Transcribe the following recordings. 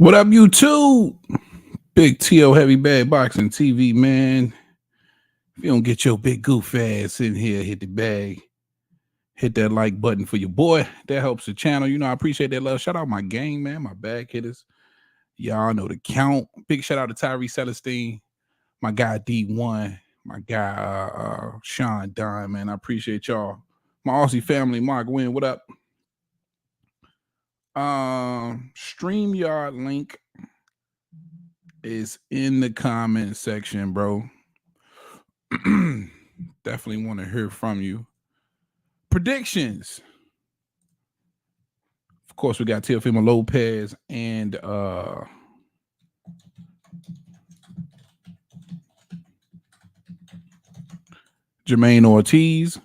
What up, YouTube? Big T.O. Heavy Bag Boxing TV, man. If you don't get your big goof ass in here, hit the bag. Hit that like button for your boy. That helps the channel. You know, I appreciate that love. Shout out my gang, man, my bag hitters. Y'all know the count. Big shout out to Tyree Celestine, my guy D1, my guy Sean Don, man. I appreciate y'all. My Aussie family, Mark Wynn, what up? StreamYard link is in the comment section, bro. Definitely want to hear from you. Predictions. Of course, we got Teofimo Lopez and Jamaine Ortiz.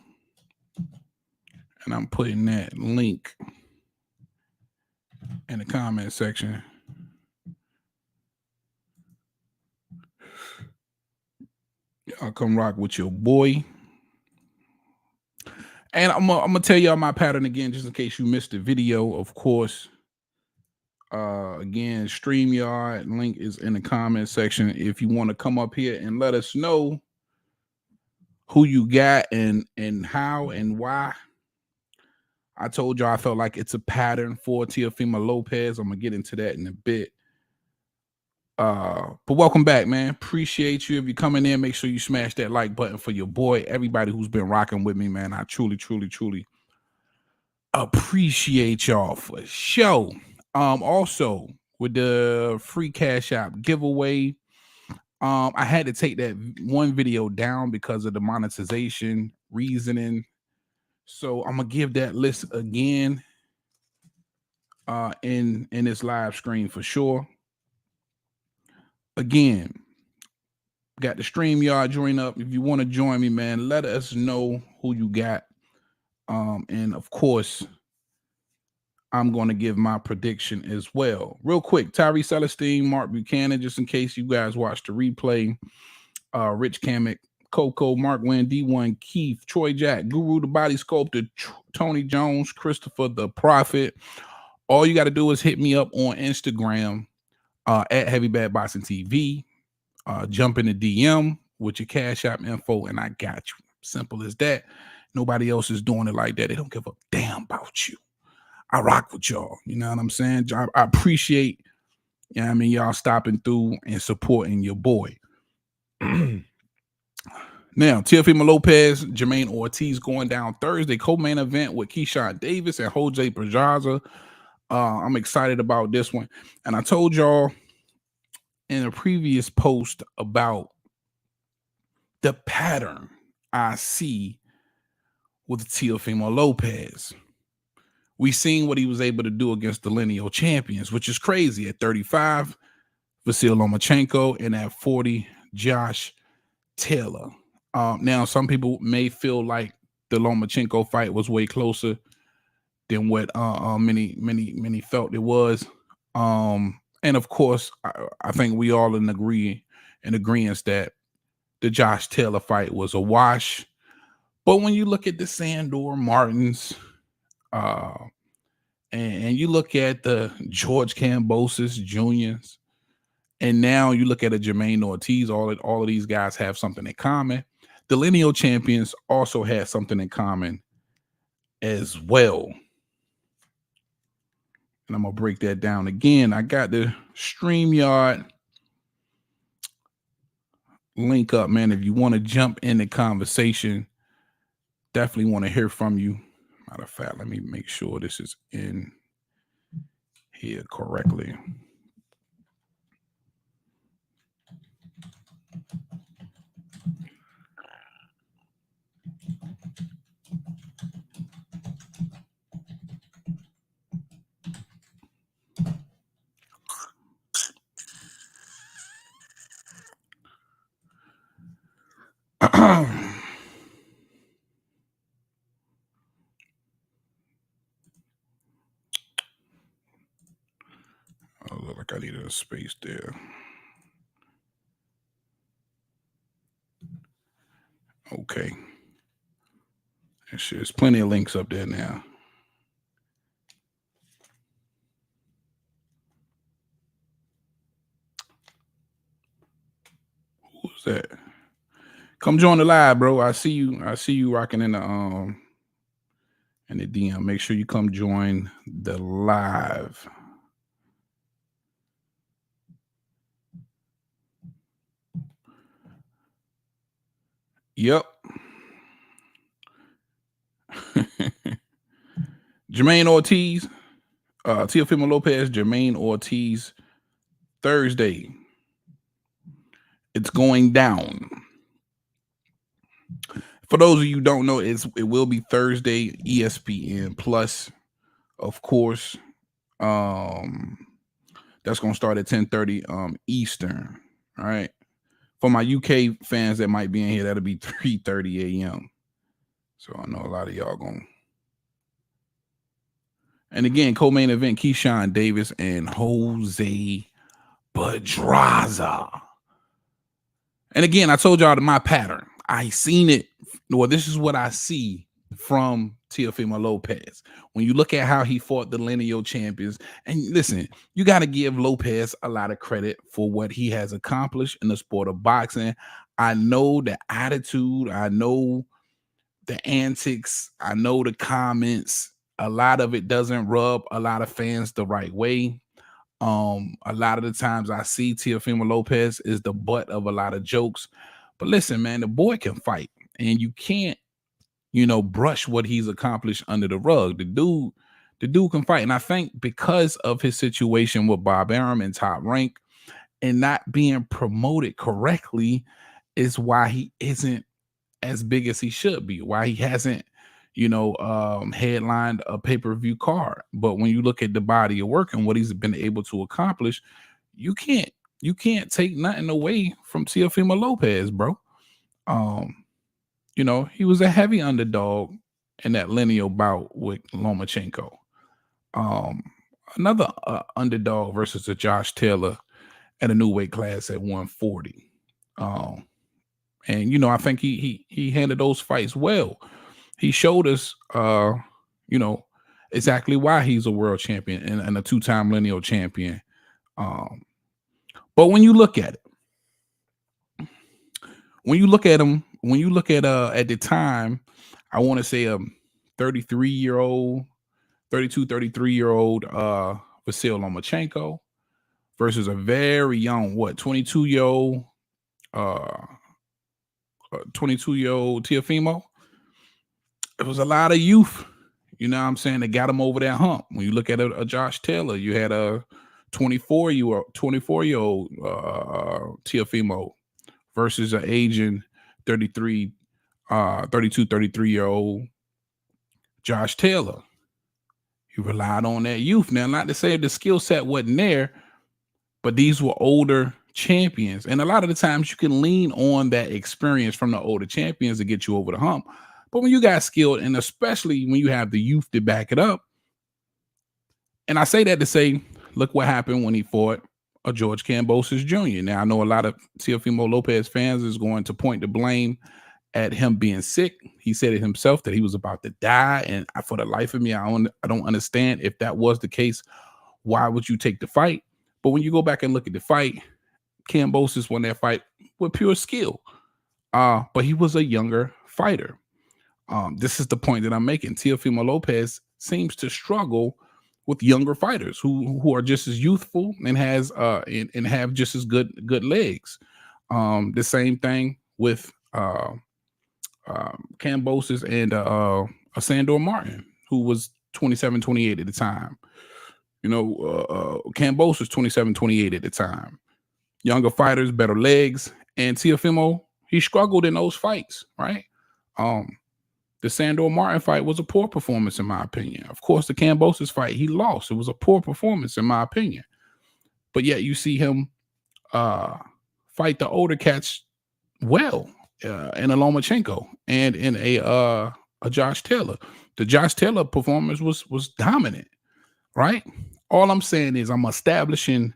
And I'm putting that link in the comment section. Y'all come rock with your boy. And I'm gonna tell y'all my pattern again, just in case you missed the video. Of course, again, StreamYard link is in the comment section. If you want to come up here and let us know who you got and how and why. I told y'all I felt like it's a pattern for Teofimo Lopez. I'm gonna get into that in a bit. But welcome back, man. Appreciate you. If you're coming in, make sure you smash that like button for your boy. Everybody who's been rocking with me, man. I truly appreciate y'all for sure. Also with the free cash app giveaway, I had to take that one video down because of the monetization reasoning. So I'm gonna give that list again in this live stream for sure. Again, got the StreamYard join up. If you want to join me, man, let us know who you got. And of course, I'm going to give my prediction as well. Real quick, Tyree Celestine, Mark Buchanan, just in case you guys watched the replay. Rich Kamek, Coco, Mark Wynn, D1, Keith, Troy Jack, Guru the Body Sculptor, Tony Jones, Christopher the Prophet. All you got to do is hit me up on Instagram at Heavy Bad Boxing TV. Jump in the DM with your Cash App info, and I got you. Simple as that. Nobody else is doing it like that. They don't give a damn about you. I rock with y'all. You know what I'm saying? I appreciate, you know what I mean, y'all stopping through and supporting your boy. Now, Teofimo Lopez, Jamaine Ortiz going down Thursday, co-main event with Keyshawn Davis and Jose Pedraza. I'm excited about this one. And I told y'all in a previous post about the pattern I see with Teofimo Lopez. We seen what he was able to do against the lineal champions, which is crazy. At 35, Vasil Lomachenko, and at 40, Josh Taylor. Now, some people may feel like the Lomachenko fight was way closer than what many felt it was. And of course, I think we all in agreement that the Josh Taylor fight was a wash. But when you look at the Sandor Martins, and you look at the George Kambosos Juniors, and now you look at a Jamaine Ortiz, all of these guys have something in common. The lineal champions also had something in common as well. And I'm going to break that down again. I got the StreamYard link up, man. If you want to jump in the conversation, definitely want to hear from you. Matter of fact, let me make sure this is in here correctly. Oh, look like I needed a space there. Okay. There's plenty of links up there now. that? Come join the live, bro. I see you. I see you rocking in the DM. Make sure you come join the live. Yep. Jamaine Ortiz, Teofimo Lopez, Jamaine Ortiz, Thursday. It's going down. For those of you who don't know, it will be Thursday, ESPN Plus, of course. That's gonna start at 10:30 Eastern. All right. For my UK fans that might be in here, that'll be 3:30 a.m. So I know a lot of y'all gonna. And again, co-main event: Keyshawn Davis and Jose Pedraza. And again, I told y'all my pattern. I seen it. Well, this is what I see from Teofimo Lopez. When you look at how he fought the lineal champions, and listen, you got to give Lopez a lot of credit for what he has accomplished in the sport of boxing. I know the attitude, I know the antics, I know the comments. A lot of it doesn't rub a lot of fans the right way. A lot of the times I see Teofimo Lopez is the butt of a lot of jokes. But listen, man, the boy can fight, and you can't, brush what he's accomplished under the rug. The dude can fight. And I think because of his situation with Bob Arum and Top Rank and not being promoted correctly is why he isn't as big as he should be, why he hasn't, headlined a pay-per-view card. But when you look at the body of work and what he's been able to accomplish, you can't take nothing away from Teofimo Lopez, bro. He was a heavy underdog in that lineal bout with Lomachenko. Another underdog versus a Josh Taylor at a new weight class at 140. And I think he handled those fights well. He showed us, exactly why he's a world champion and a two-time lineal champion. But when you look at it, when you look at the time, I want to say 33-year-old, 32, 33-year-old Vasil Lomachenko versus a very young, 22-year-old 22-year-old Teofimo. It was a lot of youth, you know what I'm saying, that got him over that hump. When you look at a Josh Taylor, you had a 24-year-old Teofimo versus an aging 32, 33-year-old Josh Taylor. He relied on that youth. Now, not to say the skill set wasn't there, but these were older champions. And a lot of the times you can lean on that experience from the older champions to get you over the hump. But when you got skilled, and especially when you have the youth to back it up, and I say that to say, look what happened when he fought a George Kambosos Jr. Now, I know a lot of Teofimo Lopez fans is going to point the blame at him being sick. He said it himself that he was about to die. And for the life of me, I don't understand if that was the case. Why would you take the fight? But when you go back and look at the fight, Kambosos won that fight with pure skill. But he was a younger fighter. This is the point that I'm making. Teofimo Lopez seems to struggle with younger fighters who are just as youthful and and have just as good legs. The same thing with Kambosos and Sandor Martin, who was 27, 28 at the time. Kambosos 27, 28 at the time. Younger fighters, better legs, and Teofimo, he struggled in those fights, right? The Sandor Martin fight was a poor performance, in my opinion. Of course, the Kambosos fight, he lost. It was a poor performance, in my opinion. But yet you see him fight the older cats well in a Lomachenko and in a Josh Taylor. The Josh Taylor performance was dominant, right? All I'm saying is I'm establishing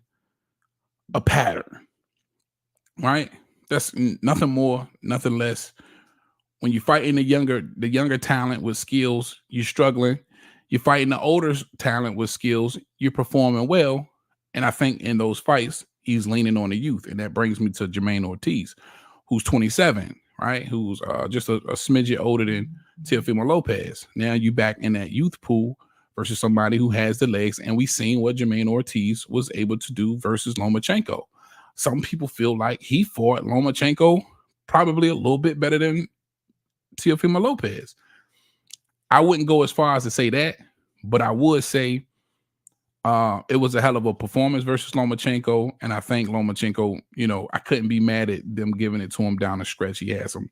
a pattern, right? That's nothing more, nothing less. When you're fighting the younger talent with skills, you're struggling. You're fighting the older talent with skills, you're performing well. And I think in those fights, he's leaning on the youth. And that brings me to Jamaine Ortiz, who's 27, right? Who's just a smidget older than Teofimo Lopez. Now you back in that youth pool versus somebody who has the legs, and we've seen what Jamaine Ortiz was able to do versus Lomachenko. Some people feel like he fought Lomachenko probably a little bit better than Teofimo Lopez. I wouldn't go as far as to say that, but I would say it was a hell of a performance versus Lomachenko, and I think Lomachenko, I couldn't be mad at them giving it to him down the stretch. He had some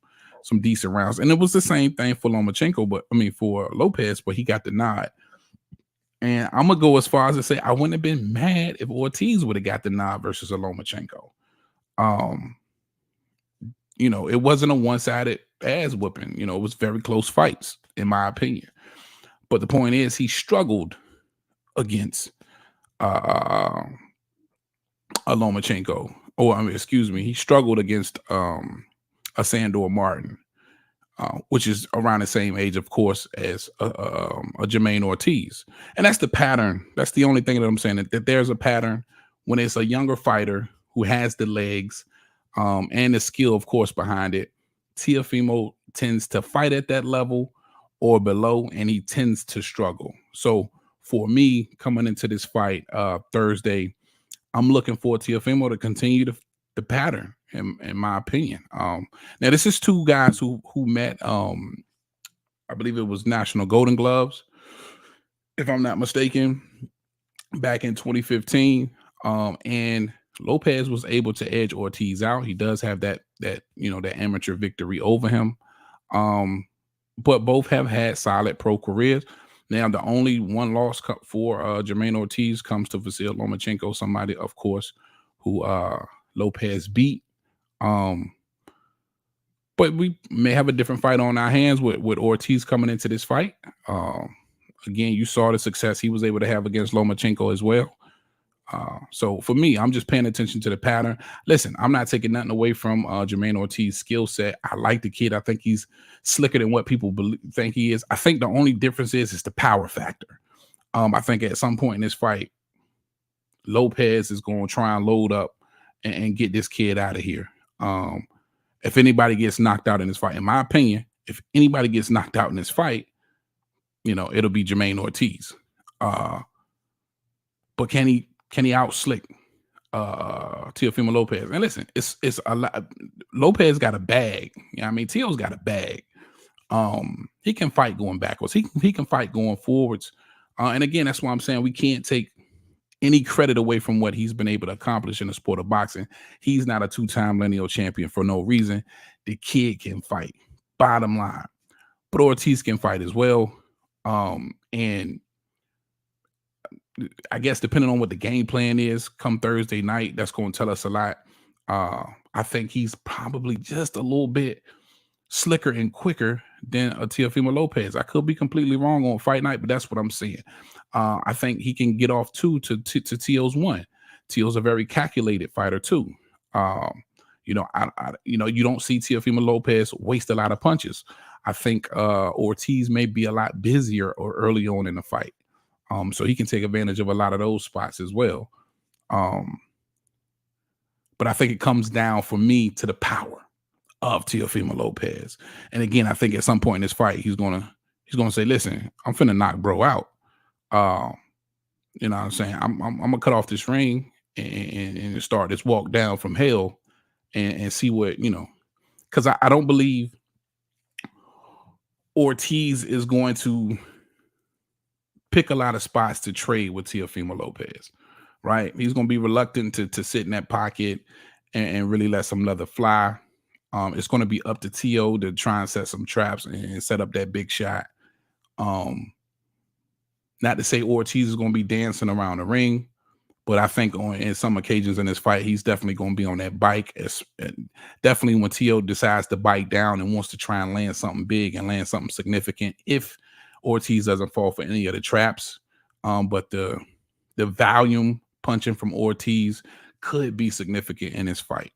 decent rounds, and it was the same thing for Lomachenko, for Lopez, but he got the nod. And I'm gonna go as far as to say I wouldn't have been mad if Ortiz would have got the nod versus a Lomachenko. It wasn't a one-sided ass whooping. It was very close fights, in my opinion. But the point is, he struggled against a Lomachenko, he struggled against a Sandor Martin, which is around the same age, of course, as a Jamaine Ortiz. And that's the pattern. That's the only thing that I'm saying, that there's a pattern when it's a younger fighter who has the legs and the skill, of course, behind it. Teofimo tends to fight at that level or below, and he tends to struggle. So for me, coming into this fight Thursday, I'm looking for Teofimo to continue the pattern, in my opinion. Now, this is two guys who met, I believe it was National Golden Gloves, if I'm not mistaken, back in 2015. And Lopez was able to edge Ortiz out. He does have that amateur victory over him. But both have had solid pro careers. Now, the only one loss for Jamaine Ortiz comes to Vasil Lomachenko, somebody, of course, who Lopez beat. But we may have a different fight on our hands with Ortiz coming into this fight. Again, you saw the success he was able to have against Lomachenko as well. So for me, I'm just paying attention to the pattern. Listen, I'm not taking nothing away from Jamaine Ortiz's skill set. I like the kid. I think he's slicker than what people think he is. I think the only difference is the power factor. I think at some point in this fight, Lopez is going to try and load up and get this kid out of here. If anybody gets knocked out in this fight, in my opinion, if anybody gets knocked out in this fight, it'll be Jamaine Ortiz. But can he outslick Teofimo Lopez? And listen, it's a lot. Lopez got a bag. Teo's got a bag. He can fight going backwards. He can fight going forwards. And again, that's why I'm saying we can't take any credit away from what he's been able to accomplish in the sport of boxing. He's not a two-time lineal champion for no reason. The kid can fight, bottom line. But Ortiz can fight as well. And I guess depending on what the game plan is come Thursday night, that's going to tell us a lot. I think he's probably just a little bit slicker and quicker than a Teofimo Lopez. I could be completely wrong on fight night, but that's what I'm seeing. I think he can get off 2 to Teo's 1. Teo's a very calculated fighter too. You don't see Teofimo Lopez waste a lot of punches. I think Ortiz may be a lot busier or early on in the fight. So he can take advantage of a lot of those spots as well. But I think it comes down for me to the power of Teofimo Lopez. And again, I think at some point in this fight, he's gonna say, listen, I'm finna knock bro out. You know what I'm saying? I'm gonna cut off this ring and start this walk down from hell and see what, because I don't believe Ortiz is going to pick a lot of spots to trade with Teofimo Lopez, right? He's going to be reluctant to sit in that pocket and really let some leather fly. It's going to be up to Teo to try and set some traps and set up that big shot. Not to say Ortiz is going to be dancing around the ring, but I think in some occasions in this fight, he's definitely going to be on that bike. Definitely when Teo decides to bite down and wants to try and land something big and land something significant, if Ortiz doesn't fall for any of the traps. But the volume punching from Ortiz could be significant in this fight.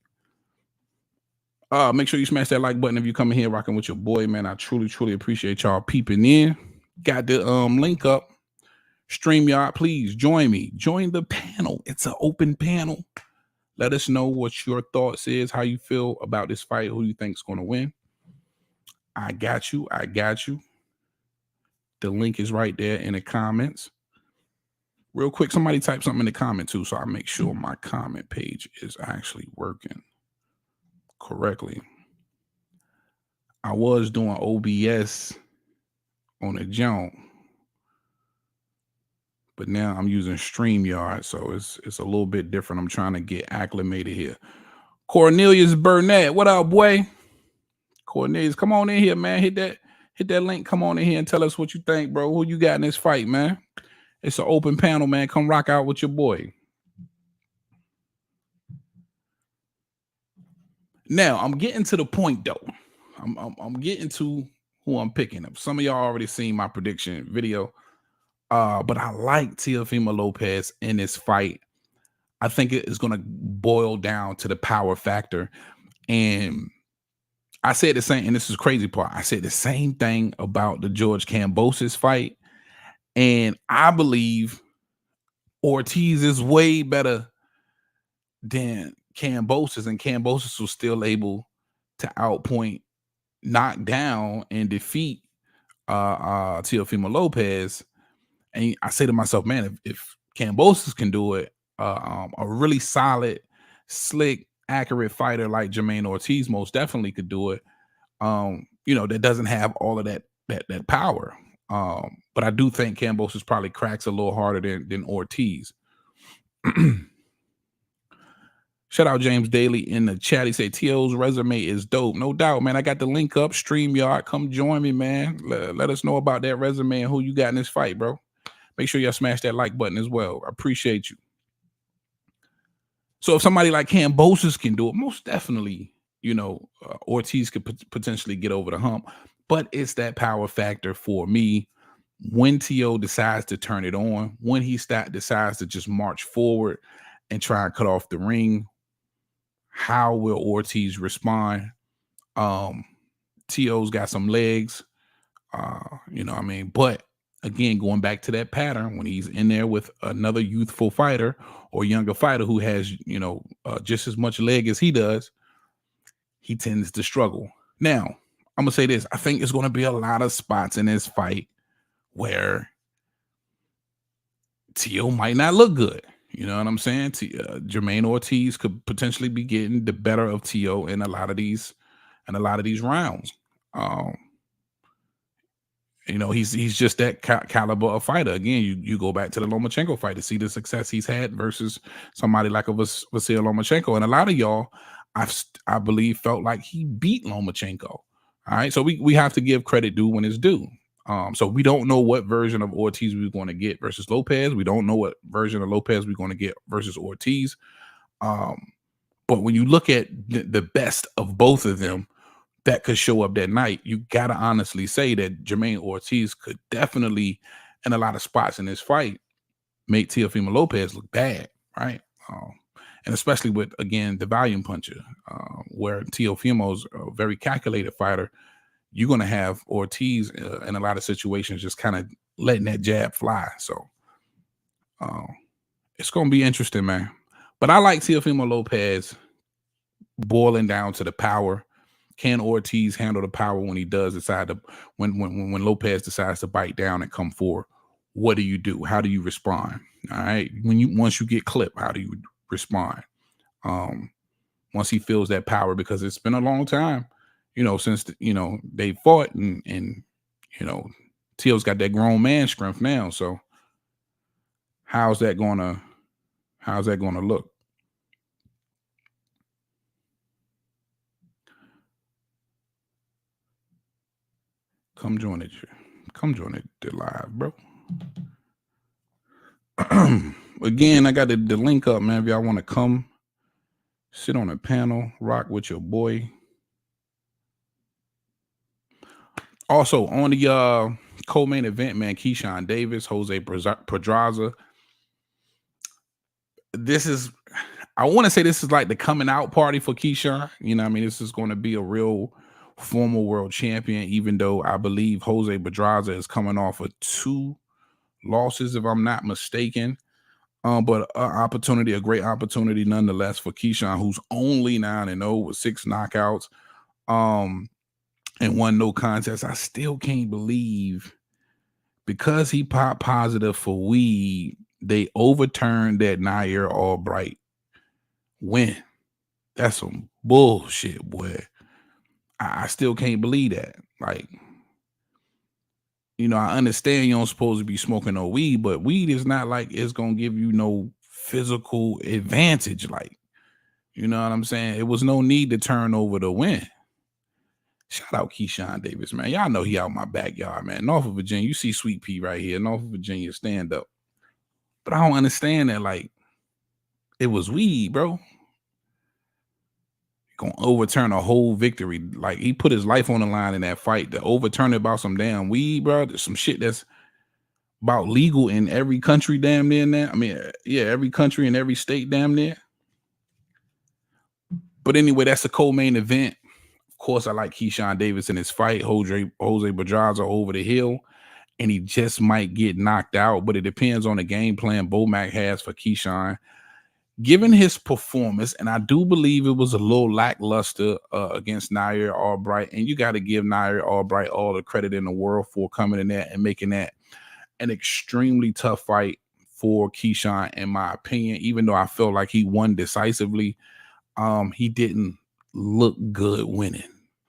Make sure you smash that like button if you come in here rocking with your boy, man. I truly, truly appreciate y'all peeping in. Got the link up. StreamYard, please join me. Join the panel. It's an open panel. Let us know what your thoughts is, how you feel about this fight, who you think's going to win. I got you. I got you. The link is right there in the comments. Real quick, somebody type something in the comment too, so I make sure my comment page is actually working correctly. I was doing OBS on a jump, but now I'm using StreamYard, so it's a little bit different. I'm trying to get acclimated here. Cornelius Burnett, what up, boy? Cornelius, come on in here, man. Hit that link. Come on in here and tell us what you think, bro. Who you got in this fight, man? It's an open panel, man. Come rock out with your boy. Now I'm getting to the point though. I'm getting to who I'm picking up. Some of y'all already seen my prediction video. But I like Teofimo Lopez in this fight. I think it is going to boil down to the power factor. And I said the same, and this is crazy part. I said the same thing about the George Kambosos fight. And I believe Ortiz is way better than Kambosos, and Kambosos was still able to outpoint, knock down, and defeat Teofimo Lopez. And I say to myself, man, if Kambosos can do it, a really solid, slick, accurate fighter like Jamaine Ortiz most definitely could do it. That doesn't have all of that power. But I do think Kambosos probably cracks a little harder than Ortiz. Shout out James Daly in the chat. He said T.O.'s resume is dope. No doubt, man. I got the link up, StreamYard. Come join me, man. Let us know about that resume and who you got in this fight, bro. Make sure y'all smash that like button as well. I appreciate you. So if somebody like Kambosos can do it, most definitely, Ortiz could potentially get over the hump. But it's that power factor for me. When T.O. decides to turn it on, when he decides to just march forward and try and cut off the ring, how will Ortiz respond? T.O.'s got some legs, but again, going back to that pattern, when he's in there with another youthful fighter or younger fighter who has, just as much leg as he does, he tends to struggle. Now, I'm going to say this. I think there's going to be a lot of spots in this fight where T.O. might not look good. You know what I'm saying? Jamaine Ortiz could potentially be getting the better of T.O. in a lot of these rounds. He's just that caliber of fighter. Again, you go back to the Lomachenko fight to see the success he's had versus somebody like a Vasyl Lomachenko. And a lot of y'all, I believe, felt like he beat Lomachenko. All right, so we have to give credit due when it's due. So we don't know what version of Ortiz we're going to get versus Lopez. We don't know what version of Lopez we're going to get versus Ortiz. But when you look at the best of both of them that could show up that night, you got to honestly say that Jamaine Ortiz could definitely, in a lot of spots in this fight, make Teofimo Lopez look bad, right? And especially with, again, the volume puncher, where Teofimo's a very calculated fighter. You're going to have Ortiz in a lot of situations just kind of letting that jab fly. So it's going to be interesting, man. But I like Teofimo Lopez boiling down to the power. Can Ortiz handle the power when he does decide to, when Lopez decides to bite down and come forward? What do you do? How do you respond? All right. Once you get clipped, how do you respond? Once he feels that power, because it's been a long time, since they fought, and Teo's got that grown man strength now. So how's that gonna look? Come join it. Come join it live, bro. Again, I got the link up, man. If y'all want to come sit on a panel, rock with your boy. Also on the co-main event, man, Keyshawn Davis, Jose Pedraza. I want to say this is like the coming out party for Keyshawn. This is going to be a real former world champion, even though I believe Jose Pedraza is coming off of 2 losses, if I'm not mistaken. But a great opportunity nonetheless for Keyshawn, who's only 9-0 with 6 knockouts, and one no contest. I still can't believe, because he popped positive for weed, they overturned that Nair Albright win. That's some bullshit, boy. I still can't believe that. Like, I understand you don't supposed to be smoking no weed, but weed is not like it's gonna give you no physical advantage. Like, you know what I'm saying? It was no need to turn over the win. Shout out Keyshawn Davis, man. Y'all know he out my backyard, man. Norfolk, Virginia. You see Sweet Pea right here. Norfolk, Virginia, stand up. But I don't understand that. Like, it was weed, bro. Gonna overturn a whole victory. Like, he put his life on the line in that fight. To overturn it about some damn weed, bro. There's some shit that's about legal in every country damn near now. I mean, yeah, every country and every state damn near. But anyway, that's the co-main event. Of course, I like Keyshawn Davis in his fight. Jose Pedraza over the hill, and he just might get knocked out, but it depends on the game plan Bomac has for Keyshawn. Given his performance, and I do believe it was a little lackluster against Nair Albright, and you got to give Nair Albright all the credit in the world for coming in there and making that an extremely tough fight for Keyshawn, in my opinion. Even though I felt like he won decisively, he didn't look good winning.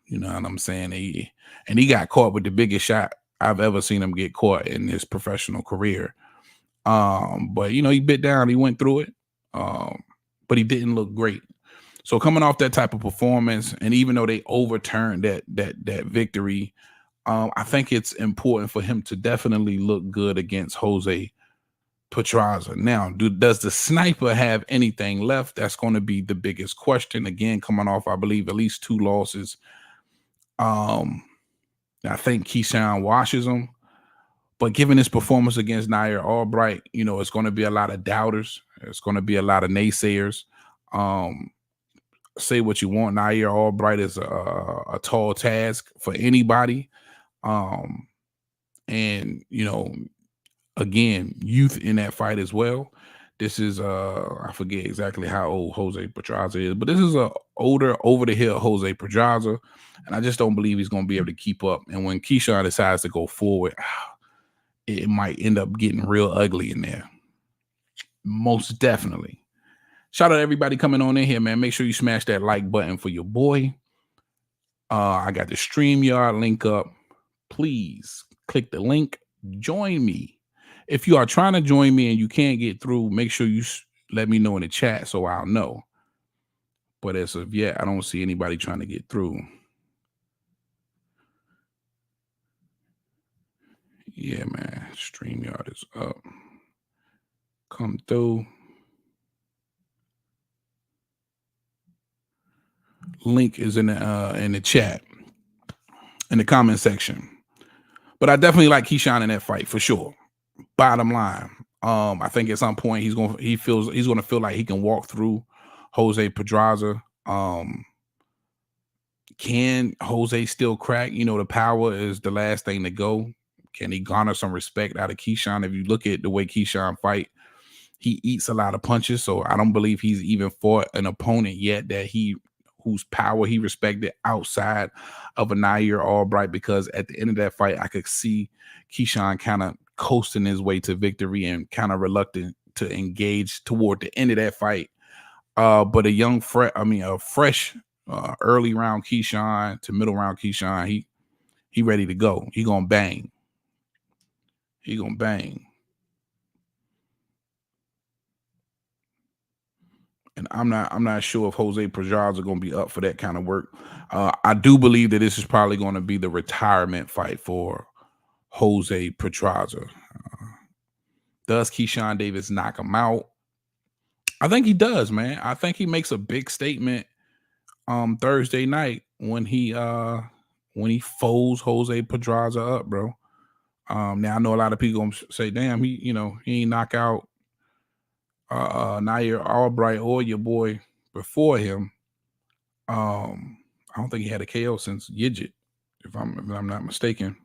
You know what I'm saying? He got caught with the biggest shot I've ever seen him get caught in his professional career. But he bit down, he went through it. But he didn't look great. So coming off that type of performance, and even though they overturned that victory, I think it's important for him to definitely look good against Jose Pedraza. Now, does the sniper have anything left? That's going to be the biggest question. Again, coming off, I believe, at least 2 losses. I think Keyshawn washes him. But given his performance against Nair Albright, it's going to be a lot of doubters. It's going to be a lot of naysayers. Say what you want. Nair Albright is a tall task for anybody. And, again, youth in that fight as well. This is I forget exactly how old Jose Pedraza is, but this is a older, over the hill Jose Pedraza, and I just don't believe he's going to be able to keep up. And when Keyshawn decides to go forward, it might end up getting real ugly in there. Most definitely. Shout out to everybody coming on in here, man. Make sure you smash that like button for your boy. I got the StreamYard link up. Please click the link. Join me. If you are trying to join me and you can't get through, make sure you let me know in the chat so I'll know. But as of yet, I don't see anybody trying to get through. Yeah, man. StreamYard is up. Come through. Link is in the chat, in the comment section. But I definitely like Keyshawn in that fight for sure. Bottom line, I think at some point he's gonna feel like he can walk through Jose Pedraza. Can Jose still crack? The power is the last thing to go. Can he garner some respect out of Keyshawn? If you look at the way Keyshawn fight, he eats a lot of punches. So I don't believe he's even fought an opponent yet whose power he respected outside of a Nair Albright, because at the end of that fight, I could see Keyshawn kind of coasting his way to victory and kind of reluctant to engage toward the end of that fight. But a fresh early round Keyshawn to middle round Keyshawn, he ready to go. He gonna bang. He gonna bang. And I'm not sure if Jose Pedraza are going to be up for that kind of work. I do believe that this is probably going to be the retirement fight for Jose Pedraza. Does Keyshawn Davis knock him out? I think he does, man. I think he makes a big statement Thursday night when he folds Jose Pedraza up, bro. Now I know a lot of people gonna say, "Damn, he ain't knock out Nair Albright or your boy before him." I don't think he had a KO since Yidget, if I'm not mistaken.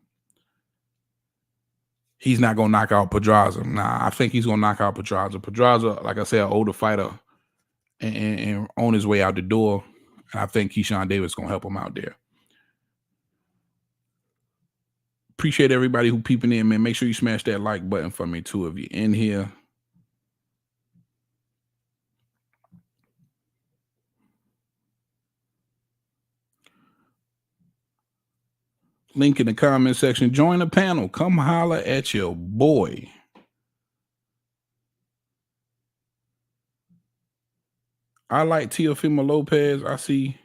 he's not gonna knock out Pedraza. Nah, I think he's gonna knock out Pedraza. Pedraza, like I said, an older fighter and on his way out the door. And I think Keyshawn Davis gonna help him out there. Appreciate everybody who peeping in, man. Make sure you smash that like button for me too if you're in here. Link in the comment section. Join the panel. Come holler at your boy. I like Teofimo Lopez. I see.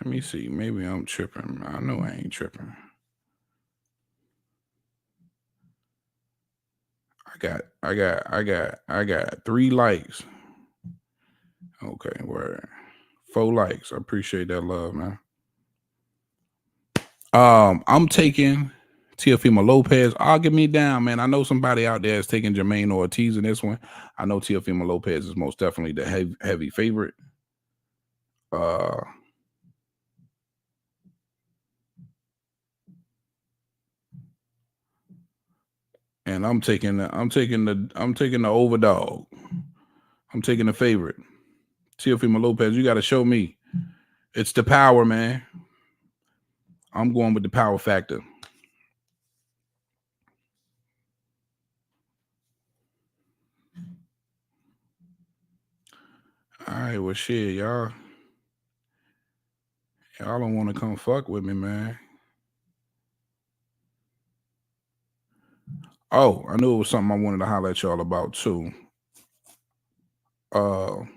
Let me see. Maybe I'm tripping. I know I ain't tripping. I got 3 likes. Okay, word. 4 likes. I appreciate that love, man. I'm taking Teofimo Lopez. Argue me down, man. I know somebody out there is taking Jamaine Ortiz in this one. I know Teofimo Lopez is most definitely the heavy favorite. And I'm taking the overdog. I'm taking the favorite. Teofimo Lopez, you got to show me. It's the power, man. I'm going with the power factor. All right, well, shit, y'all don't want to come fuck with me, man. Oh, I knew it was something I wanted to holler at y'all about too. What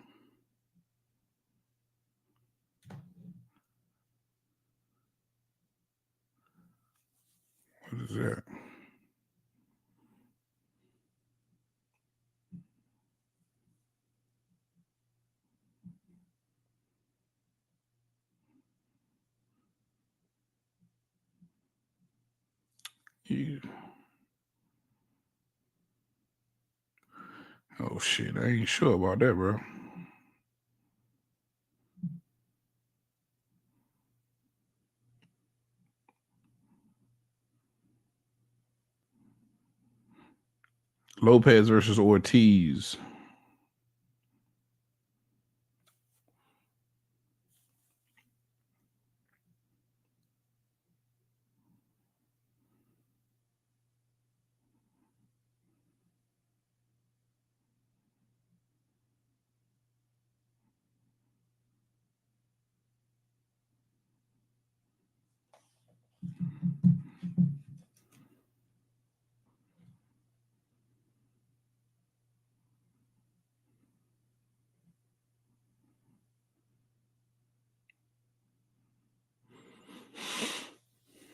is that? Oh shit, I ain't sure about that, bro. Lopez versus Ortiz.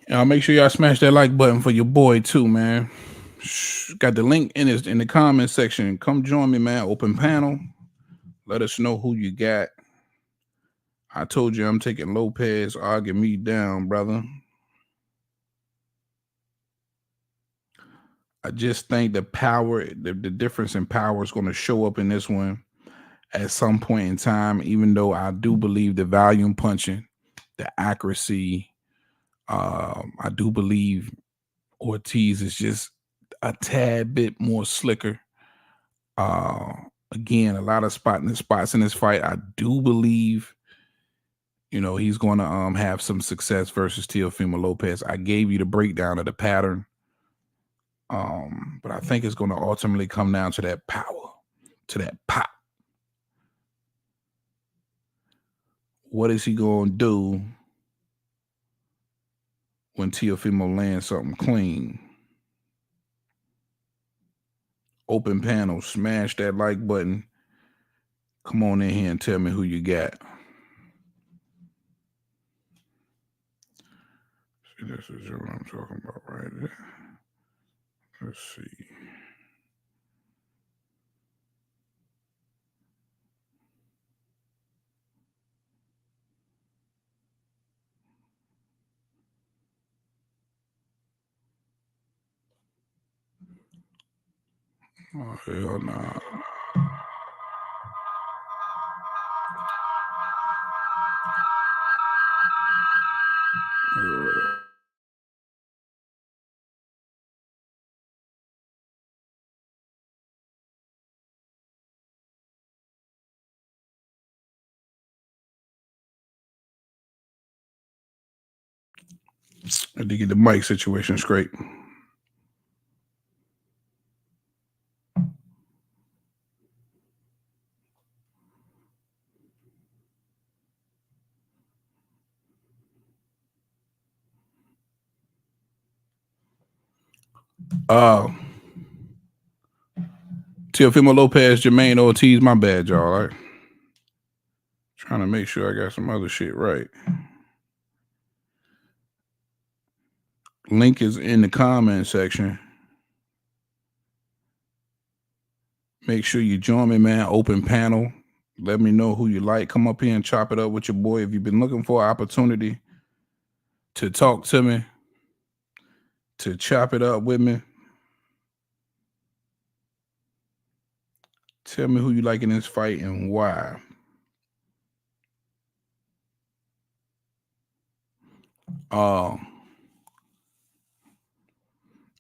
Y'all make sure y'all smash that like button for your boy too, man. Got the link in the comment section. Come join me, man. Open panel. Let us know who you got. I told you I'm taking Lopez. Argue me down, brother. I just think the power, the difference in power is going to show up in this one at some point in time, even though I do believe the volume punching, the accuracy, I do believe Ortiz is just a tad bit more slicker. Again, a lot of spots in this fight. I do believe, he's going to have some success versus Teofimo Lopez. I gave you the breakdown of the pattern. But I think it's going to ultimately come down to that power, to that pop. What is he going to do when Teofimo lands something clean? Open panel, smash that like button. Come on in here and tell me who you got. See, this is what I'm talking about right there. Let's see. Oh, hell nah. I had to get the mic situation straight. Teofimo Lopez, Jamaine Ortiz, my bad, y'all. Right? Trying to make sure I got some other shit right. Link is in the comment section. Make sure you join me, man. Open panel. Let me know who you like. Come up here and chop it up with your boy. If you've been looking for an opportunity to talk to me, to chop it up with me, tell me who you like in this fight and why.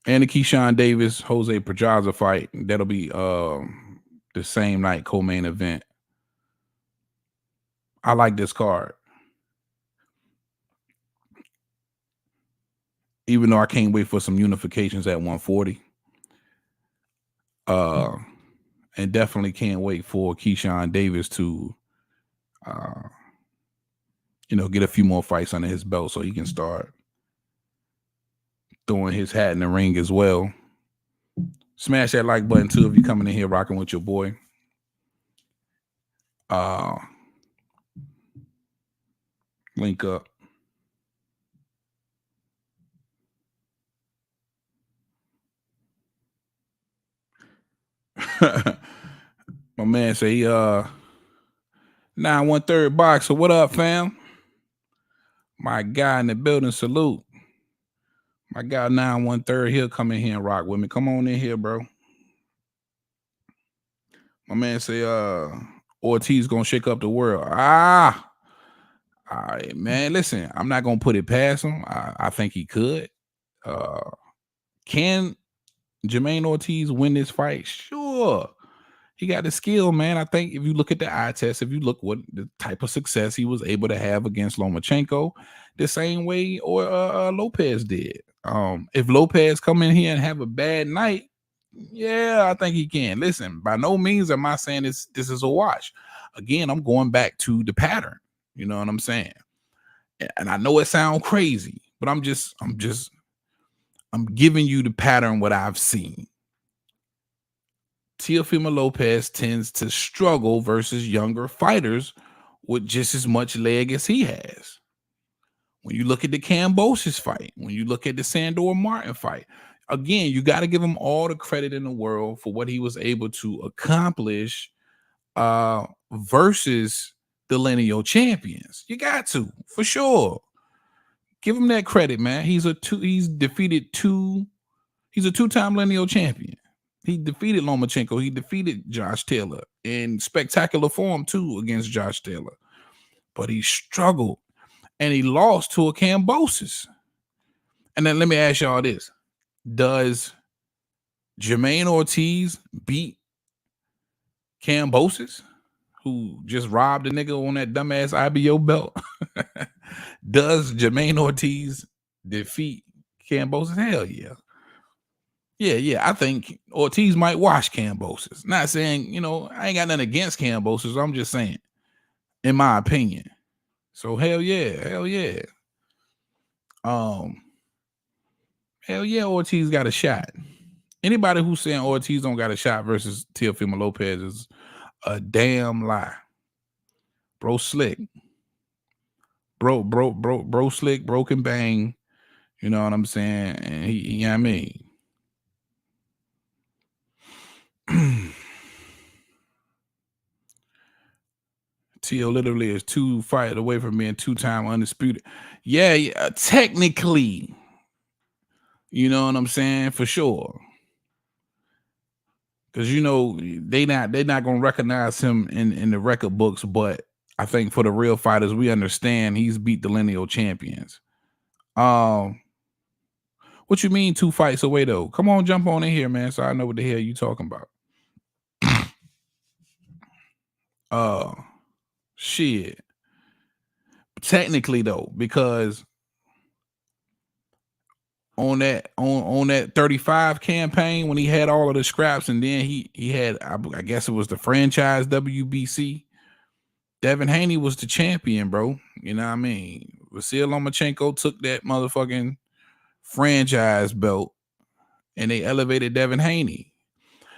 And the Keyshawn Davis, Jose Pedraza fight. That'll be the same night co-main event. I like this card. Even though I can't wait for some unifications at 140. And definitely can't wait for Keyshawn Davis to get a few more fights under his belt so he can start throwing his hat in the ring as well. Smash that like button too if you're coming in here rocking with your boy. Link up. My man say 9-1/3 boxer. What up, fam? My guy in the building, salute. My guy 9-1/3, he'll come in here and rock with me. Come on in here, bro. My man say Ortiz gonna shake up the world. All right, man. Listen, I'm not gonna put it past him. I think he could. Can Jamaine Ortiz win this fight? Sure. He got the skill, man. I think if you look at the eye test, if you look what the type of success he was able to have against Lomachenko, the same way or Lopez did. If Lopez come in here and have a bad night, yeah, I think he can. Listen, by no means am I saying this is a wash. Again, I'm going back to the pattern. You know what I'm saying? And I know it sounds crazy, but I'm giving you the pattern what I've seen. Teofimo Lopez tends to struggle versus younger fighters with just as much leg as he has. When you look at the Kambosos fight, when you look at the Sandor Martin fight, again, you got to give him all the credit in the world for what he was able to accomplish versus the lineal champions. You got to, for sure. Give him that credit, man. He's a two-time lineal champion. He defeated Lomachenko. He defeated Josh Taylor in spectacular form, too, against Josh Taylor. But he struggled, and he lost to a Kambosos. And then let me ask y'all this. Does Jamaine Ortiz beat Kambosos, who just robbed a nigga on that dumbass IBO belt? Does Jamaine Ortiz defeat Kambosos? Hell yeah. Yeah. I think Ortiz might wash Kambosos. Not saying, I ain't got nothing against Kambosos. I'm just saying, in my opinion. So hell yeah. Hell yeah, Ortiz got a shot. Anybody who's saying Ortiz don't got a shot versus Teofimo Lopez is a damn lie. Bro slick. Bro slick, broken bang. You know what I'm saying? And he you know what I mean? Teo literally is 2 fights away from being 2-time undisputed. Yeah, technically. You know what I'm saying? For sure. Because they not gonna recognize him in the record books, but I think for the real fighters, we understand he's beat the lineal champions. What you mean 2 fights away though? Come on, jump on in here, man, so I know what the hell you talking about. Shit. Technically though, because on that 35 campaign when he had all of the scraps, and then he had I guess it was the franchise WBC. Devin Haney was the champion, bro. You know what I mean? Vasil Lomachenko took that motherfucking franchise belt and they elevated Devin Haney.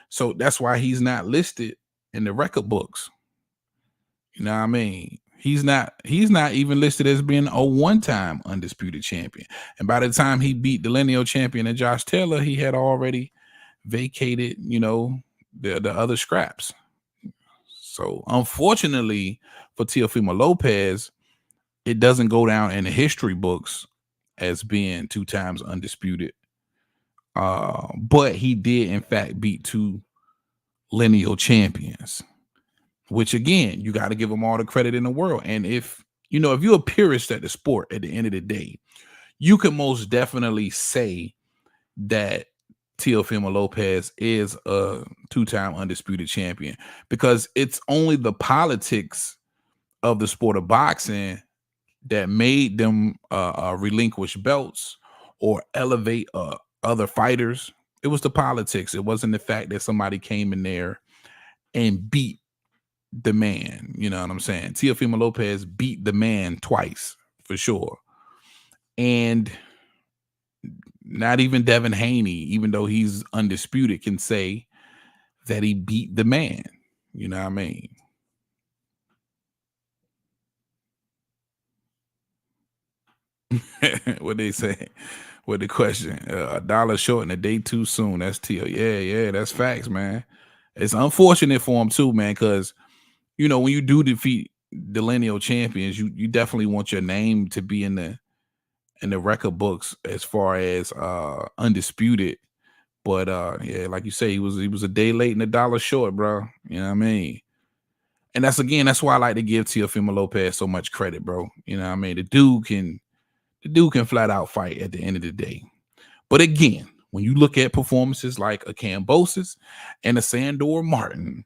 So that's why he's not listed in the record books. You know what I mean? He's not even listed as being a one-time undisputed champion. And by the time he beat the lineal champion and Josh Taylor, he had already vacated, the other scraps. So unfortunately for Teofimo Lopez, it doesn't go down in the history books as being 2 times undisputed. But he did in fact beat 2 lineal champions, which again, you got to give him all the credit in the world. And if you're a purist at the sport, at the end of the day, you can most definitely say that Teofimo Lopez is a 2-time undisputed champion, because it's only the politics of the sport of boxing that made them relinquish belts or elevate other fighters. It was the politics. It wasn't the fact that somebody came in there and beat the man. You know what I'm saying? Teofimo Lopez beat the man twice for sure. And not even Devin Haney, even though he's undisputed, can say that he beat the man. You know what I mean? What they say? What the question? A dollar short and a day too soon. That's Teo. Yeah, that's facts, man. It's unfortunate for him too, man, because when you do defeat the lineal champions, you definitely want your name to be in the record books as far as undisputed. But yeah, like you say, he was a day late and a dollar short, bro. You know what I mean? And that's why I like to give Teofimo Lopez so much credit, bro. You know what I mean? The dude can flat out fight at the end of the day. But again, when you look at performances like a Cambosis and a Sandor Martin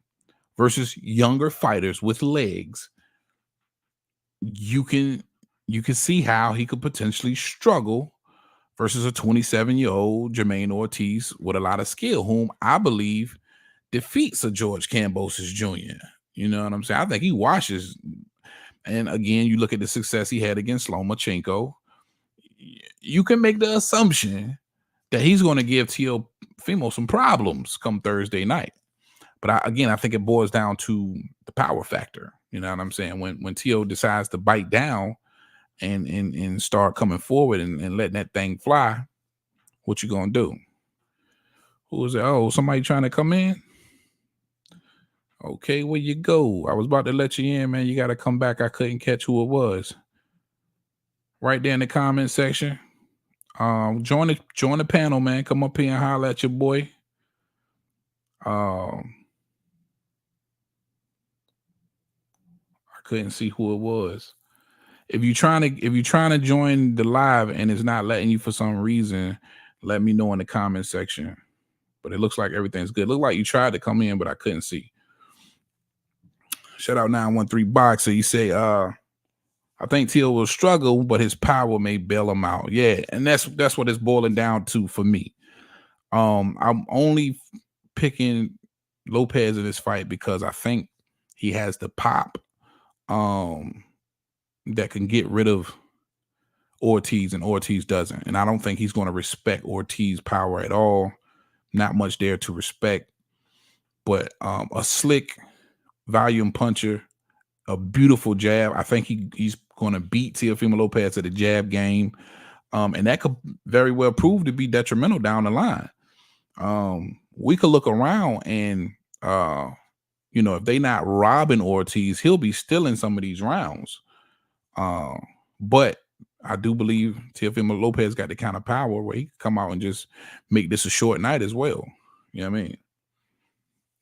versus younger fighters with legs, you can see how he could potentially struggle versus a 27-year-old Jamaine Ortiz with a lot of skill, whom I believe defeats a George Cambosis Jr. You know what I'm saying? I think he washes. And again, you look at the success he had against Lomachenko, you can make the assumption that he's going to give Teofimo some problems come Thursday night. But I think it boils down to the power factor. You know what I'm saying? When Teo decides to bite down and start coming forward and letting that thing fly, what you gonna do? Who is it? Oh, somebody trying to come in? Okay, where you go? I was about to let you in, man. You got to come back. I couldn't catch who it was. Right there in the comment section. Join the panel, man. Come up here and holler at your boy. I couldn't see who it was. If you're trying to join the live and it's not letting you for some reason, let me know in the comment section. But it looks like everything's good. Look like you tried to come in, but I couldn't see. Shout out 913 Boxer. You say, I think Teal will struggle, but his power may bail him out. Yeah, and that's what it's boiling down to for me. I'm only picking Lopez in this fight because I think he has the pop that can get rid of Ortiz, and Ortiz doesn't. And I don't think he's going to respect Ortiz's power at all. Not much there to respect. But a slick volume puncher, a beautiful jab. I think he's going to beat Teofimo Lopez at the jab game. And that could very well prove to be detrimental down the line. We could look around and, if they not robbing Ortiz, he'll be stealing some of these rounds. But I do believe Teofimo Lopez got the kind of power where he can come out and just make this a short night as well. You know what I mean?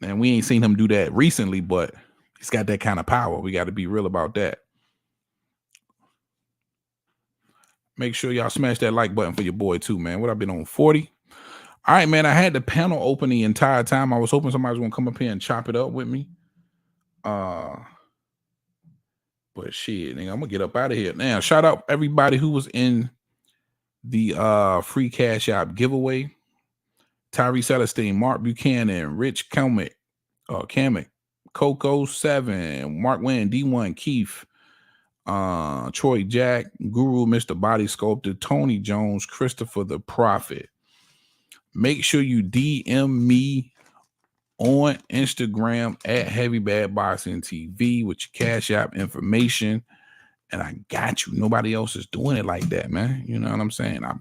And we ain't seen him do that recently, but he's got that kind of power. We got to be real about that. Make sure y'all smash that like button for your boy too, man. What I've been on 40. All right, man. I had the panel open the entire time. I was hoping somebody was gonna come up here and chop it up with me. But shit, nigga, I'm gonna get up out of here now. Shout out everybody who was in the free Cash App giveaway. Tyree Celestine, Mark Buchanan, Rich Kamek, Coco 7, Mark Wynn, D1, Keith, Troy Jack, Guru, Mr. Body Sculptor, Tony Jones, Christopher the Prophet. Make sure you DM me on Instagram at Heavy Bad Boxing TV with your Cash App information, and I got you. Nobody else is doing it like that, man. You know what I'm saying? I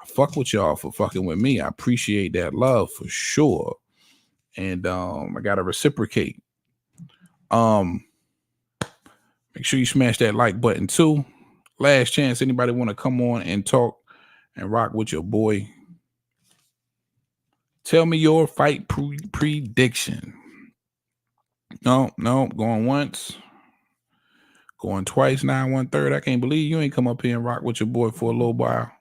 fuck with y'all for fucking with me. I appreciate that love for sure, and I gotta reciprocate. Make sure you smash that like button too. Last chance. Anybody want to come on and talk and rock with your boy? Tell me your fight prediction. No, going once, going twice, 9 1/3. I can't believe you ain't come up here and rock with your boy for a little while.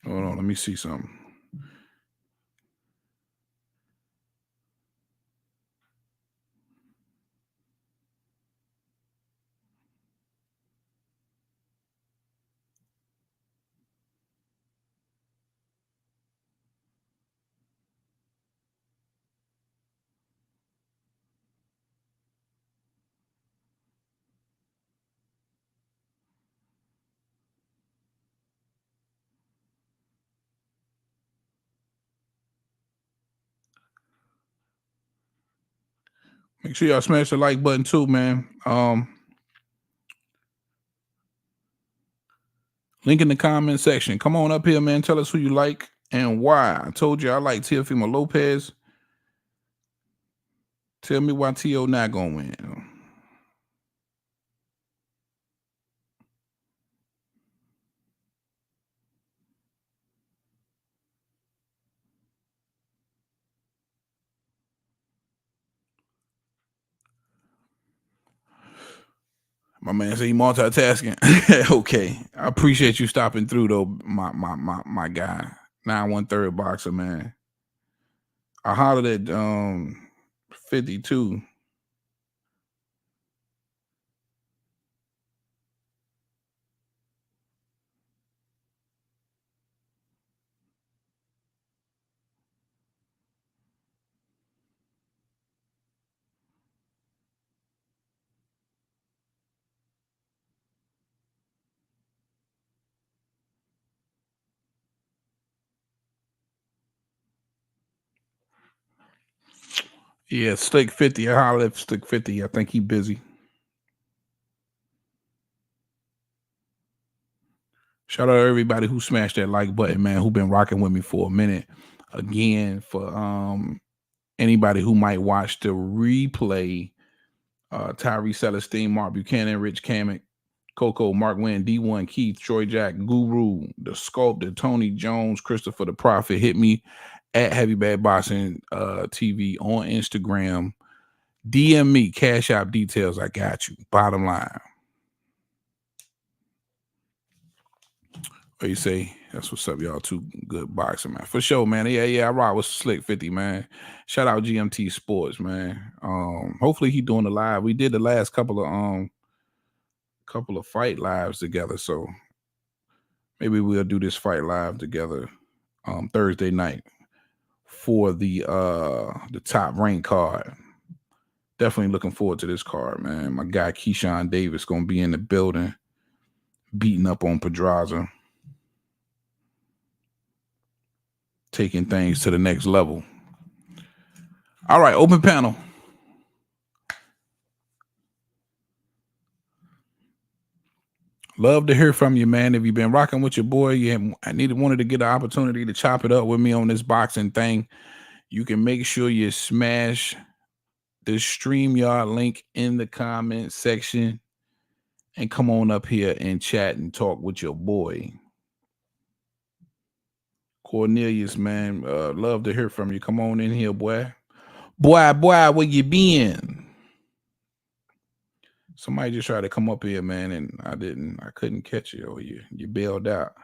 Hold on, let me see something. Make sure y'all smash the like button too, man. Link in the comment section. Come on up here, man. Tell us who you like and why. I told you I like Teofimo Lopez. Tell me why T.O. not gonna win. My man say he multitasking. Okay. I appreciate you stopping through though, my guy. 9 1/3 boxer, man. I hollered at 52. Yeah, Stick 50. I hollered at Stick 50. I think he busy. Shout out to everybody who smashed that like button, man, who been rocking with me for a minute. Again, for anybody who might watch the replay, Tyree Celestine, Mark Buchanan, Rich Kamek, Coco, Mark Wynn, D1, Keith, Troy Jack, Guru, The Sculptor, Tony Jones, Christopher the Prophet. Hit me at Heavy Bad Boxing TV on Instagram. DM me, Cash App details. I got you. Bottom line. What you say? That's what's up, y'all. Two good boxing, man. For sure, man. Yeah. I rock with Slick 50, man. Shout out GMT Sports, man. Hopefully he doing the live. We did the last couple of fight lives together, so maybe we'll do this fight live together Thursday night for the top rank card. Definitely looking forward to this card, man. My guy Keyshawn Davis gonna be in the building, beating up on Pedraza, taking things to the next level. All right, open panel. Love to hear from you, man. If you've been rocking with your boy, wanted to get an opportunity to chop it up with me on this boxing thing, you can make sure you smash the StreamYard link in the comment section and come on up here and chat and talk with your boy. Cornelius, man, love to hear from you. Come on in here, boy. Boy, where you been? Somebody just tried to come up here, man, and I couldn't catch you, or you bailed out.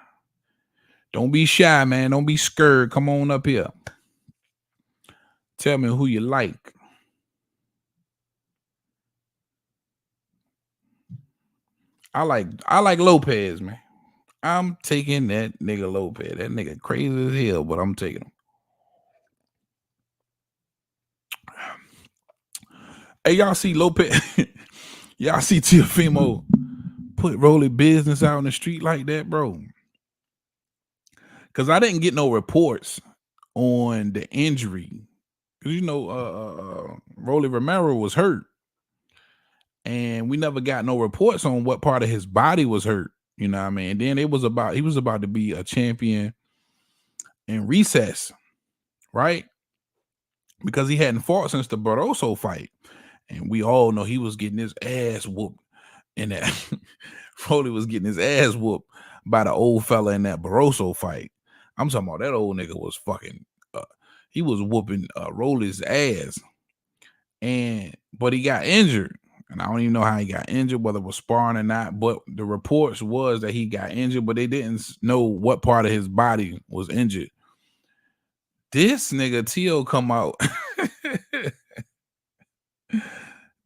Don't be shy, man. Don't be scared. Come on up here. Tell me who you like. I like Lopez, man. I'm taking that nigga Lopez. That nigga crazy as hell, but I'm taking him. Hey, y'all see Lopez? Y'all see Teofimo put Rolly business out in the street like that, bro? Because I didn't get no reports on the injury. Because Rolly Romero was hurt, and we never got no reports on what part of his body was hurt. You know what I mean? And then he was about to be a champion in recess, right? Because he hadn't fought since the Barroso fight. And we all know he was getting his ass whooped in that. Rolly was getting his ass whooped by the old fella in that Barroso fight. I'm talking about that old nigga was fucking, he was whooping Rolly's ass. But he got injured. And I don't even know how he got injured, whether it was sparring or not. But the reports was that he got injured, but they didn't know what part of his body was injured. This nigga Teo come out.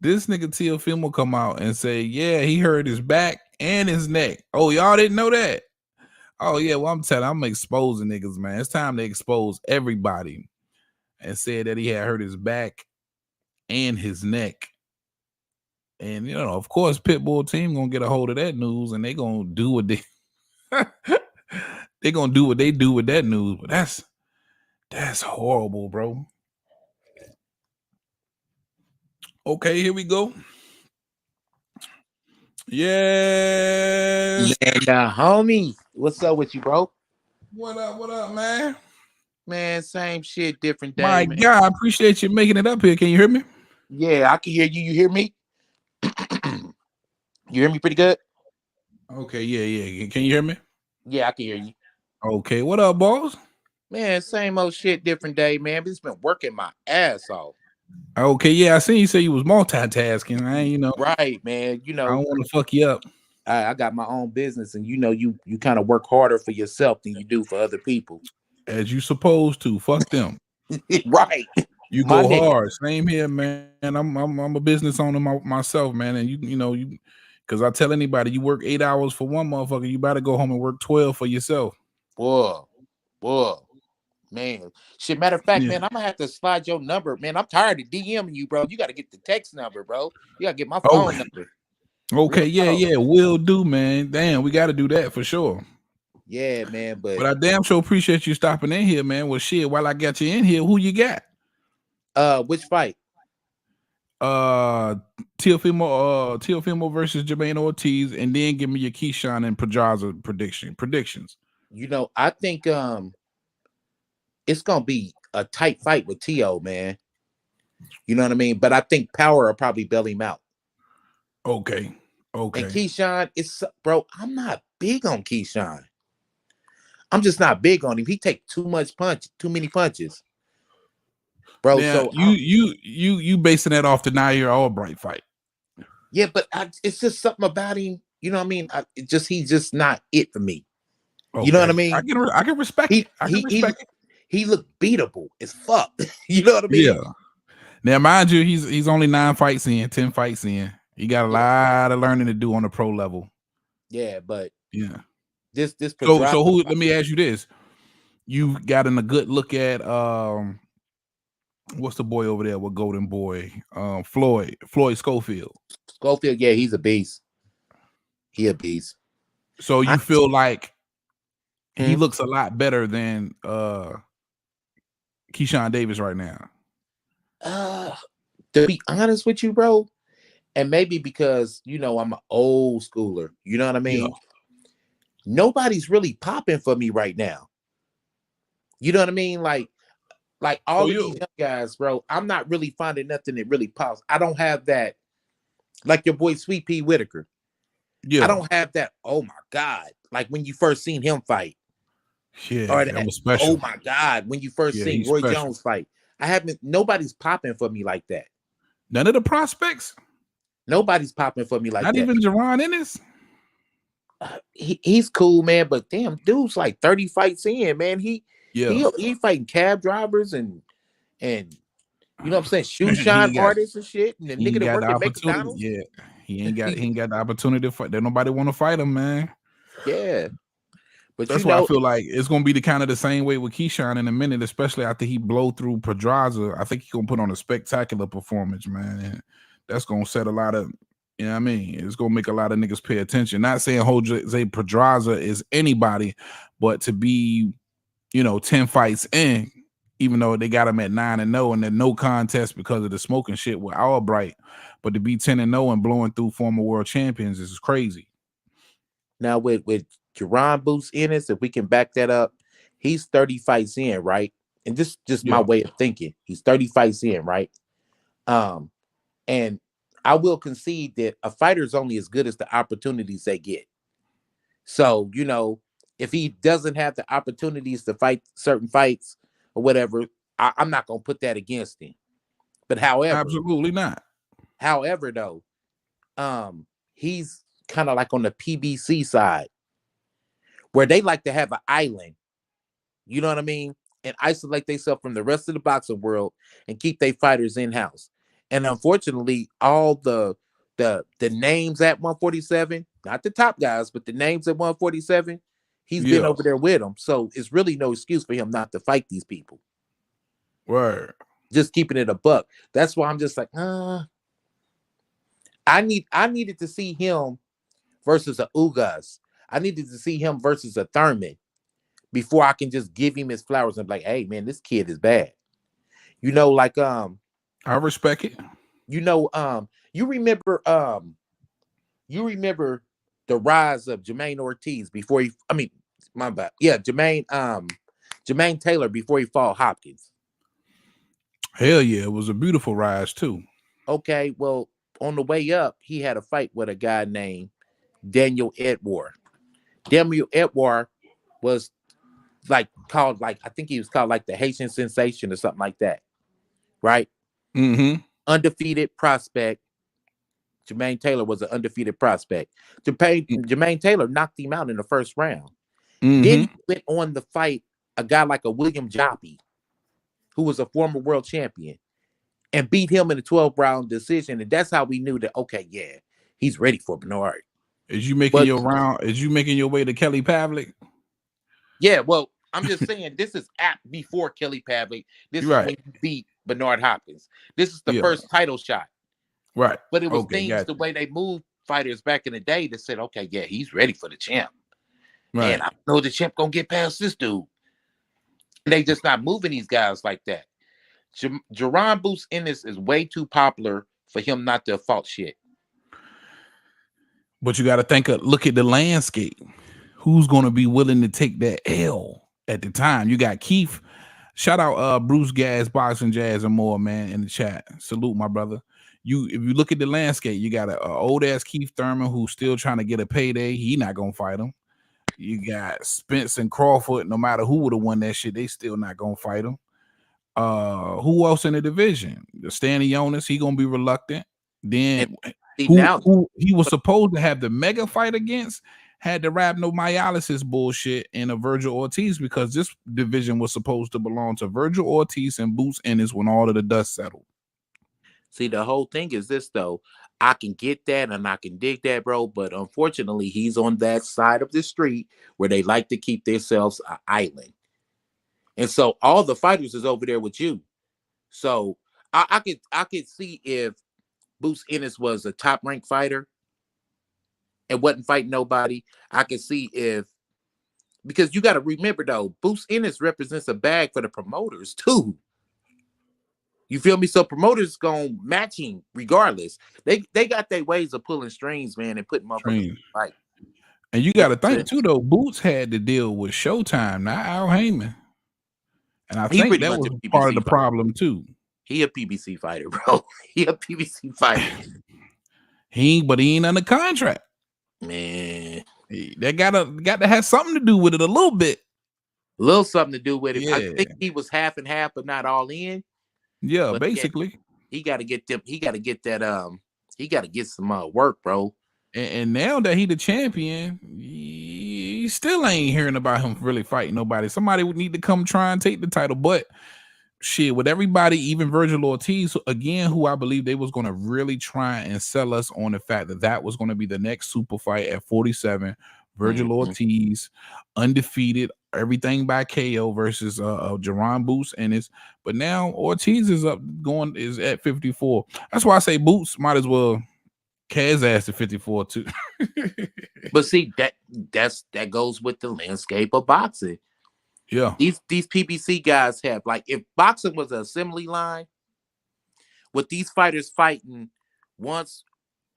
This nigga Teofimo come out and say, yeah, he hurt his back and his neck. Oh, y'all didn't know that? Oh, yeah, well, I'm exposing niggas, man. It's time to expose everybody. And said that he had hurt his back and his neck. And, you know, of course, Pitbull team gonna get a hold of that news and they gonna do what they they gonna do what they do with that news. But that's horrible, bro. Okay, here we go. Yes. Man, homie, what's up with you, bro? What up, man? Man, same shit, different day, My man. God, I appreciate you making it up here. Can you hear me? Yeah, I can hear you. You hear me? You hear me pretty good? Okay, yeah. Can you hear me? Yeah, I can hear you. Okay, what up, boss? Man, same old shit, different day, man. But it's been working my ass off. Okay, yeah, I seen you say you was multitasking. Right, man. I don't want to fuck you up. I got my own business, and you kind of work harder for yourself than you do for other people. As you supposed to. Fuck them. Right. You My go nigga. hard. Same here, man. I'm a business owner myself, man. And you because I tell anybody you work 8 hours for one motherfucker, you better go home and work 12 for yourself. Whoa, man. Shit, matter of fact, Yeah. man, I'm gonna have to slide your number, man. I'm tired of DMing you, bro. You got to get the text number, bro. You got to get my phone number. Okay, yeah, will do, man. Damn, we got to do that for sure. Yeah, man, but I damn sure appreciate you stopping in here, man. Well, shit, while I got you in here, who you got? Which fight? Teofimo versus Jamaine Ortiz, and then give me your Keyshawn and Pedraza predictions. You know, I think it's gonna be a tight fight with Teo, man. You know what I mean? But I think Power will probably bail him out. Okay. And Keyshawn, bro, I'm not big on Keyshawn. I'm just not big on him. He take too many punches. Bro, now, so you basing that off the Nair Albright fight. Yeah, but it's just something about him. You know what I mean? He's just not it for me. Okay. You know what I mean? I can respect it. He looked beatable as fuck. You know what I mean? Yeah. Now, mind you, he's only 10 fights in. He got a lot of learning to do on the pro level. Yeah, but yeah. This so who? Let me ask you this: you've gotten a good look at what's the boy over there with Golden Boy? Floyd Schofield. Schofield, yeah, he's a beast. He a beast. So you feel like he looks a lot better than Keyshawn Davis right now? To be honest with you, bro, and maybe because I'm an old schooler. You know what I mean? Yeah. Nobody's really popping for me right now. You know what I mean? Like all of these young guys, bro. I'm not really finding nothing that really pops. I don't have that, like your boy Sweet Pea Whitaker. Yeah, I don't have that. Oh my God! Like when you first seen him fight. Yeah, or that was special. Oh my God! When you first seen Roy Jones fight, nobody's popping for me like that. None of the prospects. Nobody's popping for me like that. Not even Jerron Ennis. He's cool, man. But damn, dude's like 30 fights in, man. He fighting cab drivers and you know what I'm saying, shoe shine artists and shit. And the nigga that work at McDonald's. Yeah, He ain't got the opportunity to fight. There nobody want to fight him, man. Yeah, but That's why I feel like it's gonna be the kind of the same way with Keyshawn in a minute, especially after he blow through Pedraza. I think he's gonna put on a spectacular performance, man. And that's gonna set a lot of, you know what I mean? It's gonna make a lot of niggas pay attention. Not saying Jose Pedraza is anybody, but to be, 10 fights in, even though they got him at 9-0 and then no contest because of the smoking shit with Albright, but to be 10-0 and blowing through former world champions is crazy. Now with Jerron Boots Ennis, if we can back that up, he's 30 fights in, right? And this just my way of thinking. He's 30 fights in, right? And I will concede that a fighter is only as good as the opportunities they get. So, if he doesn't have the opportunities to fight certain fights or whatever, I'm not gonna put that against him. But Absolutely not. However, though, he's kind of like on the PBC side, where they like to have an island, you know what I mean, and isolate themselves from the rest of the boxing world and keep their fighters in house. And unfortunately, all the names at 147, not the top guys, but the names at 147, he's been over there with them. So it's really no excuse for him not to fight these people. Word. Just keeping it a buck. That's why I'm just like, I needed to see him versus a Ugas. I needed to see him versus a Thurman before I can just give him his flowers and be like, hey man, this kid is bad. I respect it. You remember the rise of Jamaine Ortiz before Jamaine Taylor before he fought Hopkins. Hell yeah, it was a beautiful rise too. Okay, well, on the way up, he had a fight with a guy named Daniel Edward. Daniel Edward was called I think he was called like the Haitian sensation or something like that. Right? Mm-hmm. Undefeated prospect. Jamaine Taylor was an undefeated prospect. Jamaine Taylor knocked him out in the first round. Mm-hmm. Then he went on to fight a guy like a William Joppy, who was a former world champion, and beat him in a 12-round decision. And that's how we knew that, okay, yeah, he's ready for Bernard. Is you making your way to Kelly Pavlik? Yeah, well, I'm just saying this is before Kelly Pavlik. This is when he beat Bernard Hopkins. This is the first title shot. Right. But it was the way they moved fighters back in the day that said, okay, yeah, he's ready for the champ. Right. And I know the champ gonna get past this dude. And they just not moving these guys like that. Jerron Boots Ennis is way too popular for him not to fault shit. But you got to look at the landscape. Who's going to be willing to take that L at the time? You got Keith. Shout out Bruce Gas, Boxing Jazz, and more, man, in the chat. Salute, my brother. If you look at the landscape, you got an old ass Keith Thurman who's still trying to get a payday. He not gonna fight him. You got Spence and Crawford. No matter who would have won that shit, they still not gonna fight him. Who else in the division? The Stanley Jonas, he gonna be reluctant. Then who he was supposed to have the mega fight against had the rhabdomyolysis bullshit in a Virgil Ortiz, because this division was supposed to belong to Virgil Ortiz and Boots Ennis when all of the dust settled. See, the whole thing is this, though. I can get that and I can dig that, bro. But unfortunately, he's on that side of the street where they like to keep themselves an island. And so all the fighters is over there with you. So I could see if Boots Ennis was a top-ranked fighter and wasn't fighting nobody. I could see because you got to remember, though, Boots Ennis represents a bag for the promoters, too. You feel me? So promoters gonna match him regardless. They got their ways of pulling strings, man, and putting motherfuckers in the fight. And you got to think too, though. Boots had to deal with Showtime, not Al Heyman, and I think that was part of the problem too. He a PBC fighter, bro. He a PBC fighter. But he ain't under contract, man. That got to have something to do with it a little bit. A little something to do with it. Yeah. I think he was half and half, but not all in. Yeah, but basically, he got to get them. He got to get that. He got to get some work, bro. And now that he the champion, he still ain't hearing about him really fighting nobody. Somebody would need to come try and take the title. But shit, with everybody, even Virgil Ortiz, again, who I believe they was going to really try and sell us on the fact that that was going to be the next super fight at 47. Virgil Ortiz, undefeated, everything by KO versus Jerron Boots, and it's but now Ortiz is at 54. That's why I say Boots might as well Kaz ass at 54 too. But see, that goes with the landscape of boxing. Yeah. These PBC guys have, like, if boxing was an assembly line, with these fighters fighting once,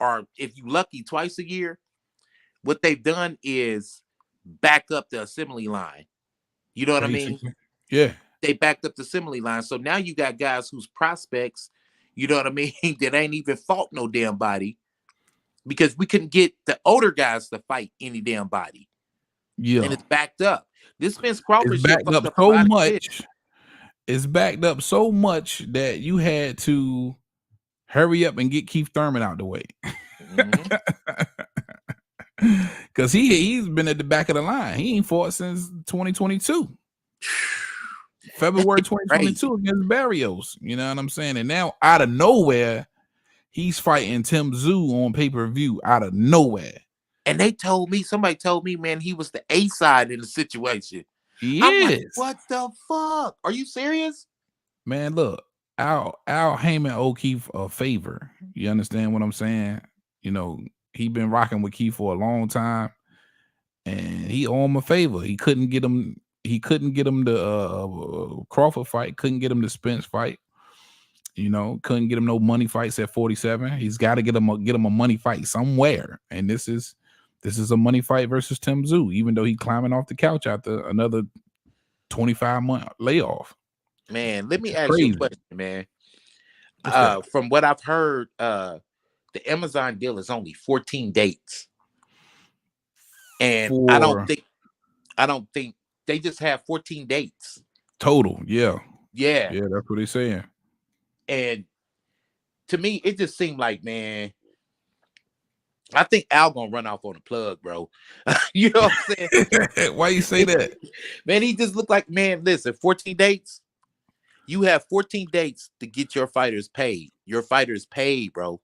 or if you lucky twice a year, what they've done is back up the assembly line. You know what Basically. I mean? Yeah. They backed up the assembly line. So now you got guys whose prospects, you know what I mean, that ain't even fought no damn body, because we couldn't get the older guys to fight any damn body. Yeah. And it's backed up. This Vince Crawford It's shit backed up so much. It's backed up so much that you had to hurry up and get Keith Thurman out the way. Because he's been at the back of the line. He ain't fought since 2022. February 2022 against Barrios. You know what I'm saying? And now out of nowhere, he's fighting Tim Tszyu on pay-per-view out of nowhere. And somebody told me, man, he was the A side in the situation. I'm like, what the fuck? Are you serious? Man, look, Al Heyman owe Keith a favor. You understand what I'm saying? You know, he been rocking with Keith for a long time, and he owe him a favor. He couldn't get him the Crawford fight, couldn't get him the Spence fight. You know, couldn't get him no money fights at 47. He's got to get him a money fight somewhere, and this is a money fight versus Tim Tszyu, even though he climbing off the couch after another 25-month layoff. Man, let me ask you a question, man. From what I've heard, the Amazon deal is only 14 dates. And I don't think they just have 14 dates. Total, yeah. Yeah. Yeah, that's what they're saying. And to me, it just seemed like, man, I think Al gonna run off on the plug, bro. You know what I'm saying? Why you say that? Man, he just looked like, man, listen, 14 dates. You have 14 dates to get your fighters paid. Your fighters paid, bro.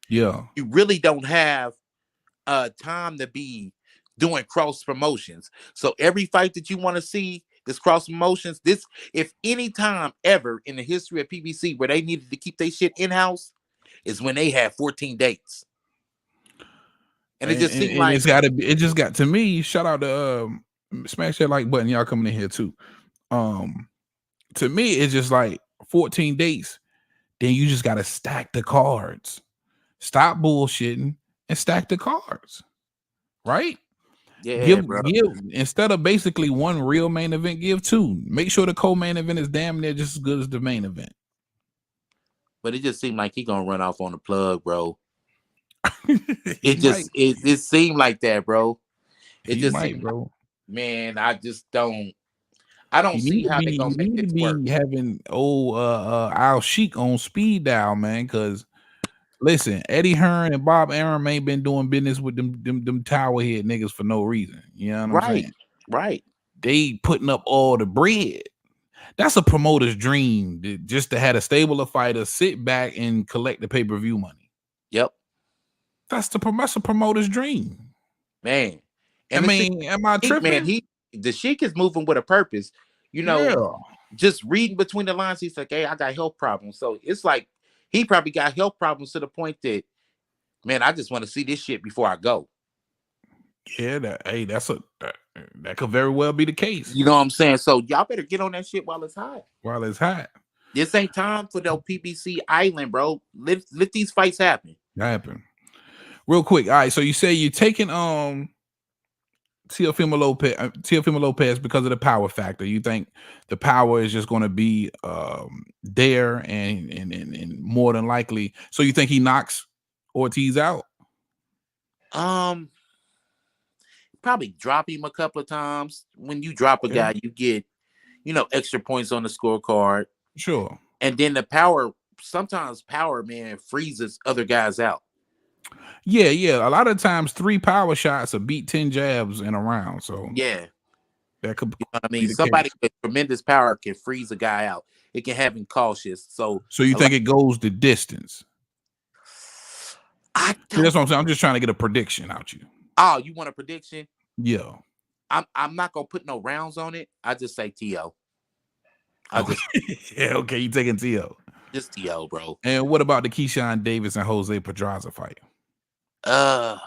Yeah. You really don't have time to be doing cross promotions. So every fight that you want to see is cross promotions. This, if any time ever in the history of PBC where they needed to keep their shit in-house, is when they had 14 dates. And it just seemed like it just got to me. Shout out to smash that like button. Y'all coming in here too. To me, it's just like 14 dates. Then you just gotta stack the cards. Stop bullshitting and stack the cards. Right? Yeah, give bro. Instead of basically one real main event, give two. Make sure the co-main event is damn near just as good as the main event. But it just seemed like he gonna run off on the plug, bro. It seemed like that, bro. It just seemed, bro. Man, I don't see how they're gonna make it work. Having Al Sheik on speed dial, man. Because listen, Eddie Hearn and Bob Arum ain't been doing business with them tower head niggas for no reason. You know what I'm saying? Right. They putting up all the bread. That's a promoter's dream, just to have a stable of fighters sit back and collect the pay-per-view money. Yep. That's a promoter's dream. Man. And am I tripping? Man, the Sheik is moving with a purpose. You know, just reading between the lines, he's like, hey, I got health problems. So it's like he probably got health problems to the point that, man, I just want to see this shit before I go. Yeah, that could very well be the case. You know what I'm saying? So y'all better get on that shit while it's hot. This ain't time for no PBC island, bro. Let these fights happen. Real quick. All right, so you say you're taking Teofimo Lopez because of the power factor. You think the power is just going to be there and more than likely. So you think he knocks Ortiz out? Probably drop him a couple of times. When you drop a guy, you get, extra points on the scorecard. Sure. And then sometimes power, man, freezes other guys out. Yeah. A lot of times 3 power shots will beat 10 jabs in a round. So yeah, that could. Somebody with tremendous power can freeze a guy out. it can have him cautious. So you think it goes the distance? I See, that's don't. what I'm saying. I'm just trying to get a prediction out you. Oh, you want a prediction? Yeah. I'm not gonna put no rounds on it. I just say T.O. Yeah, okay, you taking T.O. Just T.O., bro. And what about the Keyshawn Davis and Jose Pedraza fight? I'm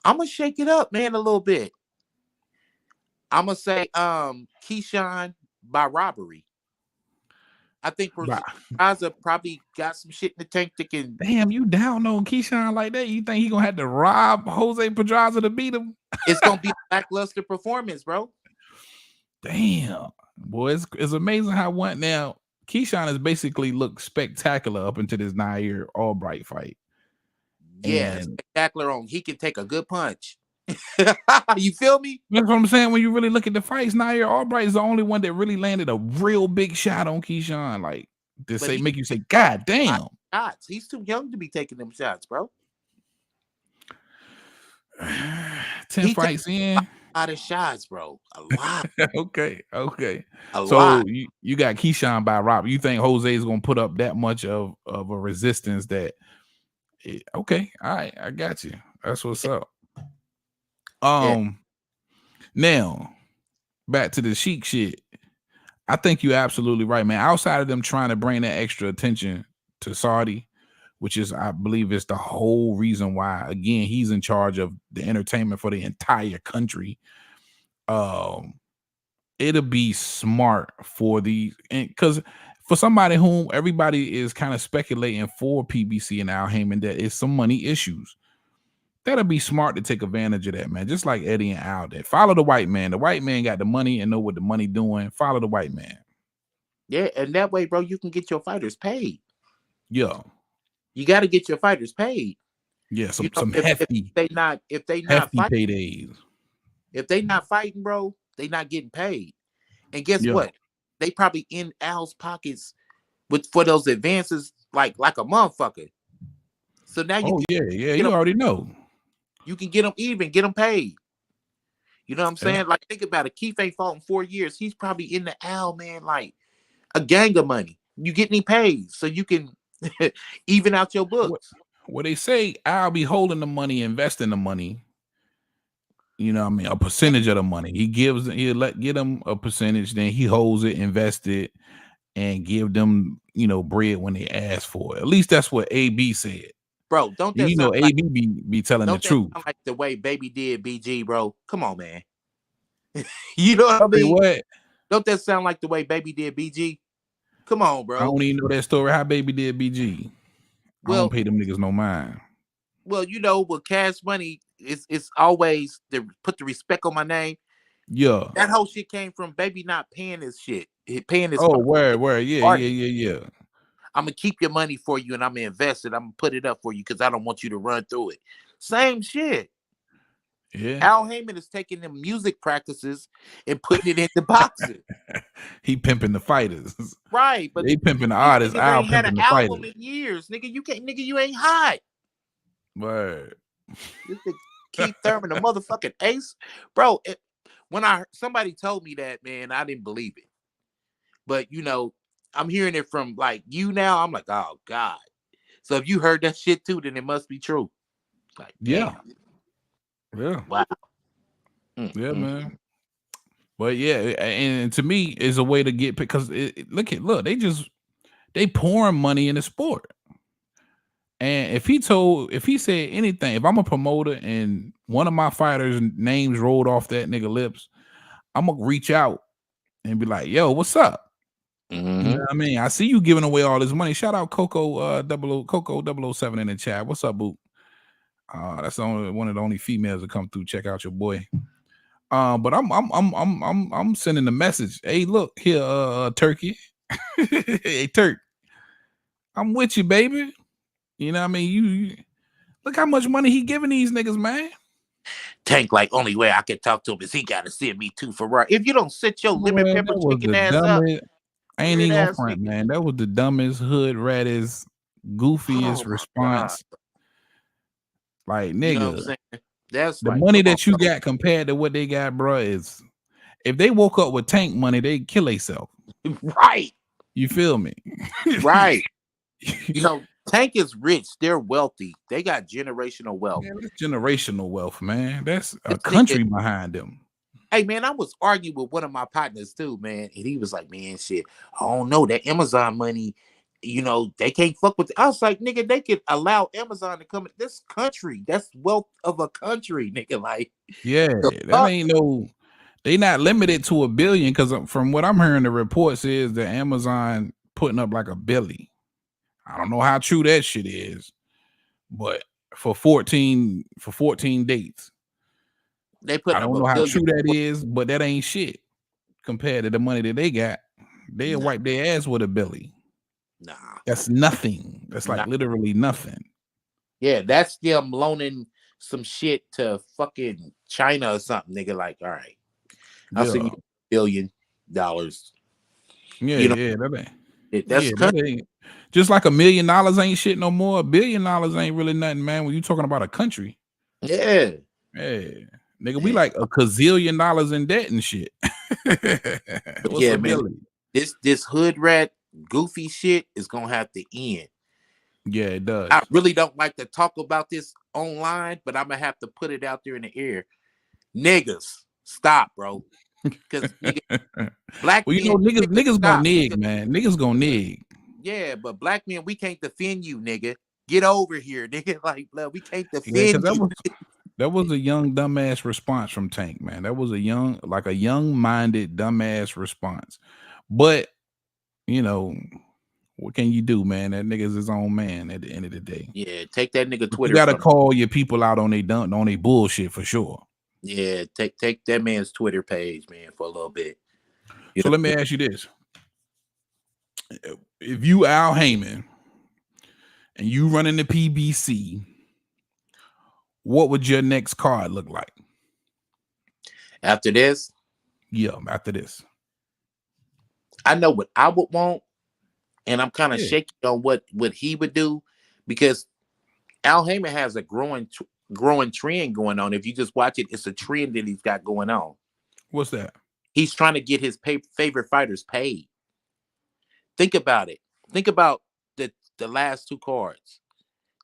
gonna shake it up, man, a little bit. I'm gonna say Keyshawn by robbery. I think Pedraza probably got some shit in the tank that can. Damn, you down on Keyshawn like that? You think he gonna have to rob Jose Pedraza to beat him? It's gonna be a lackluster performance, bro. Damn, boy, it's amazing how one now Keyshawn has basically looked spectacular up until this Nair Albright fight. Yeah, and spectacular on. He can take a good punch. You feel me? That's what I'm saying. When you really look at the fights, Nair Albright is the only one that really landed a real big shot on Keyshawn, like to make you say, "God damn!" Shots. He's too young to be taking them shots, bro. 10 fights in. A lot of shots, bro. A lot. Okay. A So lot. you got Keyshawn by Rob. You think Jose is gonna put up that much of a resistance that? Okay, all right, I got you. That's what's up. Now back to the Sheik shit. I think you're absolutely right, man. Outside of them trying to bring that extra attention to Saudi, which is, I believe, is the whole reason why, again, he's in charge of the entertainment for the entire country. It'll be smart for because for somebody whom everybody is kind of speculating for PBC and Al Heyman, that is some money issues. That'll be smart to take advantage of that, man. Just like Eddie and Al did. Follow the white man. The white man got the money and know what the money doing. Follow the white man. Yeah, and that way, bro, you can get your fighters paid. Yeah. You got to get your fighters paid. Yeah, some hefty. If they not hefty fighting, paydays. If they not fighting, bro, they not getting paid. And guess what? They probably in Al's pockets for those advances like a motherfucker. So now you already know. You can get them even, get them paid. You know what I'm saying? Like, think about it. Keith ain't fought in 4 years. He's probably in the Al, man, like a gang of money. You get any paid so you can even out your books. What they say, Al be holding the money, investing the money. You know what I mean? A percentage of the money. He'll get them a percentage, then he holds it, invest it, and give them, bread when they ask for it. At least that's what AB said. Bro, don't that sound like, AB be telling the truth. Sound like the way Baby did BG, bro. Come on, man. You know what I mean? What? Don't that sound like the way Baby did BG? Come on, bro. I don't even know that story. How Baby did BG. I don't pay them niggas no mind. Well, with Cash Money, it's always to put the respect on my name. Yeah. That whole shit came from Baby not paying his shit. Paying his word. Yeah. I'm gonna keep your money for you and I'm gonna invest it. I'm gonna put it up for you because I don't want you to run through it. Same shit. Yeah. Al Heyman is taking them music practices and putting it into boxing. He pimping the fighters. Right, but they pimping the artists. Al ain't had pimping an the album fighters. in years, nigga. You ain't hot. Word. This nigga Keith Thurman, the motherfucking ace, bro. When somebody told me that, man, I didn't believe it. But I'm hearing it from like you now. I'm like, oh God. So if you heard that shit too, then it must be true. Like, yeah. Wow. Yeah, man. But yeah, and to me, it's a way to get, because look, they pouring money in the sport. And if he said anything, if I'm a promoter and one of my fighters' names rolled off that nigga lips, I'm gonna reach out and be like, yo, what's up? Mm-hmm. You know what I mean? I see you giving away all this money. Shout out Coco 007 in the chat. What's up, boo? That's one of the only females that come through. Check out your boy. But I'm sending a message. Hey, look here, Turkey. Hey, Turk. I'm with you, baby. You know what I mean? You look how much money he giving these niggas, man. Tank, like, only way I can talk to him is he got to send me to Ferrari. If you don't sit your lemon pepper chicken ass up, I ain't even gonna front, man. That was the dumbest, hood raddest, goofiest response. God. Like, nigga, you know what I'm saying? That's the money that you got compared to what they got, bro, is if they woke up with Tank money, they'd kill themselves. Right. You feel me? Right. You know, Tank is rich. They're wealthy. They got generational wealth. Man, that's generational wealth, man. That's a This nigga, country behind them. hey man, I was arguing with one of my partners too, man, and he was like, "Man, shit, I don't know that Amazon money. You know, they can't fuck with." I was like, "Nigga, they could allow Amazon to come in this country. That's wealth of a country, nigga. Like, Yeah, the that fuck? ain't no. They not limited to $1 billion because from what I'm hearing, the reports is that Amazon putting up like $1 billion. I don't know how true that shit is, but for 14 dates, They I putting up don't a know how billion? true that is, but that ain't shit compared to the money that they got. They'll Nah, wipe their ass with $1 billion. nah, That's nothing. That's like nah. literally nothing. Yeah, that's them loaning some shit to fucking China or something, nigga. Like, all right, I'll send you Yeah, $1 billion. yeah, You know, yeah. That ain't. that's Yeah, that country. ain't. Just like $1 million ain't shit no more. $1 billion ain't really nothing, man. When you talking about a country, Yeah, hey, nigga, we man. like a gazillion dollars in debt and shit. But What's yeah, a man, billion? this hood rat goofy shit is gonna have to end. Yeah, it I does. really don't like to talk about this online, but I'm gonna have to put it out there in the air. Niggas, stop, bro. Because nigga, black Well, you know, men, niggas, niggas gonna stop. nig, Because, man. Niggas gonna nig. yeah, but black men, we can't defend you, nigga. Get over here, nigga. Like, blood, we can't Yeah, because defend you. that was a young dumbass response from Tank, man. That was a young minded dumbass response. But you know, what can you do, man? That nigga's his own man at the end of the day. Yeah, take that nigga But you Twitter gotta from. call your people out on they bullshit for sure. Yeah, take that man's Twitter page, man, for a little bit. You So know let what me ask you this: if you Al Heyman and you running the PBC, what would your next card look like? After this, Yeah, after this. I know what I would want, and I'm kind of Yeah. shaky on what he would do, because Al Heyman has a growing trend going on. If you just watch it, it's a trend that he's got going on. What's that? He's trying to get his favorite fighters paid. Think about it. Think about the last two cards.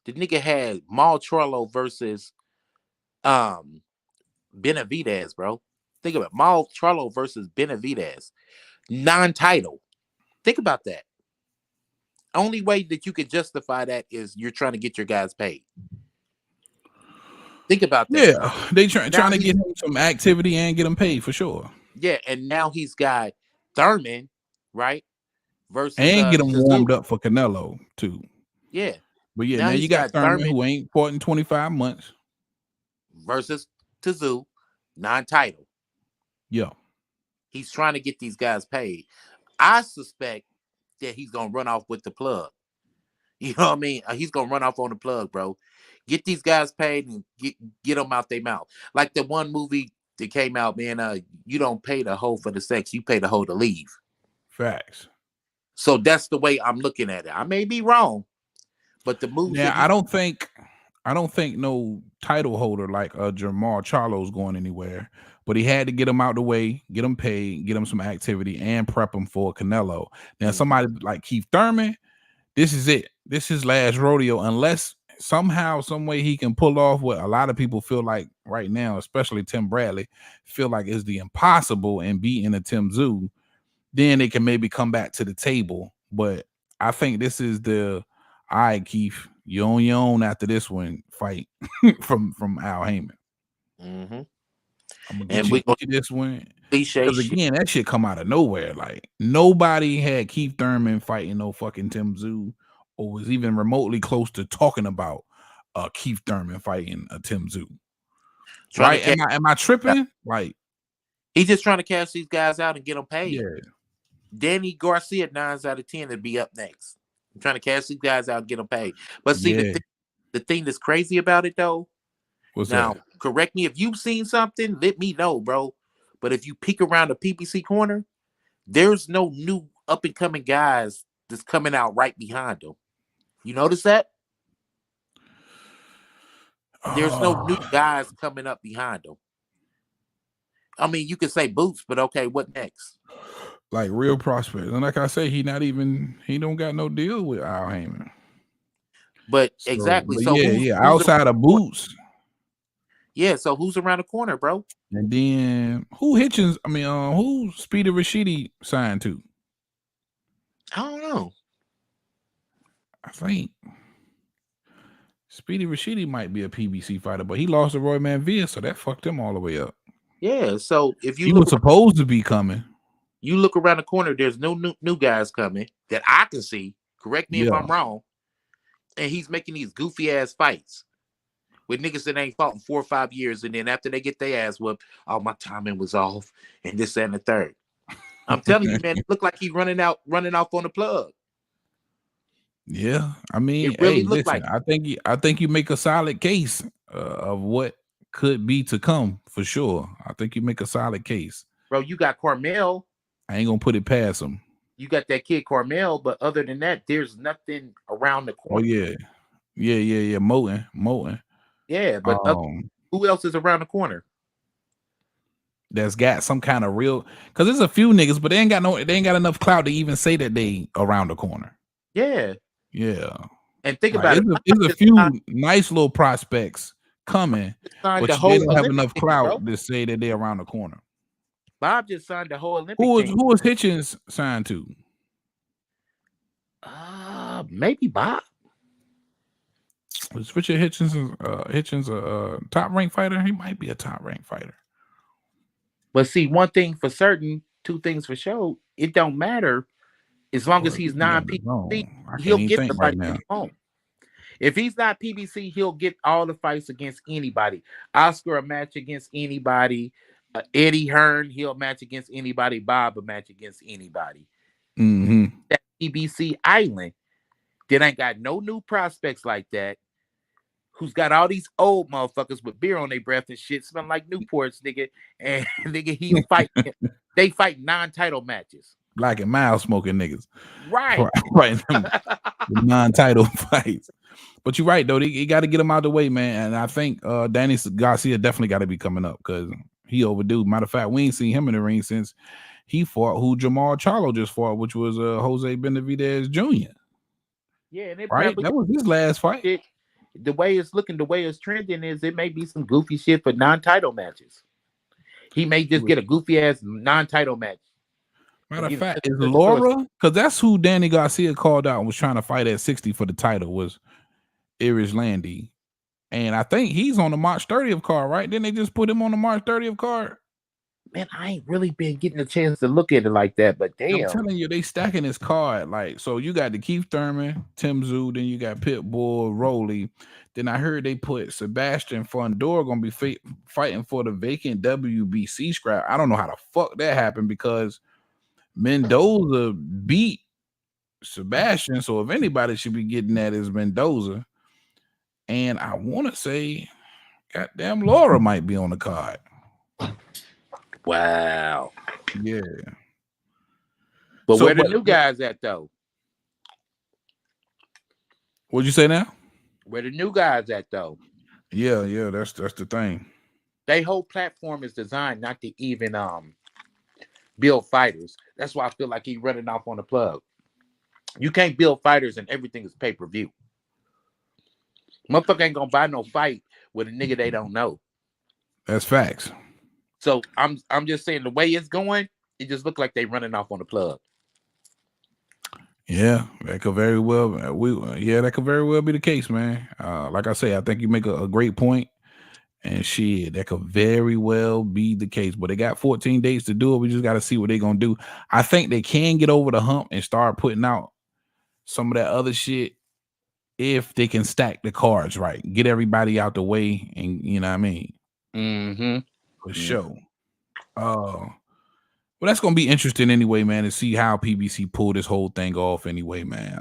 The nigga had Mal Trollo versus um Benavidez, bro. Think about it. Mal Trollo versus Benavidez, non-title. Think about that. Only way that you can justify that is you're trying to get your guys paid. Think about that. Yeah, they Now trying to he's get him some activity and get him paid for sure, Yeah, and now he's got Thurman, right? Versus and get him Tszyu. warmed up for Canelo too. Yeah. But yeah, Now now you he's got got Thurman Thurman who ain't fought in 25 months. versus Tszyu, non-title. Yeah, He's trying to get these guys paid. I suspect that he's gonna run off with the plug. You know what I mean? He's gonna run off on the plug, bro. Get these guys paid and get them out their mouth. Like the one movie that came out, man. You don't pay the hoe for the sex, you pay the hoe to leave. facts. So that's the way I'm looking at it. I may be wrong, but the moves Now that he I don't think no title holder like Jamal Charlo's going anywhere. But he had to get him out the way, get him paid, get him some activity, and prep him for Canelo. Now somebody like Keith Thurman, this is it. This is his last rodeo, unless somehow, some way he can pull off what a lot of people feel like right now, especially Tim Bradley, feel like is the impossible and beating a Tim Tszyu. Then they can maybe come back to the table. But I think this is the all right, Keith, you on your own after this one fight from Al Heyman. mm-hmm. I'm gonna And we gonna get you this one. cliche Because shit. again, that shit come out of nowhere. Like nobody had Keith Thurman fighting no fucking Tim Tszyu, or was even remotely close to talking about Keith Thurman fighting a Tim Tszyu. Trying to Right? cash. Am I tripping? Like, He's just trying to cash these guys out and get them paid. yeah. Danny Garcia, 9 out of 10, would be up next. I'm trying to cash these guys out and get them paid. But see, Yeah. the thing that's crazy about it though. What's Now, that? correct me if you've seen something. Let me know, bro. But if you peek around the PPC corner, there's no new up and coming guys that's coming out right behind them. You notice that? There's no new guys coming up behind them. I mean, you could say Boots, but okay, what next? Like real prospects. And like I say, he don't got no deal with Al Heyman. But So, exactly. but So yeah. who's Outside of Boots, yeah, so who's around the corner, bro? and then who Speedy Rashidi signed to? I don't know. I think Speedy Rashidi might be a PBC fighter, but he lost to Roy Manville, so that fucked him all the way up. Yeah, so if you He look was supposed to be coming. You look around the corner, there's no new guys coming that I can see. Correct me if I'm wrong. And he's making these goofy ass fights with niggas that ain't fought in 4 or 5 years, and then after they get their ass whooped, oh, my timing was off, and this and the third. I'm telling you, man, it looked like he's running off on the plug. Yeah, I mean, it really hey, looked listen, like I think you make a solid case of what could be to come for sure. I think you make a solid case, bro. You got Carmel. I ain't gonna put it past him. You got that kid Carmel, but other than that, there's nothing around the corner. Oh yeah, Moten. Yeah, but who else is around the corner? That's got some kind of real, because there's a few niggas, but they ain't got enough clout to even say that they around the corner. Yeah. And think about it. There's a few nice little prospects coming, but they don't have enough clout to say that they're around the corner. Bob just signed the whole Olympic team. Who was Hitchens signed to? Maybe Bob. Was Richard Hitchens a top ranked fighter? He might be a top ranked fighter. But see, one thing for certain, two things for sure. It don't matter as long as he's non-PBC. He'll get the fight right now. If he's not PBC, he'll get all the fights against anybody. Oscar a match against anybody. Eddie Hearn, he'll match against anybody. Bob a match against anybody. Mm-hmm. That PBC island that ain't got no new prospects like that. Who's got all these old motherfuckers with beer on their breath and shit, smelling like Newports, nigga. And nigga, he's fighting. They fight non-title matches. Like in mild smoking niggas. Right. Non-title fights. But you're right, though. You got to get him out of the way, man. And I think Danny Garcia definitely got to be coming up because he overdue. Matter of fact, we ain't seen him in the ring since he fought who Jamal Charlo just fought, which was Jose Benavidez Jr. Yeah, and right? That was his last fight. The way it's looking, the way it's trending is it may be some goofy shit for non-title matches. He may just get a goofy ass non-title match. Matter of fact, is Laura, because that's who Danny Garcia called out and was trying to fight at 60 for the title, was Irish Landy. And I think he's on the March 30th card, right? Didn't they just put him on the March 30th card? Man, I ain't really been getting a chance to look at it like that, but damn. I'm telling you, they stacking his card. Like, so you got the Keith Thurman, Tim Tszyu, then you got Pitbull, Roley. Then I heard they put Sebastian Fundora gonna be fighting for the vacant WBC scrap. I don't know how the fuck that happened because Mendoza beat Sebastian. So if anybody should be getting that is Mendoza. And I want to say, goddamn, Laura might be on the card. Wow. Yeah. But where the new guys at though? What'd you say now? Where the new guys at though? Yeah, that's the thing. Their whole platform is designed not to even build fighters. That's why I feel like he's running off on the plug. You can't build fighters and everything is pay-per-view. Motherfucker ain't gonna buy no fight with a nigga they don't know. That's facts. So I'm just saying the way it's going, it just look like they running off on the plug. Yeah, that could very well that could very well be the case, man. Like I say, I think you make a great point, and shit, that could very well be the case. But they got 14 days to do it. We just got to see what they're gonna do. I think they can get over the hump and start putting out some of that other shit if they can stack the cards right, get everybody out the way, and you know what I mean. Mm-hmm. For sure. Well, that's gonna be interesting anyway, man, to see how PBC pull this whole thing off anyway, man.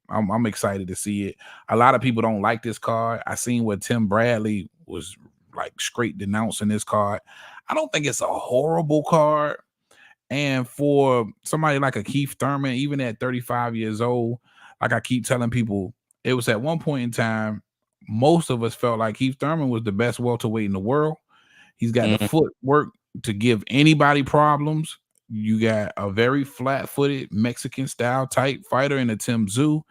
I'm excited to see it. A lot of people don't like this card. I seen what Tim Bradley was like straight denouncing this card. I don't think it's a horrible card. And for somebody like a Keith Thurman, even at 35 years old, like I keep telling people, it was at one point in time, most of us felt like Keith Thurman was the best welterweight in the world. He's got the footwork to give anybody problems. You got a very flat-footed Mexican style type fighter in a Tim Tszyu,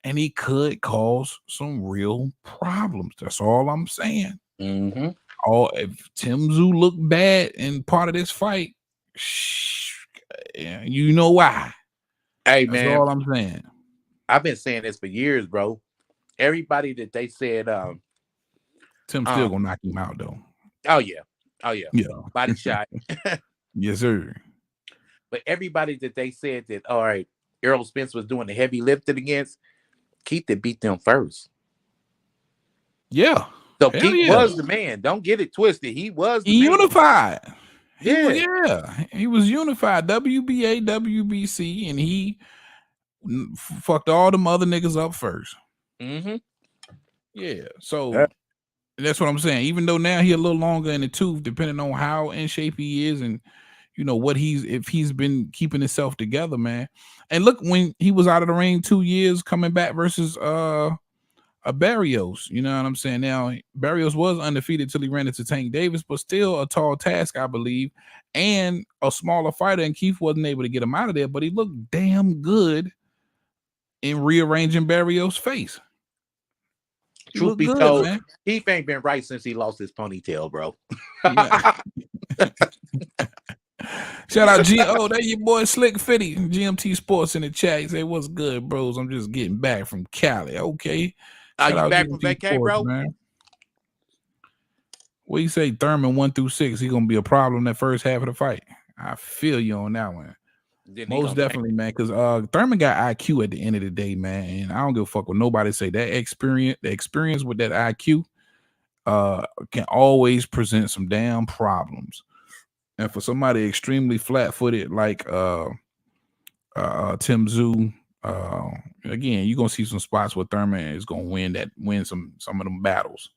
and he could cause some real problems. That's all I'm saying. Mm-hmm. If Tim Tszyu looked bad in part of this fight, you know why. Hey, That's man, all I'm saying. I've been saying this for years, bro. Everybody that they said, Tim's still gonna knock him out, though. oh yeah, Yeah. body shot. Yes, sir. But everybody that they said that, all right, Errol Spence was doing the heavy lifting against, Keith that beat them first. Yeah. So Hell Keith yeah. was the man. Don't get it twisted. He was the He man. unified. Yeah. He was unified. WBA, WBC, and he fucked all them other niggas up first. Mm-hmm. Yeah. So that's what I'm saying. Even though now he a little longer in the tooth, depending on how in shape he is and what if he's been keeping himself together, man. And look, when he was out of the ring 2 years coming back versus a Barrios, you know what I'm saying? Now, Barrios was undefeated till he ran into Tank Davis, but still a tall task, I believe, and a smaller fighter, and Keith wasn't able to get him out of there, but he looked damn good in rearranging Barrios' face. Truth be told, man. Keith ain't been right since he lost his ponytail, bro. Yeah. Shout out G.O. There your boy Slick Fitty, GMT Sports in the chat. He say, what's good, bros? I'm just getting back from Cali. Okay. Shout out back GMT from vacay, bro? Man. What you say, Thurman 1 through 6? He gonna be a problem that first half of the fight. I feel you on that one. Most definitely, man. Because Thurman got IQ at the end of the day, man. And I don't give a fuck what nobody say. The experience with that IQ can always present some damn problems. And for somebody extremely flat-footed like Tim Tszyu, again, you're gonna see some spots where Thurman is gonna win some of them battles.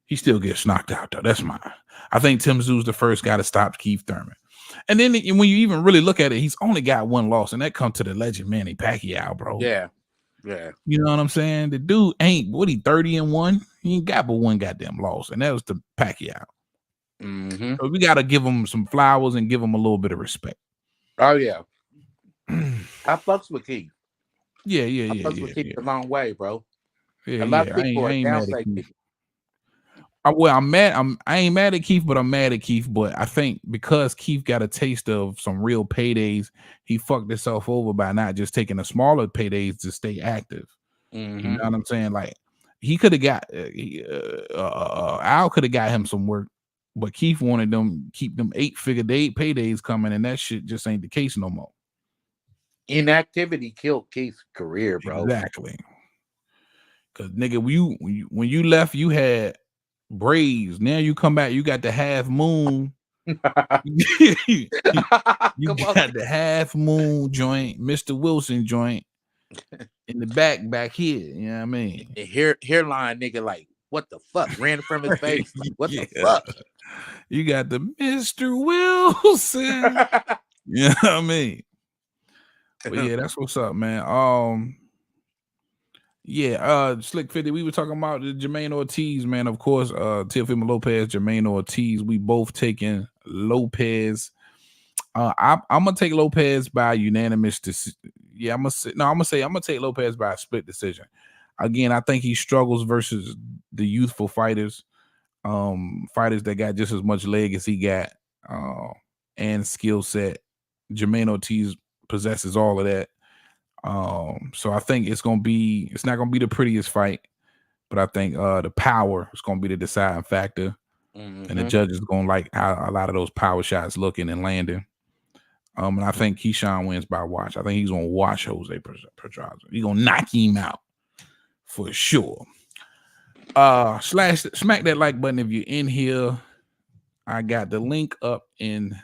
He still gets knocked out though. That's mine. I think Tim Tszyu's the first guy to stop Keith Thurman. And then when you even really look at it, he's only got one loss, and that comes to the legend Manny Pacquiao, bro. Yeah. You know what I'm saying? The dude ain't 30-1. He ain't got but one goddamn loss, and that was to Pacquiao. Mm-hmm. So we gotta give him some flowers and give him a little bit of respect. Oh yeah. I fucks with Keith. Yeah. I fucks with Keith a long way, bro. Yeah, a lot of people are downplaying. I ain't mad at Keith, but I'm mad at Keith. But I think because Keith got a taste of some real paydays, he fucked himself over by not just taking the smaller paydays to stay active. Mm-hmm. You know what I'm saying? Like he could have got Al could have got him some work, but Keith wanted them keep them 8-figure paydays coming, and that shit just ain't the case no more. Inactivity killed Keith's career, bro. Exactly. Cause nigga, when you left, you had braids. Now you come back, you got the half moon. you got the half moon joint, Mr. Wilson joint in the back here. You know what I mean? The hairline nigga, like, what the fuck? Ran from his face. Like, what the fuck? You got the Mr. Wilson. You know what I mean? But yeah, that's what's up, man. Slick 50. We were talking about the Jamaine Ortiz, man. Of course, Teofimo Lopez, Jamaine Ortiz. We both taking Lopez. I'm gonna take Lopez by unanimous decision. Yeah, I'm gonna take Lopez by a split decision. Again, I think he struggles versus the youthful fighters, fighters that got just as much leg as he got, and skill set. Jamaine Ortiz possesses all of that. So I think it's not gonna be the prettiest fight, but I think the power is gonna be the deciding factor, and the judges gonna like how a lot of those power shots looking and landing. And I think Keyshawn wins by watch. I think he's gonna watch Jose Pedraza. He's gonna knock him out for sure. Smack that like button if you're in here. I got the link up in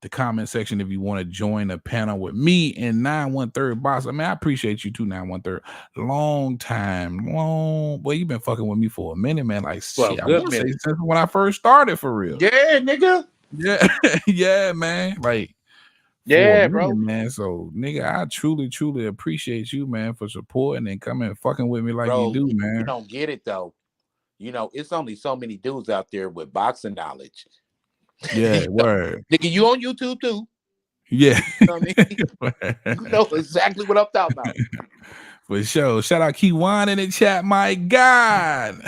the comment section if you want to join a panel with me and 913 Boss. I mean, I appreciate you too, 913. Long time, boy, you've been fucking with me for a minute, man. Like shit, I want to say since when I first started for real. Yeah, nigga. Yeah, yeah, man. Like, yeah, minute, bro, man. So, nigga, I truly appreciate you, man, for supporting and coming and fucking with me like you do, man. You don't get it though. You know, it's only so many dudes out there with boxing knowledge. Yeah, word. Nigga, you on YouTube too. Yeah. You know what I mean? You know exactly what I'm talking about. For sure. Shout out Keywan in the chat. My God.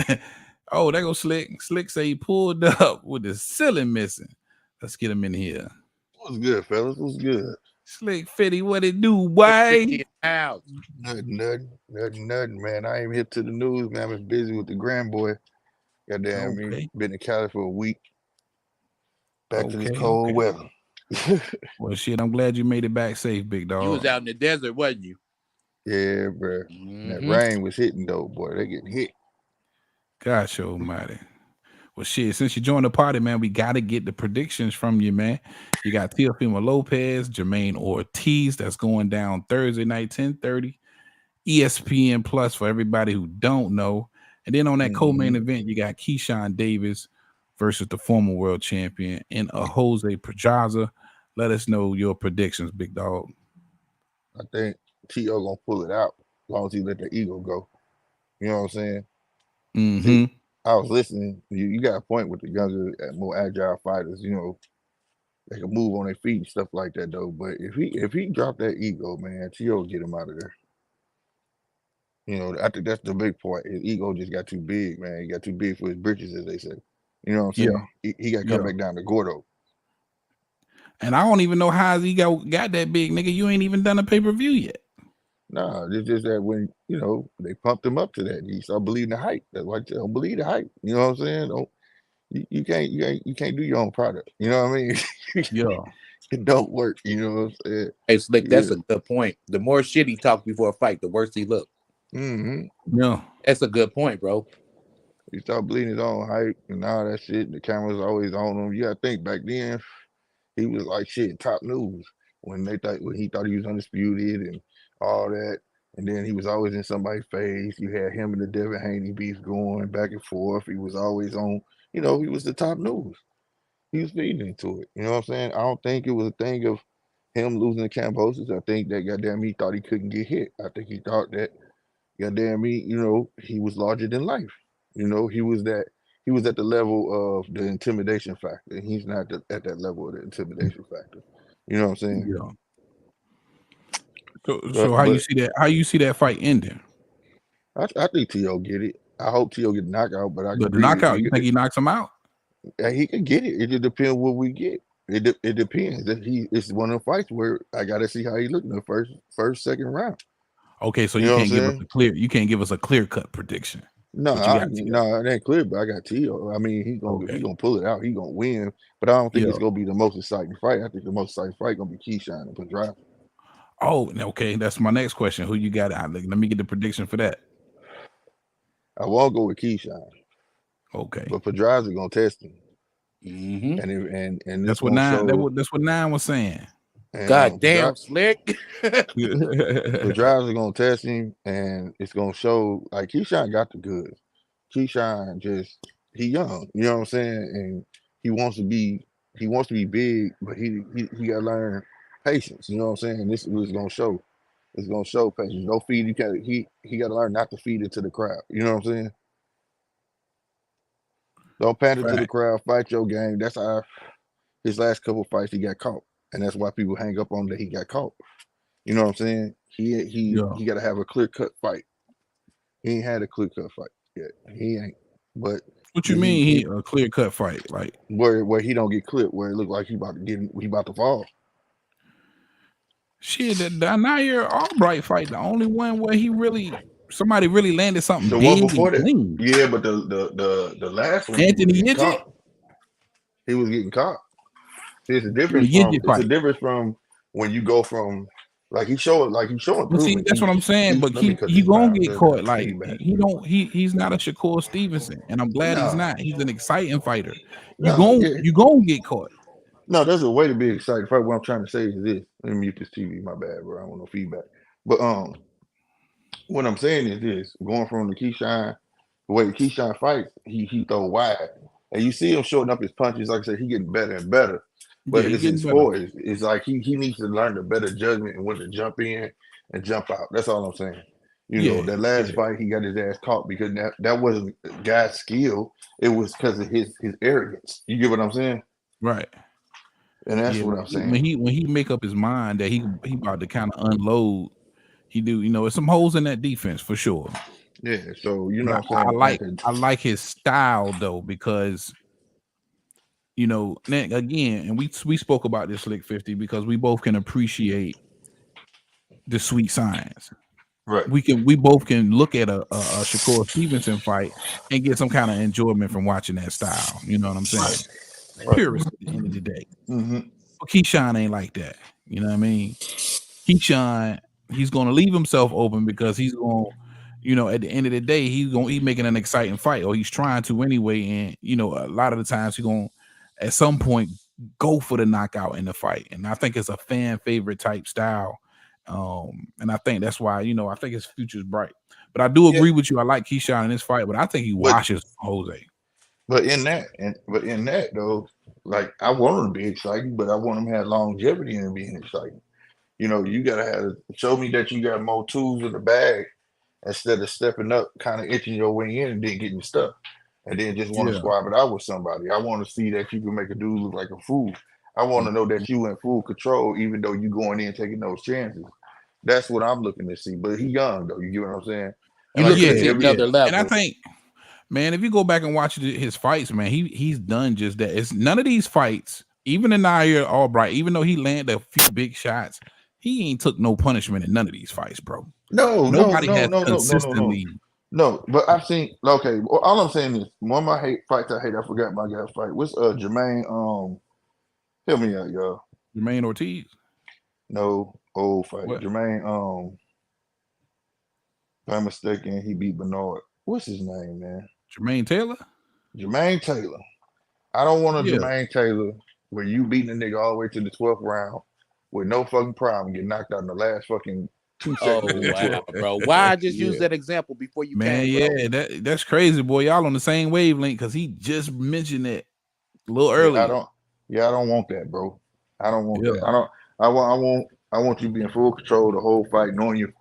Oh, there go Slick. Slick say he pulled up with the ceiling missing. Let's get him in here. What's good, fellas? What's good? Slick Fitty, what it do, Big boy? 50 in the house. Nothing, man. I ain't hip to the news, man. I was busy with the grandboy. Goddamn me. Okay. Been in Cali for a week. Back to this Okay, cold okay. weather. Well, shit, I'm glad you made it back safe, big dog. You was out in the desert, wasn't you? Yeah, bro. That rain was hitting though, boy. They getting hit. Gosh almighty. Well, shit, since you joined the party, man, we got to get the predictions from you, man. You got Teofimo Lopez, Jamaine Ortiz. That's going down Thursday night, 10:30. ESPN Plus for everybody who don't know. And then on that co-main event, you got Keyshawn Davis versus the former world champion and Jose Pedraza. Let us know your predictions, big dog. I think T.O. gonna pull it out as long as he let the ego go. You know what I'm saying? See, I was listening. You got a point with the younger, more agile fighters. You know, they can move on their feet and stuff like that, though. But if he dropped that ego, man, T.O. get him out of there. You know, I think that's the big part. His ego just got too big, man. He got too big for his britches, as they say. You know what I'm saying? He got to come back down to Gordo. And I don't even know how he got that big, nigga. You ain't even done a pay-per-view yet. Nah, it's just that when, you know, they pumped him up to that, he started believing the hype. That's why I don't believe the hype. You know what I'm saying? Don't, you can't do your own product. You know what I mean? It don't work. You know what I'm saying? Hey, Slick, that's a good point. The more shit he talked before a fight, the worse he looked. Yeah. That's a good point, bro. He started believing his own hype and all that shit. The camera's always on him. You gotta think back then, he was like shit, top news when he thought he was undisputed and all that. And then he was always in somebody's face. You had him and the Devin Haney beef going back and forth. He was always on, you know, he was the top news. He was feeding into it. You know what I'm saying? I don't think it was a thing of him losing the Cambosis. I think that goddamn he thought he couldn't get hit. I think he thought that goddamn me, you know, he was larger than life. You know, he was at the level of the intimidation factor. He's not at that level of the intimidation factor. You know what I'm saying? Yeah. So how you see that? How you see that fight ending? I think T.O. get it. I hope T.O. get the knockout, but the knockout. You think he knocks him out? He can get it. It just depends what we get. It depends. It's one of the fights where I gotta see how he look in the first, second round. Okay, so you can't give us a clear. You can't give us a clear cut prediction. No, it ain't clear, but I got T.O. I mean, he's gonna pull it out. He's gonna win, but I don't think it's gonna be the most exciting fight. I think the most exciting fight gonna be Keyshawn and Pedraza. Oh, okay. That's my next question. Who you got out? Let me get the prediction for that. I won't go with Keyshawn. Okay, but Pedraza gonna test him. And that's what that's what 9 was saying. God damn, Slick. Pedraza gonna test him, and it's gonna show like Keyshawn got the goods. Keyshawn he young, you know what I'm saying, and he wants to be big, but he gotta learn patience. You know what I'm saying? This is what it's gonna show. It's gonna show patience. Don't feed. He gotta learn not to feed it to the crowd. You know what I'm saying? Don't pander to the crowd. Fight your game. That's how his last couple fights he got caught, and that's why people hang up on that he got caught. You know what I'm saying? He got to have a clear cut fight. He ain't had a clear cut fight yet. He ain't. But what you mean he a clear cut fight, like where he don't get clipped, where it look like he about to fall. Shit, the Nair Albright fight, the only one where somebody really landed something the big one before that. Clean. Yeah, but the last one, Anthony Yidget, he was getting caught. It's a difference from when you go from like he's showing see, that's what I'm saying. But he gonna get caught. Like he's not a Shakur Stevenson, and I'm glad he's not. He's an exciting fighter. You gonna get caught. No, there's a way to be excited. First, what I'm trying to say is this. Let me mute this TV. My bad, bro. I don't want no feedback. But what I'm saying is this: going from the Keyshawn, the way the Keyshawn fights, he throw wide, and you see him shorting up his punches. Like I said, he getting better and better. But it's his forward. It's like he needs to learn the better judgment and when to jump in and jump out. That's all I'm saying. You know, that last fight he got his ass caught because that wasn't guy's skill. It was because of his arrogance. You get what I'm saying? Right. And that's Yeah, what I'm saying. when he make up his mind that he about to kind of unload, he do, you know, there's some holes in that defense for sure. Yeah, so you know But what I'm saying. I like his style though, because you know, again, and we spoke about this Slick 50 because we both can appreciate the sweet science. Right. We both can look at a Shakur Stevenson fight and get some kind of enjoyment from watching that style. You know what I'm saying? Right. Purist at the end of the day. Mm-hmm. But Keyshawn ain't like that. You know what I mean? Keyshawn, he's going to leave himself open because he's going, you know, at the end of the day, he's making an exciting fight, or he's trying to anyway. And you know, a lot of the times he's going to, at some point, go for the knockout in the fight. And I think it's a fan favorite type style. And I think that's why, you know, I think his future's bright. But I do agree with you. I like Keyshawn in this fight, but I think he washes Jose. But in that though, like I want him to be exciting, but I want him to have longevity and being exciting. You know, you gotta show me that you got more tools in the bag instead of stepping up, kind of itching your way in and then getting stuck, and then just want to swap it out with somebody. I want to see that you can make a dude look like a fool. I want to know that you in full control, even though you going in taking those chances. That's what I'm looking to see. But he young though. You get what I'm saying? And like another level. And I think, man, if you go back and watch his fights, man, he's done just that. It's none of these fights, even in Nair Albright, even though he landed a few big shots, he ain't took no punishment in none of these fights, bro. Nobody has consistently. No, but I've seen. Okay, well, all I'm saying is one of my fights I hate. I forgot my guy's fight. What's Jamaine? Help me out, y'all. Jamaine Ortiz. No, old fight. What? Jamaine. If I'm mistaken, he beat Bernard. What's his name, man? Jermaine Taylor. Jermaine Taylor. I don't want a Jermaine Taylor where you beating a nigga all the way to the 12th round with no fucking problem, get knocked out in the last fucking 2 seconds. Oh wow, bro! Why I just use that example before you? Man, came, that's crazy, boy. Y'all on the same wavelength because he just mentioned it a little earlier. I don't want that, bro. I don't want that. I want you being full control the whole fight, knowing you,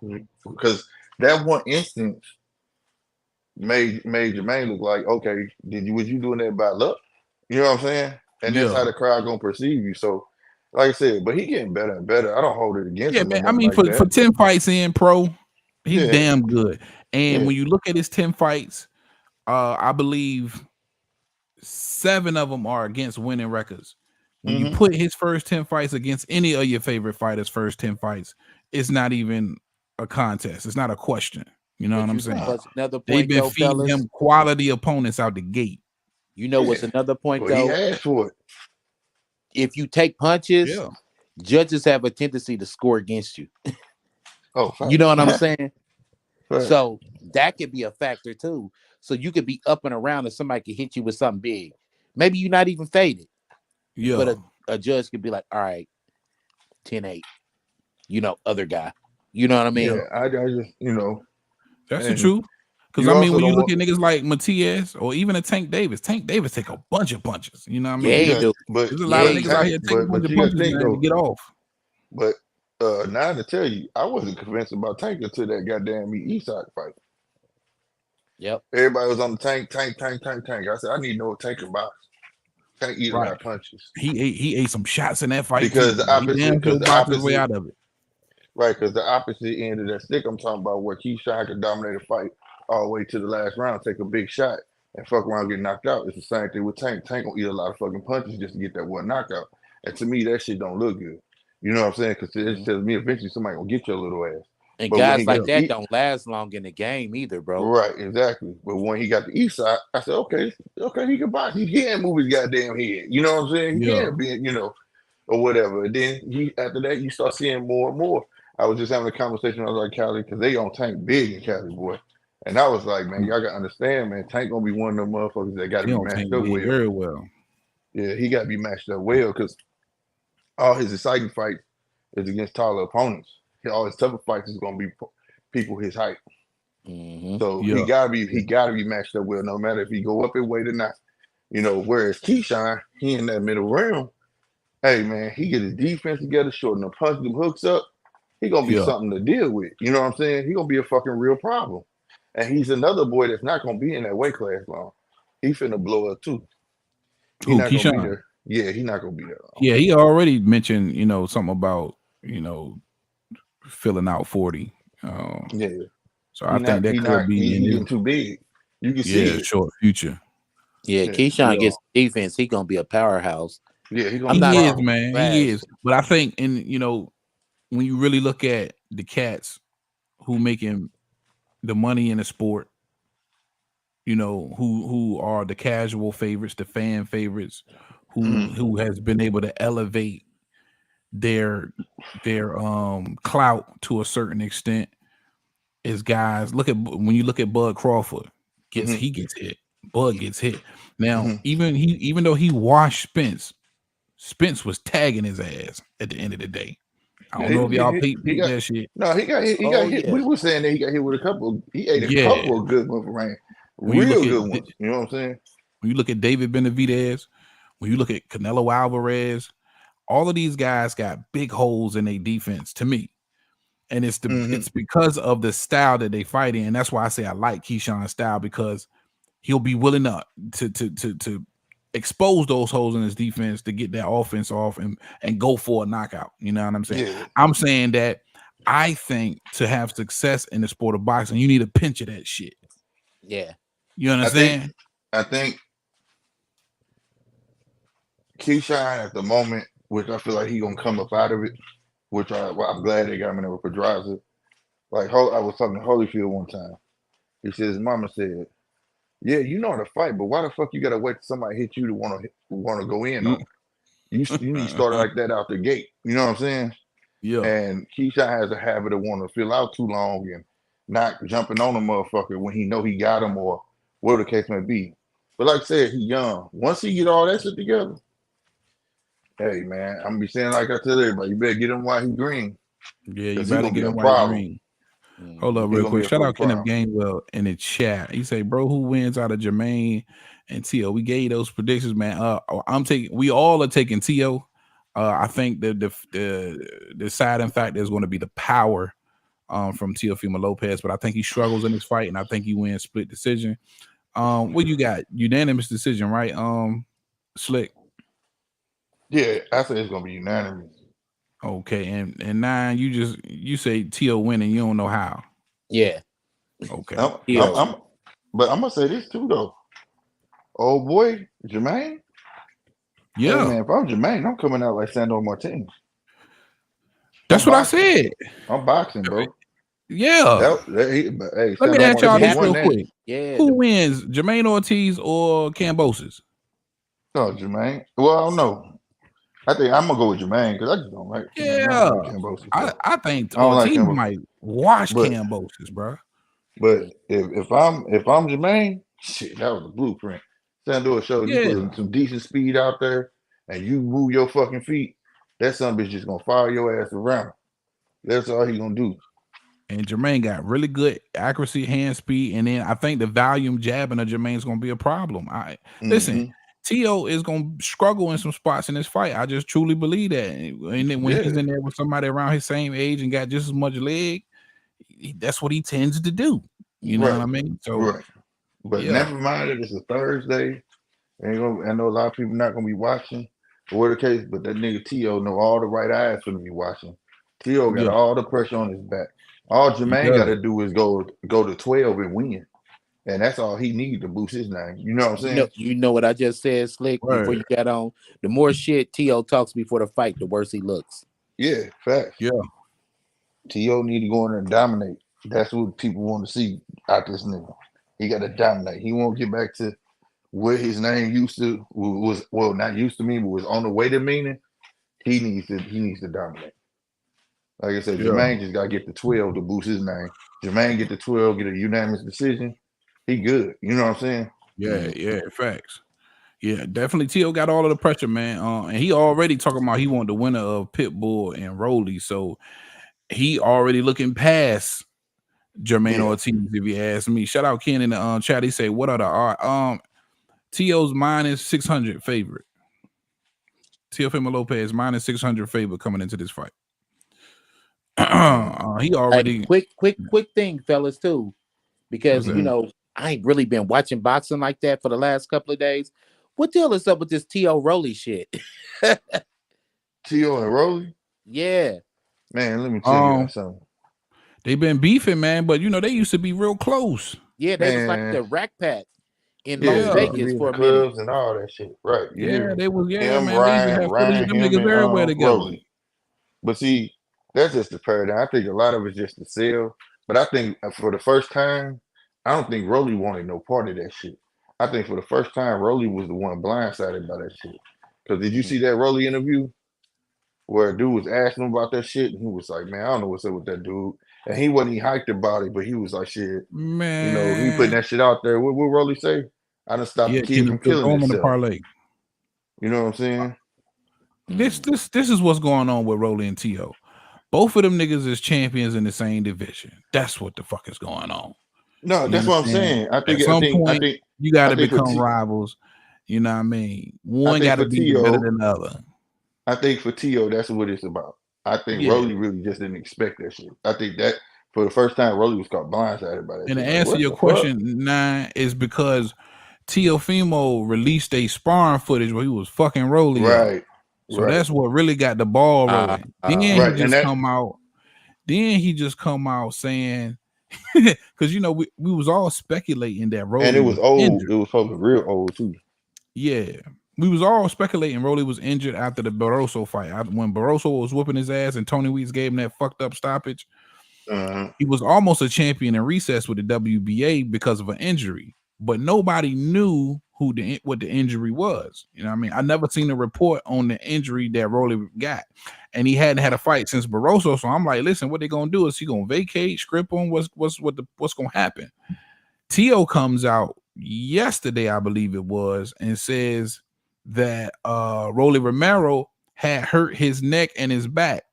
because that one instance made Jamaine look like, okay, was you doing that by luck? You know what I'm saying? And that's how the crowd gonna perceive you. So, like I said, but he getting better and better. I don't hold it against him. Man. I mean, for 10 fights in pro, he's damn good. And when you look at his 10 fights, I believe 7 of them are against winning records. When you put his first 10 fights against any of your favorite fighters' first 10 fights, it's not even a contest. It's not a question. You know what I'm saying? They've been feeding him quality opponents out the gate. You know what's another point, though? He asked for it. If you take punches, judges have a tendency to score against you. You know what I'm saying? So that could be a factor too. So you could be up and around and somebody could hit you with something big. Maybe you're not even faded. Yeah. But a judge could be like, all right, 10-8. You know, other guy. You know what I mean? Yeah, I just, you know. That's the truth. Because I mean, when you look at niggas like Matias or even a Tank Davis take a bunch of punches. You know what I mean? Yeah, but there's a lot of niggas out here taking a bunch of punches to get off. But now to tell you, I wasn't convinced about Tank until that goddamn Eastside fight. Yep. Everybody was on the Tank. I said, I need to know what Tank about. Tank eat a lot of punches. He ate some shots in that fight because too. The opposite way out of it. Right, because the opposite end of that stick I'm talking about, where Keyshawn could dominate a fight all the way to the last round, take a big shot, and fuck around get knocked out. It's the same thing with Tank. Tank gonna eat a lot of fucking punches just to get that one knockout. And to me, that shit don't look good. You know what I'm saying? Because it tells me eventually somebody gonna get your little ass. And guys like that don't last long in the game either, bro. Right, exactly. But when he got the east side, I said, okay, he can box. He can move his goddamn head. You know what I'm saying? He can be, you know, or whatever. And then after that, you start seeing more and more. I was just having a conversation with Cali because they on Tank big in Cali, boy. And I was like, man, y'all gotta understand, man, Tank gonna be one of them motherfuckers that gotta be matched up well. Very well. Yeah, he gotta be matched up well because all his exciting fights is against taller opponents. All his tougher fights is gonna be people his height. So he gotta be matched up well, no matter if he go up in weight or not. You know, whereas Keyshawn, he in that middle realm. Hey man, he get his defense together, shorten the punch, them hooks up. He gonna be something to deal with. You know what I'm saying? He gonna be a fucking real problem. And he's another boy that's not gonna be in that weight class long. He finna blow up too. Keyshawn? Yeah, he's not gonna be there. Yeah, he already mentioned, something about, filling out 40. Yeah, So I think that could be in he his getting too big. You can see it. short future. Yeah, Yeah, Keyshawn gets defense. He gonna be a powerhouse. yeah, he gonna I'm be not He is, problem. man. He trash. is. But I think, when you really look at the cats who making the money in the sport, who are the casual favorites, the fan favorites, who has been able to elevate their clout to a certain extent, is guys. When you look at Bud Crawford, he gets hit. Bud gets hit. Now, even though he washed Spence was tagging his ass at the end of the day. I Yeah, don't he know was if y'all getting hit. peep that shit. No, he got hit. He got Oh hit. yeah, We were saying that he got hit with a couple. He ate a Yeah. couple of good ones, right? When you look Real at good ones. You know what I'm saying? when you look at David Benavidez, when you look at Canelo Alvarez, all of these guys got big holes in their defense to me. And it's because of the style that they fight in. That's why I say I like Keyshawn's style, because he'll be willing to expose those holes in his defense to get that offense off and go for a knockout. You know what I'm saying? Yeah. I'm saying that I think to have success in the sport of boxing, you need a pinch of that shit. yeah. You understand? I think Keyshawn at the moment, which I feel like he gonna come up out of it, which I'm glad they got him in there with Pedraza. Like I was talking to Holyfield one time. He said his mama said, "Yeah, you know how to fight, but why the fuck you gotta wait till somebody hit you to want to go in on? You need to start like that out the gate. You know what I'm saying? Yeah. And Keyshawn has a habit of wanting to fill out too long and not jumping on a motherfucker when he know he got him or whatever the case may be. But like I said, he young. Once he get all that shit together, hey man, I'm gonna be saying like I tell everybody, you better get him while he green. Yeah, you 'Cause he better gonna get be a him white problem. green. Hold up He real gonna be quick. a Shout out fucking Kenneth problem. Gainwell in the chat. He say, bro, who wins out of Jamaine and T.O.? We gave those predictions, man. We all are taking T.O. I think the deciding factor is going to be the power from Teofimo Lopez, but I think he struggles in this fight, and I think he wins split decision. What you got? Unanimous decision, right? Slick. Yeah, I say it's gonna be unanimous. Okay, and 9, you say T.O. winning, you don't know how. Yeah. Okay. But I'm gonna say this too though. Old boy, Jamaine. Yeah. Hey man, if I'm Jamaine, I'm coming out like Sandor Martinez. That's what I said. I'm boxing, bro. Yeah. Hey, Let me ask y'all this real quick. Yeah. Who wins, Jamaine Ortiz or Kambosos? No, Jamaine. Well, I don't know. I think I'm gonna go with Jamaine because I just don't like. Yeah, man, I don't like Kambosos. I think I don't like Ortiz Kambosos. might wash Kambosos, bro. But if I'm Jamaine, shit, that was a blueprint. Sandor showed you put some decent speed out there, and you move your fucking feet. That son bitch just gonna follow your ass around. That's all he gonna do. And Jamaine got really good accuracy, hand speed, and then I think the volume jabbing of Jermaine's gonna be a problem. Listen, T.O. is gonna struggle in some spots in this fight. I just truly believe that. And then when he's in there with somebody around his same age and got just as much leg, that's what he tends to do. You know what I mean? So, but never mind that it's a Thursday. I know a lot of people not gonna be watching, or whatever the case. But that nigga T.O. know all the right eyes gonna be watching. T.O. got all the pressure on his back. All Jamaine got to do is go to 12 and win, and that's all he needs to boost his name. You know what I'm saying? You know what I just said, Slick, before you got on? The more shit T.O. talks before the fight, the worse he looks. Yeah, facts. Yeah. T.O. need to go in there and dominate. That's what people want to see out this nigga. He got to dominate. He won't get back to what his name used to was. Well, not used to mean, but was on the way to meaning. He needs to dominate. Like I said, Jamaine just got to get the 12 to boost his name. Jamaine get the 12, get a unanimous decision. He good. You know what I'm saying? Yeah, facts. Yeah, definitely. T.O. got all of the pressure, man. And he already talking about he wanted the winner of Pitbull and Rolly, so he already looking past Jamaine Ortiz. If you ask me, shout out Ken in the chat. He say, "What are the odds?" T.O.'s minus 600 favorite. Teofimo Lopez minus 600 favorite coming into this fight. He already quick thing, fellas, too, because I ain't really been watching boxing like that for the last couple of days. What the hell is up with this T.O. Rolly shit? Tio and Rolly, Yeah. man, let me tell you something. They've been beefing, man, but they used to be real close. Yeah, they was like the Rack Pack in Yeah, Las Yeah. they used to Vegas be in for the a minute. clubs and all that shit. Right. You hear Yeah, me? they was. Yeah, Him, man. They used to have footage. Them him niggas and everywhere together. Rolly. But see, that's just the paradigm. I think a lot of it's just the sell. But I think for the first time, I don't think Rolly wanted no part of that shit. I think for the first time, Rolly was the one blindsided by that shit. Because did you see that Rolly interview where a dude was asking him about that shit? And he was like, man, I don't know what's up with that dude. And he wasn't hyped about it, but he was like, shit, he putting Man. that shit out there. What Rolly say? I done stopped Yeah, the can kid you from killing throw them in the himself. parlay? You know what I'm saying? This is what's going on with Rolly and T.O. Both of them niggas is champions in the same division. That's what the fuck is going on. No, that's what I'm saying. At some point, you got to become rivals. You know what I mean? One got to be better than the other. I think for T.O., that's what it's about. I think Rolly really just didn't expect that shit. I think that for the first time, Rolly was caught blindsided by that and shit. to answer your question, 9 is because Teofimo released a sparring footage where he was fucking Rolly up. So that's what really got the ball rolling. Then he just come out. Then he just come out saying, because we was all speculating that Rolly and it was old. injured. It was probably real old too. Yeah, we was all speculating Rolly was injured after the Barroso fight. When Barroso was whooping his ass and Tony Weeks gave him that fucked up stoppage, he was almost a champion in recess with the WBA because of an injury, but nobody knew what the injury was. You know what I mean? I never seen a report on the injury that Rolly got, and he hadn't had a fight since Barroso. So I'm like, listen, what they gonna do? Is he gonna vacate, script on what's gonna happen? T.O. comes out yesterday, I believe it was, and says that Rolly Romero had hurt his neck and his back.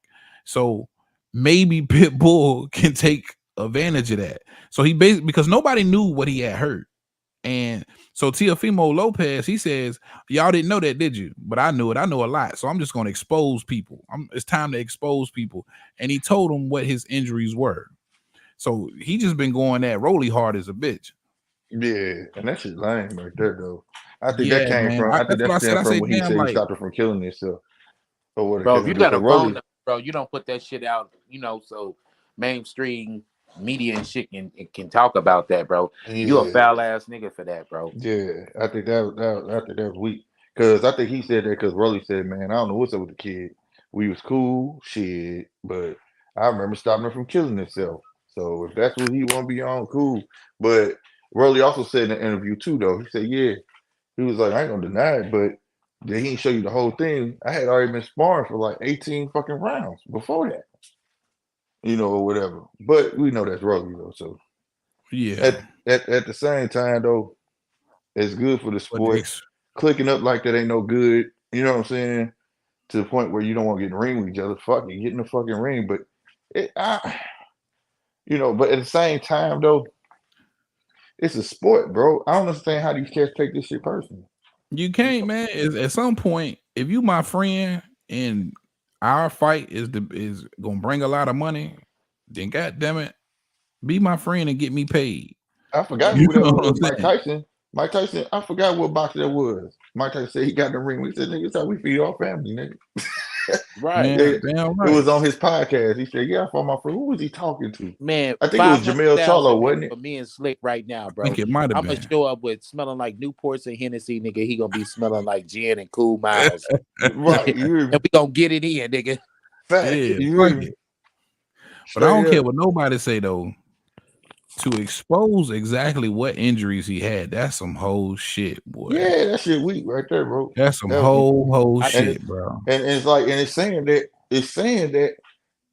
So maybe Pitbull can take advantage of that. So he basically, because nobody knew what he had hurt. And so Teofimo Lopez, he says, y'all didn't know that, did you? But I knew it. I know a lot. So I'm just going to expose people. It's time to expose people. And he told them what his injuries were. So he just been going at Rolly hard as a bitch. Yeah, and that shit lame right there, though. I think that came from. I think that stemmed from when he said he stopped her from killing himself. Or what? Bro, if you got a Rolly, phone, bro, you don't put that shit out. So mainstream media and shit can talk about that, bro. Yeah. You a foul ass nigga for that, bro. Yeah, I think that was weak. Because I think he said that because Rolly said, man, I don't know what's up with the kid. We was cool, shit, but I remember stopping him from killing himself. So if that's what he want to be on, cool. But Rolly also said in the interview too, though, he said, yeah, he was like, I ain't gonna deny it, but he didn't show you the whole thing. I had already been sparring for like 18 fucking rounds before that. Or whatever. But we know that's Rolly though. So yeah. At the same time though, it's good for the sport. Clicking up like that ain't no good. You know what I'm saying? To the point where you don't want to get in the ring with each other. Fuck it, get in the fucking ring. But but at the same time though, it's a sport, bro. I don't understand how these cats take this shit personally. You can't, man. At some point, if you my friend and our fight is gonna bring a lot of money, then goddamn it, be my friend and get me paid. I forgot who that was. Mike Tyson. Mike Tyson. I forgot what boxer that was. Mike Tyson said he got in the ring. We said, "Nigga, it's how we feed our family, nigga." Right. Damn right. It was on his podcast. He said, "Yeah, for my friend." Who was he talking to? Man, I think it was Jamel Charlo, wasn't it? For me and Slick right now, bro. I think it might have been. I'm gonna show up with smelling like Newports and Hennessy, nigga. He gonna be smelling like gin and Cool Miles. Right. And we gonna get it in, nigga. Fact. Yeah, you hear me? But I don't care what nobody say though. To expose exactly what injuries he had, that's some whole shit, boy. Yeah, that shit weak right there, bro. That's some whole shit, bro. And it's like, and it's saying that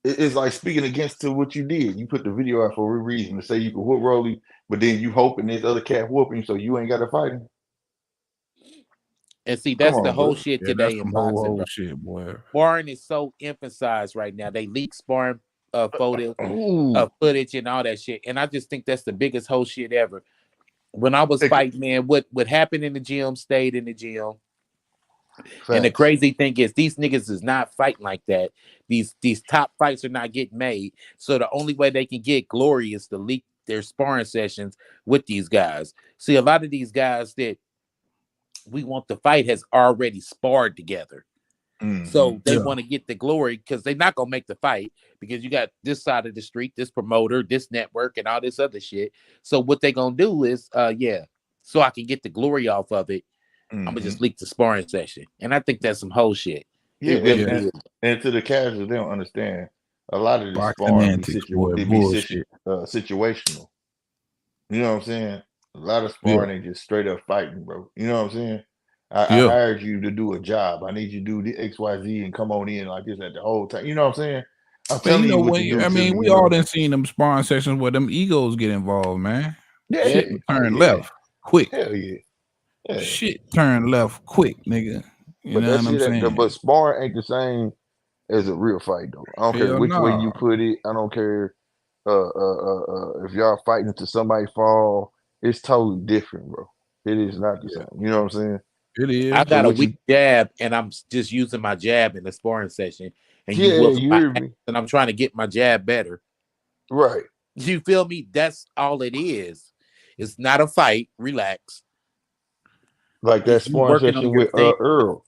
it's like speaking against to what you did. You put the video out for a reason to say you can whoop Rolly, but then you hoping this other cat whooping, so you ain't got to fight him. And see, that's the whole shit today in boxing, whole bro. Shit, boy. Sparring is so emphasized right now. They leak sparring photos, footage, and all that shit. And I just think that's the biggest whole shit ever. When I was fighting, man, what happened in the gym stayed in the gym. Facts. And the crazy thing is, these niggas is not fighting like that. These top fights are not getting made. So the only way they can get glory is to leak their sparring sessions with these guys. See, a lot of these guys that we want the fight has already sparred together. So they Yeah. want to get the glory because they're not gonna make the fight because you got this side of the street, this promoter, this network, and all this other shit. So what they gonna do is, so I can get the glory off of it, I'm gonna just leak the sparring session, and I think that's some whole shit. Yeah, It really Yeah. is. and to the casuals, they don't understand. A lot of this Boxing sparring antics, boy. Bullshit. situational. You know what I'm saying? A lot of Yeah. sparring ain't just straight up fighting, bro. You know what I'm saying? I Yeah. hired you to do a job. I need you to do the XYZ and come on in like this at the whole time. You know what I'm saying? I'm Man, telling you know you what what? to do I to mean, me. we You all know? done seen them sparring sessions where them egos get involved, man. Yeah, Shit oh, turn yeah. left quick. Hell yeah. Yeah. Shit turn left quick, nigga. You But know that what I'm shit, saying? but sparring ain't the same as a real fight, though. I don't care Hell which way no. you put it. I don't care if y'all fighting to somebody fall. It's totally different, bro. It is not the Yeah, same. You know what I'm saying? it I is. So got a what weak you? jab, and I'm just using my jab in the sparring session, and you Yeah, whoop you my hear ass, me? and I'm trying to get my jab better. Right. You feel me? That's all it is. It's not a fight. Relax. Like that Is you sparring working on session your with stance? Earl.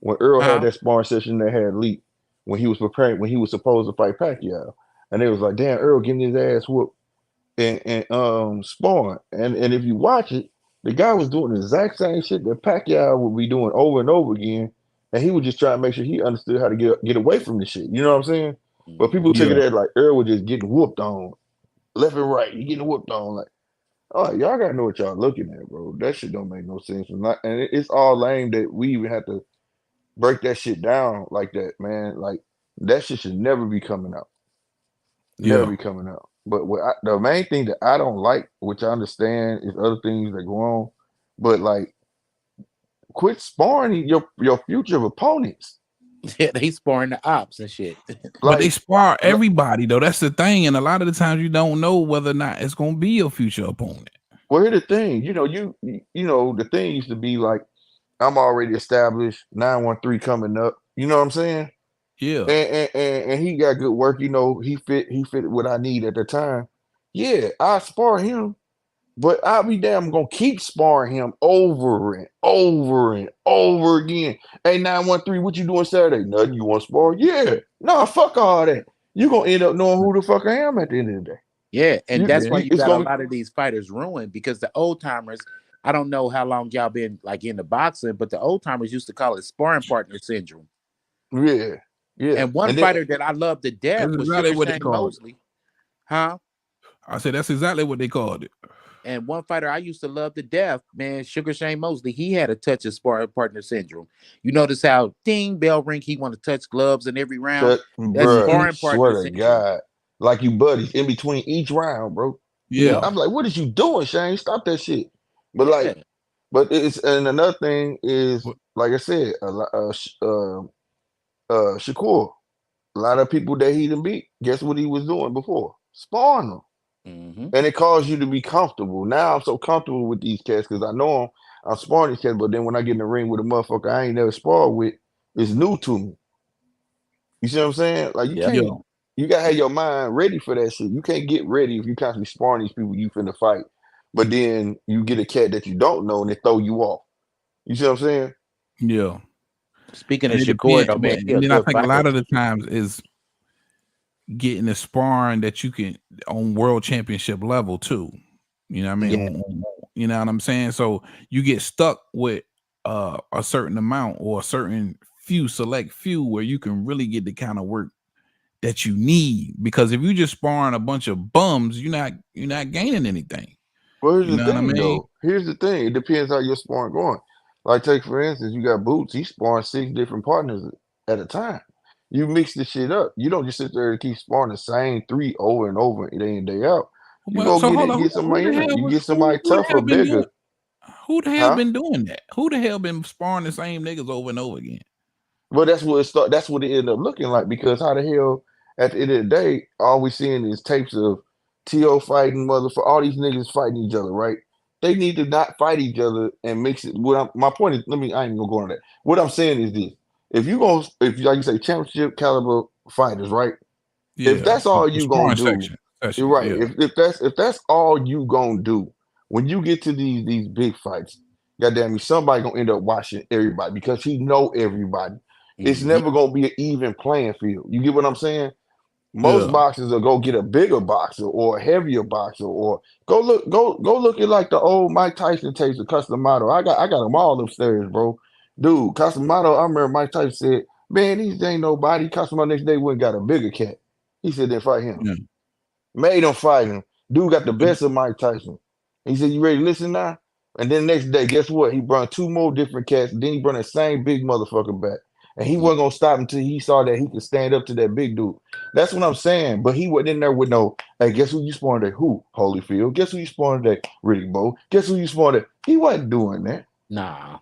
When Earl had Huh? that sparring session that had leaked when he was preparing when he was supposed to fight Pacquiao. And it was like, damn, Earl getting his ass whooped and sparring. And if you watch it, the guy was doing the exact same shit that Pacquiao would be doing over and over again. And he was just trying to make sure he understood how to get away from the shit. You know what I'm saying? But people Mhm. take it Yeah. as like Earl was just getting whooped on left and right. He getting whooped on. Like, oh, y'all gotta know what y'all looking at, bro. That shit don't make no sense. And it's all lame that we even have to break that shit down like that, man. Like that shit should never be coming out. Never Yeah. be coming out. But the main thing that I don't like, which I understand, is other things that go on. But like, quit sparring your future opponents. Yeah, they sparring the ops and shit. But they Like, spar everybody though. That's the thing. And a lot of the times you don't know whether or not it's gonna be your future opponent. well, here's the thing. You know, the thing used to be like, I'm already established. 913 coming up. You know what I'm saying? Yeah. And he got good work. You know, he fit what I need at the time. Yeah, I spar him. But I'll be damn gonna keep sparring him over and over and over again. Hey, 913, what you doing Saturday? Nothing. You want to spar? Yeah. No, fuck all that. You're gonna end up knowing who the fuck I am at the end of the day. Yeah, and that's why you It's got a gonna lot of these fighters ruined because the old timers. I don't know how long y'all been like into boxing, but the old timers used to call it sparring partner syndrome. yeah, yeah. And one And then fighter that I loved to death That's was exactly Sugar what they Shane called it. Mosley, huh? I said that's exactly what they called it. And one fighter I used to love to death, man, Sugar Shane Mosley, he had a touch of sparring partner syndrome. You notice how ding, bell ring, he want to touch gloves in every round. That's bruh, Hmm. sparring partner swear to syndrome. God, like you buddies in between each round, bro. Yeah, Yeah. I'm like, what is you doing, Shane? Stop that shit. But yeah, like, but it's and another thing is, But like I said, Shakur. A lot of people that he didn't beat, guess what he was doing before? Sparring them. hmm, And it caused you to be comfortable. Now I'm so comfortable with these cats because I know I'm sparring these cats, but then when I get in the ring with a motherfucker I ain't never sparred with, it's new to me. You see what I'm saying? Like yeah, yeah. you gotta have your mind ready for that shit. You can't get ready if you constantly sparring these people you finna fight. But then you get a cat that you don't know and they throw you off. You see what I'm saying? Yeah. Speaking And of it Shakur, depends. though, But man, he and a then I good think a fighter. lot of the times is getting the sparring that you can on world championship level too. You know what I mean? Yeah, You know what I'm saying? So you get stuck with a certain amount or a certain select few where you can really get the kind of work that you need. Because if you just sparring a bunch of bums, you're not gaining anything. Well, here's You the know what I thing mean? though. Here's the thing. It depends how your sparring going. Like take for instance, you got Boots. He's sparring 6 different partners at a time. You mix the shit up. You don't just sit there and keep sparring the same 3 over and over day in day out. You Well, go so get hold it, on, get who somebody the in there. hell You was get somebody who the tougher, hell been doing bigger, who the hell huh? been doing that? Who the hell been sparring the same niggas over and over again? Well, that's what it start. That's what it ended up looking like because how the hell at the end of the day, all we seeing is tapes of To fighting for all these niggas fighting each other, right? They need to not fight each other and mix it. My point is, I ain't gonna go on that. What I'm saying is this: if like you say, championship caliber fighters, right? If Yeah, that's all the you gonna sparring do, you're sessions. right. Yeah, If that's all you gonna do, when you get to these big fights, goddamn me, somebody gonna end up watching everybody because he know everybody. It's Mhm. never gonna be an even playing field. You get what I'm saying? Most Yeah. boxers will go get a bigger boxer or a heavier boxer, or go look at like the old Mike Tyson tapes of Custom Model. I got them all upstairs, bro. Dude, Custom Model, I remember Mike Tyson said, man, these ain't nobody. Custom Model next day went and got a bigger cat. He said then fight him. Yeah. Made him fight him. Dude got the best of Mike Tyson. He said, you ready to listen now? And then next day, guess what? He brought two more different cats. Then he brought the same big motherfucker back. And he wasn't gonna stop until he saw that he could stand up to that big dude. That's what I'm saying. But he wasn't in there with no, hey, guess who you spawned at? Who? Holyfield. Guess who you spawned at? Riddick Bowe. Guess who you spawned at? He wasn't doing that. Nah.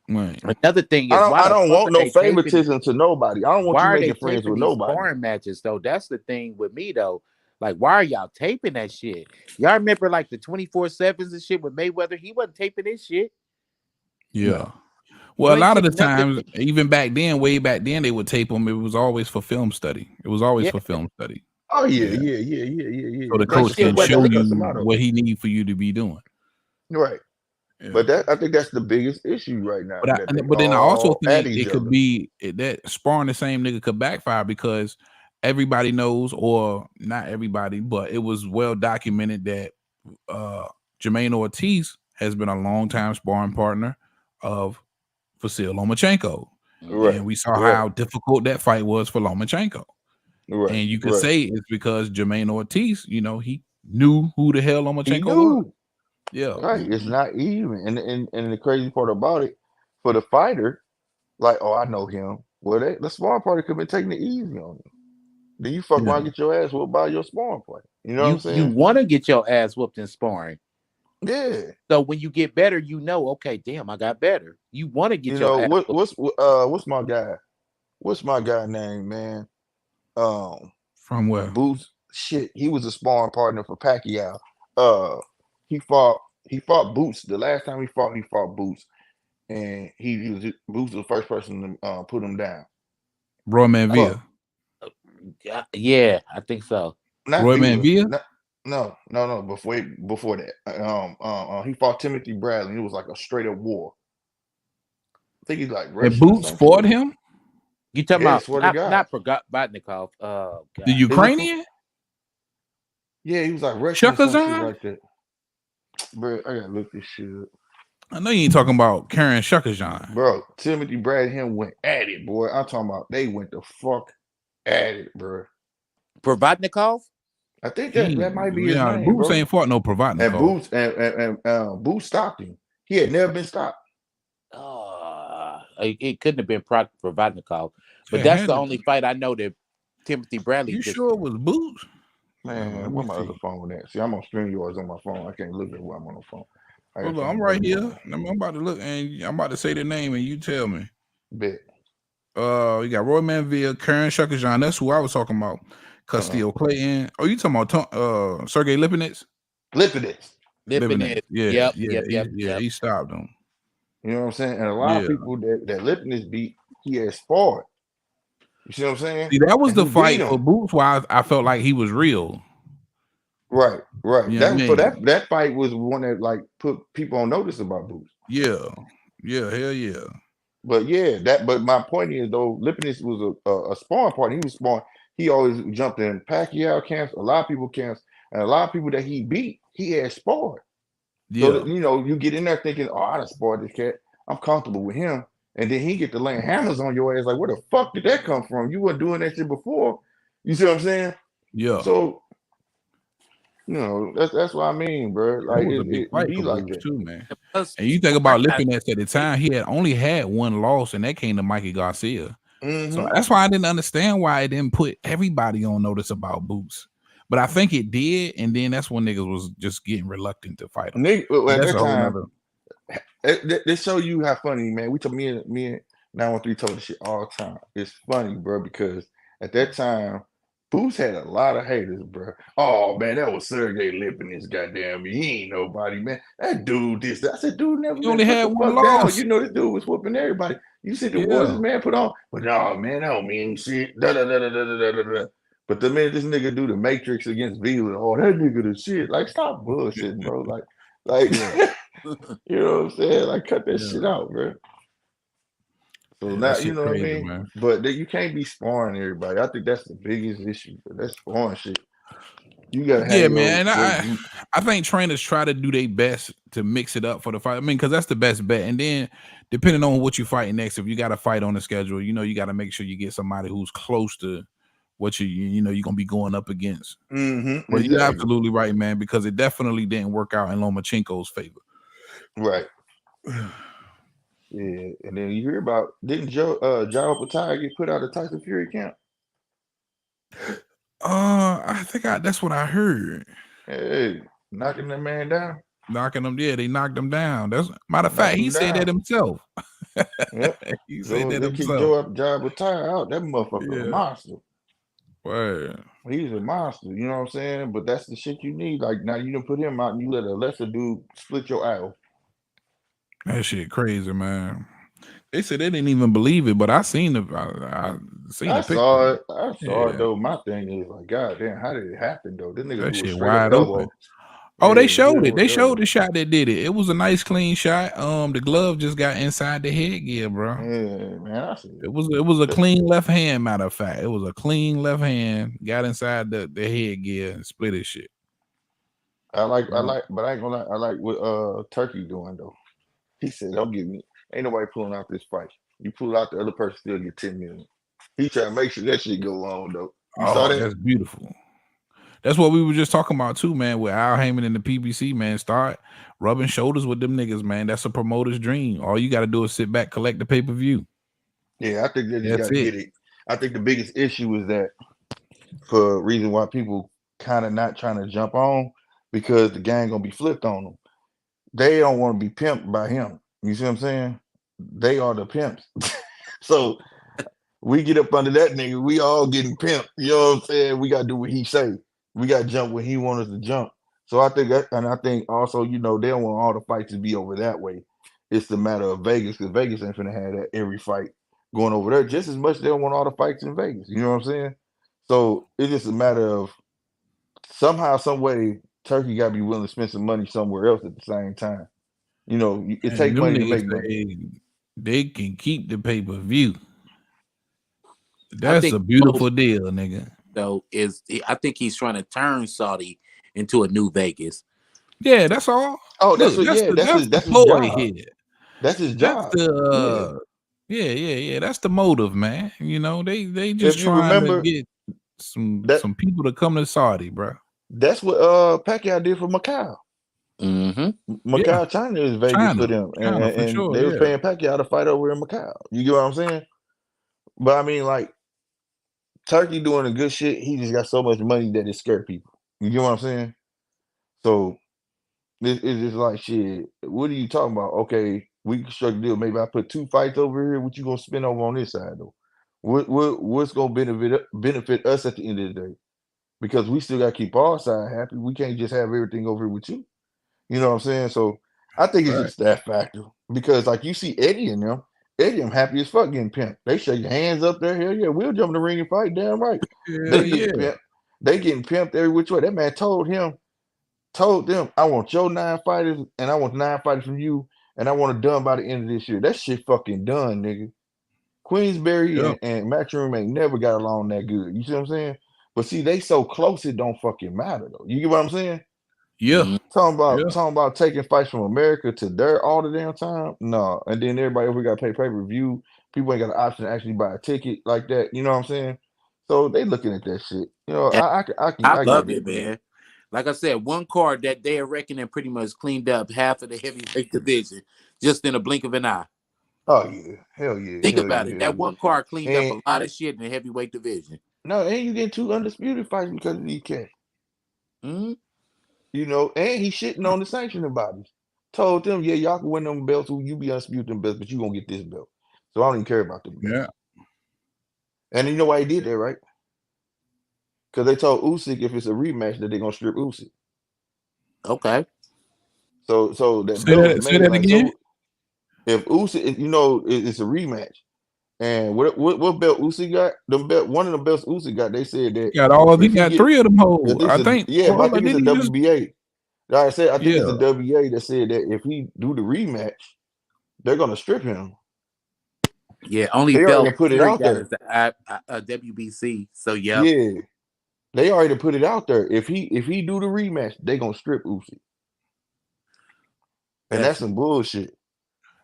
Right. Another thing I is, don't why I the don't fuck want are no they taping? favoritism to nobody. I don't want Why you are they making friends taping with these nobody. sparring matches though? That's the thing with me though. Like, why are y'all taping that shit? Y'all remember like the 24/7s and shit with Mayweather? He wasn't taping this shit. Yeah. No. Well, a You ain't lot of the seen nothing. times, even back then, way back then, they would tape them. It was always for film study. It was always Yeah, for film study. Oh yeah, Yeah. yeah. So the that coach shit can That's show wasn't. Custom you Model. what he need for you to be doing. Right. Yeah. But I think that's the biggest issue right now. That they But then I also all at think each it could other. be that sparring the same nigga could backfire because everybody knows, or not everybody, but it was well documented that Jamaine Ortiz has been a long time sparring partner of Vasil Lomachenko. Right. And we saw Right. how difficult that fight was for Lomachenko. Right. And you could Right. say it's because Jamaine Ortiz, he knew who the hell He Lomachenko was. knew. Yeah. Right. It's not even. And the crazy part about it, for the fighter, like, oh, I know him. Well, the sparring party could have been taking it easy on him. Then you fuck Yeah. around, get your ass whooped by your sparring party. You know what I'm You saying? want to get your ass whooped in sparring. Yeah. So when you get better, okay, damn, I got better. You want to get You your know ass what's my guy? What's my guy name, man? From where? Boots. Shit, he was a sparring partner for Pacquiao. Uh, he fought Boots. The last time he fought Boots, and he was Boots was the first person to put him down. Roy Manville. Fuck. Yeah, I think so. Not Roy Villa. Manville? No. Before that, he fought Timothy Bradley. It was like a straight up war. I think he's like And Russian or Boots some fought shit. him? You talking Yeah, about swear to God. not Provatnikov? Oh The God. Ukrainian? Yeah, he was like Russian or some shit Shukazan? like that. Bro, I gotta look this shit up. I know you ain't talking about Karen Shukazan. Bro, Timothy Brad and him went at it, boy. I'm talking about they went the fuck at it, bro. Provatnikov? I think that might be his Yeah, name, Boots bro. ain't fought no And Provatnikov. Boots and Boots stopped him. He had never been stopped. It couldn't have been Provatnikov, but It that's had the to only be. fight I know that Timothy Bradley You just. sure it was Boots? Man, Let where me my see. other phone at? See, I'm on StreamYards on my phone. I can't look at where I'm on the phone. Hold on, I'm right here. I'm about to look, and I'm about to say the name, and you tell me. Bet. You got Roy Manville, Karen Shukazan. That's who I was talking about. Castillo Clayton. Oh, you talking about Sergey Lipinets? Lipinets. Lipinets. Yeah, Yep. he stopped him. You know what I'm saying? And a lot of people that Lipinets beat, he had sparred. You see what I'm saying? See, that was and the he fight beat him. for Boots where I felt like he was real. Right. You know That fight was one that like put people on notice about Boots. Yeah, hell yeah. But but my point is though, Lipinets was a sparring partner. He was sparring. He always jumped in Pacquiao camps, a lot of people camps, and a lot of people that he beat, he had sparred. Yeah. So that, you get in there thinking, oh, I done sparred this cat. I'm comfortable with him. And then he get to laying hammers on your ass. Like, where the fuck did that come from? You weren't doing that shit before. You see what I'm saying? Yeah. So, that's what I mean, bro. Like, it was a big fight be for like Boots that. too, man. And you think about Lipinets at the time, he had only had one loss, and that came to Mikey Garcia. So that's why I didn't understand why it didn't put everybody on notice about Boots. But I think it did, and then that's when niggas was just getting reluctant to fight him. At That's that a whole time, nother. they show you how funny, man. We told me and 913 told this shit all the time. It's funny, bro, because at that time, Boots had a lot of haters, bro. Oh man, that was Sergey Lipinets, goddamn me. He ain't nobody, man. That dude, I said, dude, never. He only had one loss. Down. This dude was whooping everybody. You see the words this man put on, but no, man, that don't mean shit. Da, da, da, da, da, da, da, da. But the minute this nigga do the Matrix against Vila, oh, that nigga the shit. Like, stop bullshitting, bro. Like, Yeah. you know what I'm saying? Like, cut that shit Yeah. out, bro. So Yeah, now, that you shit know what I crazy, mean? man. But you can't be sparring everybody. I think that's the biggest issue. That sparring shit. You gotta have Yeah, man. And your group. I think trainers try to do their best to mix it up for the fight. I mean, because that's the best bet. And then depending on what you fighting next, if you got a fight on the schedule, you know, you got to make sure you get somebody who's close to what you know you're gonna be going up against. But you're Exactly. absolutely right, man, because it definitely didn't work out in Lomachenko's favor. Right. Yeah. And then you hear about didn't Joe Patai get put out of Tyson Fury camp? I think that's what I heard. Hey, knocking that man down. Knocking them, yeah, they knocked him down. That's matter of fact, Knocked he him said that down. himself. Yep. He said Joe, that they kicked himself. Joe Patai out. That motherfucker a Yeah. monster. Word. He's a monster, you know what I'm saying? But that's the shit you need. Like now you done put him out and you let a lesser dude split your eye. That shit crazy, man. They said they didn't even believe it, but I seen the I picture. saw it. I saw it Yeah, though. My thing is like, God damn, how did it happen though? This nigga that threw a shit straight up wide elbow. open. Oh, they Yeah, showed it. straight They up showed elbow. the shot that did it. It was a nice clean shot. The glove just got inside the headgear, bro. Yeah, man, I see. It was a clean left hand. Matter of fact, it was a clean left hand. Got inside the headgear and split his shit. I like, but I ain't gonna lie. I like what Turkey doing though. He said, "Don't give me. Ain't nobody pulling out this fight. You pull out, the other person still get 10 million." He trying to make sure that shit go on though. You saw Oh, that? that's beautiful. That's what we were just talking about too, man. With Al Heyman and the PBC, man, start rubbing shoulders with them niggas, man. That's a promoter's dream. All you got to do is sit back, collect the pay per view. Yeah, I think they just That's got to it. get it. I think the biggest issue is that for a reason why people kind of not trying to jump on because the gang gonna be flipped on them. They don't want to be pimped by him. You see what I'm saying? They are the pimps. So we get up under that nigga, we all getting pimped. You know what I'm saying? We gotta do what he say. We gotta jump when he wants us to jump. So I think that, and I think also, you know, they don't want all the fights to be over that way. It's the matter of Vegas, because Vegas ain't finna have that every fight going over there just as much. They don't want all the fights in Vegas. You know what I'm saying? So it's just a matter of somehow, some way, Turkey gotta be willing to spend some money somewhere else at the same time. You know, it And takes them money to niggas make money. say they can keep the pay per view. I That's think a beautiful deal, nigga. though I think he's trying to turn Saudi into a new Vegas. Yeah, that's all. Oh, Look, that's that's the his ploy job. here. That's his That's job. the yeah. That's the motive, man. You know, they just If you trying to remember get some that, people to come to Saudi, bro. that's what Pacquiao did for Macau. Mm-hmm. Yeah, Macau, China is Vegas for them, China for and sure. they was Yeah, paying Pacquiao to fight over in Macau. You get what I'm saying? But I mean, like Turkey doing the good shit, he just got so much money that it scared people. You get what I'm saying? So it's just like shit. What are you talking about? Okay, we can struck a deal. Maybe I put 2 fights over here. What you gonna spend over on this side though? What's gonna benefit us at the end of the day? Because we still gotta keep our side happy. We can't just have everything over here with you. You know what I'm saying? So I think it's right. just that factor. Because like you see Eddie and them, Eddie, I'm happy as fuck getting pimped. They shake your hands up there. Hell yeah, we'll jump in the ring and fight. Damn right. Hell They yeah. getting pimped. They getting pimped every which way. That man told them, I want your 9 fighters and I want 9 fighters from you, and I want it done by the end of this year. That shit fucking done, nigga. Queensberry Yep. and Matchroom ain't never got along that good. You see what I'm saying? But see, they so close it don't fucking matter though. You get what I'm saying? Yeah. Talking about taking fights from America to there all the damn time. No, and then everybody we got to pay pay-per-view. People ain't got the option to actually buy a ticket like that. You know what I'm saying? So they looking at that shit. You know, And I I love get it, it. man. Like I said, one card that they are reckoning pretty much cleaned up half of the heavyweight division just in a blink of an eye. Oh yeah, hell yeah, Think hell about yeah, it. hell That yeah. one card cleaned up And a lot of shit in the heavyweight division. no, and you get 2 undisputed fights because of these cats. Mm-hmm. You know, and he shitting on the sanctioning bodies. Told them, yeah, y'all can win them belts, you be undisputed them belts, but you gonna get this belt. So I don't even care about the belts. Yeah. And you know why he did that, right? Because they told Usyk if it's a rematch that they're gonna strip Usyk. Okay. So that Say belt was that. Say made that like again. so. If Usyk, you know, it's a rematch, and what belt Usyk got? One of the belts Usyk got. They said that He got all. He if he got get, 3 of them if hoes. it's I a think. yeah, but I Hold on, think it's a didn't he just? WBA. Like I said, I think it's Yeah, the WA that said that if he do the rematch, they're gonna strip him. Yeah, only They already belt put it Fury out got there. is the WBC. So yep. Yeah, they already put it out there. If he do the rematch, they gonna strip Usyk, and that's some bullshit.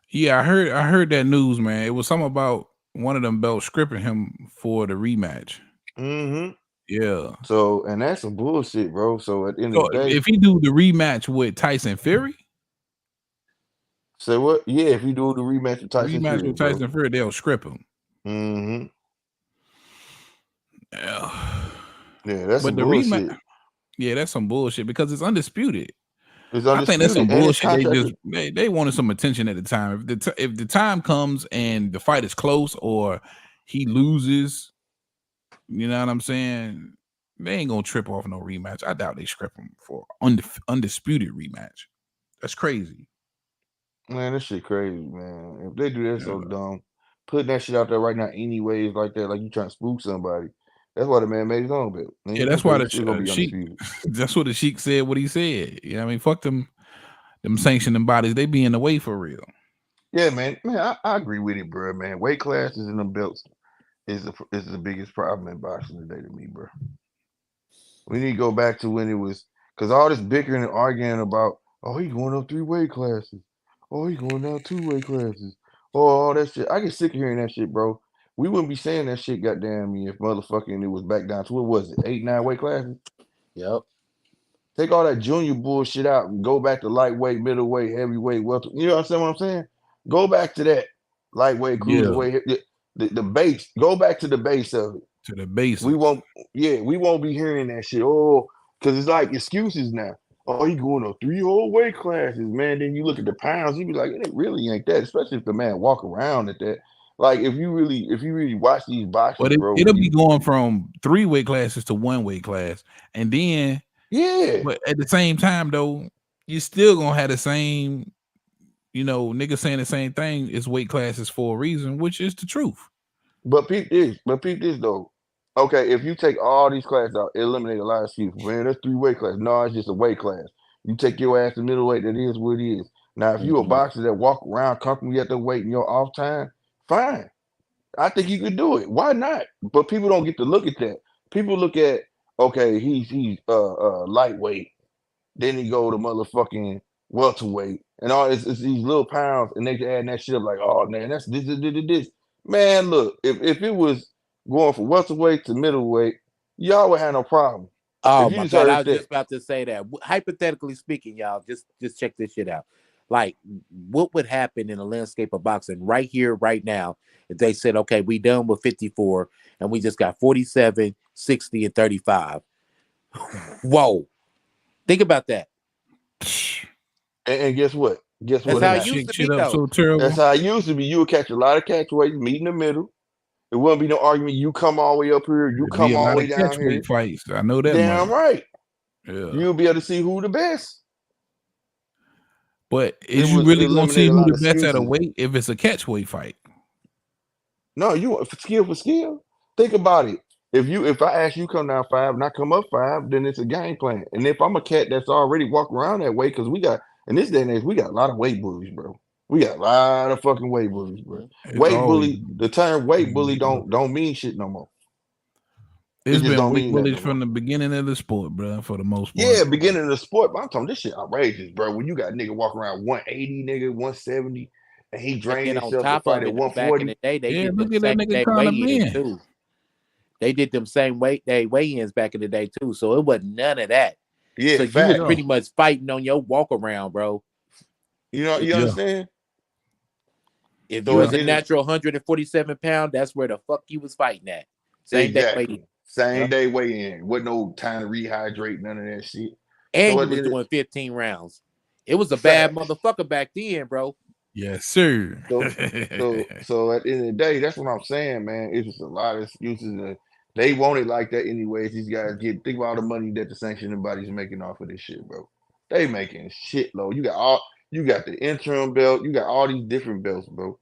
yeah. I heard that news, man. It was something about one of them belts stripping him for the rematch. Mm-hmm. Yeah. So, and that's some bullshit, bro. So at the end of So the day, if he do the rematch with Tyson Fury, say what? Yeah, if he do the rematch with Tyson rematch Fury, with bro. Tyson Fury, they'll strip him. Mm-hmm. Yeah. Yeah, that's But some the rematch, bullshit. yeah, that's some bullshit because it's undisputed. It's I think that's some undisputed, and it's bullshit. They just contracted. they wanted some attention at the time. If the time comes and the fight is close or he loses, you know what I'm saying? They ain't gonna trip off no rematch. I doubt they strip him for undisputed rematch. That's crazy. Man, this shit crazy, man. If they do that, so Yeah, dumb. Putting that shit out there right now, anyways, like that, like you trying to spook somebody. That's why the man made his own belt. And yeah. he That's said why he's the still gonna be sheik. undisputed. That's what the sheik said. What he said. You know what I mean? Fuck them. Them sanctioning bodies. They be in the way for real. Yeah, man. I agree with it, bro. Man, weight classes and them belts is the biggest problem in boxing today to me, bro. We need to go back to when it was because all this bickering and arguing about, oh, he going up 3 weight classes, oh, he going down 2 weight classes, oh, all that shit. I get sick of hearing that shit, bro. We wouldn't be saying that shit, goddamn me, if motherfucking it was back down to what was it, 8, 9 weight classes. Yep. Take all that junior bullshit out and go back to lightweight, middleweight, heavyweight, welter. You know what I'm saying? Go back to that lightweight, Yeah, cruiserweight, the base. Go back to the base of it. to the We basics. won't, yeah, we won't be hearing that shit. Oh, because it's like excuses now. Oh, he going to 3 whole weight classes, man. Then you look at the pounds, you be like, it really ain't that, especially if the man walk around at that. Like if you really watch these boxers, But bro, it'll when be you going from 3 weight classes to 1 weight class, and then, yeah. but at the same time though, you still gonna have the same, niggas saying the same thing. Is weight classes for a reason, which is the truth. But peep this though. Okay, if you take all these classes out, eliminate a lot of excuses. Man, that's 3 weight classes. No, it's just a weight class. You take your ass to middleweight, that is what it is. Now, if you a Mhm. boxer that walk around comfortably at the weight in your off time, fine. I think you could do it. Why not? But people don't get to look at that. People look at, okay, he's lightweight. Then he go to motherfucking welterweight and all it's these little pounds, and they add that shit up like, oh man, that's this. Man, look, if it was going from welterweight to middleweight, y'all would have no problem. Oh If you my just God, I heard was that, just about to say that. Hypothetically speaking, y'all, just check this shit out. Like, what would happen in the landscape of boxing right here, right now, if they said, okay, we done with 54 and we just got 47, 60, and 35? Whoa. Think about that. and guess what? Guess That's what It'll how will it happen? used shake to shit be, up though. so terrible. That's how it used to be. You would catch a lot of catchweights, meet in the middle. It wouldn't be no argument. You come all the way up here, you There'd be come a all the lot of way down catch here. weight fights. I know that much. Damn right. Yeah. You'll be able to see who the best. But It is you was really gonna see eliminate a who lot the of best at a excuses. weight if it's a catch weight fight? No, you skill for skill. Think about it. If I ask you come down 5 and I come up 5, then it's a game plan. And if I'm a cat that's already walking around that way, because we got in this day and age, we got a lot of weight bullies, bro. We got a lot of fucking weight bullies, bro. It's Weight always bully, the term weight bully bro. don't mean shit no more. It It's just been don't weight mean that bullies no more. from the beginning of the sport, bro, for the most part. Yeah, beginning of the sport, but I'm talking this shit outrageous, bro. When you got nigga walking around 180, nigga, 170, and he And drained then on himself to top fight of at it, back in 140. the day, they Yeah, did them look at that same nigga day Conor weigh-ins, Ben. too. They did them same weigh-ins back in the day, too. So it wasn't none of that. So Yeah, you was Yeah, facts. pretty much fighting on your walk around, bro. You know, If, you yeah, understand? if you So yeah. was at a the end of natural 147 pound, that's where the fuck you was fighting at. Same day weigh-in. exactly. Same Yep. day weigh in. Wasn't no time to rehydrate, none of that shit. And So you at the was end of doing 15 rounds. It was a bad facts. motherfucker back then, bro. Yes, sir. So at the end of the day, that's what I'm saying, man. It's just a lot of excuses. And they want it like that anyways. These guys think about all the money that the sanctioning body's making off of this shit, bro. They making shitload. You got the interim belt, you got all these different belts, bro.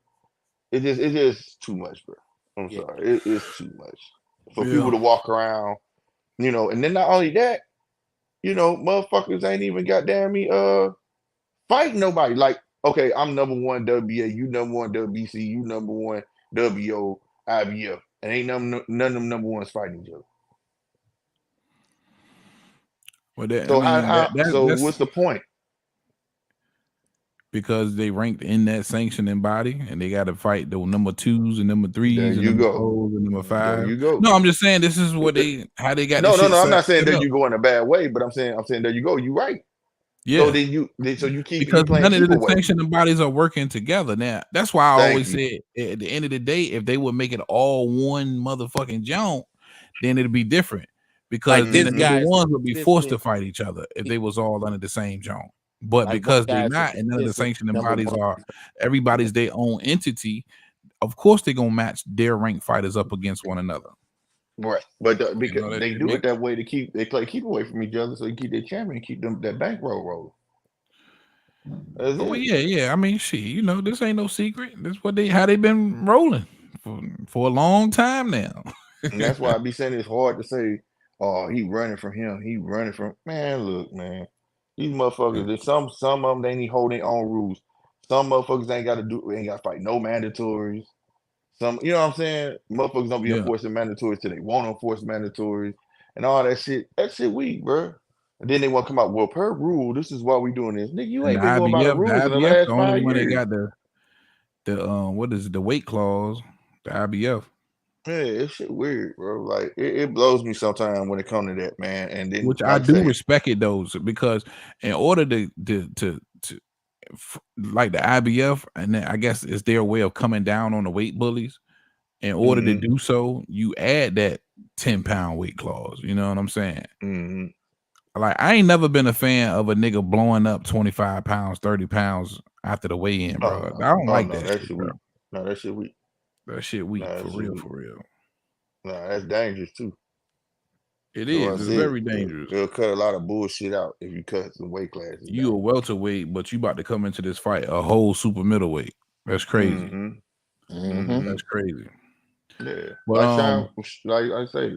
It's just too much, bro. I'm Yeah. sorry. It's too much for people Yeah. to walk around, and then not only that, motherfuckers ain't even goddamn me fighting nobody. Like, okay, I'm number one WA, you number one WBC, you number one WO, IBF, and ain't none of them number ones fighting each other. Well, that, So I mean, so that's what's the point? because they ranked in that sanctioning body, and they got to fight the number 2s and number 3s There and you number go. 4s and number 5. There you go. No, I'm just saying this is what how they got. No, this shit I'm not saying set that up. you go in a bad way, but I'm saying there you go. You right. Yeah. So you keep because playing none of the keep away. sanctioning bodies are working together now. That's why I Thank always you. said at the end of the day, if they would make it all one motherfucking joint, then it'd be different. Because Like then this the number guy's ones would be forced to consistent. fight each other if they was all under the same joint. But Like one because they're guy's a not, and none of the consistent sanctioning number bodies one. are, everybody's their own entity. Of course, they're gonna match their ranked fighters up against one another. Right, but because they do make- it that way to keep away from each other, so you keep their champion, keep them that bankroll roll. Oh yeah. I mean, shit, this ain't no secret. This what how they been rolling for a long time now. And that's why I be saying it's hard to say, oh, he running from him, he running from man. Look, man, these motherfuckers. There's some of them they need hold their own rules. Some motherfuckers ain't got to fight no mandatories. Some, you know what I'm saying? Motherfuckers don't be enforcing mandatories till they won't enforce mandatories and all that shit. That shit weak, bro. And then they want to come out, well, per rule, this is why we doing this. Nigga, you ain't been going by the rules in the last 5 years. The only one they got the what is it, the weight clause, the IBF. Yeah, it's shit weird, bro. Like it blows me sometimes when it comes to that, man. And then, which I do respect it though, because in order to like the IBF, and then I guess it's their way of coming down on the weight bullies. In order to do so, you add that 10-pound weight clause. You know what I'm saying? Like, I ain't never been a fan of a nigga blowing up 25 pounds, 30 pounds after the weigh-in, bro. I don't like that shit, bro. No, that shit weak. That shit weak, for real. No, that's dangerous too. It is. It's very dangerous. It'll cut a lot of bullshit out if you cut some weight classes. You a welterweight, but you about to come into this fight a whole super middleweight. That's crazy. That's crazy. Yeah. But, like I say,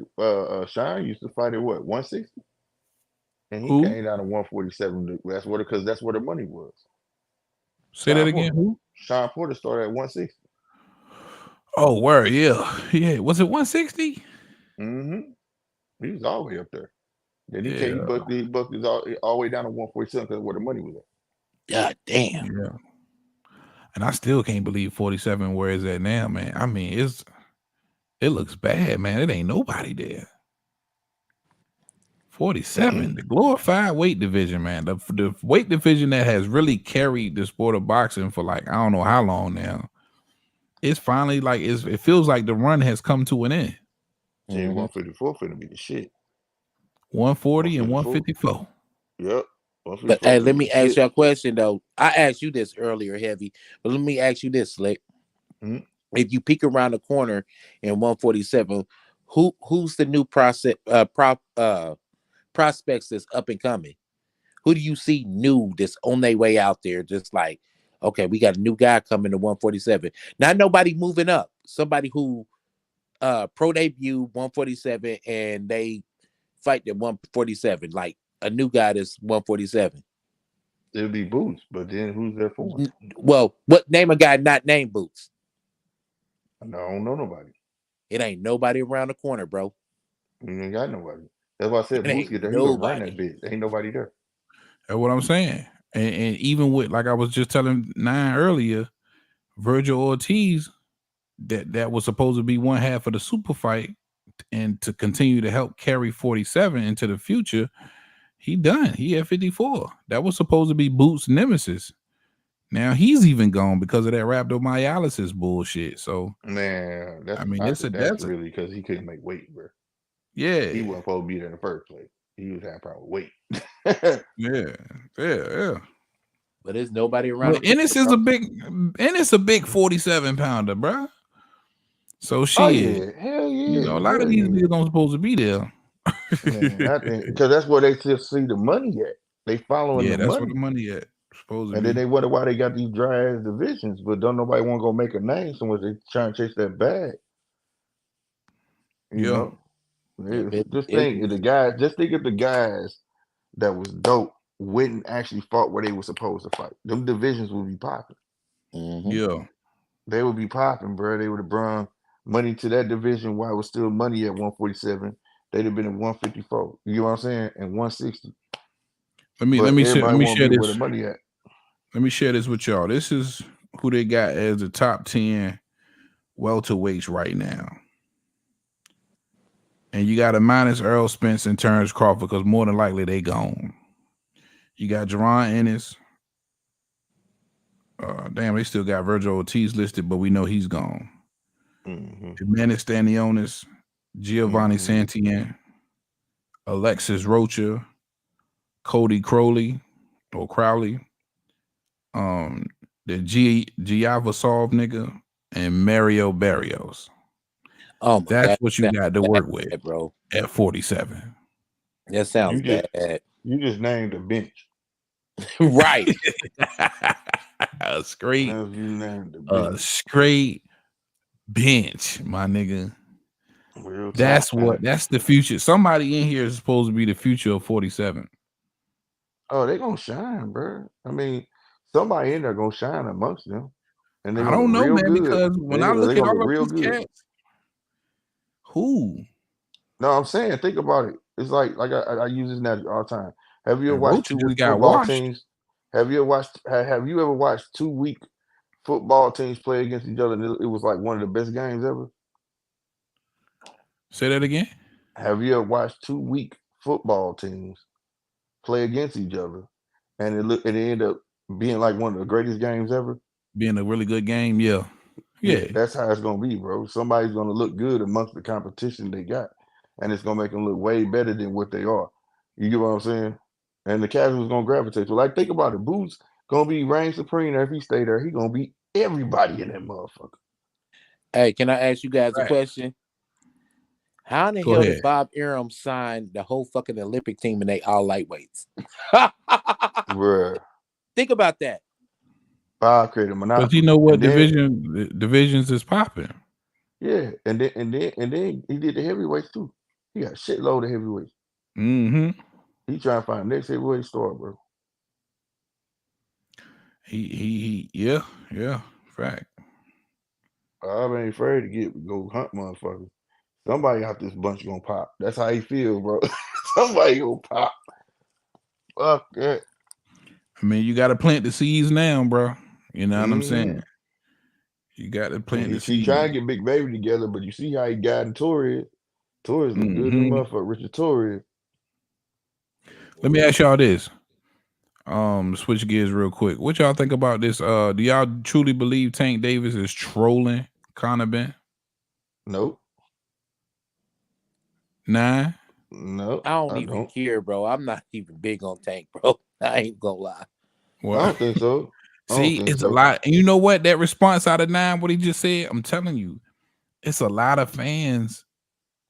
Shine used to fight at what, 160? And he came down to 147. That's where the money was. Say that again. Who? Sean Porter started at 160. Oh, word, yeah. Was it 160? He was all the way up there. Then he bucked his all the way down to 147 because where the money was at. God damn. Yeah. And I still can't believe 47 where is that now, man. I mean, it looks bad, man. It ain't nobody there. 47, the glorified weight division, man. The weight division that has really carried the sport of boxing for like I don't know how long now. It's finally like it feels like the run has come to an end. 154 finna be the shit. 140 and 154. Yep. But hey, let me ask you a question though. I asked you this earlier, Heavy, but let me ask you this, Slick. If you peek around the corner in 147, who's the new prospects that's up and coming? Who do you see new that's on their way out there? Just like, okay, we got a new guy coming to 147. Not nobody moving up. Somebody who pro debut 147 and they fight at 147, like a new guy that's 147. It'll be Boots, but then who's there for? Well, what name a guy not named Boots? I don't know nobody. It ain't nobody around the corner, bro. You ain't got nobody. That's why I said Boots get there. He gonna run that bitch. Ain't nobody there. That's what I'm saying. And even with, like I was just telling Nine earlier, Virgil Ortiz, that was supposed to be one half of the super fight and to continue to help carry 47 into the future, he done. He at 54. That was supposed to be Boots' nemesis. Now he's even gone because of that rhabdomyolysis bullshit. So man, that's really because he couldn't make weight, bro. Yeah, he wasn't supposed to be there in the first place. He was having a problem with weight. yeah. But there's nobody around. But Ennis is a big 47 pounder, bro. So shit. Hell yeah. A lot of these niggas don't supposed to be there. Because that's where they just see the money at. They following the money. Yeah, that's where the money at. And then they wonder why they got these dry ass divisions, but don't nobody want to go make a name somewhere. They trying to chase that bag. You know? Just think if the guys that was dope wouldn't actually fought where they were supposed to fight. Them divisions would be popping. Yeah. They would be popping, bro. They would have brought money to that division while it was still money at 147. They'd have been at 154. You know what I'm saying? And 160. Let me But share, everybody want to be where the money at. Let me share this with y'all. This is who they got as the top 10 welterweights right now. And you got a minus Earl Spence and Terrence Crawford because more than likely they gone. You got Jerron Ennis. Damn, they still got Virgil Ortiz listed, but we know he's gone. Emmanuel Stanionis, Giovanni Santillan, Alexis Rocha, Cody Crowley, the Giavasov nigga, and Mario Barrios. Oh my That's God, what you got to work with, bro. at 47. That sounds bad. You just named a bench. Right. A straight, You named a bench. straight bench, my nigga. Real That's talk, what. man. That's the future. Somebody in here is supposed to be the future of 47. Oh, they gonna shine, bro. I mean, somebody in there gonna shine amongst them, and they're I gonna don't look know, real man, good. because when I look They're at gonna all look of real these good. cats, who? No, I'm saying, think about it. It's like I use this now all the time. Have you ever And watched Rocha 2 week just got football washed. teams? Have you ever watched 2 week football teams play against each other? And it was like one of the best games ever. Say that again. Have you ever watched 2 week football teams play against each other, and it ended up being like one of the greatest games ever? Being a really good game, yeah. That's how it's gonna be, bro. Somebody's gonna look good amongst the competition they got, and it's gonna make them look way better than what they are. You get what I'm saying? And the casuals gonna gravitate. So, like, think about it. Boots gonna be reign supreme. If he stay there, he gonna beat everybody in that motherfucker. Hey, can I ask you guys a Right. question? How in the Go hell ahead. did Bob Arum sign the whole fucking Olympic team and they all lightweights? Bruh. Think about that. Bob created monopoly. Because you know what And then, divisions is popping. yeah, and then he did the heavyweights too. He got a shitload of heavyweights. Mm-hmm. He trying to find the next heavyweight star, bro. He yeah, fact. I ain't afraid to go hunt motherfuckers. Somebody out this bunch gonna pop. That's how he feel, bro. Somebody gonna pop. Fuck that. I mean, you got to plant the seeds now, bro. You know what I'm saying? You got to plant the He trying seeds. to get Big Baby together, but you see how he guiding Torres. Torres look good than motherfucker. Richard Torres. Let me ask y'all this. Switch gears real quick. What y'all think about this? Do y'all truly believe Tank Davis is trolling Conor Ben? Nope. Nah. No, I don't even care, bro. I'm not even big on Tank, bro. I ain't gonna lie. Well, I don't think so. See, it's a lot. And you know what? That response out of 9, what he just said, I'm telling you, it's a lot of fans,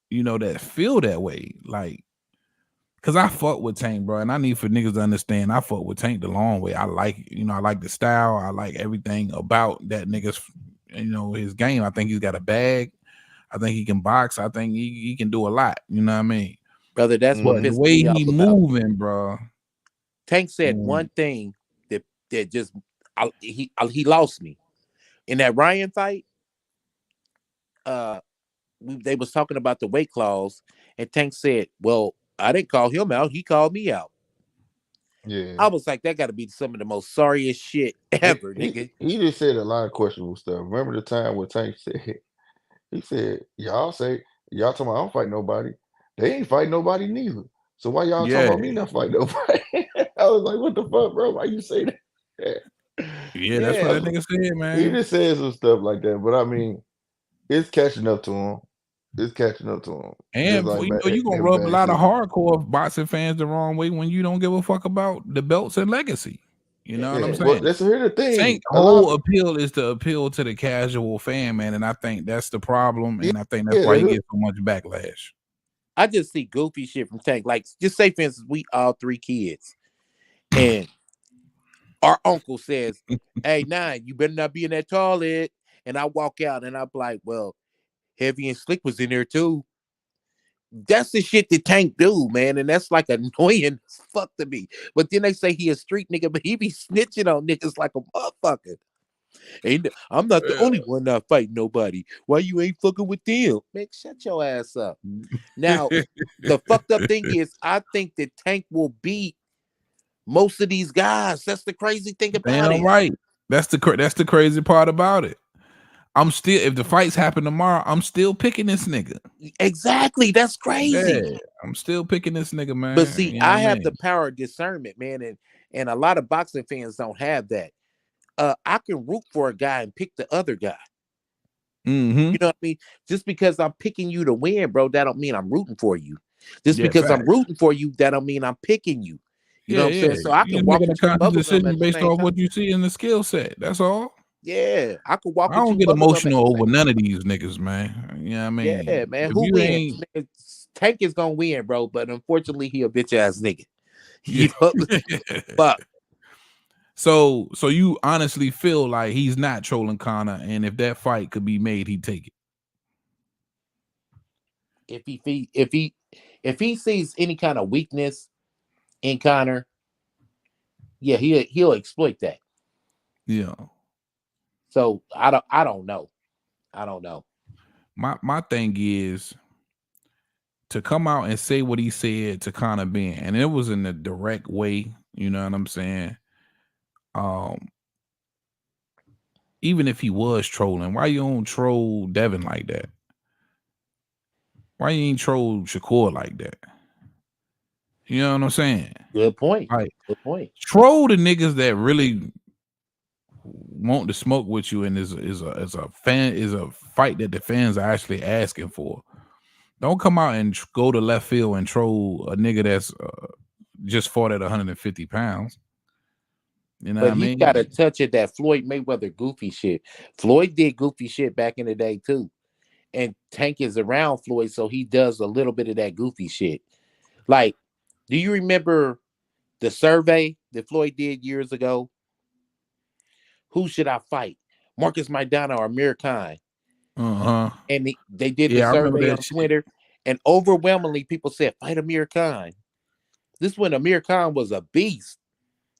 you know, that feel that way. Like, cause I fuck with Tank, bro. And I need for niggas to understand I fuck with Tank the long way. I like the style. I like everything about that nigga's, his game. I think he's got a bag. I think he can box. I think he can do a lot. You know what I mean? Brother, that's what the pissed way me off he about. moving, bro. Tank said one thing that just he lost me in that Ryan fight. They was talking about the weight clause, and Tank said, "Well, I didn't call him out; he called me out." Yeah, I was like, "That got to be some of the most sorriest shit ever, nigga." He just said a lot of questionable stuff. Remember the time when Tank said, he said, y'all talking about I don't fight nobody. They ain't fight nobody neither. So why y'all talking about me not fight nobody? I was like, what the fuck, bro? Why you say that? Yeah, that's what that nigga said, man. He just said some stuff like that. But I mean, it's catching up to him. It's catching up to him. And Just like you gonna rub a lot of hardcore boxing fans the wrong way when you don't give a fuck about the belts and legacy. You know what I'm saying? Well, let's hear the thing. Tank's whole appeal is to appeal to the casual fan, man, and I think that's the problem, and I think that's why he gets so much backlash. I just see goofy shit from Tank. Like, just say, for instance, we all 3 kids, and our uncle says, "Hey, 9, you better not be in that toilet." And I walk out, and I'm like, "Well, Heavy and Slick was in there too." That's the shit that Tank do, man, and that's like annoying as fuck to me. But then they say he a street nigga, but he be snitching on niggas like a motherfucker. I'm not the Yeah. only one not fighting nobody. Why you ain't fucking with them? Man, shut your ass up. Now, the fucked up thing is, I think that Tank will beat most of these guys. That's the crazy thing about Damn it. right. That's the crazy part about it. I'm still, if the fights happen tomorrow, I'm still picking this nigga. Exactly. That's Yeah, crazy. I'm still picking this nigga, But man. see, You know I what I have the mean? power of discernment, man, and a lot of boxing fans don't have that. I can root for a guy and pick the other guy. Mm-hmm. You know what I mean? Just because I'm picking you to win, bro, that don't mean I'm rooting for you. Just Yeah, because I'm facts. rooting for you, that don't mean I'm picking you. You know Yeah, what I'm yeah. saying? So I You're can walk making a between conscious both of them decision at the based same off time. what you see in the skill set. That's all. Yeah, I could walk I don't between get both of them at the emotional over same none time. of these niggas, man. You know what I mean? Yeah, man. If Who you wins? ain't, Nigga, Tank is gonna win, bro. But unfortunately, he a bitch ass nigga. yeah. You know, but So you honestly feel like he's not trolling Connor, and if that fight could be made, he'd take it. if he sees any kind of weakness in Connor, yeah, he'll exploit that. Yeah. So I don't know. I don't know. My thing is to come out and say what he said to Connor Ben, and it was in a direct way. You know what I'm saying? Um, even if he was trolling, why you don't troll Devin like that? Why you ain't troll Shakur like that? You know what I'm saying? Good point. Like Good point. troll the niggas that really want to smoke with you, and is a fight that the fans are actually asking for. Don't come out and go to left field and troll a nigga that's just fought at 150 pounds. You know what But I he's got a mean? touch of that Floyd Mayweather goofy shit. Floyd did goofy shit back in the day too. And Tank is around Floyd, so he does a little bit of that goofy shit. Like, do you remember the survey that Floyd did years ago? Who should I fight? Marcus Maidana or Amir Khan? Uh-huh. And they did the Yeah, I remember survey that on shit. Twitter, and overwhelmingly people said fight Amir Khan. This when Amir Khan was a beast,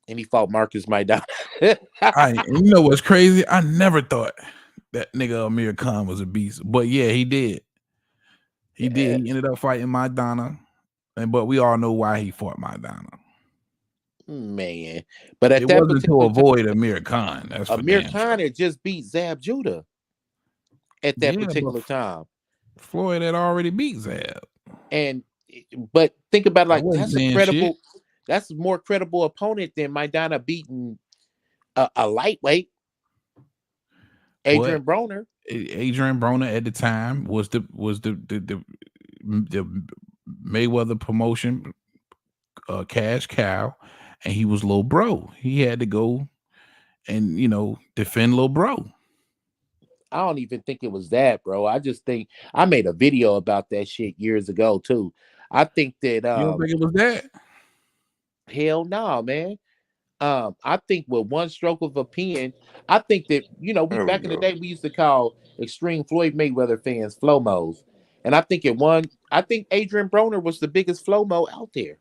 and he fought Marcus Maidana. You know what's crazy? I never thought that nigga Amir Khan was a beast. But yeah, he did. He did. Yeah, He ended up fighting Maidana. But we all know why he fought Maidana. man. But at It that wasn't to particular time, avoid Amir Khan. That's for Amir damn sure. Khan had just beat Zab Judah at that Yeah, but particular time. Floyd had already beat Zab. And but think about it, That like wasn't saying shit. that's a more credible opponent than Maidana beating a lightweight, But Adrian Broner. Adrian Broner at the time was the Mayweather promotion cash cow, and he was Lil Bro. He had to go and defend Lil Bro. I don't even think it was that, bro. I just think I made a video about that shit years ago too. I think that You don't think it was that? hell no, man. I think with one stroke of a pen, I think that we There we back in the go. day we used to call extreme Floyd Mayweather fans Flomos. And I think Adrian Broner was the biggest Flomo out there.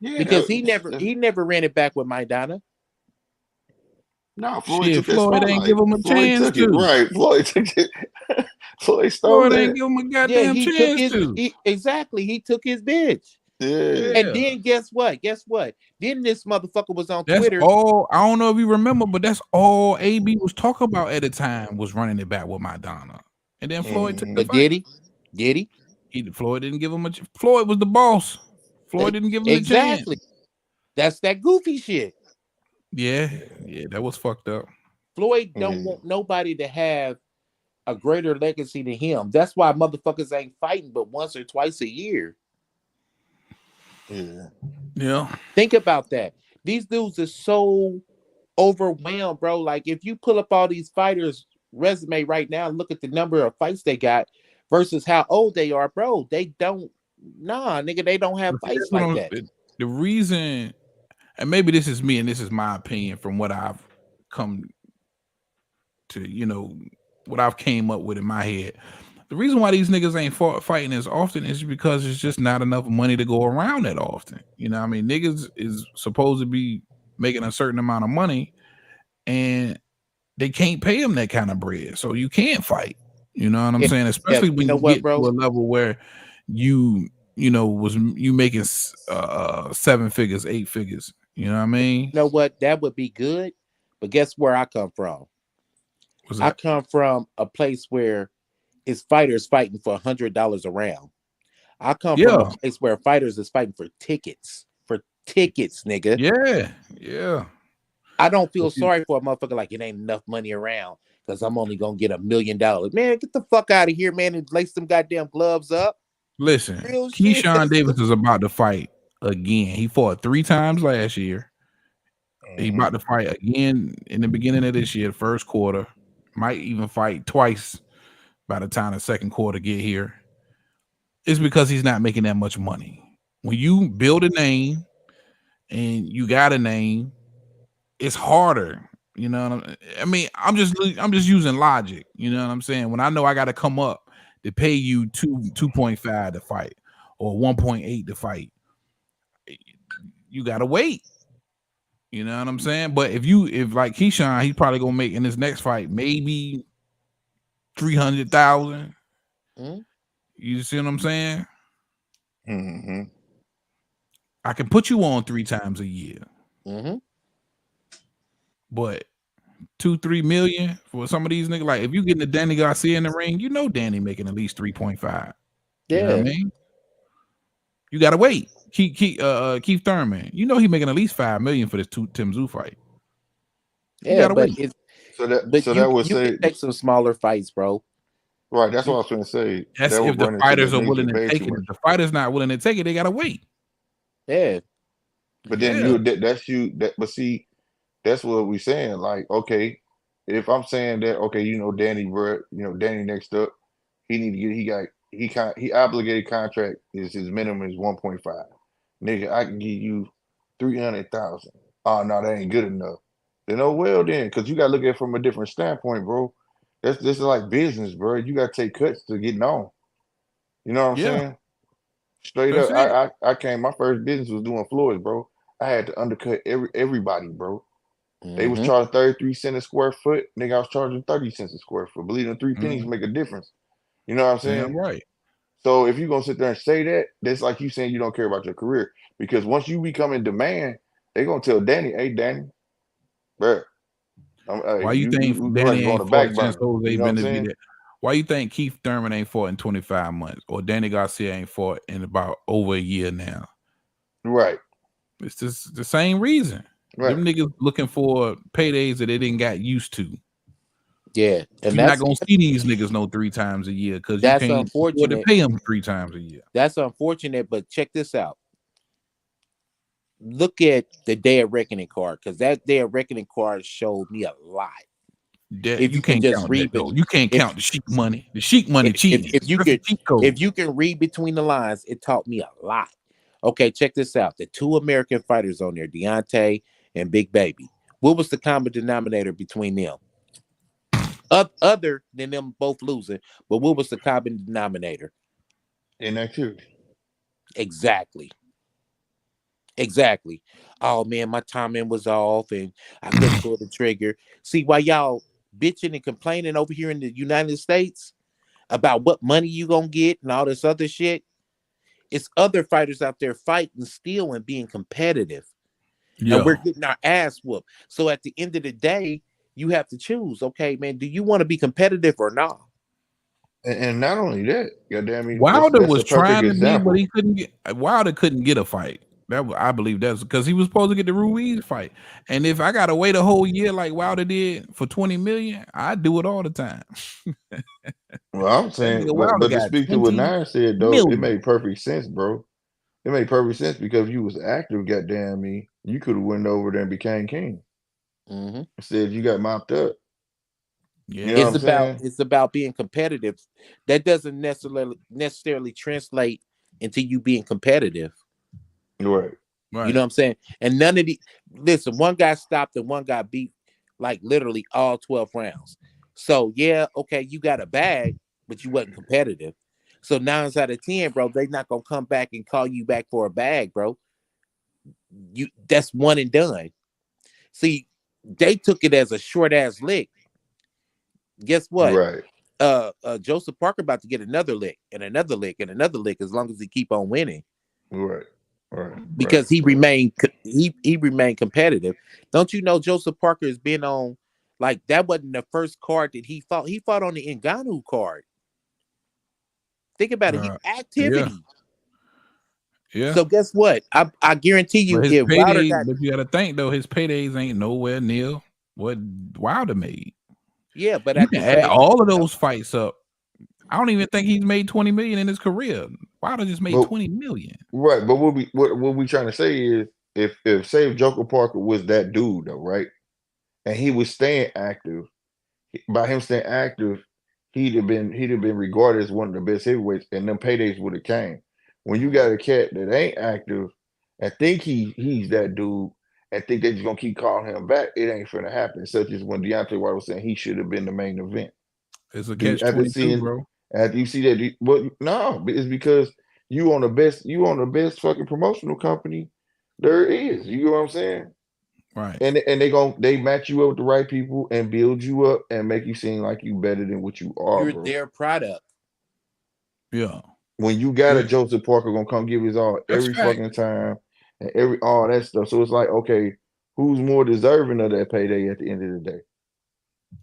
Yeah, Because he never ran it back with Maidana. no, Floyd Shit, took that Floyd ain't spotlight. give him a Floyd chance took it. to. Right. Floyd took it. Floyd stole Floyd ain't that. give him a Yeah, goddamn he took chance his to. exactly. He took his bitch. Yeah. And Yeah. then guess what? Guess what? Then this motherfucker was on That's Twitter. all. I don't know if you remember, but that's all AB was talking about at the time was running it back with Maidana. And then Floyd took the Mm-hmm. But fight. did he? Did he? Floyd didn't give him a Floyd was the boss. Floyd didn't give him the chance. Exactly. That's that goofy shit. Yeah, that was fucked up. Floyd don't Yeah. want nobody to have a greater legacy than him. That's why motherfuckers ain't fighting but once or twice a year. Yeah. Yeah. Think about that. These dudes are so overwhelmed, bro. Like if you pull up all these fighters' resume right now and look at the number of fights they got versus how old they are, bro, they don't. Nah, nigga, they don't have But see, fights that's what like that. the reason, and maybe this is me and this is my opinion from what I've come to, what I've came up with in my head. The reason why these niggas ain't fighting as often is because it's just not enough money to go around that often. You know what I mean? Niggas is supposed to be making a certain amount of money, and they can't pay them that kind of bread. So you can't fight. You know what I'm Yeah, saying? Especially you when know you what, get bro? to a level where you know was you making 7 figures, 8 figures. You know what I mean? You know what? That would be good. But guess where I come from? What's I that? come from a place where it's fighters fighting for $100 a round. I come from a Yeah, place where fighters is fighting for tickets. For tickets, nigga. yeah. I don't But feel sorry for a motherfucker like it ain't enough money around because I'm only gonna get $1 million. Man, get the fuck out of here, man, and lace them goddamn gloves up. listen, Real shit. Keyshawn Davis is about to fight again. He fought 3 times last year. He Mm-hmm. about to fight again in the beginning of this year, first quarter. Might even fight twice by the time the second quarter get here. It's because he's not making that much money. When you build a name and you got a name, it's harder. You know what I mean? I'm just using logic. You know what I'm saying? When I know I got to come up to pay you 2.5 to fight or 1.8 to fight, you gotta wait. You know what I'm saying? But if like Keyshawn, he's probably gonna make in his next fight maybe 300,000. Mm-hmm. You see what I'm saying? Mm-hmm. I can put you on 3 times a year, Mm-hmm. but 2-3 million for some of these niggas. Like if you getting the Danny Garcia in the ring, you know Danny making at least 3.5. You know what I Yeah. mean? You gotta wait. Keith Thurman, you know he making at least 5 million for this Tim Zoo fight. You Yeah, gotta but wait. it's So that but so that would you can say take some smaller fights, bro. right. That's You what I was going to say. That's That if would the run into the fighters are major willing to pay take too it. much. If the fighter's not willing to take it, they gotta wait. yeah. But then Yeah. that's you that. But see, that's what we saying. Like, okay, if I'm saying that, okay, Danny, bro, Danny next up, he need to get he obligated contract is his minimum is 1.5. Nigga, I can give you 300,000. Oh no, that ain't good enough. Then oh well then, because you gotta look at it from a different standpoint, bro. This is like business, bro. You gotta take cuts to get known. You know what I'm Yeah. saying? Straight That's up, it. I came. My first business was doing floors, bro. I had to undercut everybody, bro. They was Mm-hmm. charging 33 cents a square foot. Nigga, I was charging 30 cents a square foot. Believe in 3 pennies Mhm. make a difference. You know what I'm Damn saying? right. So if you're gonna sit there and say that, that's like you saying you don't care about your career. Because once you become in demand, they're gonna tell Danny, hey Danny, bro, hey, Why you think we like to Danny go on ain't the back fought since burner. Jose You know what I'm saying? Benavidez? Why you think Keith Thurman ain't fought in 25 months or Danny Garcia ain't fought in about over a year now? Right, It's just the same reason. right. Them niggas looking for paydays that they didn't got used to. Yeah. And You're not gonna see these niggas no 3 times a year because you that's can't afford to unfortunate. pay them 3 times a year. That's unfortunate, but check this out. Look at the Day of Reckoning card, because that Day of Reckoning card showed me a lot. That If you you can can't just count that read it, though. You can't if count the Sheik money. The Sheik money cheating. if you Griffin could cheat code. if you can read between the lines, it taught me a lot. Okay, check this out. The 2 American fighters on there, Deontay and Big Baby. What was the common denominator between them? Other than them both losing, but what was the common denominator? Inactivity. Exactly. Exactly. Oh man, my timing was off and I couldn't pull the trigger. See why y'all bitching and complaining over here in the United States about what money you gonna get and all this other shit. It's other fighters out there fighting still and being competitive. And we're Yeah. getting our ass whooped. So at the end of the day, you have to choose. Okay, man, do you want to be competitive or not? And not only that, goddamn me, Wilder that's was a perfect trying to be, but example. he couldn't get. Wilder couldn't get a fight. I believe that's because he was supposed to get the Ruiz fight. And if I gotta wait a whole year like Wilder did for 20 million, I do it all the time. Well, I'm That saying, nigga but Wilder to got speak to what 20 Nine said though, it million. made perfect sense, bro. It made perfect sense because if you was active, goddamn me, you could have went over there and became king. Mm-hmm. Instead, you got mopped up. You know what It's Yeah, I'm about saying? it's about being competitive. That doesn't necessarily translate into you being competitive. Right. You know right. what I'm saying? And none of the listen, one guy stopped and one got beat like literally all 12 rounds. So yeah, okay, you got a bag, but you wasn't competitive. So 9 out of 10, bro, they not gonna come back and call you back for a bag, bro. That's one and done. See, they took it as a short ass lick. Guess what? Right. Joseph Parker about to get another lick and another lick and another lick as long as he keep on winning. Right. Right. Because he remained competitive. Don't you know Joseph Parker has been on, like, that wasn't the first card that he fought. He fought on the Ngannou card. Think about it. Activity. Yeah. So guess what? I guarantee you, but his if Wilder payday, got, but you got to think though, his paydays ain't nowhere near what Wilder made. yeah, but You at can the add same, all of those fights up. I don't even think he's made 20 million in his career. Wilder just made 20 million. Right, but what we trying to say is if say if Joker Parker was that dude though, right? And he was staying active, by him staying active, he'd have been regarded as one of the best heavyweights, and them paydays would have came. When you got a cat that ain't active and think he's that dude and think they just gonna keep calling him back, it ain't finna happen. Such as when Deontay Wilder was saying he should have been the main event. It's a catch-22, bro. After you see that, well, no, it's because you on the best fucking promotional company there is. You know what I'm saying? Right. And they match you up with the right people and build you up and make you seem like you better than what you are. You're bro. their product. Yeah. When you got a Joseph Parker gonna come give his all every fucking time and all that stuff. So it's like, okay, who's more deserving of that payday at the end of the day?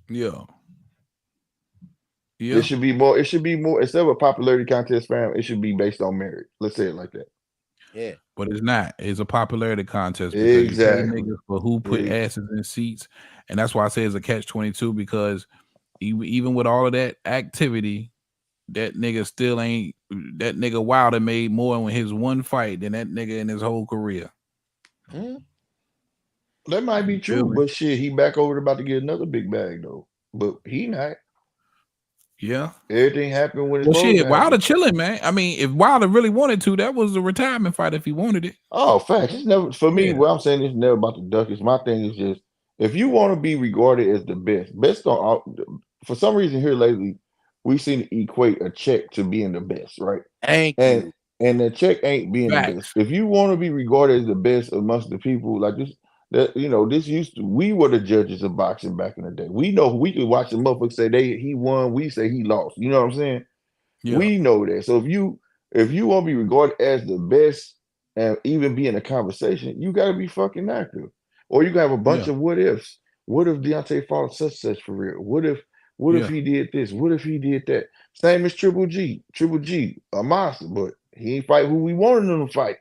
Yeah. It should be more instead of a popularity contest, fam, it should be based on merit. Let's say it like that. Yeah. But it's not. It's a popularity contest because you pay niggas for who put asses in seats. And that's why I say it's a catch-22, because even with all of that activity, that nigga still ain't, that nigga Wilder made more in his one fight than that nigga in his whole career. That might be true, but shit, he back over about to get another big bag though. But he not. Yeah. Everything happened when it's well, shit, Wilder chilling, man. I mean, if Wilder really wanted to, that was a retirement fight if he wanted it. Oh, facts. It's never, for me, what I'm saying is never about the duckets. My thing is just, if you want to be regarded as the best on, for some reason here lately, we seem to equate a check to being the best, right? Thank you. And the check ain't being the best. If you want to be regarded as the best amongst the people, like this, that this used to, we were the judges of boxing back in the day. We know we could watch the motherfucker say he won, we say he lost. You know what I'm saying? Yeah. We know that. So if you want to be regarded as the best and even be in a conversation, you got to be fucking active. Or you can have a bunch of what ifs. What if Deontay fought such for real? What if he did this? What if he did that? Same as Triple G. Triple G, a monster, but he ain't fight who we wanted him to fight.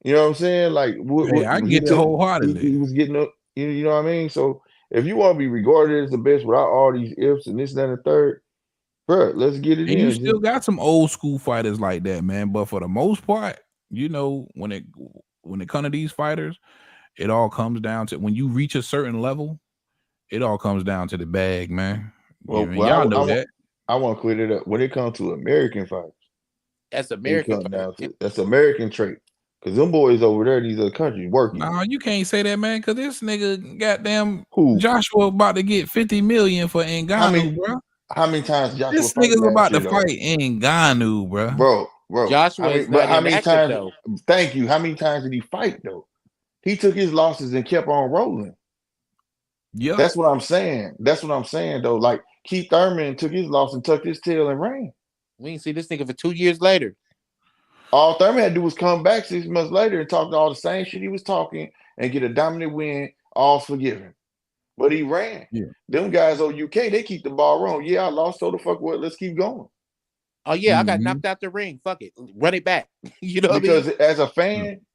You know what I'm saying? Like, I get it wholeheartedly. He was getting up. You know what I mean? So if you want to be regarded as the best without all these ifs and this, that, and the third, bro, let's get it in. You still got some old school fighters like that, man. But for the most part, when it comes to these fighters, it all comes down to, when you reach a certain level, it all comes down to the bag, man. Well, y'all know that. I want to clear it up. When it comes to American fighters, that's American. That's American trait. Because them boys over there in these other countries working. No, you can't say that, man, because this nigga goddamn Joshua about to get 50 million for Ngannou, bro. How many times Joshua? This nigga's about to fight Ngannou, bro. Bro. Joshua but how many times? Though. Thank you. How many times did he fight though? He took his losses and kept on rolling. Yeah, that's what I'm saying. Though. Like Keith Thurman took his loss and tucked his tail and ran. We didn't see this nigga for 2 years later. All Thurman had to do was come back 6 months later and talk all the same shit he was talking and get a dominant win, all forgiven. But he ran. Yeah. Them guys on UK, they keep the ball rolling. Yeah, I lost, so the fuck what? Let's keep going. Oh yeah, I got knocked out the ring. Fuck it. Run it back. You know what because I mean?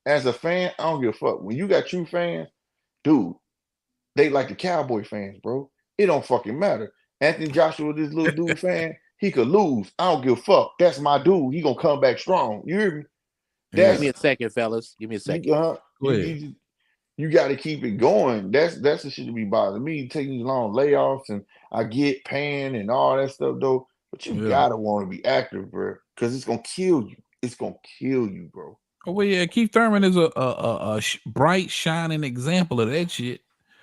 as a fan, I don't give a fuck. When you got true fans, dude, they like the Cowboy fans, bro. It don't fucking matter. Anthony Joshua, this little dude fan, he could lose. I don't give a fuck. That's my dude. He gonna come back strong. You hear me? Give me a second, fellas. Give me a second. You got to keep it going. That's the shit that be bothering me. Taking these long layoffs, and I get paying and all that stuff though. But you gotta want to be active, bro, because it's gonna kill you. It's gonna kill you, bro. Oh well, yeah. Keith Thurman is a bright, shining example of that shit.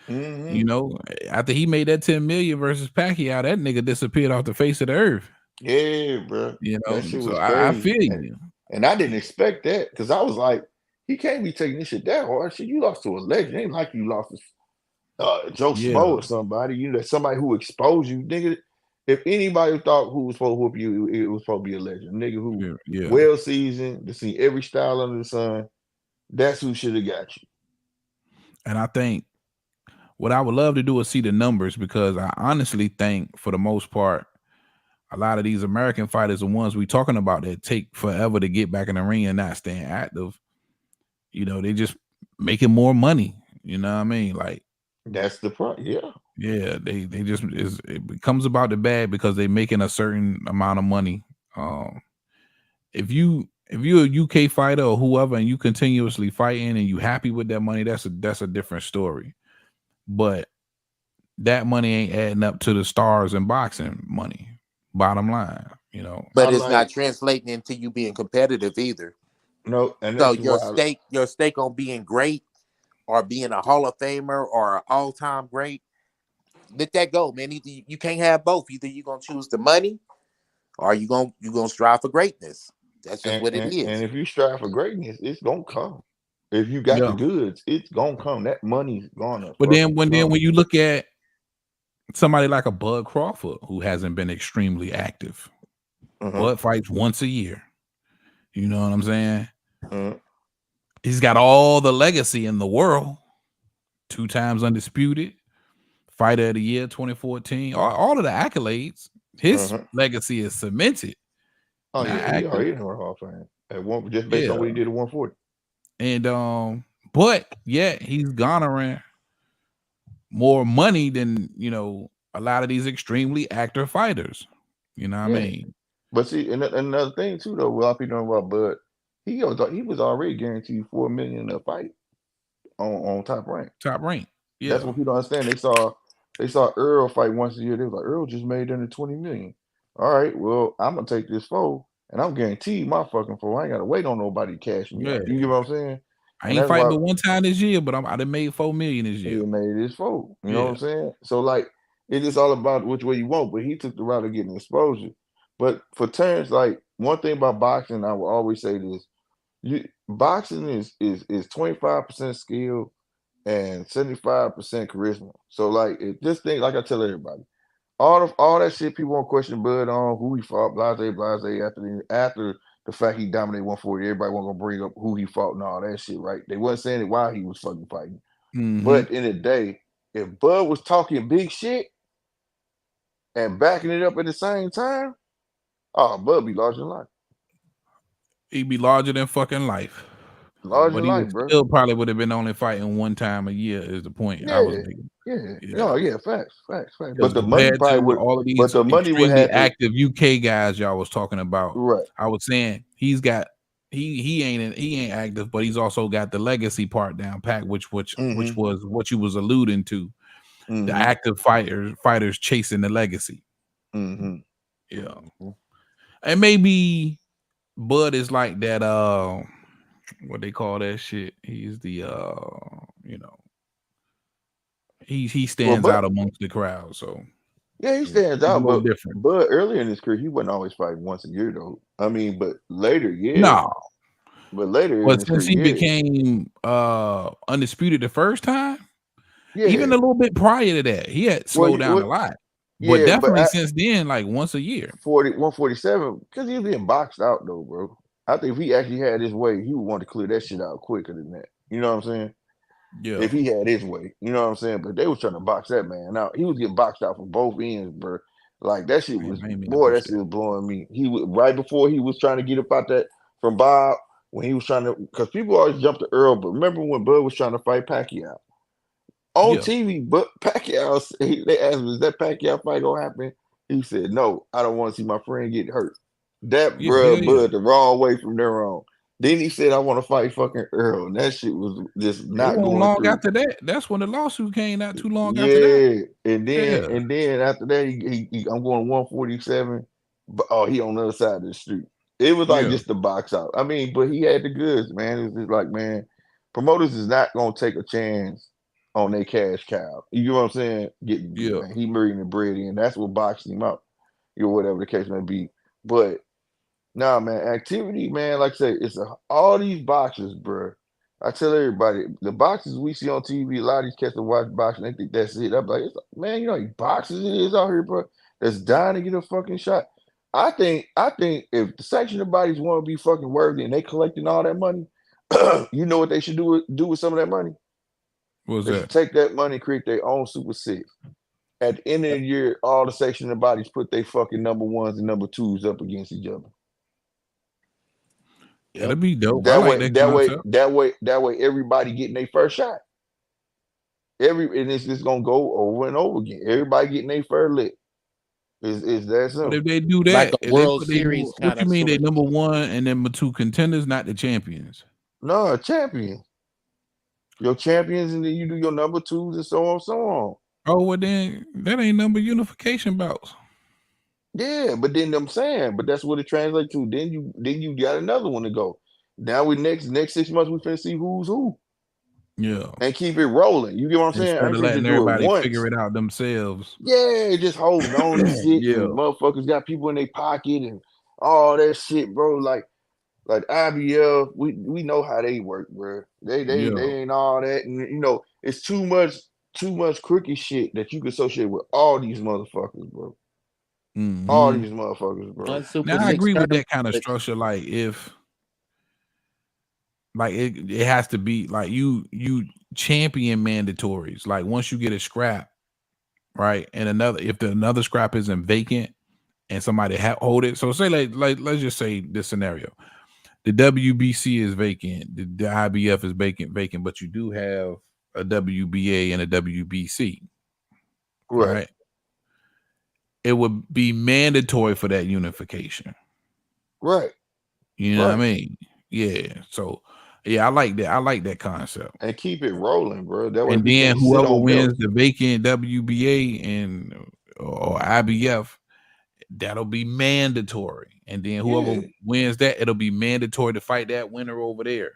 After he made that 10 million versus Pacquiao, that nigga disappeared off the face of the earth. Yeah, bro. You That know, shit so was I crazy. feel you. And I didn't expect that because I was like, he can't be taking this shit that hard. Shit, you lost to a legend. It ain't like you lost to Joe Yeah, Smo or somebody. You know, somebody who exposed you, nigga. If anybody thought who was supposed to whoop you, it was supposed to be a legend. Nigga who yeah. well seasoned, to see every style under the sun. That's who should have got you. And I think what I would love to do is see the numbers, because I honestly think for the most part, a lot of these American fighters, the ones we talking about that take forever to get back in the ring and not staying active, you know, they just making more money. You know what I mean? Like, That's the point. Yeah. yeah, they just it becomes about the bad because they making a certain amount of money. If you're a UK fighter or whoever and you continuously fighting and you happy with that money, that's a different story. But that money ain't adding up to the stars and boxing money. Bottom line, you know. But I it's not like translating into you being competitive either. no, and So this is why your stake on being great or being a Hall of Famer or an all-time great, let that go, man. Either you can't have both. Either you're gonna choose the money or you gonna strive for greatness. That's just what it and is. if you strive for greatness, it's gonna come. If you got the Yeah. goods, it's gonna come. That money's gonna But then fucking when come. you look at somebody like a Bud Crawford who hasn't been extremely active. Uh-huh. Bud fights once a year. You know what I'm saying? Uh-huh. He's got all the legacy in the world. 2 times undisputed, fighter of the year 2014, all of the accolades. His Uh-huh. legacy is cemented. Oh Not yeah, he active. already in the Hall of Fame. At one just based on Yeah. what he did at 140. And but yet he's garnering more money than, you know, a lot of these extremely active fighters. You know what I Yeah. mean? But see, and another thing too, though, a lot of people don't know about Bud. He was already guaranteed $4 million a fight on Top Rank. Top rank. That's Yeah. what people don't understand. They saw Earl fight once a year. They was like, Earl just made under 20 million. All right, well, I'm gonna take this foe, and I'm guaranteed my fucking foe. I ain't gotta wait on nobody to cash me Yeah. out. You get what I'm saying? I And ain't that's fighting why but one time this year, but I done made 4 million this he year. made his foe. You know what Yeah. I'm saying? So like, it's just all about which way you want. But he took the route of getting exposure. But for Terrence, like one thing about boxing, I will always say this: boxing is 25% skill and 75% charisma. So like, this thing, like I tell everybody, all that shit people want to question Bud on who he fought, blase after the fact he dominated 140. Everybody want to bring up who he fought and all that shit, right? They wasn't saying it while he was fucking fighting. Mm-hmm. But in the day, if Bud was talking big shit and backing it up at the same time, oh, Bud be larger than life. He'd be larger than fucking life. Larger But than he would life, bro. still probably would have been only fighting one time a year is the point I was Yeah, making. yeah. Yeah. Oh, yeah, facts. Because But the money compared probably to would, all of but these the money would extremely have to, active UK guys y'all was talking about, right. I was saying he ain't active, but he's also got the legacy part down pat, which Mm-hmm. was what you was alluding to. The Mm-hmm. active fighters chasing the legacy. Mm-hmm. Yeah. And maybe Bud is like that what they call that shit. He's the you know, he Well, stands but out amongst the crowd, so yeah, he stands he's a out, little but different. earlier in his career, he wasn't always fighting once a year though. I mean, but later, yeah. No, But later in but his since career, he yeah. became undisputed the first time, even Yeah. a little bit prior to that, he had Well, slowed down a lot. But yeah, but definitely at since then, like once a year. 147, because he was being boxed out though, bro. I think if he actually had his way, he would want to clear that shit out quicker than that. You know what I'm saying? Yeah. If he had his way, you know what I'm saying? But they was trying to box that man out. He was getting boxed out from both ends, bro. Like that shit Man, was, I ain't mean to boy, push that that. shit was blowing me. He was right before he was trying to get up out that from Bob when he was trying to, because people always jump to Earl, but remember when Bud was trying to fight Pacquiao on Yeah. TV? But Pacquiao, they asked him, "Is that Pacquiao fight gonna happen?" He said, "No, I don't want to see my friend get hurt." That Yeah, hell bruh yeah. Bud the wrong way from there on. Then he said, "I want to fight fucking Earl," and that shit was just It not wasn't going long through. after that. That's when the lawsuit came not too long after that. Yeah, Yeah. and then after that, I'm going 147. But oh, he on the other side of the street. It was like Yeah. just the box out. I mean, but he had the goods, man. It was just like, man, promoters is not gonna take a chance on their cash cow. You know what I'm saying? Getting Yeah. man, he bringing the bread in. That's what boxed him up. whatever the case may be. But nah, man, activity, man, like I say, all these boxers, bro. I tell everybody, the boxers we see on TV, a lot of these cats that watch boxing, they think that's it. I'm like, man, you know how many boxers it is out here, bro, that's dying to get a fucking shot. I think if the sanctioning bodies want to be fucking worthy and they collecting all that money, you know what they should do with some of that money? What's They should that? take that money and create their own Super Six. At the end of the year, all the sanctioning bodies put their fucking number ones and number twos up against each other. That'll be dope. I That like way, that that way, concept. that way, everybody getting their first shot. And it's just gonna go over and over again. Everybody getting their first lick. Is that But simple? if they do Like that, a if they World put they Series what kind you of mean they sort of number thing. one and number two contenders, not the champions? No, champion. Your champions, and then you do your number twos and so on, so on. Oh, well then that ain't number unification bouts. Yeah, but then I'm saying, but that's what it translates to. Then you got another one to go. Now we next 6 months we finna see who's who Yeah. and keep it rolling. You get what I'm saying? I Instead ain't of finna letting just do it everybody figure once. it out themselves. Yeah, just holding on to shit Yeah. and motherfuckers got people in their pocket and all that shit, bro. Like IBF, we know how they work, bro. They Yeah. ain't all that, and you know it's too much crooked shit that you can associate with all these motherfuckers, bro. All Mhm. these motherfuckers, bro. One Super Now I Six agree with tournament. that kind of structure. Like if like it has to be like you champion mandatories. Like once you get a scrap, right? And another scrap isn't vacant and somebody hold it. So say like let's just say this scenario. The WBC is vacant, the IBF is vacant, but you do have a WBA and a WBC, Right, right? It would be mandatory for that unification. right, You know what I right. mean? Yeah. So yeah, I like that. I like that concept. And keep it rolling, bro. That way And we then can't sit whoever on belts. wins the vacant WBA and or IBF, that'll be mandatory. And then whoever Yeah, wins that, it'll be mandatory to fight that winner over there.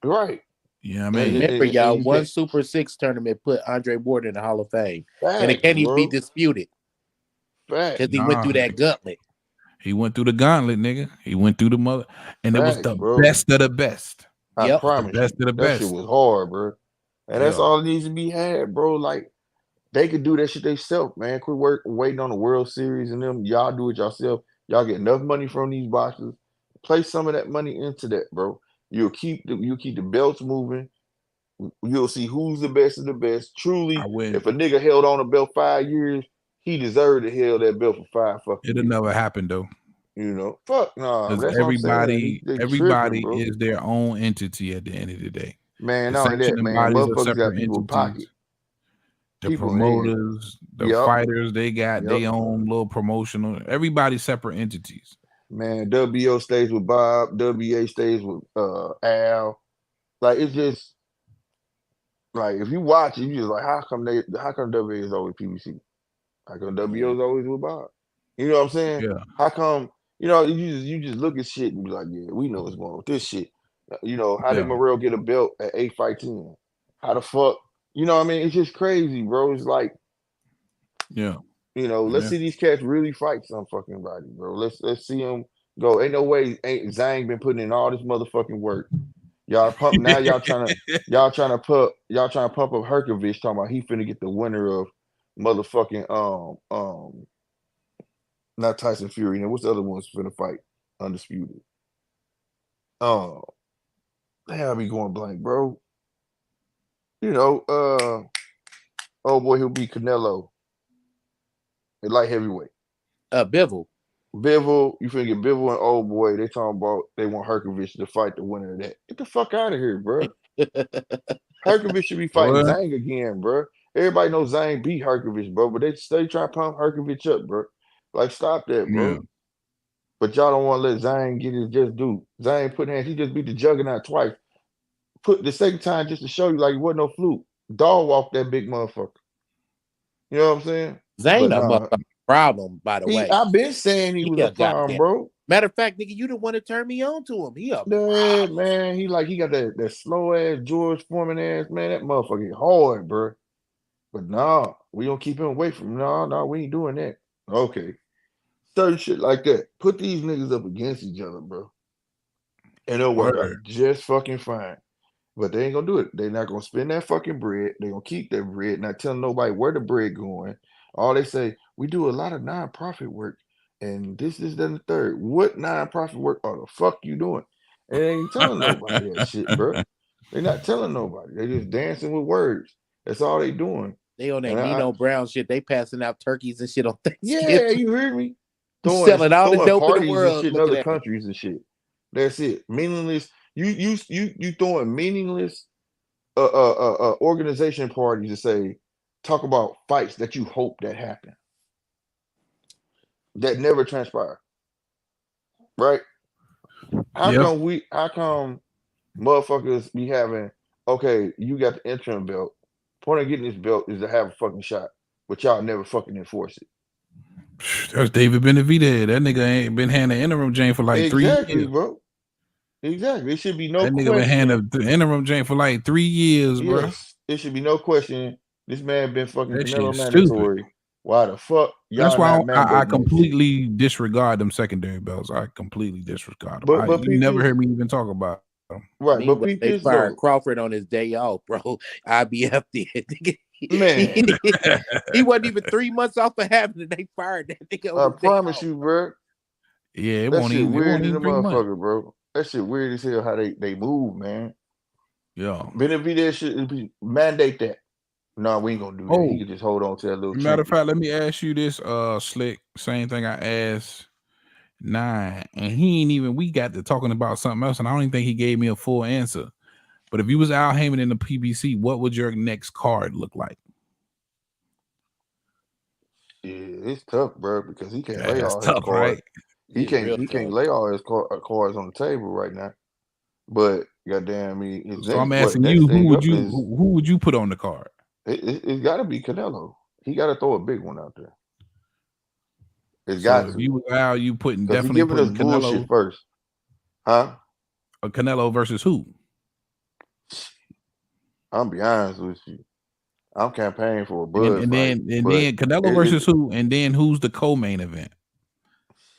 right. You know what I And, mean? Remember, and, y'all, and you one can't Super Six tournament put Andre Ward in the Hall of Fame, and it facts, can't even be bro. disputed because Facts, he went Nah, through that gauntlet. he went through the gauntlet, nigga. He went through the mother, and it was facts, the bro. best of the best. I Yep. The promise best you, of the that shit best. was hard, bro. And that's Yeah. all it needs to be had, bro. Like they could do that shit themselves, man. Quit waiting on the World Series and them. Y'all do it yourself. Y'all get enough money from these boxers. Place some of that money into that, bro. You'll keep the belts moving. You'll see who's the best of the best. I Truly, wouldn't. if a nigga held on a belt 5 years, he deserved to held that belt for 5 fucking It'll years. never happen though. You know, fuck nah. Because That's what I'm saying. They tripping, everybody bro. is their own entity at the end of the day. Man, The not only that, sanctioning man. bodies are Motherfuckers got separate people pocket. entities. The People, and promoters, the yep, fighters, they got yep. their own little promotional. Everybody's separate entities. Man, WO stays with Bob. WA stays with Al. Like it's just like if you watch it, you just like how come WA is always PBC? How come WO is always with Bob? You know what I'm saying? Yeah. How come you just look at shit and be like, yeah, we know what's going on with this shit. You know, how did Yeah. Morrell get a belt at 8 fights in? How the fuck? You know what I mean? It's just crazy, bro. It's like, Yeah. let's Yeah. see these cats really fight some fucking body, bro. Let's see them go. Ain't no way Zhang been putting in all this motherfucking work. Y'all pump now. Y'all trying to pump up Herkovich talking about he finna get the winner of motherfucking not Tyson Fury. Now what's the other ones finna fight? Undisputed. Damn, I be going blank, bro. Oh boy, he'll be Canelo at light heavyweight. Bivol. Bivol, you finna get Bivol and old boy. They talking about they want Herkovich to fight the winner of that. Get the fuck out of here, bro. Herkovich should be fighting What? Zhang again, bro. Everybody knows Zhang beat Herkovich, bro, but they stay trying to pump Herkovich up, bro. Like, stop that, bro. Yeah. But y'all don't want to let Zhang get his just due. Zhang put hands. He just beat the Juggernaut twice. Put the second time just to show you like it wasn't no fluke. Dog walked that big motherfucker. You know what I'm saying? Zane But a nah, motherfucking problem, by the way. I've been saying he He was a a problem, goddamn. bro. Matter of fact, nigga, you the one to turn me on to him. He a Yeah, problem. man. He got that slow ass George Foreman ass, man. That motherfucker hard, bro. But nah, we don't keep him away from. No, we ain't doing that. Okay. certain shit like that. Put these niggas up against each other, bro, and it'll work out Word. just fucking fine. But they ain't gonna do it. They're not gonna spend that fucking bread. They're gonna keep that bread, not telling nobody where the bread going. All they say, we do a lot of nonprofit work, and this, that, and the third. What nonprofit work are the fuck you doing? And they ain't telling nobody that shit, bro. They're not telling nobody. They just dancing with words. That's all they doing. They on that And Nino Brown shit. They passing out turkeys and shit on Thanksgiving. yeah, you hear me? Selling all the dope in the parties and world. shit in Looking other at me. countries and shit. That's it. Meaningless. You throwing meaningless organization parties to say talk about fights that you hope that happen that never transpire. Right? How Yeah. come motherfuckers be having, okay, you got the interim belt. Point of getting this belt is to have a fucking shot, but y'all never fucking enforce it. That's David Benavidez. That nigga ain't been handing interim Jane for like 3 Exactly, years. bro. Exactly. It should be no That nigga been question. handing the interim Jane for like 3 years, bro. Yes, it should be no question. This man been fucking That shit Canelo is stupid. mandatory. Why the fuck That's y'all why not I mandating that shit? completely disregard them secondary belts. I completely disregard them. But You peep never this, hear me even talk about them. right? But Meanwhile, peep they this fired though, Crawford on his day off, bro. IBF did. man. He wasn't even 3 months off of having it. They fired that nigga on I his day promise off. you, bro. Yeah, it That won't shit even weird as a 3 months. motherfucker, bro. That shit weird as hell how they move, man. Yeah. Benavidez should mandate that. No, we ain't gonna do that. He Oh, can just hold on to that little matter of trinket. fact, let me ask you this, Slick. Same thing I asked 9, and he ain't even. We got to talking about something else, and I don't even think he gave me a full answer. But if you was Al Heyman in the PBC, what would your next card look like? Yeah, it's tough, bro, because he can't lay That's all his tough, cards. right? He It's can't real he can't tough. lay all his cards on the table right now. But goddamn me, his So I'm next asking next you, thing up is who would you put on the card? it's got to be Canelo. He got to throw a big one out there. It's So got if to, you was Al, you because he definitely giving us putting bullshit Canelo, first, huh? Canelo versus who? I'm be honest with you. I'm campaigning for a And, Bud and fight, then and but then Canelo it versus who? And then who's the co-main event?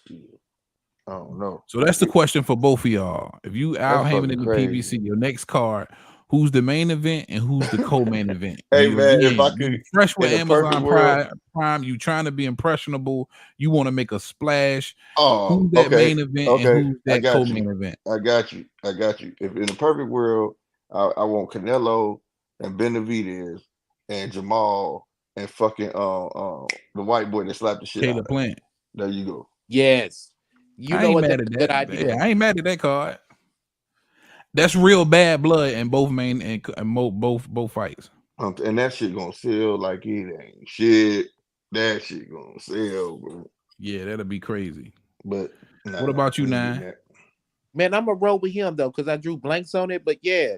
I don't know. So that's the question for both of y'all. If you Al That's Heyman fucking in the crazy. PBC, your next card, who's the main event and who's the co-main event? Hey You man, if I again, you could, fresh with in a perfect Amazon world, Prime, you trying to be impressionable, you want to make a splash. oh, Who's that okay, main event and okay, who's I that got you, co-main event? I got you, I got you. If in a perfect world, I want Canelo and Benavidez and Jamal and fucking the white boy that slapped the shit out Caleb of him. Plant. There you go. Yes. You I know ain't what? mad That's at a good that. idea. Yeah, I ain't mad at that card. That's real bad blood in both main and both fights. And that shit gonna sell like it ain't shit. That shit gonna sell, bro. Yeah, that'll be crazy. But nah, What about you, we ain't getting 9? that. Man, I'm going to roll with him, though, because I drew blanks on it. But yeah,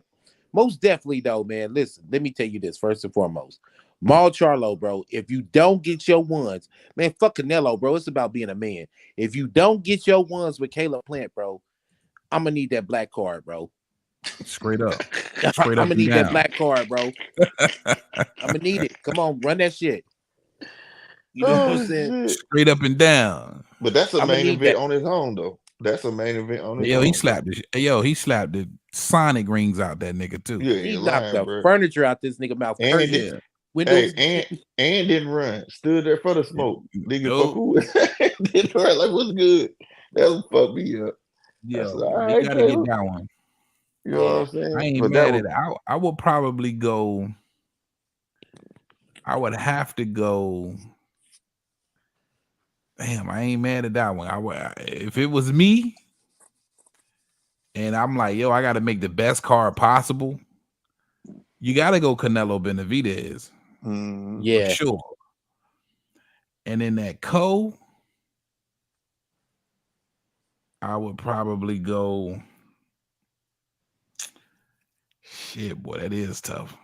most definitely, though, man. Listen, let me tell you this first and foremost. Maul Charlo, bro, if you don't get your ones, man, fuck Canelo, bro. It's about being a man. If you don't get your ones with Caleb Plant, bro, I'm going to need that black card, bro. Straight up. I'm Straight up going to and need that down. black card, bro. I'm going to need it. Come on, run that shit. You know what I'm Oh saying? shit! Straight up and down. But that's a I'm going to main need event that. on his own, though. That's a main event on his Yo, he own, though. slapped he slapped the Sonic rings out that nigga too. You He ain't knocked lying, the bro. furniture out this nigga mouth. And Curtain Yeah. windows. and didn't run. Stood there for the smoke. Nigga, fuck Nope. who? Didn't run. Like, what's good? That was fuck me up. I said, Yo, all he right, gotta get Caleb. that one. You know what I'm I saying? ain't But that mad at was it. I would probably go. I would have to go. Damn, I ain't mad at that one. If it was me, and I'm like, yo, I gotta make the best card possible. You gotta go Canelo Benavidez for Yeah. sure. And in that I would probably go. Shit, boy, that is tough.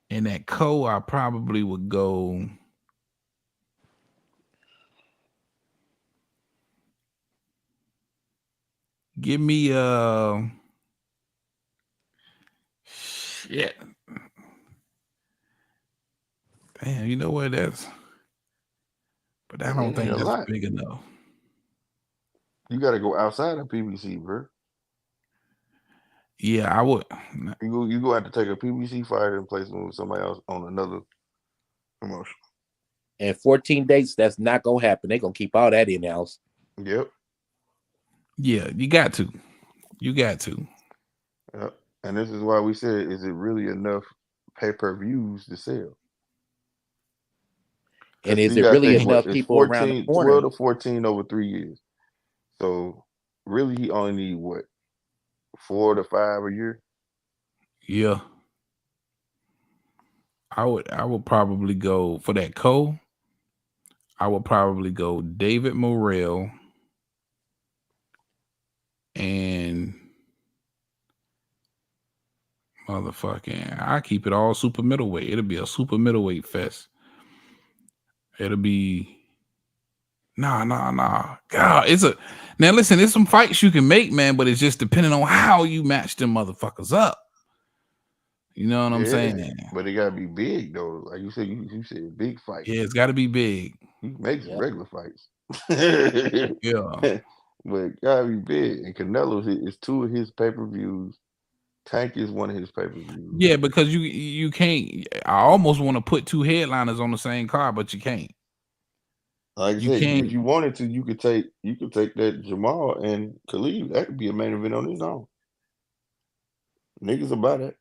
In that I probably would go. Give me shit. Damn, you know what? But I don't It ain't think a that's lot. big enough. You got to go outside of PBC, bro. Yeah, I would. You go have to take a PBC fighter and place him with somebody else on another promotion. And 14 dates, that's not gonna happen. They're gonna keep all that in house. Yep. Yeah, you got to. You got to. Yep. And this is why we said, is it really enough pay-per-views to sell? And Because is you it got to really think, what, enough it's people around the 14, corner? 12 to 14 over 3 years. So really, he only need what, 4 to 5 a year? Yeah. I would probably go for that Cole. I would probably go David Morrell and motherfucking. I keep it all super middleweight. It'll be a super middleweight fest. It'll be nah. God, now listen, there's some fights you can make, man, but it's just depending on how you match them motherfuckers up. You know what I'm saying? But it gotta be big though. Like you said, you said big fights. Yeah, it's gotta be big. You can make some regular fights. Yeah. But it gotta be big. And Canelo's is 2 of his pay-per-views. Tank is 1 of his pay-per-views. Yeah, because you can't. I almost want to put 2 headliners on the same card, but you can't. Like I You said, can't. if you wanted to, you could take that Jamal and Khalid. That could be a main event on its own. Niggas about it.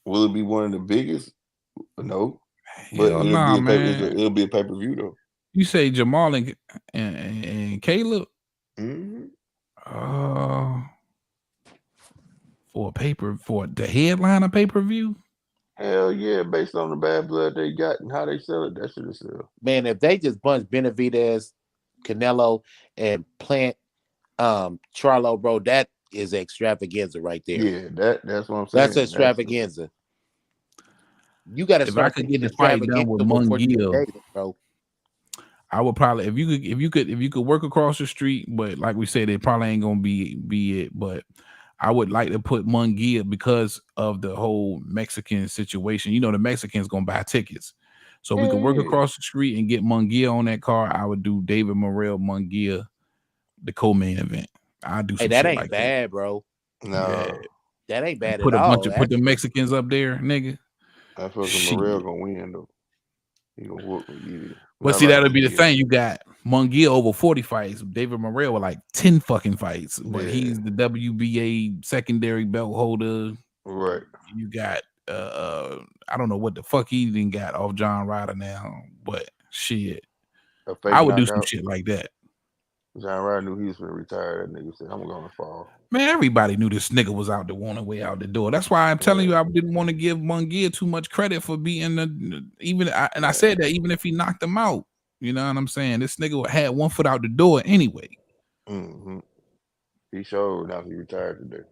Will it be one of the biggest? No. But Hell nah, man. it'll be a pay-per-view though. You say Jamal and Caleb? Mm-hmm. For the headliner pay-per-view? Hell yeah, based on the bad blood they got and how they sell it, that should have sell. Man, if they just bunch Benavidez, Canelo, and Plant Charlo, bro, that is extravaganza right there. Yeah, that's what I'm saying. That's extravaganza. You got to start if I could get the fight done with Munguia, bro. I would probably if you could work across the street, but like we said, it probably ain't gonna be it. But I would like to put Munguia because of the whole Mexican situation. You know, the Mexicans gonna buy tickets. So we could work across the street and get Munguia on that car. I would do David Morrell, Munguia, the co-main event. I do some that shit ain't like bad, that. bro. No. Yeah. That ain't bad put at all. Put the Mexicans up there, nigga. I feel like Morrell gonna win though. He gonna whoop me. But see, that'll be the thing. You got Munguia over 40 fights. David Morrell with like 10 fucking fights. But he's the WBA secondary belt holder. Right. You got I don't know what the fuck he even got off John Ryder now, but shit. I would do some shit like that. John Ryder knew he was gonna retire. That nigga said, I'm gonna fall. Man, everybody knew this nigga was out there on the way out the door. That's why I'm telling you, I didn't want to give Munguia too much credit for being I said that even if he knocked him out, you know what I'm saying? This nigga had 1 foot out the door anyway. Mm-hmm. He showed now he retired today.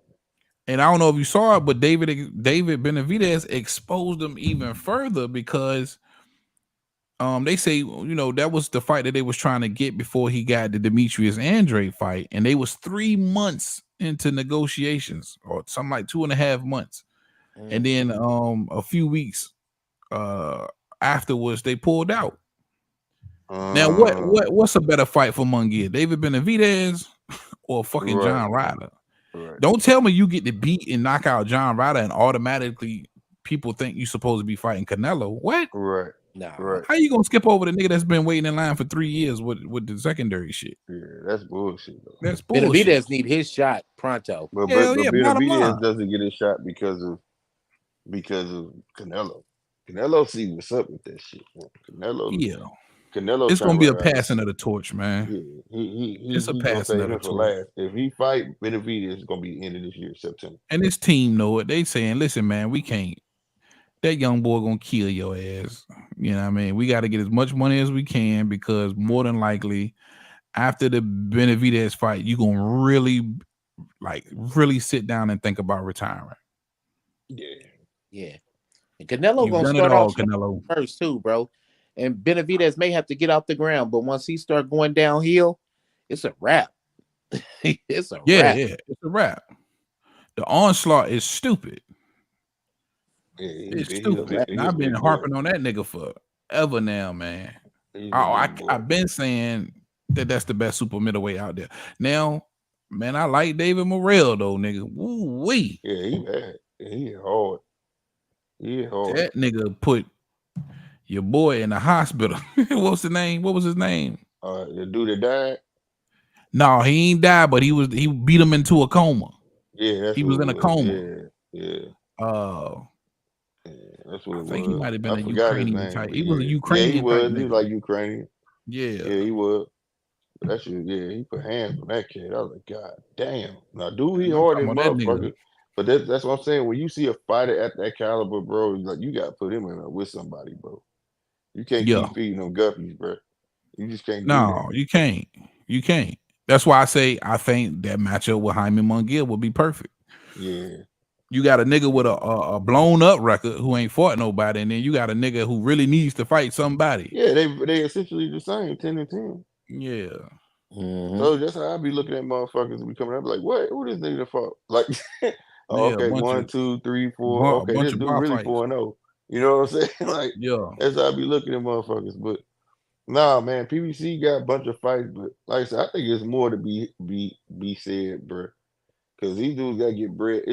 And I don't know if you saw it, but David Benavidez exposed him even further because they say, you know, that was the fight that they was trying to get before he got the Demetrius Andrade fight, and they was 3 months into negotiations or something like 2.5 months, and then a few weeks afterwards they pulled out. Now what's a better fight for Munguia, David Benavidez or fucking John Ryder? Right. Don't tell me you get to beat and knock out John Ryder and automatically people think you're supposed to be fighting Canelo. What? Right. Nah. Right. How you gonna skip over the nigga that's been waiting in line for 3 years with the secondary shit? Yeah, that's bullshit though. That's bullshit. Benavidez need his shot pronto. But Benavidez doesn't get his shot because of Canelo. Canelo see what's up with that shit. Canelo, it's gonna be a passing of the torch, man. Yeah, it's a passing of the torch. If he fight Benavidez, it's gonna be the end of this year, September. And this team know it. They saying, listen, man, we can't. That young boy gonna kill your ass. You know what I mean? We got to get as much money as we can because more than likely, after the Benavidez fight, you gonna really sit down and think about retiring. Yeah. And Canelo gonna start off first too, bro. And Benavidez may have to get off the ground, but once he start going downhill, it's a wrap. It's a wrap. Yeah, it's a wrap. The onslaught is stupid. Yeah, it's stupid. And I've been harping on that nigga forever now, man. He's the big boy. I've been saying that that's the best super middleweight out there. Now, man, I like David Morrell though, nigga. Woo wee. Yeah, he bad. He hard. He hard. That nigga put your boy in the hospital. What's the name? What was his name? The dude that died. No, he ain't died, but he beat him into a coma. Yeah, that's he what was in a coma. Yeah. That's what I it think was. he might have been I a forgot his Ukrainian name, type. but He was a yeah. Ukrainian. Yeah, he was. Type He was nigga. like Ukrainian. Yeah, he was. But that shit, yeah, he put hands on that kid. I was like, God damn. Now, dude, he hard as motherfucker. But that's what I'm saying. When you see a fighter at that caliber, bro, like you gotta put him in there with somebody, bro. You can't keep feeding them guppies, bro. You just can't do that. No, you can't. You can't. That's why I say I think that matchup with Jaime Munguia would be perfect. Yeah. You got a nigga with a blown up record who ain't fought nobody, and then you got a nigga who really needs to fight somebody. Yeah, they essentially the same, 10-10. Yeah. Mm-hmm. So that's how I be looking at motherfuckers and be coming up like, what? Who this nigga fought? Like, okay, 1, 2, 3, 4. Okay, this dude really 4-0. You know what I'm saying? Like, yeah, that's how I be looking at motherfuckers. But nah, man, PBC got a bunch of fights, but like I said, I think it's more to be said, bro. Because these dudes gotta get bread.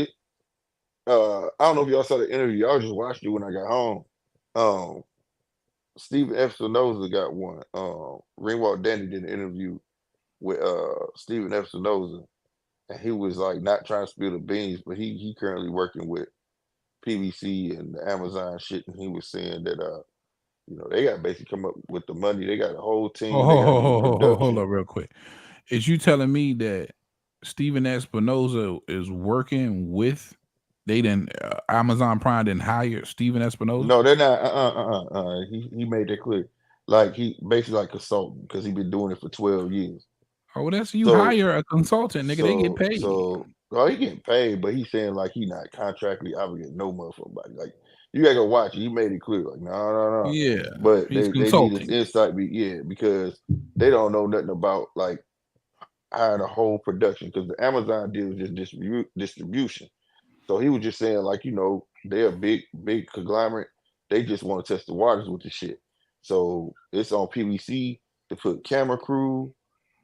I don't know if y'all saw the interview. I just watched it when I got home. Stephen F. Spinoza got one. Ringwald Dandy did an interview with Stephen F. Spinoza, and he was like not trying to spill the beans, but he currently working with PBC and the Amazon shit, and he was saying that they got to basically come up with the money. They got a whole team. Hold up real quick. Is you telling me that Stephen Espinoza is working with Amazon Prime didn't hire Stephen Espinoza? No, they're not. He made that clear. Like he basically like consultant because he been doing it for 12 years. Oh, that's hire a consultant, nigga. They get paid. He getting paid, but he's saying like he not contractually obligated no motherfucker. Like you gotta go watch it. He made it clear, like no. Yeah, but they need this insight. Because they don't know nothing about like hiring a whole production because the Amazon deal is just distribution. So he was just saying like they're a big conglomerate. They just want to test the waters with the shit. So it's on PBC to put camera crew.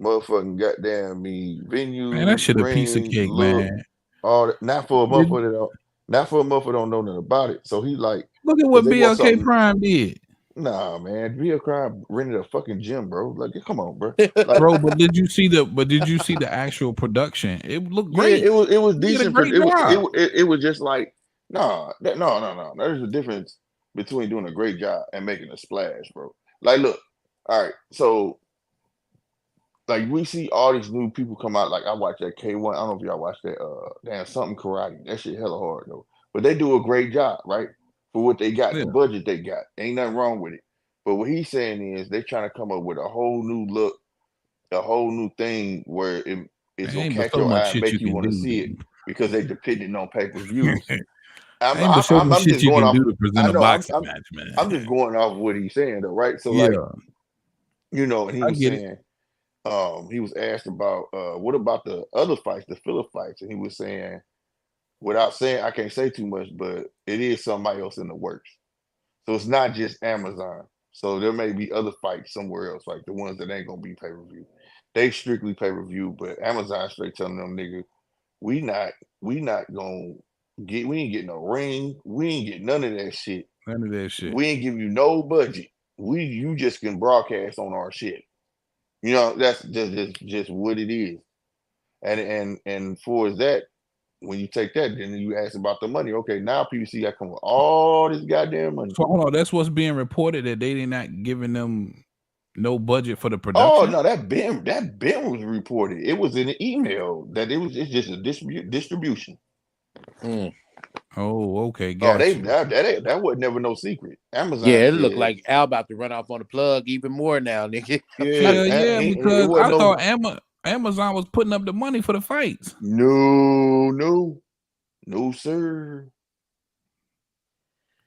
Motherfucking goddamn me venue. Man, that shit a piece of cake, man. All that, not for a motherfucker don't know nothing about it. So he like look at what BLK Prime did. Nah, man, BLK Prime rented a fucking gym, bro. Like, come on, bro. Like, bro, but did you see the actual production? It looked great. Yeah, it was decent. It was just like no. There's a difference between doing a great job and making a splash, bro. Like, look, all right, so. Like we see all these new people come out. Like I watched that K1. I don't know if y'all watched that. Something karate. That shit hella hard though. But they do a great job, right? For what they got, the budget they got. Ain't nothing wrong with it. But what he's saying is they trying to come up with a whole new look, a whole new thing where it's gonna catch your eye and make you want to see it because they depending on pay-per-views. I'm just going off. I'm just going off what he's saying though, right? So like, and he was saying. He was asked about what about the other fights, the filler fights, and he was saying, without saying, I can't say too much, but it is somebody else in the works. So it's not just Amazon. So there may be other fights somewhere else, like the ones that ain't gonna be pay-per-view. They strictly pay-per-view, but Amazon straight telling them, nigga, we ain't getting no ring, we ain't getting none of that shit. We ain't give you no budget. You just can broadcast on our shit. That's just what it is. And for that, when you take that, then you ask about the money. Okay, now PBC got to come with all this goddamn money. So hold on, that's what's being reported that they did not giving them no budget for the production. Oh no, that Ben was reported. It was in the email that it's just a distribution. Oh, okay. Gotcha. That was never no secret. Amazon. Yeah, it looked like Al about to run off on the plug even more now, nigga. Yeah, because I thought Amazon was putting up the money for the fights. No, sir.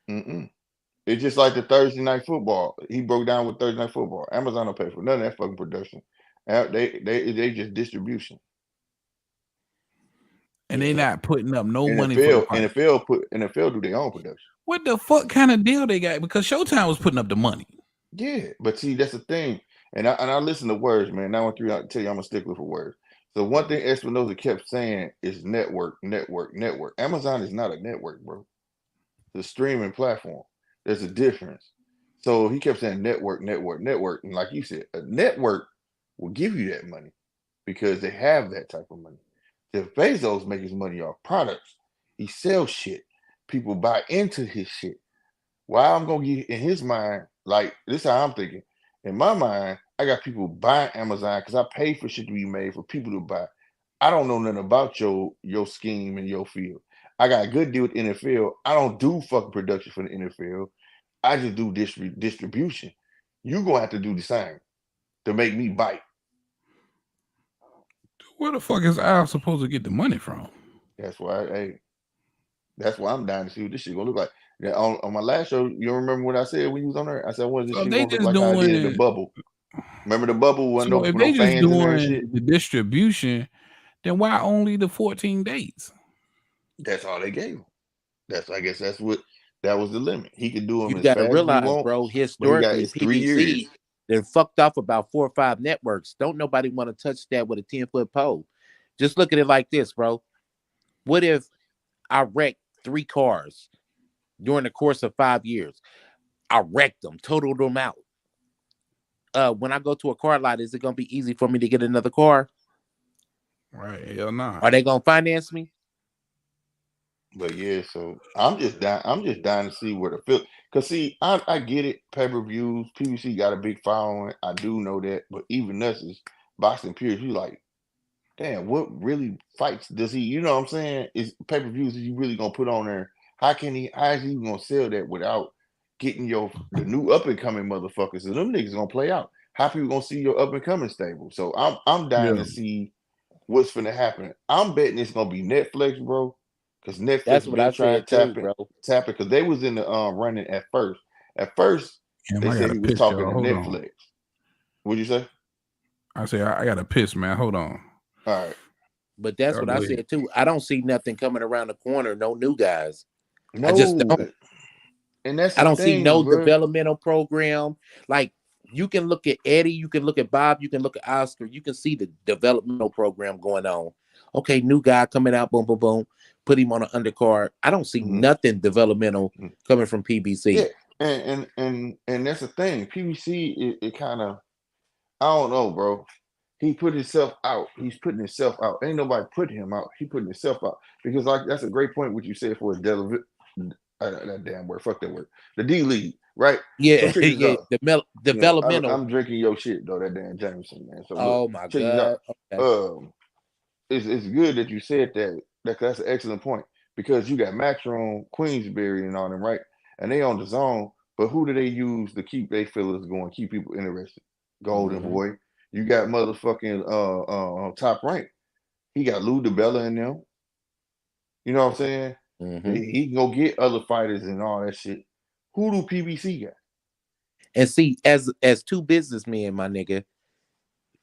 It's just like the Thursday night football. He broke down with Thursday night football. Amazon don't pay for none of that fucking production. They just distribution. And they not putting up no money for the fight. NFL do their own production. What the fuck kind of deal they got? Because Showtime was putting up the money. Yeah, but see, that's the thing. And I listen to words, man. 913, I tell you, I'm a stickler for words. So one thing Espinosa kept saying is network, network, network. Amazon is not a network, bro. It's a streaming platform. There's a difference. So he kept saying network, network, network. And like you said, a network will give you that money because they have that type of money. If Bezos makes his money off products, he sells shit. People buy into his shit. Why I'm gonna get in his mind, like this is how I'm thinking. In my mind, I got people buying Amazon because I pay for shit to be made for people to buy. I don't know nothing about your scheme and your field. I got a good deal with NFL. I don't do fucking production for the NFL. I just do distribution. You gonna have to do the same to make me bite. Where the fuck is Al supposed to get the money from? That's why, hey, that's why I'm dying to see what this shit gonna look like. Yeah, on my last show, you remember what I said when you was on there? I said, "What is this So if shit they gonna look just like how I doing did in the it, bubble?" Remember the bubble wasn't so if no they just fans in there and shit. doing the distribution, then why only the 14 dates? That's all they gave him. I guess that was the limit. He could do them You as got to fast as he realize, want, bro, but he got historically, his 3 years. PBC then fucked off about 4 or 5 networks. Don't nobody want to touch that with a 10-foot pole. Just look at it like this, bro. What if I wrecked 3 cars during the course of 5 years? I wrecked them, totaled them out. When I go to a car lot, is it gonna be easy for me to get another car? Right? Hell nah. Are they gonna finance me? But yeah, so I'm just dying. I'm just dying to see where the field. Cause see, I get it. Pay-per-views, PBC got a big following. I do know that. But even us as boxing peers, you like, damn, what really fights does he? You know what I'm saying? Is pay-per-views is you really gonna put on there? How is he gonna sell that without getting the new up and coming motherfuckers? And them niggas gonna play out. How people gonna see your up and coming stable? So I'm dying Yeah. to see what's gonna happen. I'm betting it's gonna be Netflix, bro. Because That's Netflix what I been trying said to too, bro. tap it, because they was in the running at first. At first, Damn, they I said gotta he was piss, talking y'all. to Hold on. Netflix. What'd you say? I say I gotta piss, man. Hold on. All right. But that's Y'all what go I ahead. said too. I don't see nothing coming around the corner. No new guys. I just No, don't. and that's I the don't see thing, no bro. developmental program. Like you can look at Eddie, you can look at Bob, you can look at Oscar, you can see the developmental program going on. Okay, new guy coming out, boom, boom, boom. Put him on an undercard. I don't see Mm-hmm. nothing developmental coming from PBC. Yeah, and that's the thing. PBC, it kind of, I don't know, bro. He put himself out. He's putting himself out. Ain't nobody putting him out. He putting himself out because, like, that's a great point. What you said for that damn word. Fuck that word. The D League, right? So Yeah, check this yeah. out. Developmental. I'm drinking your shit though. That damn Jameson, man. So look, Oh my check this out. God. Okay. It's good that you said that. That's an excellent point because you got Matron, Queensberry, and all them, right? And they on the zone. But who do they use to keep their fillers going, keep people interested? Golden Mm-hmm. Boy. You got motherfucking Top Rank. He got Lou DiBella in them. You know what I'm saying? Mm-hmm. He can go get other fighters and all that shit. Who do PBC got? And see, as 2 businessmen, my nigga,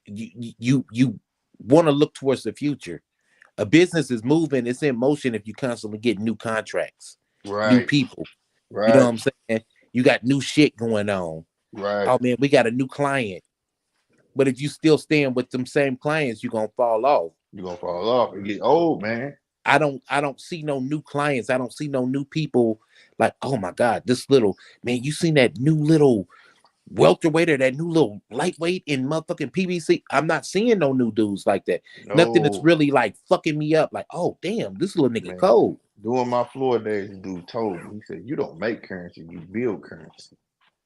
you want to look towards the future. A business is moving, it's in motion if you constantly get new contracts, new Right, people. You know what right, I'm saying? You got new shit going on. right. Oh man, we got a new client. But if you still staying with them same clients, you're gonna fall off. You're gonna fall off and get old, man. I don't see no new clients. I don't see no new people like, oh my God, this little man, you seen that new little welterweight or that new little lightweight in motherfucking PBC? I'm not seeing no new dudes like that. Nothing that's No, really like fucking me up. Like, oh damn, this little nigga man. cold. Doing my floor days, the dude told me, he said, you don't make currency, you build currency.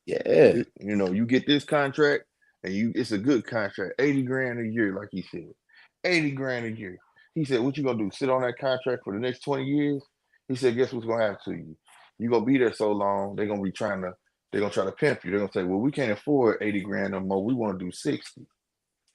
Yeah. You get this contract and it's a good contract, 80 grand a year, like he said. 80 grand a year. He said, what you gonna do? Sit on that contract for the next 20 years? He said, guess what's gonna happen to you? You're gonna be there so long, they're gonna try to pimp you. They're gonna say, well, we can't afford 80 grand no more. We want to do 60.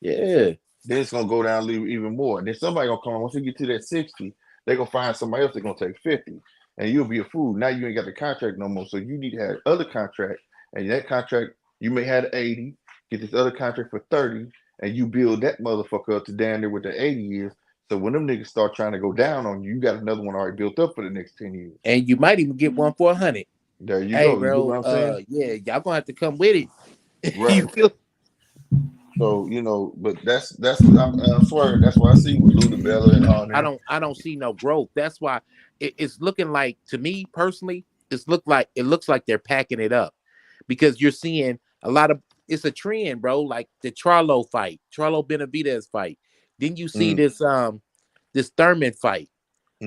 Yeah. Then it's gonna go down even more. And then somebody gonna come once you get to that 60, they're gonna find somebody else that's gonna take 50. And you'll be a fool. Now you ain't got the contract no more. So you need to have other contract. And that contract, you may have 80, get this other contract for 30, and you build that motherfucker up to down there with the 80 years. So when them niggas start trying to go down on you, you got another one already built up for the next 10 years. And you might even get one for 100. There you Hey, go. You get what bro. I'm saying? Yeah, y'all gonna have to come with it. You Right. feel? So but that's I swear that's what I see with Ludabella and all them. I don't see no growth. That's why it's looking like, to me personally, it looks like they're packing it up, because you're seeing a lot of, it's a trend, bro. Like the Charlo fight, Charlo Benavidez fight. Then you see Mm, this Thurman fight.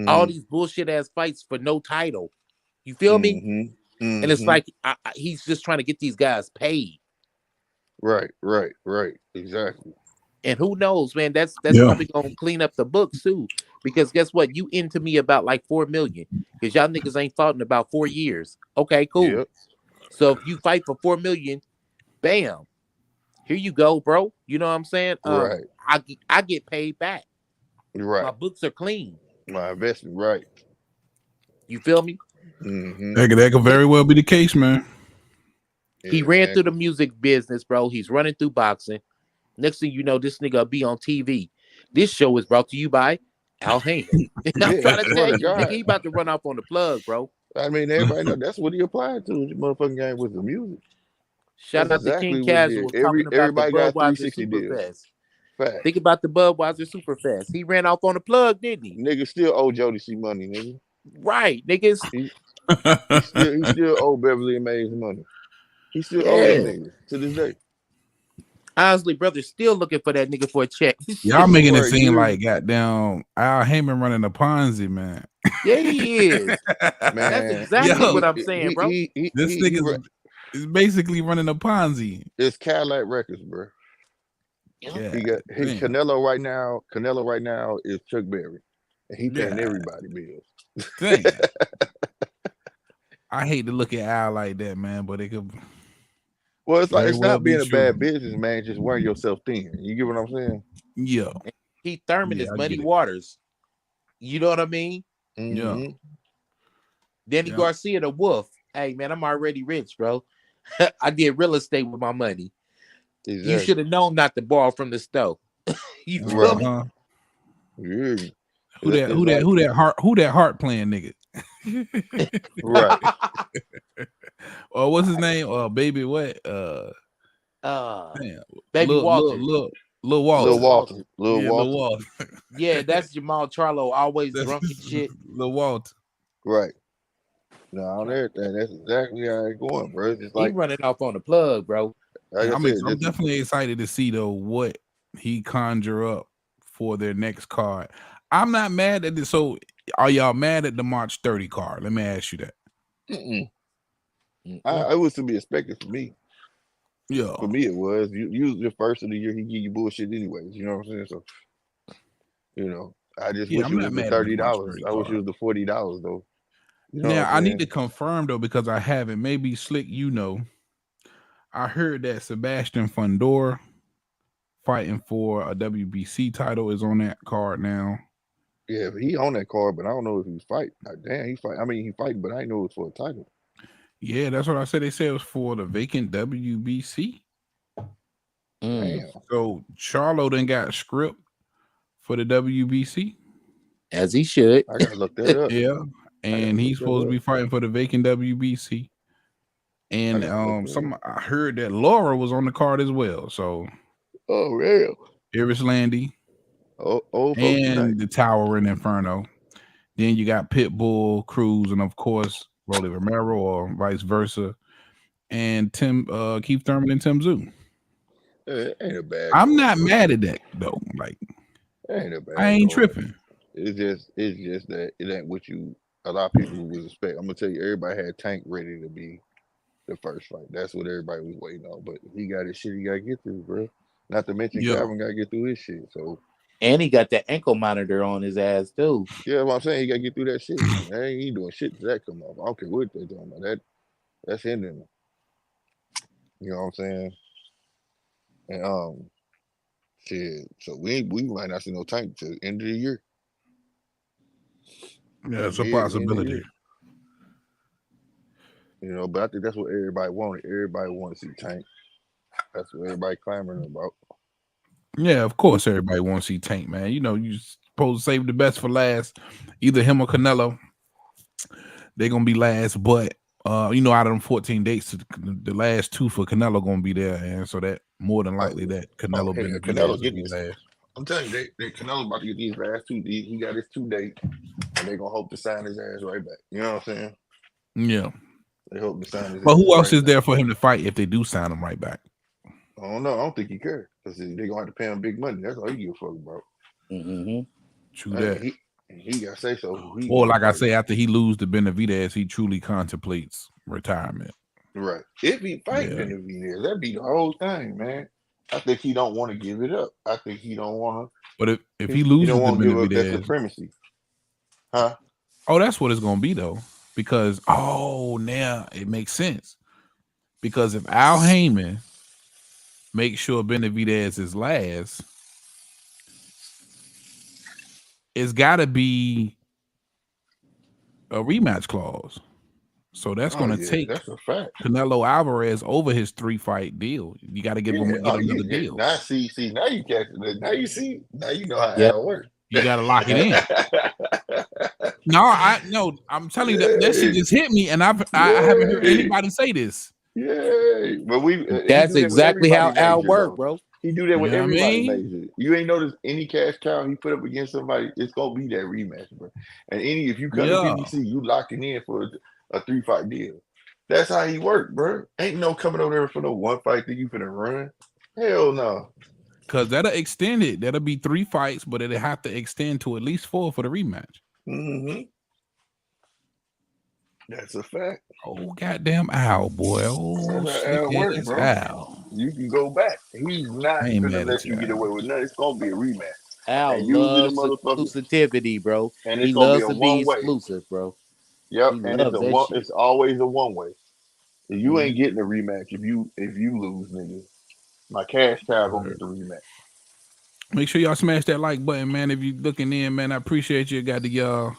All mm, these bullshit ass fights for no title. You feel me? mm-hmm, And it's mm-hmm. like he's just trying to get these guys paid. Right. Exactly. And who knows, man? That's Yeah. probably gonna clean up the books too. Because guess what? You into me about like 4 million. Because y'all niggas ain't fought in about 4 years. Okay, cool. Yep. So if you fight for 4 million, bam, here you go, bro. You know what I'm saying? Right. I get paid back. My Right. books are clean. My investment. Right. You feel me? Mm-hmm. That could very well be the case, man. He Yeah, ran man. through the music business, bro. He's running through boxing. Next thing you know, this nigga be on TV. This show is brought to you by Al Heyman. I'm Yeah. I trying to swear tell to you, nigga, God. he about to run off on the plug, bro. I mean, everybody know that's what he applied to. The motherfucking game was the music. Shout That's out to King exactly what it did. Casual talking about the Everybody got Budweiser 360 deals. Superfest. Think Facts. about the Budweiser Superfest. He ran off on the plug, didn't he? Nigga still owe Jody C money, nigga. Right, niggas. He he still owe Beverly and Mays money. He still owe them Yeah. niggas to this day. Honestly, brother's still looking for that nigga for a check. Y'all making it For seem years. like goddamn Al Heyman running a Ponzi, man. Yeah, he is. Man, That's exactly Yo, what I'm saying, bro. this nigga is basically running a Ponzi. it's Cadillac Records, bro. Yeah, He got damn. Canelo right now. Canelo right now is Chuck Berry, and he paying Yeah. everybody bills. Damn. I hate to look at Al like that, man, but it could. Well, it's like Very it's well not be being a true. bad business, man. Just wearing yourself thin. You get what I'm saying? Yeah, Keith Thurman Yeah, is I Muddy get it. Waters. You know what I mean? Mhm. Danny Yeah. Garcia, the Wolf. Hey, man, I'm already rich, bro. I did real estate with my money. Exactly. You should have known not to borrow from the stove. You feel Right. me? Uh-huh. Yeah. Who that? It's Who that? like- Who that? Who that heart playing nigga? Right. Or what's his name? Baby, what? Damn. Baby Walter. Lil Walter. Lil Walter. Lil Yeah, Walter. Lil Walter. Yeah, that's Jamal Charlo, always That's drunk and shit. Lil Walter. Right. No, on everything. That's exactly how it's going, bro. It's just He like, running off on the plug, bro. like I I'm said, definitely excited to see though what he conjure up for their next card. I'm not mad at this. So, are y'all mad at the March 30 card? Let me ask you that. mm-mm. It was to be expected for me. Yeah, For me, it was. You was the first of the year. He give you bullshit anyways. You know what I'm saying? So, I just Yeah, wish I'm it not was the mad at the March $30. 30 I wish it card. was the $40 though. You know Now what I I'm need saying? to confirm though because I haven't. Maybe Slick, I heard that Sebastian Fundora fighting for a WBC title is on that card now. Yeah, but he on that card, but I don't know if he's fight. Damn, he fight. I mean, he fighting, but I didn't know it was for a title. Yeah, that's what I said. They said it was for the vacant WBC. Damn. So Charlo then got script for the WBC. As he should. I gotta look that up. Yeah, and he's supposed to be fighting for the vacant WBC. And I heard that Laura was on the card as well. So, oh real, Iris Landy, and the Tower and Inferno. Then you got Pitbull, Cruz, and of course Rolly Romero, or vice versa, and Keith Thurman and Tim Zoo. It ain't a bad. I'm not mad at that though. Like, ain't a bad. I ain't tripping. It's just that it ain't what a lot of people was expect. I'm gonna tell you, everybody had Tank ready to be the first fight. That's what everybody was waiting on. But he got his shit he gotta get through, bro. Not to mention Calvin gotta get through his shit. So, and he got that ankle monitor on his ass too. Yeah, what I'm saying, he gotta get through that shit. He ain't doing shit till that come off. I don't care what they're doing about that's hindering him. You know what I'm saying? And shit. So we might not see no Tank till the end of the year. Yeah, it's a possibility. But I think that's what everybody wanted. Everybody wanted to see Tank. That's what everybody clamoring about. Yeah, of course everybody wants to see Tank, man. You're supposed to save the best for last. Either him or Canelo. They're gonna be last, but Out of them 14 dates, the last 2 for Canelo gonna be there, and so that more than likely that Canelo Hey, Benavidez Canelo will get be this. last. I'm telling you, Canelo about to get these last 2. He got his 2 dates, and they gonna hope to sign his ass right back. You know what I'm saying? Yeah. They hope to sign his But ass who else right is back. there for him to fight if they do sign him right back? I don't know. I don't think he cares because they gonna have to pay him big money. That's all he give a fuck about. Mm-hmm. True that. He got to say so. Who he Or want like to I fight. say, after he lose to Benavidez, he truly contemplates retirement. Right. If he fight Benavidez, that'd be the whole thing, man. I think he don't want to give it up. I think he don't want to. But if he He loses don't to want to give up that Benavidez, supremacy, huh? oh, that's what it's gonna be though. Because now it makes sense. Because if Al Heyman makes sure Benavidez is last, it's gotta be a rematch clause. So that's Oh gonna yeah, take that's a fact. Canelo Alvarez over his 3-fight deal. You got to get Yeah. another deal. Now see, now you catch it. Now you see. Now you know how Yep. Al works. You got to lock it in. No, I'm telling you that shit just hit me, and I haven't heard anybody say this. Yeah, but he That's do that with exactly how everybody Al major, worked, though. bro. He do that with You know what I everybody mean? major. You ain't notice any cash cow he put up against somebody, it's gonna be that rematch, bro. And if you come to Yeah, PBC, you locking in for a 3-fight deal. That's how he work, bro. Ain't no coming over there for no 1-fight thing you finna run. Hell no. because that'll extend it. That'll be 3 fights, but it'll have to extend to at least 4 for the rematch. Mm-hmm. That's a fact. Oh goddamn Al, boy! Oh That's how shit, Al work, ass bro. Al. You can go back. He's not I ain't gonna mad at let you, you get Al. away with nothing. It's gonna be a rematch. Al And usually the loves motherfuckers, exclusivity, bro. and He it's gonna be loves a to be one way. exclusive, bro. Yep, He and loves that shit. it's always a one way. You Mm-hmm. ain't getting a rematch if you lose, nigga. My cash cow gonna get the rematch. Make sure y'all smash that like button, man. If you looking in, man, I appreciate you. Got the Yeah,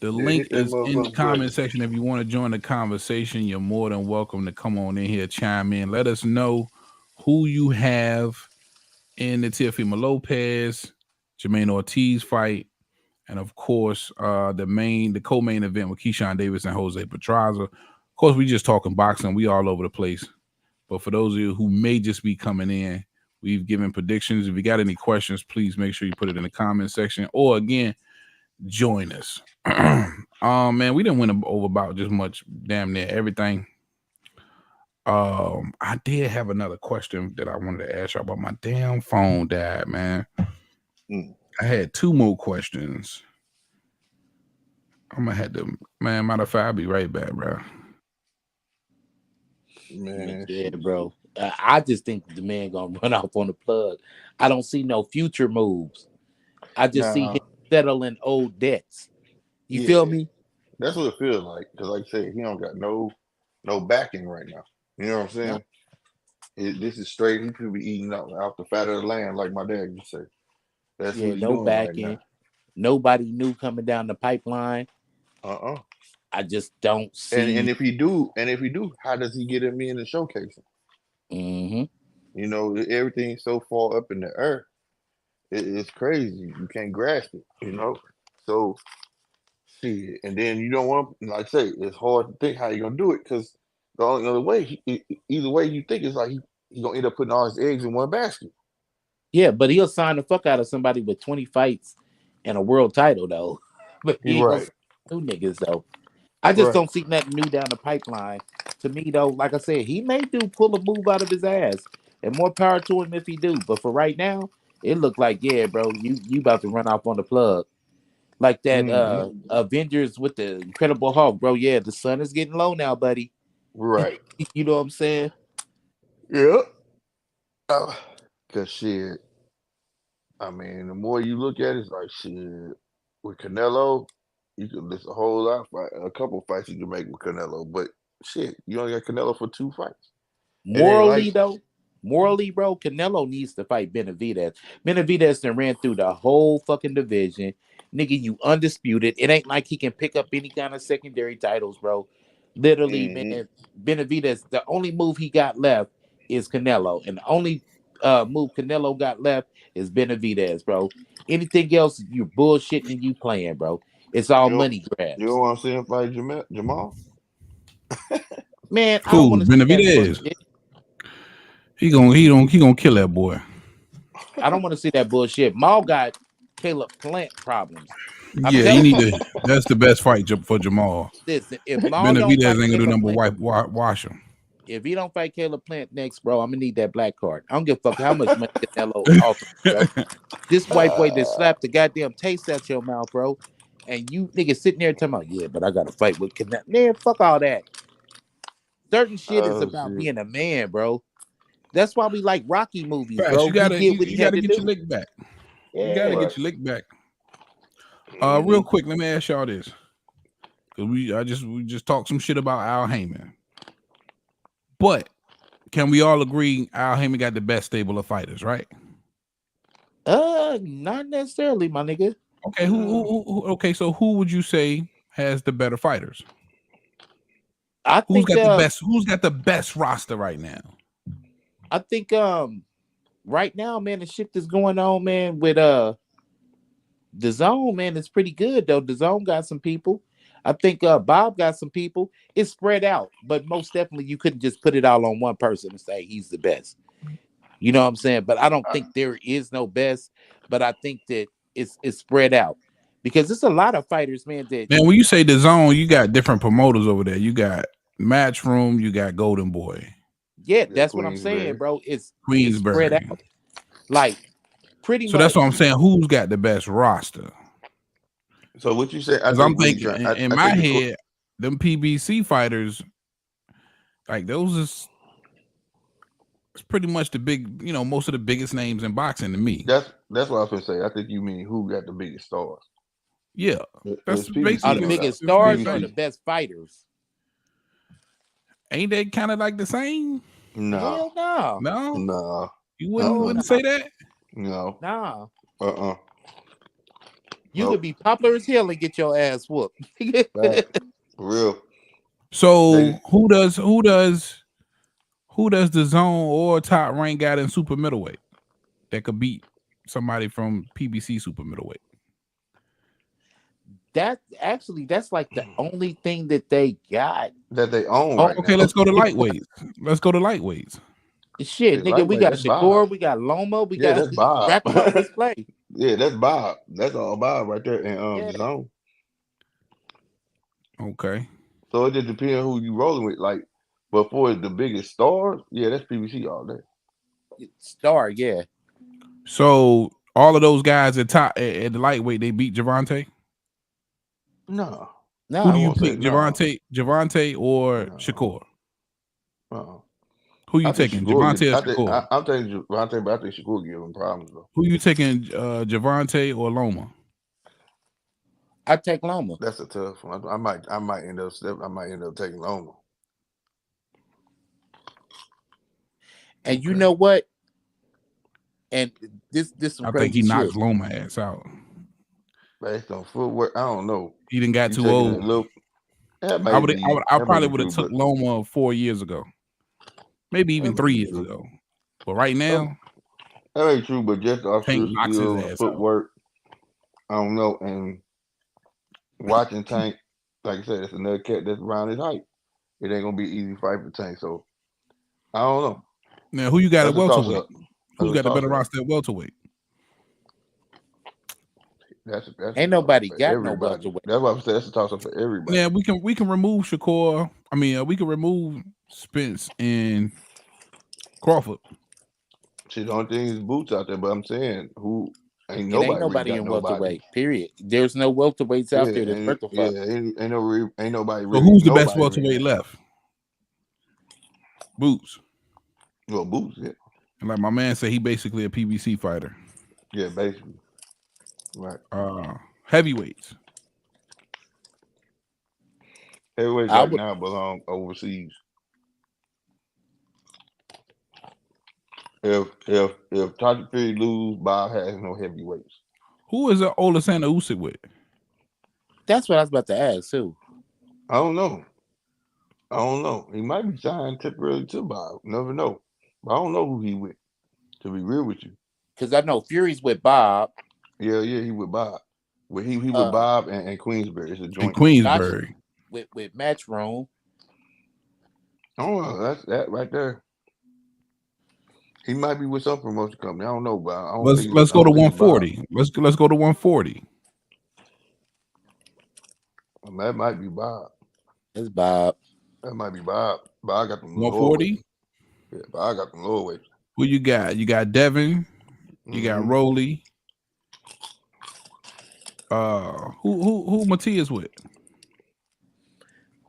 link hit that is in the motherfucker button. comment section. If you want to join the conversation, you're more than welcome to come on in here, chime in. Let us know who you have in the Teofimo Lopez, Jamaine Ortiz fight, and of course, the co-main event with Keyshawn Davis and Jose Pedraza. Of course, we just talking boxing. We all over the place. But for those of you who may just be coming in, we've given predictions. If you got any questions, please make sure you put it in the comment section. Or again, join us. Man, we didn't win over about just much damn near everything. I did have another question that I wanted to ask y'all about. My damn phone died, man. I had 2 more questions. I'm gonna have to, man. Matter of fact, I'll be right back, bro. Man, Yeah, bro. I just think the man gonna run off on the plug. I don't see no future moves. I just see him settling old debts. You feel me? That's what it feels like. Cause like I said, he don't got no backing right now. You know what I'm saying? This is straight. He could be eating out the fat of the land, like my dad used to say. That's what he's No doing right backing. now. Nobody new coming down the pipeline. I just don't see. And if he do, how does he get him in the showcasing? Mm-hmm. You know, everything's so far up in the earth. It's crazy. You can't grasp it. You know, so see, and then you don't want, like I say, it's hard to think how you're gonna do it because the only other way, either way you think is like he gonna end up putting all his eggs in one basket. Yeah, but he'll sign the fuck out of somebody with 20 fights and a world title though. But he ain't gonna sign new niggas though. I just don't see nothing new down the pipeline. To me though, like I said, he may pull a move out of his ass, and more power to him if he do. But for right now, it looked like bro, you about to run off on the plug. Like that Avengers with the Incredible Hulk, bro. Yeah, the sun is getting low now, buddy. Right. You know what I'm saying? Yeah. Cause shit, I mean, the more you look at it, it's like shit. With Canelo, you could list a whole lot, a couple fights you can make with Canelo, but shit, you only got Canelo for 2 fights. Morally, bro, Canelo needs to fight Benavidez. Benavidez done ran through the whole fucking division. Nigga, you undisputed. It ain't like he can pick up any kind of secondary titles, bro. Literally, man, Benavidez, the only move he got left is Canelo. And the only move Canelo got left is Benavidez, bro. Anything else, you bullshitting and you playing, bro. It's all money You grabs. don't want to see him fight Jamal? Man, I don't Who? want to see that Benavidez. bullshit. He gonna kill that boy. I don't want to see that bullshit. Maul got Caleb Plant problems. I'm Yeah, he telling need you. to. That's the best fight for Jamal. Listen, if Maul don't Benavidez fight ain't gonna do Caleb number Plant, wash him. if he don't fight Caleb Plant next, bro, I'm gonna need that black card. I don't give a fuck how much money Canelo offers, bro. This white boy that slapped the goddamn taste out your mouth, bro, and you niggas sitting there talking about, yeah, but I got to fight with Canelo. Man, fuck all that. Certain shit is about being a man, bro. That's why we like Rocky movies, Facts. bro. You He gotta did what he had to get your do. lick back. Yeah. You gotta get your lick back. Real quick, let me ask y'all this. Cause we just talked some shit about Al Heyman. But can we all agree Al Heyman got the best stable of fighters, right? Not necessarily, my nigga. Okay, okay, so who would you say has the better fighters? Who's got the best roster right now? I think right now, man, the shit that's going on, man, with the zone, man, it's pretty good though. The zone got some people. I think Bob got some people. It's spread out, but most definitely you couldn't just put it all on one person and say he's the best. You know what I'm saying? But I don't think there is no best, but I think that it's spread out because there's a lot of fighters, man. Man, when you say the zone, you got different promoters over there. You got Matchroom, you got Golden Boy. Yeah, that's what I'm saying, bro. It's Queensbury. spread out. Like pretty much. So that's what I'm saying. Who's got the best roster? So what you say? Because I'm thinking in my head, them PBC fighters, like those is it's pretty much the big, most of the biggest names in boxing to me. That's what I was gonna say. I think you mean who got the biggest stars. Yeah, that's basically the biggest stars or the best fighters. Ain't they kind of like the same? No. Hell no. No. You wouldn't say that? No. Nah. You could be popular as hell and get your ass whooped. For real. So who does the zone or top rank got in super middleweight that could beat somebody from PBC super middleweight? That's like the only thing that they got that they own. Okay, let's go to lightweights. Shit, nigga, we got Shakur, we got Loma, we got that's Bob. Rack them up, let's play. Yeah, that's Bob. That's all Bob right there in the zone. Okay. So it just depends who you rolling with. Like, but for the biggest stars, yeah, that's PBC all day. Star, yeah. So all of those guys at the lightweight, they beat Javante? No. Who do you pick, Javante or Shakur? Who you taking, Javante or Shakur? I'm taking Javante, but I think Shakur give him problems though. Who you taking, Javante or Loma? I take Loma. That's a tough one. I might end up taking Loma. And you know what? And this I think he knocks Loma ass out. Based on footwork, I don't know. He didn't got too old. I probably would have took Loma 4 years ago. Maybe even 3 years ago. But right now, that ain't true. But just off his footwork, I don't know. And watching Tank, like I said, it's another cat that's around his height. It ain't gonna be an easy fight for Tank. So I don't know. Now, who you got at welterweight? Who's got the better roster at welterweight? That's ain't nobody got everybody. No welterweight. That's why I said that's a toss up for everybody. Yeah, we can remove Shakur. I mean, we can remove Spence and Crawford. See, the only thing is Boots out there, but I'm saying ain't nobody in welterweight. Period. There's no welterweights out there that's worth the fuck. Yeah, ain't nobody. So who's the best welterweight left? Boots. Well, Boots, yeah. And like my man said, he basically a PBC fighter. Yeah, basically. Right. Heavyweights. Heavyweights right now belong overseas. If Tyson Fury lose, Bob has no heavyweights. Who is Olasana Usyk with? That's what I was about to ask too. I don't know. He might be signed temporarily to Bob. Never know. But I don't know who he with. To be real with you. Because I know Fury's with Bob. Yeah, he with Bob. He with Bob and Queensbury. It's a joint. Queensbury. With Matchroom. Oh, that's that right there. He might be with some promotion company. I don't know, but I don't think. Let's I go to don't think it's Bob. 140. Let's go to 140. That might be Bob. It's Bob. That might be Bob. Bob got them lower weight. 140. Yeah, Bob got them lower weight. Who you got? You got Devin. You got Rolly. Who Matias with?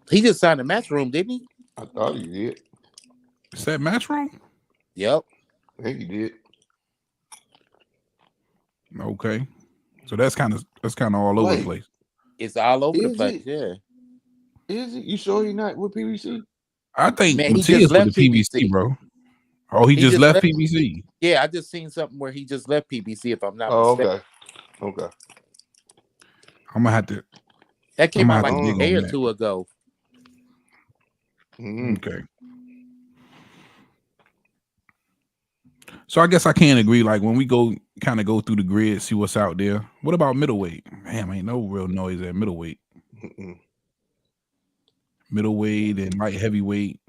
He just signed a Matchroom, didn't he? I thought he did. Is that Matchroom? Yep. I think he did. Okay. So that's kind of all over the place. It's all over the Is place. it? Yeah. Is it? You sure he not with PVC? I think Man, he Matias just with left the PBC, PBC. bro. Oh, he just left PBC. Yeah, I just seen something where he just left PBC. If I'm not Oh, mistaken. okay. I'm gonna have to. That came out I'm like gonna a have to day dig or on that. two ago. Okay. So I guess I can't agree. Like when we go go through the grid, see what's out there. What about middleweight? Damn, ain't no real noise at middleweight. Middleweight and light heavyweight,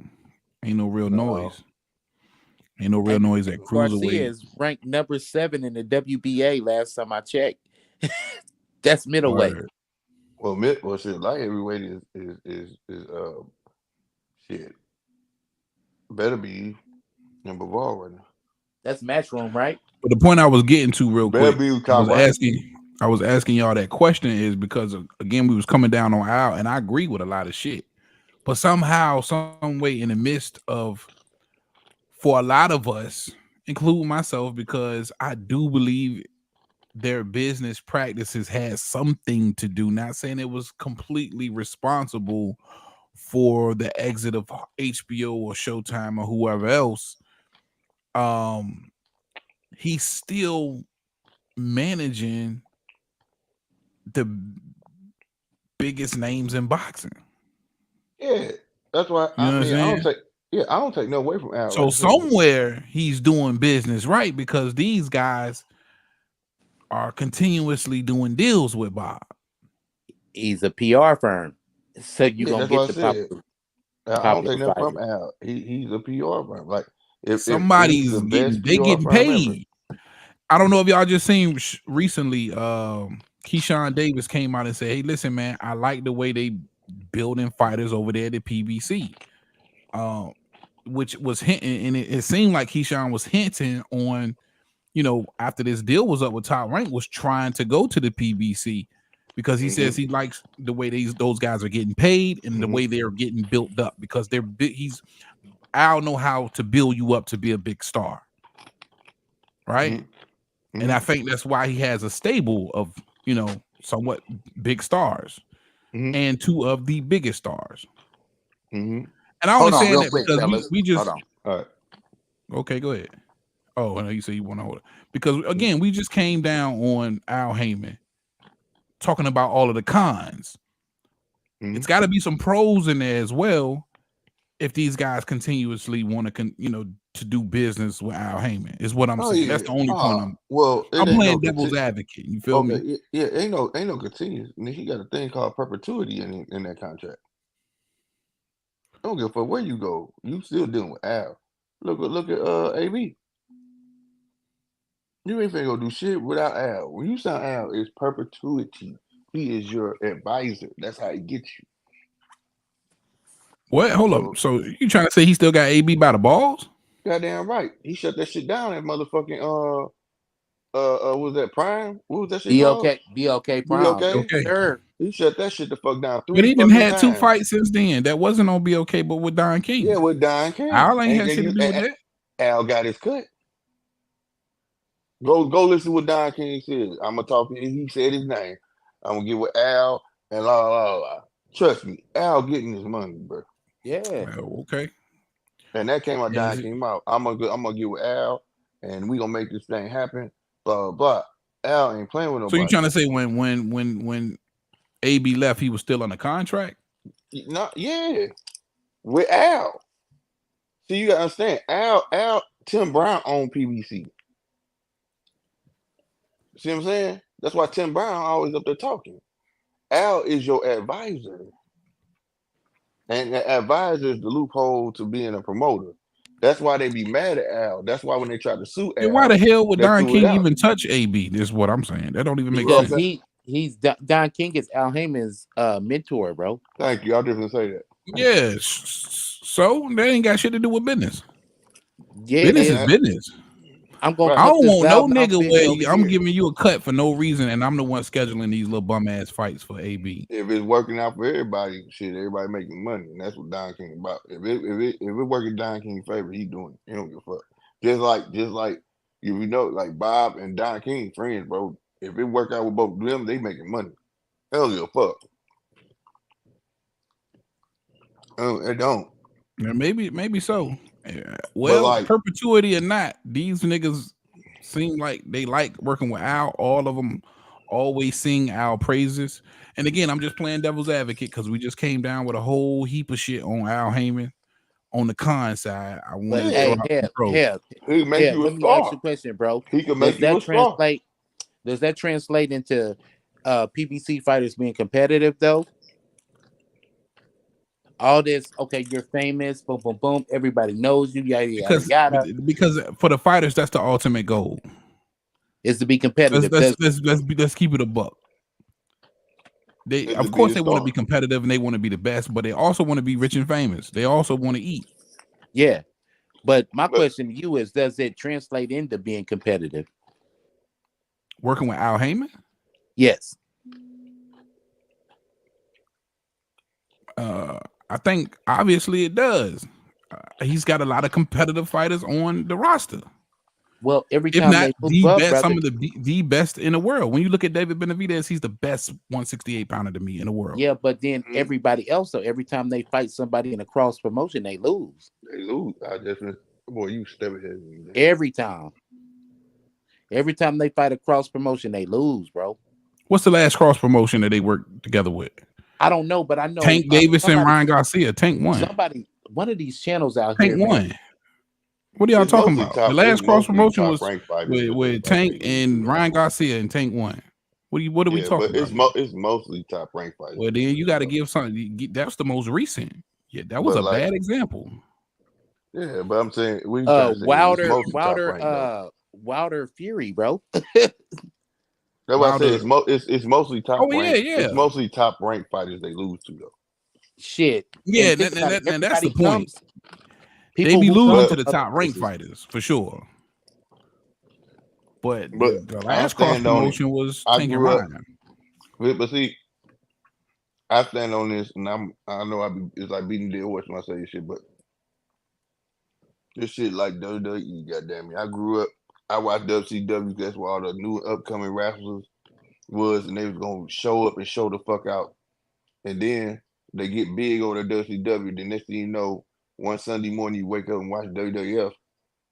ain't no real noise. Ain't no real noise at Garcia cruiserweight. is ranked number 7 in the WBA last time I checked. That's middleweight. Word. Well, shit, light heavyweight is shit. Better be number one right now. That's Matchroom, right? But the point I was getting to real quick, I was asking y'all that question is because again we was coming down on Al, and I agree with a lot of shit. But somehow, some way, in the midst of, for a lot of us, including myself, because I do believe their business practices had something to do. Not saying it was completely responsible for the exit of HBO or Showtime or whoever else. He's still managing the biggest names in boxing. Yeah, that's why. You know I mean, what I'm I saying? don't take no away from Al. So like I said. somewhere he's doing business right because these guys are continuously doing deals with Bob. He's a PR firm, so you're gonna that's get what the I said. I don't take nothing fighters. from Al. He's a PR firm. Like if Somebody's he's the best getting PR firm paid. ever. I don't know if y'all just seen recently. Keyshawn Davis came out and said, "Hey, listen, man, I like the way they building fighters over there at the PBC." Which was hinting, and it seemed like Keyshawn was hinting on, after this deal was up with Top Rank, was trying to go to the PBC because he says he likes the way those guys are getting paid and the way they're getting built up because I'll know how to build you up to be a big star, right? And I think that's why he has a stable of somewhat big stars and two of the biggest stars. And I only saying that quick, because we just hold on. All right. Okay, go ahead. Oh, I know you say you want to hold it because again, we just came down on Al Heyman talking about all of the cons. It's got to be some pros in there as well. If these guys continuously want to, to do business with Al Heyman, is what I'm saying. Yeah. That's the only point I'm ain't playing devil's advocate. You feel me? Yeah, ain't no continuous. I mean, he got a thing called perpetuity in that contract. I don't give a fuck where you go. You still dealing with Al. Look at AB. You ain't finna go do shit without Al. When you sign Al, it's perpetuity. He is your advisor. That's how he gets you. What? Hold up. So you trying to say he still got AB by the balls? Goddamn right. He shut that shit down. That motherfucking what was that Prime? What was that shit called? BLK Prime. Okay. Sure. He shut that shit the fuck down. But he done had 2 fights since then. That wasn't on BOK, but with Don King. Yeah, with Don King. Al ain't had shit to do with that. Al got his cut. Go listen what Don King said. I'm gonna talk to him. He said his name. I'm gonna get with Al and la. Trust me, Al getting his money, bro. Yeah. Well, okay. And that came out. Don came out. I'm gonna get with Al, and we gonna make this thing happen. Blah blah. Al ain't playing with nobody. So you trying to say when AB left, he was still on the contract? Yeah, with Al. So you gotta understand, Al, Tim Brown owned PBC. See what I'm saying? That's why Tim Brown always up there talking. Al is your advisor. And the advisor is the loophole to being a promoter. That's why they be mad at Al. That's why when they tried to sue Then why Al, the hell would they Don threw it King out. even touch AB? This is what I'm saying. That don't even make Because sense. he's Don King is Al Heyman's mentor, bro. Thank you. I didn't say that. Yes. So they ain't got shit to do with business. Yeah, it Business is is. business. I'm gonna Right. I cut don't this want no loudmouth nigga bitch where over I'm here. giving you a cut for no reason, and I'm the one scheduling these little bum ass fights for AB. If it's working out for everybody, shit, everybody making money, and that's what Don King about. If it working Don King's favor, he doing it. He don't give a fuck. Just like you know, like Bob and Don King friends, bro. If it work out with both of them, they making money. Hell give a fuck. It don't. Yeah, maybe so. Yeah. But Well, like, perpetuity or not, these niggas seem like they like working with Al. All of them always sing Al praises. And again, I'm just playing devil's advocate because we just came down with a whole heap of shit on Al Heyman. On the con side, I wanted But to hey, throw out some pros. he can make you a let me ask you star. a question, bro. He can Does make you that a star. does that translate into PBC fighters being competitive though? All this, okay, you're famous, boom, boom, boom, everybody knows you, yada yada yada. Because for the fighters, that's the ultimate goal. Is to be competitive. Let's keep it a buck. They Is of to be course a they want to star. be competitive and they want to be the best, but they also want to be rich and famous. They also want to eat. Yeah. But my question to you is, does it translate into being competitive? Working with Al Heyman? Yes. I think obviously it does. He's got a lot of competitive fighters on the roster. Well, every If time not they move the up, best, brother, some of the best in the world. When you look at David Benavidez, he's the best 168 pounder to me in the world. yeah, but then everybody else, so every time they fight somebody in a cross promotion, they lose. They lose. I definitely. Boy, you step ahead. Every time they fight a cross promotion, they lose, bro. What's the last cross promotion that they worked together with? I don't know, but I know Tank Davis and Ryan Garcia. Tank won. One of these channels out Tank here, won. man. What are y'all talking about? The last cross promotion was with with Tank and Ryan Garcia, and Tank won. What are we talking about? It's mostly top ranked fighters. Well, then you got to give something. That's the most recent. Yeah, that was a bad example. Yeah, but I'm saying Wilder Fury, bro. That's why I say it's mostly top ranked. Yeah. It's mostly top ranked fighters they lose to though. Shit. Yeah, and that's the point. They be losing to the top ranked fighters for sure. But the last cross promotion was Tank and Ryan. But see, I stand on this, and I know it's like beating dead horse when I say this shit, but this shit like WWE, goddamn me. I grew up, I watched WCW. That's where all the new upcoming wrestlers was, and they was gonna show up and show the fuck out, and then they get big over the WCW. Then next thing you know, one Sunday morning you wake up and watch WWF.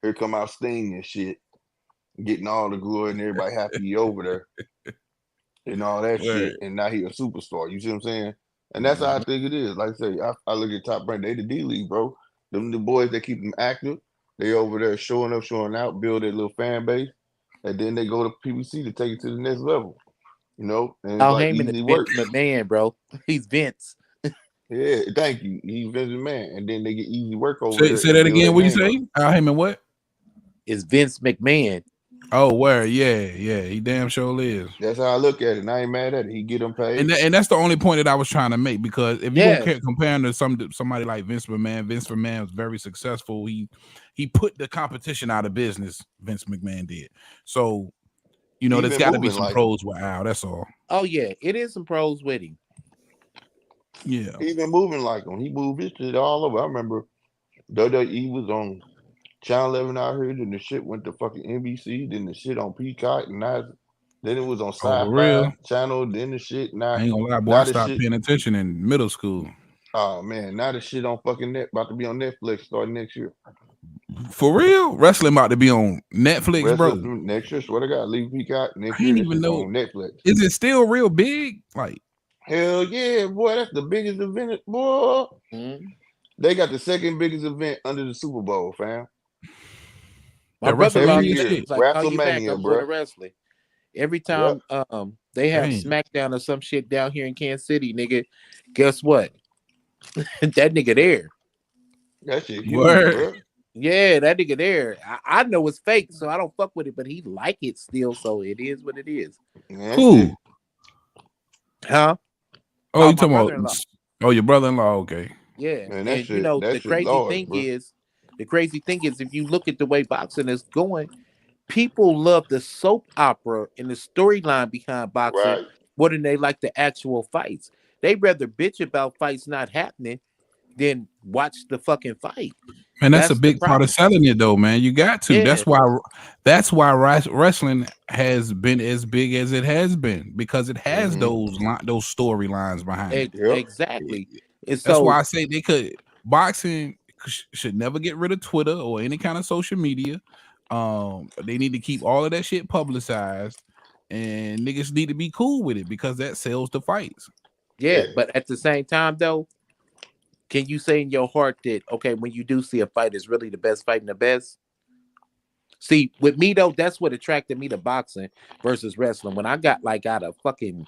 Here come out Sting and shit, getting all the glory and everybody happy over there and all that shit. And now he a superstar. You see what I'm saying? And that's how I think it is. Like I say, I look at Top Rank. They the D League, bro. Them the boys that keep them active. They over there showing up, showing out, build their little fan base, and then they go to PBC to take it to the next level. You know, and it's like easy work. Vince McMahon, bro. He's Vince. Yeah, thank you. He's Vince McMahon, and then they get easy work over there. Say that again. What you say? Al Heyman what? Is Vince McMahon. Oh, where? Yeah. He damn sure is. That's how I look at it, and I ain't mad at it. He get them paid, and that's the only point that I was trying to make, because if you compare him to somebody like Vince McMahon was very successful. He put the competition out of business. Vince McMahon did. So, you know, there's got to be some pros with Al. That's all. Oh yeah, it is some pros with him. Yeah, he's been moving like him. He moved his shit all over. I remember WWE was on Channel 11 out here, then the shit went to fucking NBC, then the shit on Peacock, and then it was on Sci-Fi Channel, then the shit. Now, I ain't gonna lie, boy, I stopped paying attention in middle school. Oh man, now the shit on fucking about to be on Netflix starting next year. For real? Wrestling about to be on Netflix, bro. Next year, swear to God, leave Peacock. Next year, I didn't even know on Netflix. Is it still real big? Like, hell yeah, boy, that's the biggest event, boy. Mm-hmm. They got the second biggest event under the Super Bowl, fam. My brother every year, like, WrestleMania, bro. Wrestling. Every time they have SmackDown or some shit down here in Kansas City, nigga, guess what? That nigga there. That shit huge, Word. bro. Yeah, that nigga there. I know it's fake, so I don't fuck with it, but he like it still, so it is what it is. Man, that Who? shit, Huh? Oh, you My talking about? brother-in-law. Oh, your brother-in-law. Okay. Yeah. man, And you know, that shit large, bro. the crazy thing is if you look at the way boxing is going, people love the soap opera and the storyline behind boxing Right. more than they like the actual fights. They rather bitch about fights not happening than watch the fucking fight. Man, that's a That's the big part of problem. selling it, though, man. You got to. Yeah, That's why wrestling has been as big as it has been because it has Mm-hmm. those storylines behind it. Yep. exactly. And That's why so, I say they could boxing should never get rid of Twitter or any kind of social media. They need to keep all of that shit publicized, and niggas need to be cool with it because that sells the fights. yeah, Yeah. but at the same time, though, can you say in your heart that, okay, when you do see a fight, is really the best fighting the best? See, with me, though, that's what attracted me to boxing versus wrestling. When I got like out of fucking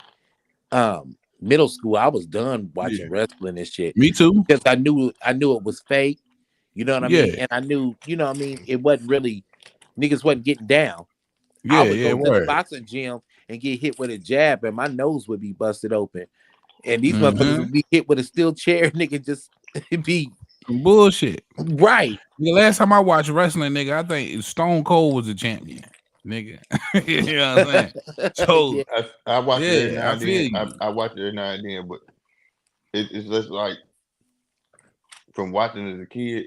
middle school, I was done watching Yeah, wrestling and shit me too. because I knew it was fake. You know what I mean? Yeah, And I knew, you know what I mean, it wasn't really niggas wasn't getting down. I yeah, would yeah. go to the Word. boxing gym and get hit with a jab, and my nose would be busted open. And these motherfuckers Mm-hmm. would be hit with a steel chair, nigga, just be Some bullshit. right. The last time I watched wrestling, nigga, I think Stone Cold was the champion, nigga. You know what I'm saying? Yeah. So I watch it every yeah, now I and feel then. you. I watch it every now and then, but it's just like from watching as a kid,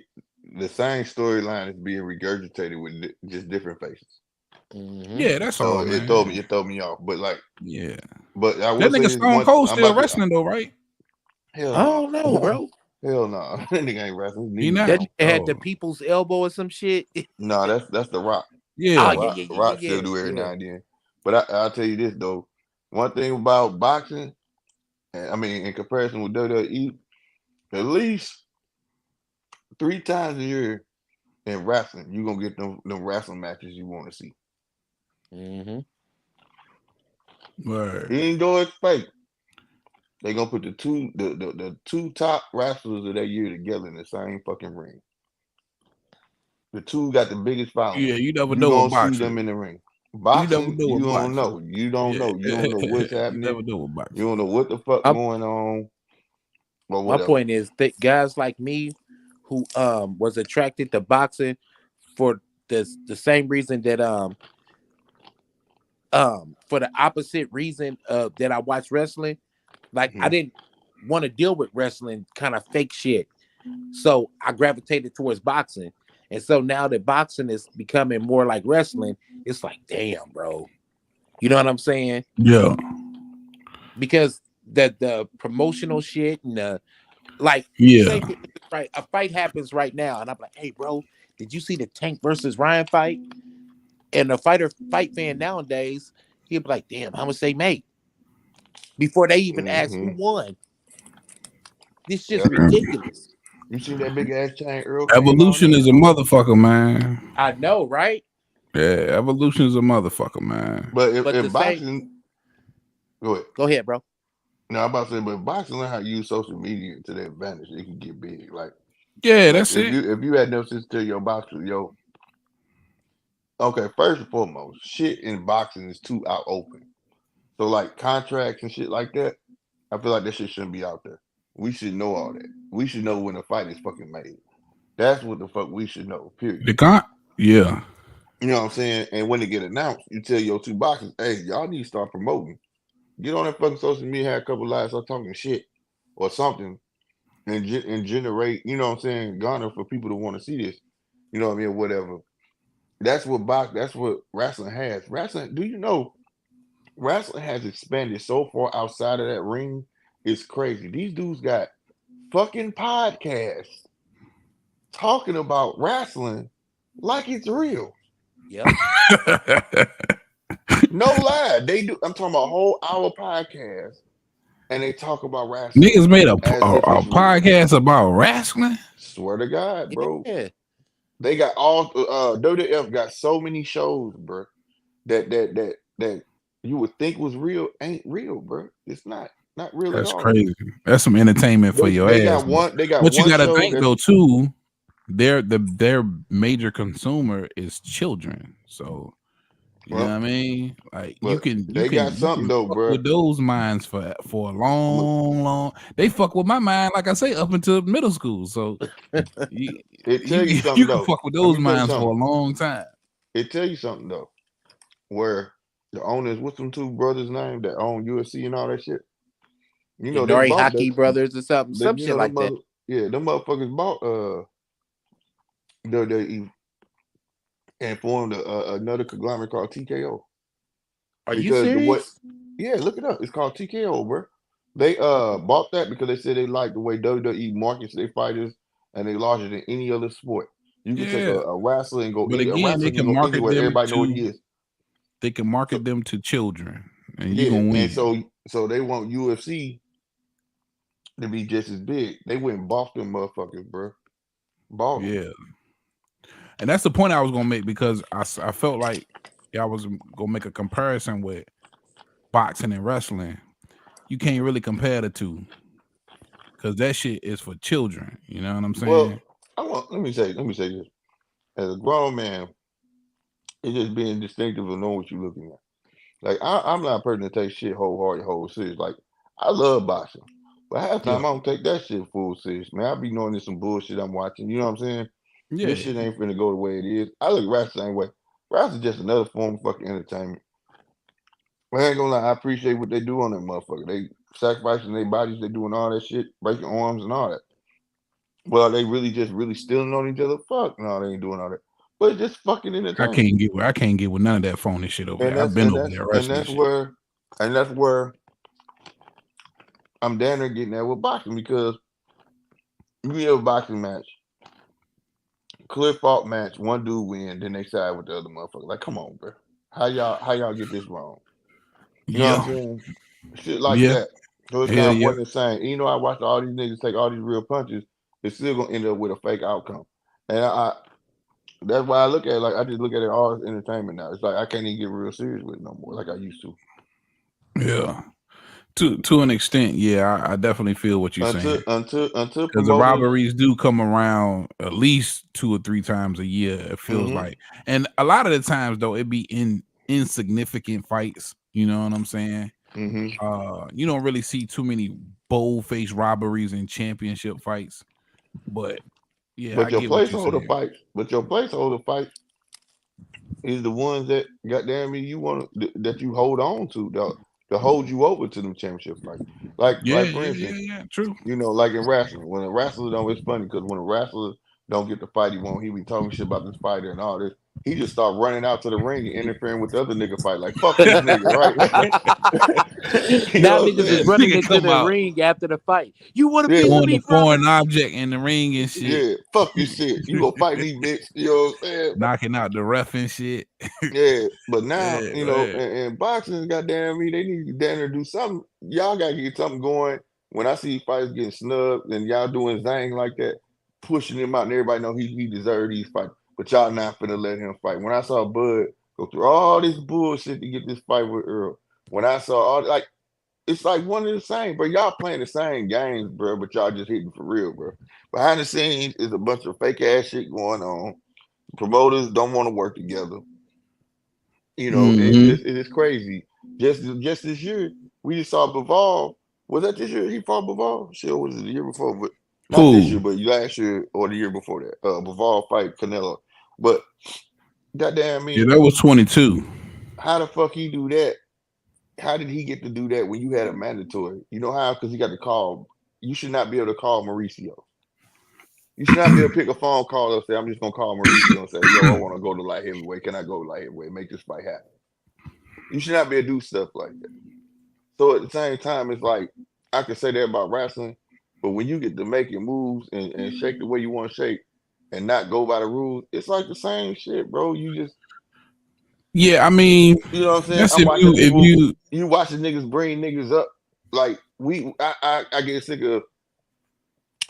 the same storyline is being regurgitated with just different faces. Mm-hmm. Yeah, that's So all, man. it throw me off. But like, Yeah, but I that will say nigga this Stone one. Cold I'm still about to. wrestling though, right? Hell I no. don't know, bro. Hell no. That nigga ain't wrestling. He Knees not. That gone. nigga had Oh, the people's elbow or some shit. No, that's the Rock. Oh yeah. yeah, yeah, yeah, Rock yeah, still do every yeah, now and then. But I'll tell you this though. One thing about boxing, I mean, in comparison with WWE, at least 3 times a year in wrestling, you're gonna get them wrestling matches you want to see. yeah. Mm-hmm. Word. Even though it's fake, they gonna put the two top wrestlers of that year together in the same fucking ring. The two got the biggest Yeah, following. you never You know with gonna see boxing. them in the ring. You never Boxing, know you with don't boxing. know. You don't Yeah, know. You don't know what's you happening. never know with You boxing. don't know what the fuck My, going on or my whatever. point is that guys like me who was attracted to boxing for the same reason that for the opposite reason that I watch wrestling. Like I Mhm. didn't want to deal with wrestling kind of fake shit. So I gravitated towards boxing. And so now that boxing is becoming more like wrestling, it's like, damn, bro. You know what I'm saying? Yeah, Because the promotional shit and the like, say yeah, for instance, right, a fight happens right now, and I'm like, hey, bro, did you see the Tank versus Ryan fight? And the fight fan nowadays, he'll be like, damn, how much they make? Before they even ask who Mhm. won. This shit's Yep. ridiculous. You seen that big ass chain Earl came out evolution now? is a motherfucker, man. I know, right? Yeah, evolution is a motherfucker, man. But But the if same, boxing, go ahead. go ahead, bro. No, I'm about to say, but boxing learn how to use social media to their advantage. It can get big. Yeah, Like that's it. if you had no sense to your boxer, yo, okay, first and foremost, shit in boxing is too out open. So like contracts and shit like that, I feel like that shit shouldn't be out there. We should know all that. We should know when a fight is fucking made. That's what the fuck we should know. Period. The con. Yeah, You know what I'm saying? And when it get announced, you tell your two boxers, hey, y'all need to start promoting. Get on that fucking social media, have a couple lives, start talking shit or something, and generate, you know what I'm saying, garner for people to want to see this. You know what I mean? Whatever. That's what wrestling has. Wrestling, do you know wrestling has expanded so far outside of that ring? It's crazy. These dudes got fucking podcasts talking about wrestling like it's real. Yep. No lie. They do. I'm talking about a whole hour podcast and they talk about wrestling niggas made a as if it's real. podcast about wrestling. Swear to God, bro. Yeah. They got all WWF got so many shows, bro, that you would think was real ain't real, bro. It's not. Not really at That's all. crazy. That's some entertainment for your They ass. got one. They got But you one got to show think that's though too. Their major consumer is children. So you know well, what I mean? Like but they got you something can though, fuck bro. with those minds for a long. They fuck with my mind, like I say, up until middle school. So you It tell you something you can though. fuck with Let those me tell you minds for something. a long time. It tell you something though. Where the owners, what's them two brothers' name that own UFC and all that shit? You The know they Nori bought that. Hockey brothers or something, They, some you shit know them like that. them motherfuckers bought they and formed another conglomerate called TKO Are you because the what? serious? Yeah, look it up. It's called TKO, bro. They bought that because they said they like the way WWE markets their fighters and they larger than any other sport. You can take Yeah. a wrestler and go But any a again, wrestler they can can go market anywhere. them Everybody know what he to is. So children, and you yeah, gonna and win. so they want UFC to be just as big. They went and bought them motherfuckers, bro. Bought them. Yeah, and that's the point I was gonna make because I felt like I was gonna make a comparison with boxing and wrestling. You can't really compare the two because that shit is for children. You know what I'm Well, saying? let me say this. As a grown man, it's just being distinctive of knowing what you're looking at. Like I'm not a person that takes shit wholehearted, whole serious. Like I love boxing, but half the Yeah, time I don't take that shit full serious, man. I be knowing there's some bullshit I'm watching. You know what I'm saying? This yeah. shit ain't finna go the way it is. I look at wrestling the same way. Wrestling just another form of fucking entertainment. I ain't gonna lie, I appreciate what they do on that motherfucker. They sacrificing their bodies, they doing all that shit, breaking arms and all that. Well, they really just really stealing on each other. Fuck, no, they ain't doing all that. But it's just fucking entertainment. I can't get with none of that phony shit over And there. I've that's been and over that's there and wrestling that's shit. where and that's where I'm down there getting that with boxing because you have a boxing match, clear fault match, one dude win, then they side with the other motherfucker. Like, come on, bro. How y'all get this wrong? You know what I'm Yeah, saying? Shit like yeah, that. So it's hell kind of yeah. one and the same. You know, I watched all these niggas take all these real punches. It's still gonna end up with a fake outcome. And I that's why I look at it like I just look at it all as entertainment now. It's like I can't even get real serious with it no more, like I used to. Yeah. To an extent, yeah, I definitely feel what you're saying. Until Because the promoters. robberies do come around at least 2 or 3 times a year, it feels Mm-hmm. like. And a lot of the times though, it be in insignificant fights. You know what I'm saying? Mm-hmm. You don't really see too many bold-faced robberies in championship fights. But yeah, I But your get what you're placeholder saying. fights, is the ones that goddamn me you want to that you hold on to hold you over to them championship fights. Yeah, Like for yeah, instance, yeah, yeah. True. you know, like in wrestling, when a wrestler don't, it's funny because when a wrestler don't get the fight he want, he be talking shit about this fighter and all this. He just start running out to the ring and interfering with the other nigga fight. Like fuck this nigga, right? You Now know what I'm niggas is saying? running Nigga into come the out ring after the fight. You want a piece Yeah, of throwing me, a brother? foreign object in the ring and shit, yeah. Fuck this shit. You gonna fight me, bitch? You know what I'm saying? knocking out the ref and shit. Yeah, but now Yeah, you go know, ahead. and boxing, goddamn me, they need to down there do something. Y'all gotta get something going. When I see fights getting snubbed and y'all doing zang like that, pushing him out, and everybody know he deserved these fights, but y'all not finna let him fight. When I saw Bud go through all this bullshit to get this fight with Earl, when I saw all like it's like one of the same, bro. Y'all playing the same games, bro, but y'all just hitting for real, bro. Behind the scenes is a bunch of fake ass shit going on. Promoters don't want to work together. You know, Hmm. it is crazy. Just this year, we just saw Bivol. Was that this year he fought Bivol? Shit, was it the year before? But not this year, Who? but last year or the year before that. Bivol fight Canelo. But goddamn Yeah, me, that was 22. how the fuck he do that? How did he get to do that when you had a mandatory? You know how? Because he got to call. You should not be able to call Mauricio. You should not be able to pick a phone call and say, I'm just gonna call Mauricio and say, yo, I want to go to light heavyweight. Can I go to light heavyweight? Make this fight happen. You should not be able to do stuff like that. So at the same time, it's like I can say that about wrestling, but when you get to making moves and shake the way you want to shake and not go by the rules, it's like the same shit, bro. You just Yeah, I mean, you know what I'm saying? that's I'm watching if people, you you watching niggas bring niggas up. Like I get sick of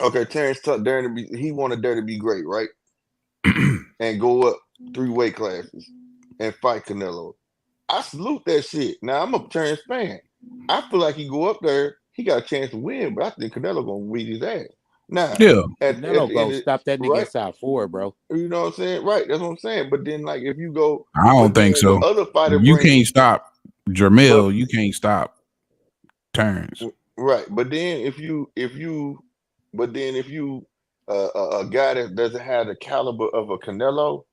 okay, Terrence Tuck daring to be he wanted dare to be great, right? And go up 3 weight classes and fight Canelo. I salute that shit. Now I'm a Terrence fan. I feel like he go up there, he got a chance to win, but I think Canelo gonna beat his ass. Now, Yeah. at Canelo the end go of stop that nigga right, inside 4, bro. you know what I'm saying? Right, that's what I'm saying. But then, like, if you go, I don't but think then the so. other fighter You bring, can't stop but Jermell. You can't stop Terrence. right, but then if you a guy that doesn't have the caliber of a Canelo,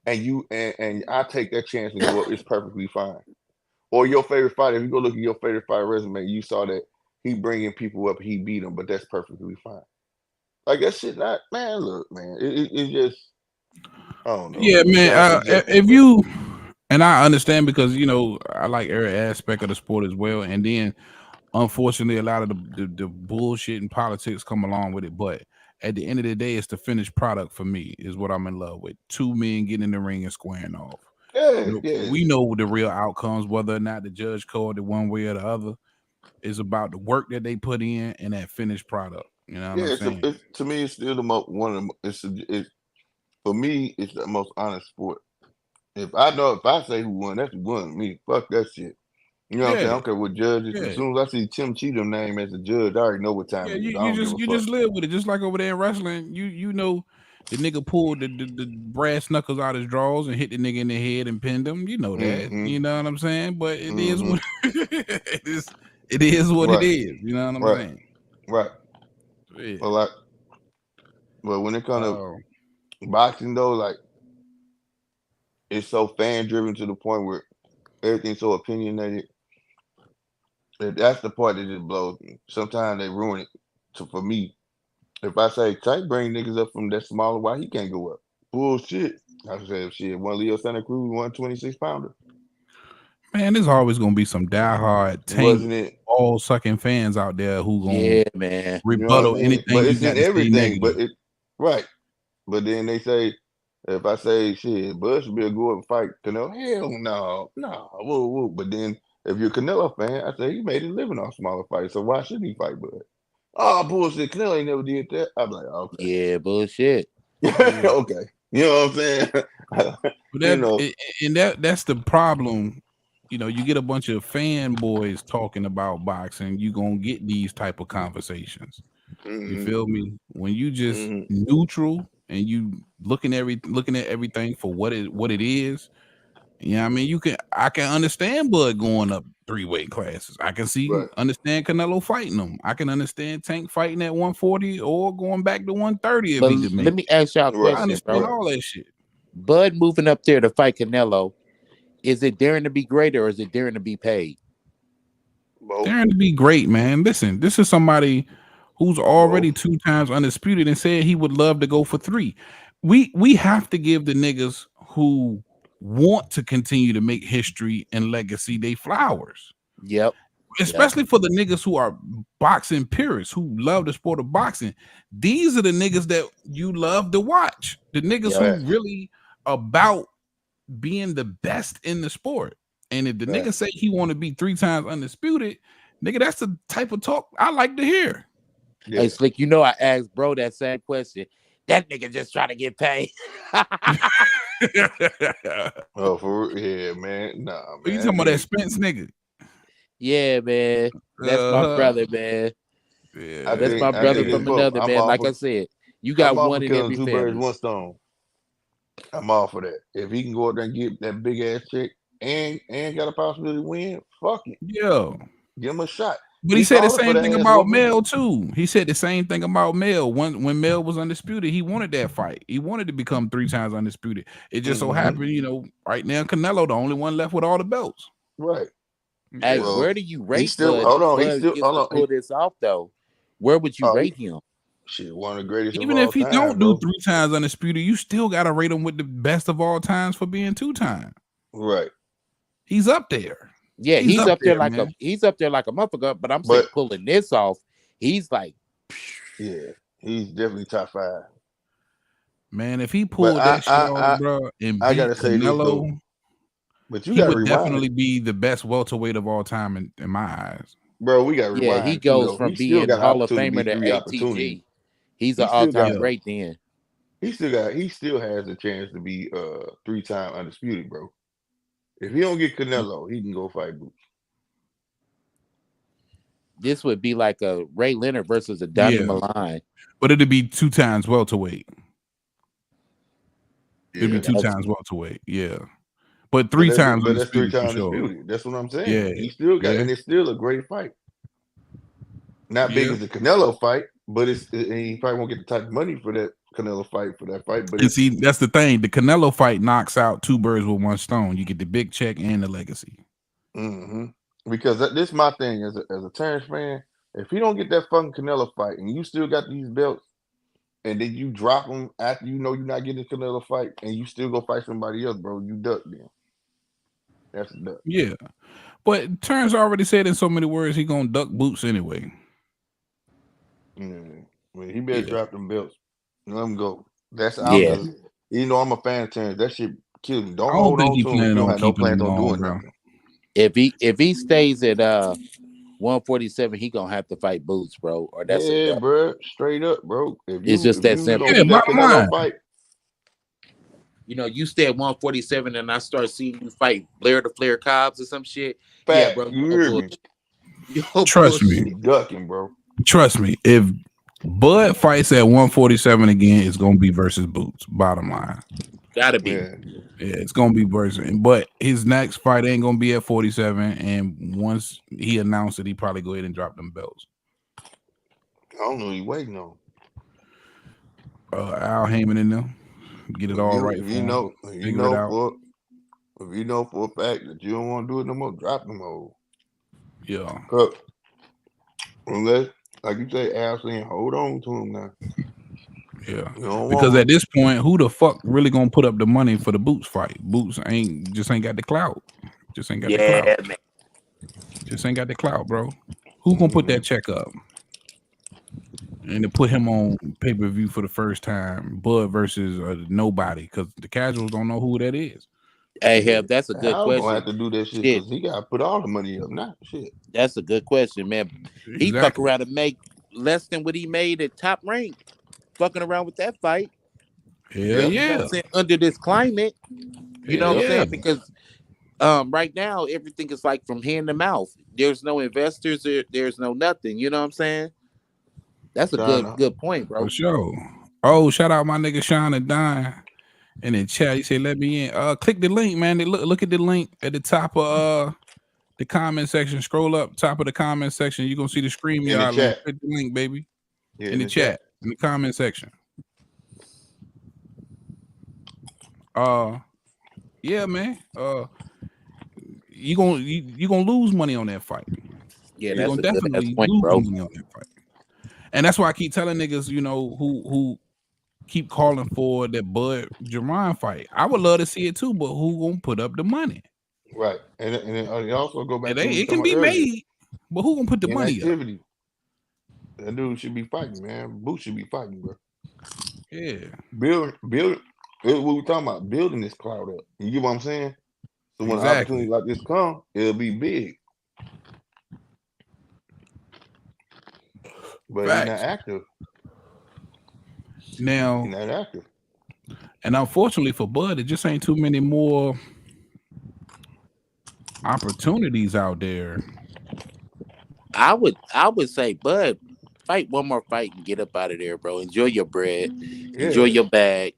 and I take that chance and go up, it's perfectly fine. Or your favorite fighter, if you go look at your favorite fighter resume, you saw that he bringing people up, he beat them, but that's perfectly fine. Like that shit, not man. Look, man, it's just I don't know. Yeah, It man. sounds subjective, If but you and I understand because I like every aspect of the sport as well, and then unfortunately a lot of the bullshit and politics come along with it. But at the end of the day, it's the finished product for me. Is what I'm in love with. Two men getting in the ring and squaring off. yeah, yeah, We know the real outcomes, whether or not the judge called it one way or the other. Is about the work that they put in and that finished product. You know what yeah. I'm saying? It's to me, it's still the most one of the. It's for me, it's the most honest sport. If I say who won, that's who won. Me, fuck that shit. You know what I'm saying? I Yeah, don't care what judges. As yeah. soon as I see Tim Cheatham name as a judge, I already know what time Yeah, it you, is. I you don't give just a you fuck. just live with it, just like over there in wrestling. You know, the nigga pulled the brass knuckles out his drawers and hit the nigga in the head and pinned him. You know that. Mm-hmm. You know what I'm saying? But it is Mm-hmm. what it is. It is what it Right. is. You know what I'm Right. saying? Right. Yeah. But like, but when it comes Oh, to boxing though, like it's so fan driven to the point where everything's so opinionated. That's the part that just blows me. Sometimes they ruin it. So for me, if I say Tank bring niggas up from that smaller, why he can't go up? Bullshit. I said shit. One Leo Santa Cruz, 126-pounder. man, there's always gonna be some diehard tank Wasn't it? all sucking fans out there who gonna Yeah, man. You know what I rebuttal mean? But anything you it's got in to say everything. negative. But it right. But then they say, if I say shit, Bud should be a go up and fight Canelo. Hell no, no, woo woo. But then if you're a Canelo fan, I say he made a living off smaller fights, so why shouldn't he fight Bud? Oh bullshit, Canelo ain't never did that. I'm like, okay, Yeah, bullshit. Yeah. okay. You know what I'm saying? But you know, that's the problem. You get a bunch of fanboys talking about boxing, you gonna get these type of conversations. You mm-hmm, feel me? When you just mm-hmm, neutral and you looking at everything for what it is. Yeah, I mean, I can understand Bud going up 3 weight classes. I can right. understand Canelo fighting him. I can understand Tank fighting at 140 or going back to 130 if But he could make let it. me ask y'all a Right, I question, understand bro. right. all that shit. Bud moving up there to fight Canelo, is it daring to be great or is it daring to be paid? Both, Darren to be great, man. Listen, this is somebody who's both. already 2 times undisputed and said he would love to go for 3. We have to give the niggas who want to continue to make history and legacy they flowers. Yep. Yep. Especially for the niggas who are boxing purists who love the sport of boxing. These are the niggas that you love to watch. The niggas Yep. who Facts, really about being the best in the sport. And if the nigga facts. say he want to be 3 times undisputed, nigga, that's the type of talk I like to hear. Hey, Yeah. Slick, you know I asked bro that same question. That nigga just trying to get paid. Oh, for yeah, man. Nah, You man. talking about that Spence nigga? Yeah, man. That's my Uh-huh. brother, man. That's Yeah. my I brother think it's from both. another, man. Like I said, you got I'm all for one in killing every two birds, family. one stone. I'm all for that. If he can go out there and get that big ass check and got a possibility to win, fuck it. Yeah. Give him a shot. But he He said the calling for same that thing ass about whooping. Mel too. He said the same thing about Mel. When Mel was undisputed, he wanted that fight. He wanted to become 3 times undisputed. It just so Mm-hmm. happened, right now Canelo the only one left with all the belts. Right. Hey, Yeah. Well, where do you he's rate still Bud hold if on. He's Bud still gets hold to on. pull this off though? Where would you He rate him? shit, one of the greatest of Even all if he time, don't do bro. 3 times undisputed, you still gotta rate him with the best of all times for being 2 times. Right. He's up there. Yeah, He's he's up up there there, like a man. motherfucker. But I'm saying But pulling this off, he's like, yeah, he's definitely top 5. Man, if he But pulled that shit off, bro, and I beat gotta say this though. Canelo, But you he gotta would rewind, definitely be the best welterweight of all time in my eyes. bro. We gotta yeah, he rewind too goes though. He from still being got an Hall of opportunity to Famer be to 3 opportunities. ATG. He's an He still all-time got Yeah. great then. he still has a chance to be 3-time undisputed, bro. If he don't get Canelo, he can go fight Boots. This would be like a Ray Leonard versus a Donnie Yeah. Milan. But it'd be 2 times welterweight. It'd be Yeah, 2 That's- times welterweight. Yeah. But 3 times but that's 3 undisputed for times sure. disputed. That's what I'm saying. Yeah. He still got, Yeah. and it's still a great fight. Not big Yeah. as the Canelo fight, but he probably won't get the type of money for that Canelo fight for that fight. But And see, that's the thing. The Canelo fight knocks out 2 birds with 1 stone. You get the big check and the legacy. Because this is my thing as a Terrence fan. If you don't get that fucking Canelo fight and you still got these belts, and then you drop them after you know you're not getting the Canelo fight, and you still go fight somebody else, bro, you duck then. That's a duck. Yeah. But Terrence already said in so many words he gonna duck Boots anyway. Well, he better drop them belts. Let him go. That's out. Yeah. You know I'm a fan of Terrence. That shit kills me. Don't I don't hold think on he to him. planning You don't on have no keeping plans him on long, doing bro. nothing. If he stays at 147, he gonna have to fight Boots, bro. Or that's Yeah, bro. Straight up, bro. It's just that simple. Don't Yeah, do that bottom Canelo line. fight. You know, you stay at 147 and I start seeing you fight Blair the Flair Cobbs or some shit. Fact, Yeah, bro. you hear me? Trust me. You ducking, bro. Trust me. If Bud fights at 147 again, it's gonna be versus Boots. Bottom line. Gotta be. Yeah. Yeah, it's gonna be versus. But his next fight ain't gonna be at 47. And once he announced it, he probably go ahead and drop them belts. I don't know what he waiting on. Al Heyman in there. Get it all right. If for you him. know Figure it out. if you know for a fact that you don't want to do it no more, drop them all. Yeah. Unless, like you say, Al saying, hold on to him now. Yeah. You don't Because want at this point, who the fuck really gonna put up the money for the Boots fight? Boots ain't got the clout. Just ain't got the clout. Man. Just ain't got the clout, bro. Who gonna put that check up? And to put him on pay-per-view for the first time, Bud versus nobody, because the casuals don't know who that is. Hey, Heb, that's a good Al question. gonna have to do that shit because he gotta put all the money up now. Shit. That's a good question, man. He Exactly. fuck around and make less than what he made at Top Rank. Fucking around with that fight. Hell You know yeah. what I'm saying? Under this climate. You know what I'm Yeah. saying? Because right now everything is like from hand to mouth. There's no investors, there's no nothing. You know what I'm saying? That's a good point, bro. For sure. Oh, shout out my nigga Sean and Dine in the chat. He said, let me in. Click the link, man. Look at the link at the top of the comment section. Scroll up top of the comment section. You're gonna see the StreamYard link. Click the link, baby. Yeah, in the chat. In the comment section. Yeah, man. You gonna lose money on that fight. Yeah, you're that's gonna definitely point, lose bro. money on that fight. And that's why I keep telling niggas, you know, who keep calling for that Bud Jamaine fight. I would love to see it too, but who gonna put up the money? Right, and it also go back to it can be made, but who gonna put the money up? That dude should be fighting, man. Boots should be fighting, bro. Yeah, build. What we talking about? Building this cloud up. You get what I'm saying? So when an opportunity like this come, it'll be big. But he's not active. Now, he's not active. And unfortunately for Bud, it just ain't too many more opportunities out there. I would say, Bud, fight one more fight and get up out of there, bro. Enjoy your bread. Yeah. Enjoy your bag.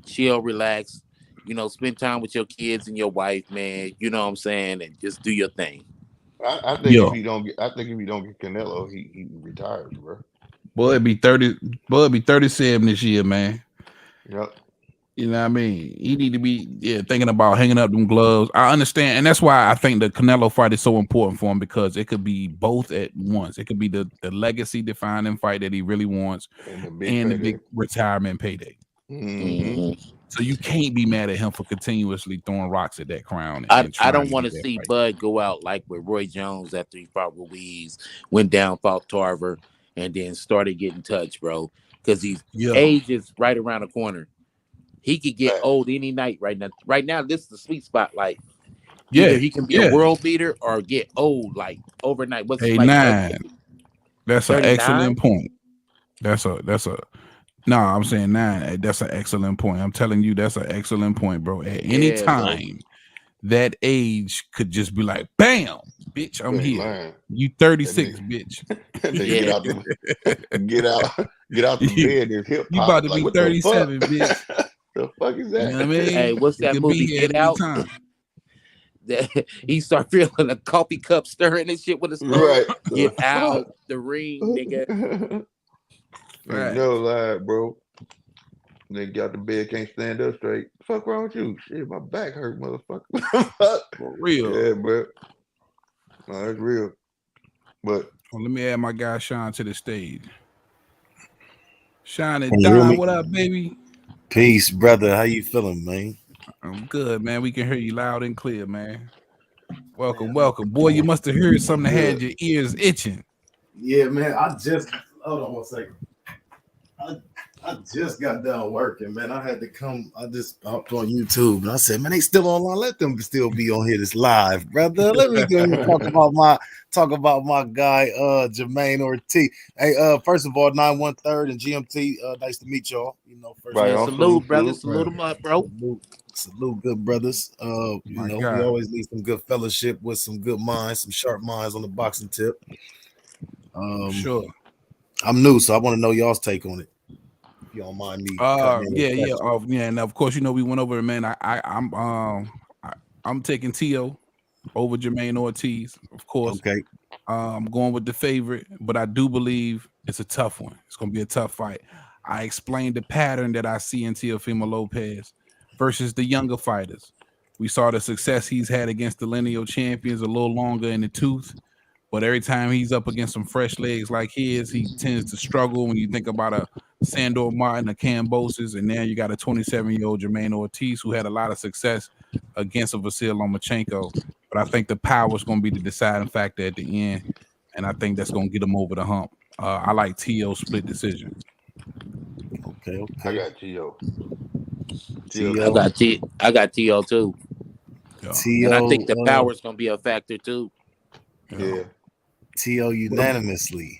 Chill, relax. You know, spend time with your kids and your wife, man. You know what I'm saying? And just do your thing. I think if he don't get Canelo, he retires, bro. Bud be 30. Bud be 37 this year, man. Yep. You know what I mean? He need to be thinking about hanging up them gloves. I understand, and that's why I think the Canelo fight is so important for him, because it could be both at once. It could be the legacy defining fight that he really wants, and the big retirement payday. Mm-hmm. So you can't be mad at him for continuously throwing rocks at that crown. I don't want to see Bud go out like with Roy Jones after he fought Ruiz, went down, fought Tarver, and then started getting touched, bro. Because his age is right around the corner. He could get old any night right now. Right now, this is the sweet spot. Like, either he can be a world beater or get old like overnight. What's hey, like 9? That's 39? An excellent point. No, I'm saying 9. That's an excellent point. I'm telling you, that's an excellent point, bro. At any time, that age could just be like, bam, bitch, I'm You ain't here. lying. You 36, bitch. They Yeah. get out the you, bed and hip you about hop. to Like, be what the fuck? 37, bitch. The fuck is You know what I that? Hey, mean? what's You that could be movie? here Get at any Out. time. He start feeling a coffee cup stirring and shit with a spoon. Right. Get The out fuck? the ring, nigga. Ain't Right. no lie, bro. Nigga got the bed, can't stand up straight. Fuck wrong with you? Shit, my back hurt, motherfucker. Fuck. For real. Yeah, bro. No, that's real. But Well, let me add my guy Sean to the stage. Sean Can and you hear Don, me? what up, baby? Peace, brother. How you feeling, man? I'm good, man. We can hear you loud and clear, man. Welcome, Man, welcome. Boy, you must have heard something that had good. your ears itching. yeah, man. I just hold on one second. I just got done working, man. I had to come. I just hopped on YouTube and I said, man, they still online. Let them still be on here. This live, brother. Let me go and talk about my guy, Jamaine Ortiz. Hey, first of all, 913 and GMT. Nice to meet y'all. You know, first Right Man, of all, on, salute, brother. salute. Salute him up, bro. salute, good brothers. My We God. always need some good fellowship with some good minds, some sharp minds on the boxing tip. Sure. I'm new, so I want to know y'all's take on it. If you don't mind me cutting in. Yeah. And of course, you know we went over it, man. I'm taking Tio over Jermaine Ortiz, of course. Okay. I'm going with the favorite, but I do believe it's a tough one. It's going to be a tough fight. I explained the pattern that I see in Teofimo Lopez versus the younger fighters. We saw the success he's had against the lineal champions a little longer in the tooth, but every time he's up against some fresh legs like his, he tends to struggle. When you think about a Sandor Martin, a Cambosis, and now you got a 27-year-old Jermaine Ortiz who had a lot of success against a Vasil Lomachenko. But I think the power is going to be the deciding factor at the end, and I think that's going to get him over the hump. I like T.O. split decision. Okay. I got T.O. T.O. I got T.O. too. Yeah. And I think the T.O. power is gonna be a factor too. Yeah. T.O. unanimously.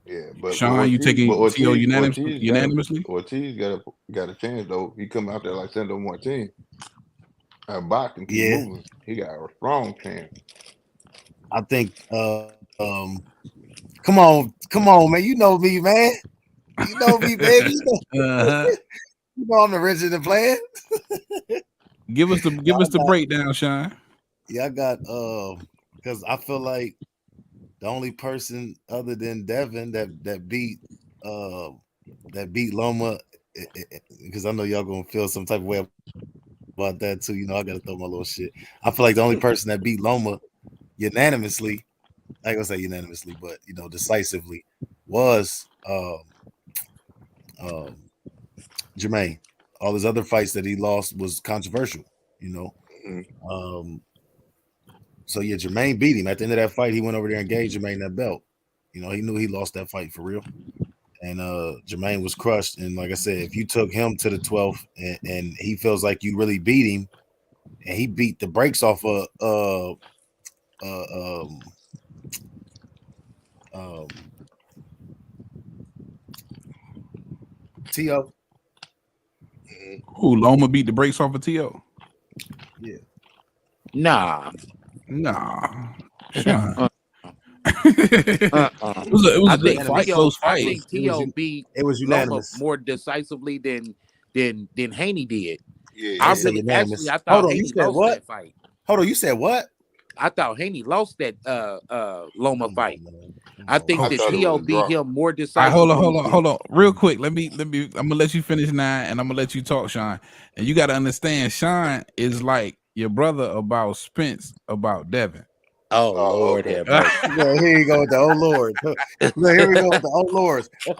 Yeah. But Sean, you taking T.O. unanimously? Ortiz got a chance though. He come out there like Sandor Martin. Boxing keep Yeah, moving. He got a strong chance. I think. Come on, man. You know me, man. You know me, baby. Uh-huh. You know I'm the resident plan. Give us the breakdown, Sean. Yeah, I got because I feel like the only person other than Devin that beat Loma, because I know y'all gonna feel some type of way about that too. You know, I gotta throw my little shit. I feel like the only person that beat Loma unanimously, I ain't gonna say unanimously, but you know, decisively, was Jermaine. All his other fights that he lost was controversial, you know. Mm-hmm. So yeah, Jermaine beat him. At the end of that fight, he went over there and gave Jermaine that belt. You know, he knew he lost that fight for real. And Jermaine was crushed. And like I said, if you took him to the 12th and he feels like you really beat him, and he beat the brakes off of T.O. Who Loma beat the brakes off of T.O.? Yeah. Nah. Sean. Uh-uh. It was a good think fight, T.O. close I fight. think T.O. beat It was Loma unanimous. more decisively than Haney did. Yeah. I Hold thought on, Haney you said lost what? that fight. Hold on, you said what? I thought Haney lost that Loma fight. I think I that thought it T.O. was a beat draw. him more All right, decisively. hold on. Real quick. Let me I'm gonna let you finish 9 and I'm gonna let you talk, Sean. And you gotta understand, Sean is like your brother about Spence about Devin. Oh Oh, Lord okay. have mercy. Yeah, here you go with the oh Lord. Look, here we go with the oh Lords. You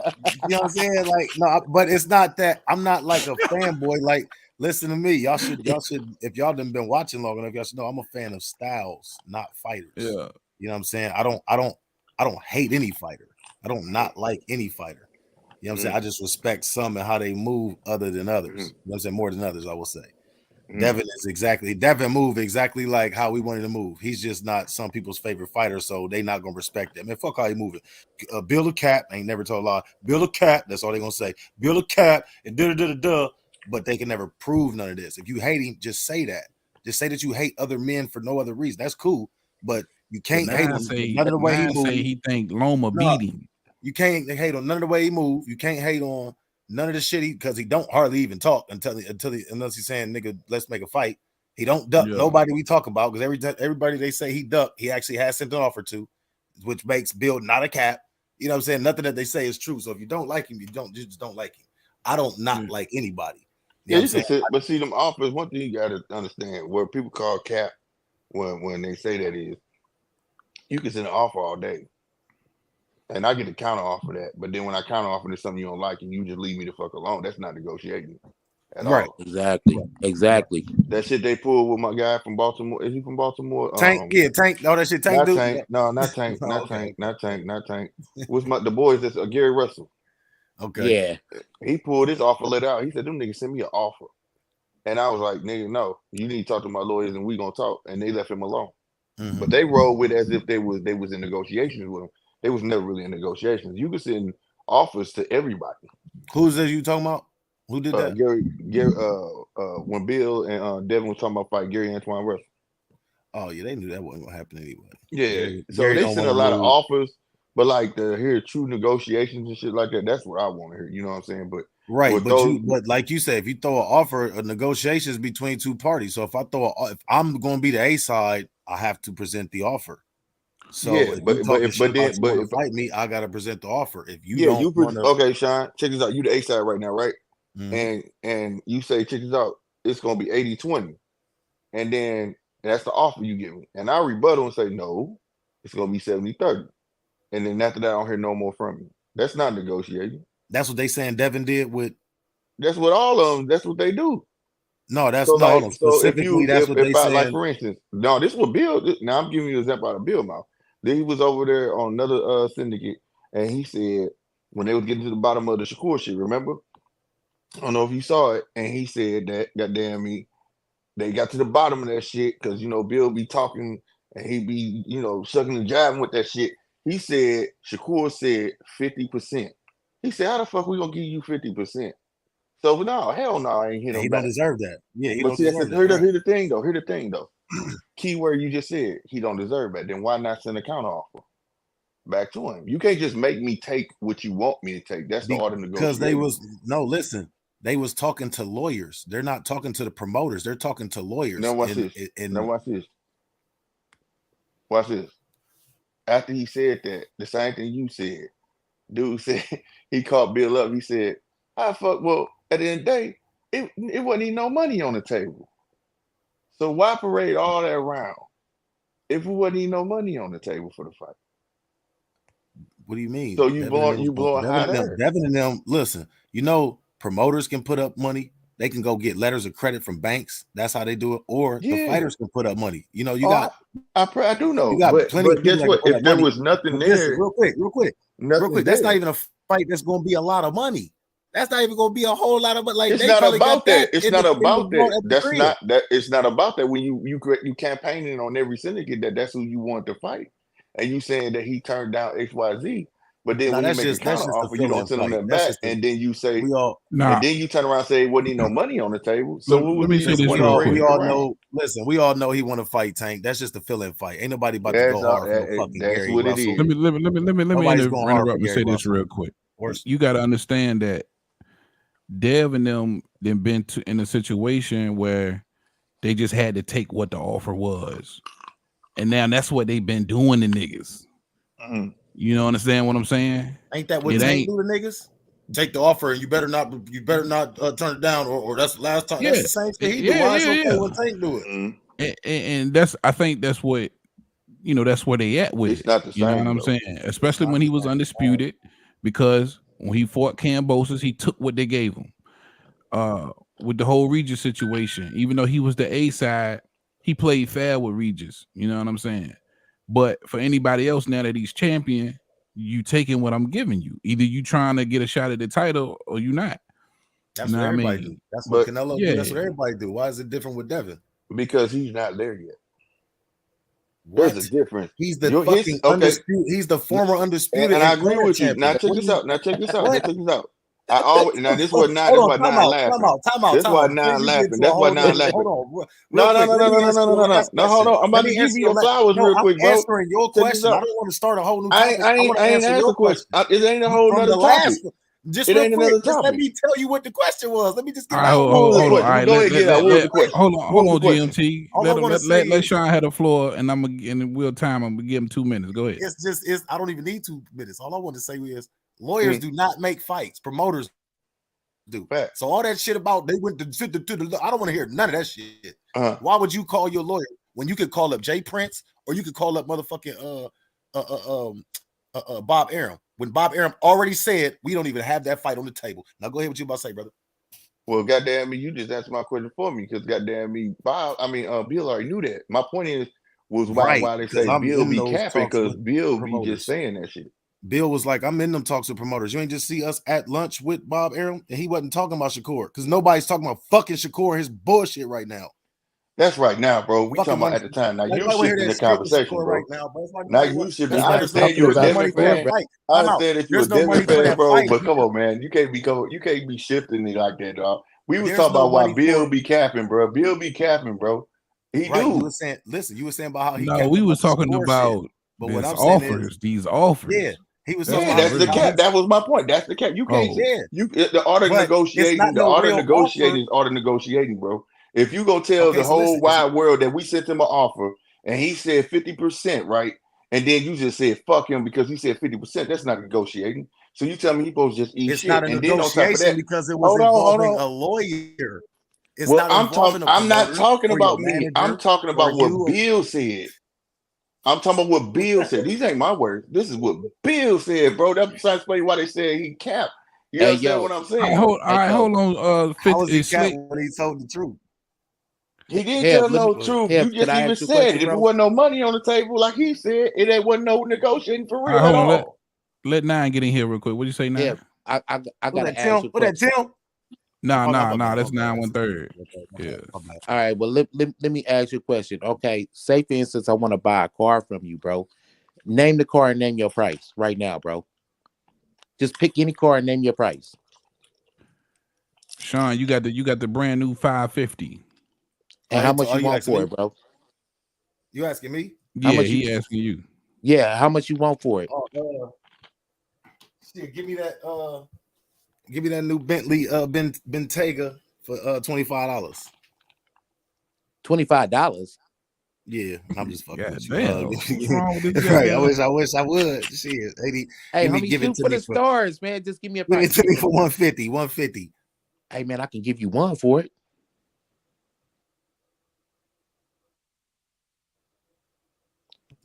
know what I'm saying? Like, no, but it's not that I'm not like a fanboy. Like, listen to me. Y'all should, if y'all done been watching long enough, y'all should know I'm a fan of styles, not fighters. Yeah. You know what I'm saying? I don't hate any fighter. I don't not like any fighter. You know what I'm saying? I just respect some and how they move other than others. You know what I'm saying? More than others, I will say. Devin move exactly like how we wanted to move. He's just not some people's favorite fighter, so they not gonna respect him. Man, fuck how he moving. Build a cap, ain't never told a lie. Build a cap, that's all they gonna say. Build a cap and da. But they can never prove none of this. If you hate him, just say that. Just say that you hate other men for no other reason. That's cool, but you can't But hate Nine on say, none of the way he Nine moved. say he think Loma No. beat him. You can't hate on none of the way he moved. You can't hate on none of the shit because he don't hardly even talk unless he's saying, nigga, let's make a fight. He don't duck nobody we talk about because everybody they say he ducked, he actually has sent an offer to, which makes Bill not a cap. You know what I'm saying? Nothing that they say is true. So if you don't like him, you just don't like him. I don't not like anybody. You can say, but see them offers. One thing you got to understand, where people call cap when they say that is, you can send an offer all day, and I get to counter offer that. But then when I counter offer to something you don't like, and you just leave me the fuck alone, that's not negotiating at all. Exactly. That shit they pulled with my guy from Baltimore. Is he from Baltimore? Tank, Tank. Oh, that shit Tank. Not dude. Tank. No, not Tank. Oh, not okay. Tank. Not Tank. Not Tank. What's the boys? That's Gary Russell. Okay. Yeah. He pulled his offer letter out. He said, "Them niggas send me an offer," and I was like, "Nigga, no. You need to talk to my lawyers, and we gonna talk." And they left him alone. Mm-hmm. But they rolled with it as if they was in negotiations with him. They was never really in negotiations. You could send offers to everybody. Who's that you talking about? Who did that? Gary. When Bill and Devin was talking about fight Gary Antoine Russell. Oh yeah, they knew that wasn't gonna happen anyway. Yeah, so they sent a lot of offers, but like to hear true negotiations and shit like that, that's what I want to hear. You know what I'm saying? But right, but like you said, if you throw an offer, a negotiations between two parties. So if I'm going to be the A side, I have to present the offer. So yeah, but if fight me, I gotta present the offer. If you don't, okay, Sean, check this out. You the A side right now, right? Mm-hmm. And you say, check this out. It's gonna be 80-20, and then that's the offer you give me, and I rebuttal and say no, it's gonna be 70-30, and then after that, I don't hear no more from you. That's not negotiating. That's what they saying Devin did with. That's what all of them. That's what they do. No, that's so no. Like, specifically, that's what they saying. Like for instance, no, this was Bill. Now I'm giving you an example out of Bill mouth. Then he was over there on another syndicate, and he said when they was getting to the bottom of the Shakur shit, remember? I don't know if you saw it, and he said that, goddamn me, they got to the bottom of that shit because Bill be talking and he be shucking and jiving with that shit. He said Shakur said 50%. He said, "How the fuck we gonna give you 50%?" So no, hell no, I ain't hit him. He back. don't deserve that. Yeah, he but don't see, deserve that. Here's the thing though. Here's the thing though. Key word you just said, he don't deserve that. Then why not send a counter offer back to him? You can't just make me take what you want me to take. That's the art of negotiation. Because they was talking to lawyers. They're not talking to the promoters. They're talking to lawyers. Now watch this. Watch this. After he said that, the same thing you said, dude said he called Bill up. He said, well, at the end of the day, it wasn't even no money on the table. So why parade all that around if it wasn't even no money on the table for the fight? What do you mean? So you blowing hot air. Devin and them, listen, promoters can put up money. They can go get letters of credit from banks. That's how they do it. Or the fighters can put up money. I do know. You got plenty of guess what? If there was nothing there, listen, real quick. That's not even a fight that's going to be a lot of money. That's not even going to be a whole lot of money. Like, it's not about that. It's not about that. That's not that. It's not about that. When you campaigning on every syndicate that's who you want to fight, and you saying that he turned down XYZ. But then when you make a counter offer, you don't send them that back, and then you say, and then you turn around and say, "It wasn't even no money on the table." So let me say this real quick. We all know. Listen, we all know he want to fight Tank. That's just a fill-in fight. Ain't nobody about to go hard for no fucking Gary Russell. Let me interrupt and say this real quick. You got to understand that Dev and them been in a situation where they just had to take what the offer was, and now that's what they've been doing to niggas. Mm-hmm. You know, understand what I'm saying? Ain't that what Tank do to niggas? Take the offer and you better not turn it down, or that's the last time. Yeah. That's the same thing he do. Why is okay when Tank do it? Mm-hmm. And I think that's what that's where they at with it's not the same, you know what I'm saying? Especially when he was undisputed, because when he fought Cambosis, he took what they gave him. With the whole Regis situation, even though he was the A side, he played fair with Regis. You know what I'm saying? But for anybody else, now that he's champion, you taking what I'm giving you. Either you trying to get a shot at the title or you not. That's what everybody do. That's what Canelo do. That's what everybody do. Why is it different with Devin? Because he's not there yet. There's a difference. He's the fucking undisputed. He's the former undisputed. And I agree with you. Now check this out. I always now this was not. That's why now I'm laughing. That's why now I'm laughing. That's why now I'm laughing. Hold on, No. Hold on. I'm about to give you your flowers real quick, bro. I'm answering your question. I don't want to start a whole new topic. I ain't asked a question. It ain't a whole nother topic. Just it ain't another just let topic. me tell you what the question was. Let me just get hold on. Go ahead, get out. What was the question? Hold on, GMT. Let Sean have the floor, and we'll time him. We give him 2 minutes. Go ahead. It's I don't even need 2 minutes. All I want to say is lawyers do not make fights. Promoters do. So all that shit about they went to the I don't want to hear none of that shit. Why would you call your lawyer when you could call up Jay Prince or you could call up motherfucking Bob Arum? When Bob Arum already said we don't even have that fight on the table. Now go ahead, what you about to say, brother. Well, goddamn me, you just answered my question for me because goddamn me, Bill already knew that. My point was why they say Bill be capping because Bill be just saying that shit. Bill was like, I'm in them talks with promoters. You ain't just see us at lunch with Bob Arum, and he wasn't talking about Shakur because nobody's talking about fucking Shakur, his bullshit right now. That's right now, bro. We talking about at the time. Now you shifting the conversation, bro. Right now you shifting. I understand you're a Devin fan. I understand that you're a Devin fan, bro. But come on, man. You can't be shifting it like that, dog. We was talking about why Bill be capping, bro. Bill be capping, bro. He do. You were saying, listen, you were saying about how he. No, we was talking about these offers. Yeah. He was that's the cap. That was my point. That's the cap. You can't. The art of negotiating. The art of negotiating is art of negotiating, bro. If you go tell the whole wide world that we sent him an offer and he said 50%, right? And then you just said fuck him because he said 50%, that's not negotiating. So you tell me he supposed to just eat it's shit. Not a and negotiation then on top of that, because it was involving a lawyer. It's not I'm not talking about me. I'm talking about what Bill said. I'm talking about what Bill said. These ain't my words. This is what Bill said, bro. That's besides why they said he capped. You understand what I'm saying? Hold on. How was he capped when he told the truth? He didn't tell no truth. You just even said it. If there wasn't no money on the table, like he said, it wasn't no negotiating for real at all. Let Nine get in here real quick. What you say, Nine? Yeah, I gotta ask you. What that Tim? Nah. That's 9 1/3. Yeah. All right. Well, let me ask you a question. Okay. Say for instance, I want to buy a car from you, bro. Name the car and name your price right now, bro. Just pick any car and name your price. Sean, you got the brand new 550. And how much you want for it, bro? You asking me? Yeah, he asking you. Yeah, how much you want for it? Shit, give me that new Bentley Bentayga for $25. $25? Yeah, I'm just fucking with you. What's wrong with this right, I wish I would. Shit, hey, homie, give it to me for the stars, man. Just give me a price. Give it to me for 150. Hey, man, I can give you one for it.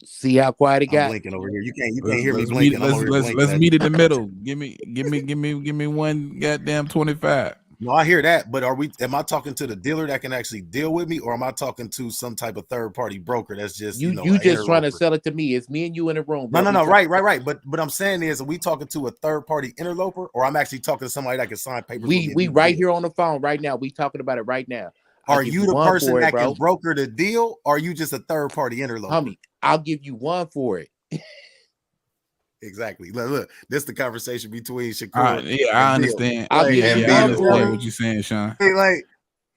See how quiet it got. I'm blinking over here. You can't hear me blinking. Let's meet in the middle. Give me one goddamn 25. No, I hear that, but am I talking to the dealer that can actually deal with me, or am I talking to some type of third party broker that's just you just trying to sell it to me? It's me and you in a room. Bro. No, right. But I'm saying is, are we talking to a third party interloper, or I'm actually talking to somebody that can sign papers? We right here on the phone right now. We talking about it right now. Are you the person that can broker the deal, or are you just a third party interloper? Homie, I'll give you one for it. Exactly. Look, this is the conversation between Shakur. I understand. I understand what you're saying, Sean. Hey, like,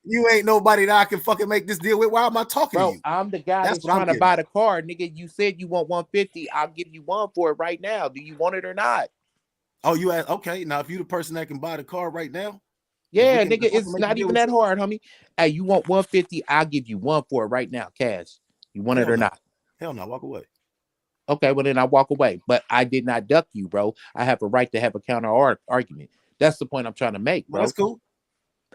you ain't nobody that I can fucking make this deal with. Why am I talking to you? I'm the guy that's trying to buy the car, nigga. You said you want 150. I'll give you one for it right now. Do you want it or not? Oh, you asked? Okay. Now, if you the person that can buy the car right now, yeah, nigga, it's not even that hard, homie. Hey, you want 150? I'll give you one for it right now, cash. You want it or not? Hell no, walk away. Okay, well then I walk away. But I did not duck you, bro. I have a right to have a counter argument. That's the point I'm trying to make, bro. Well, that's cool.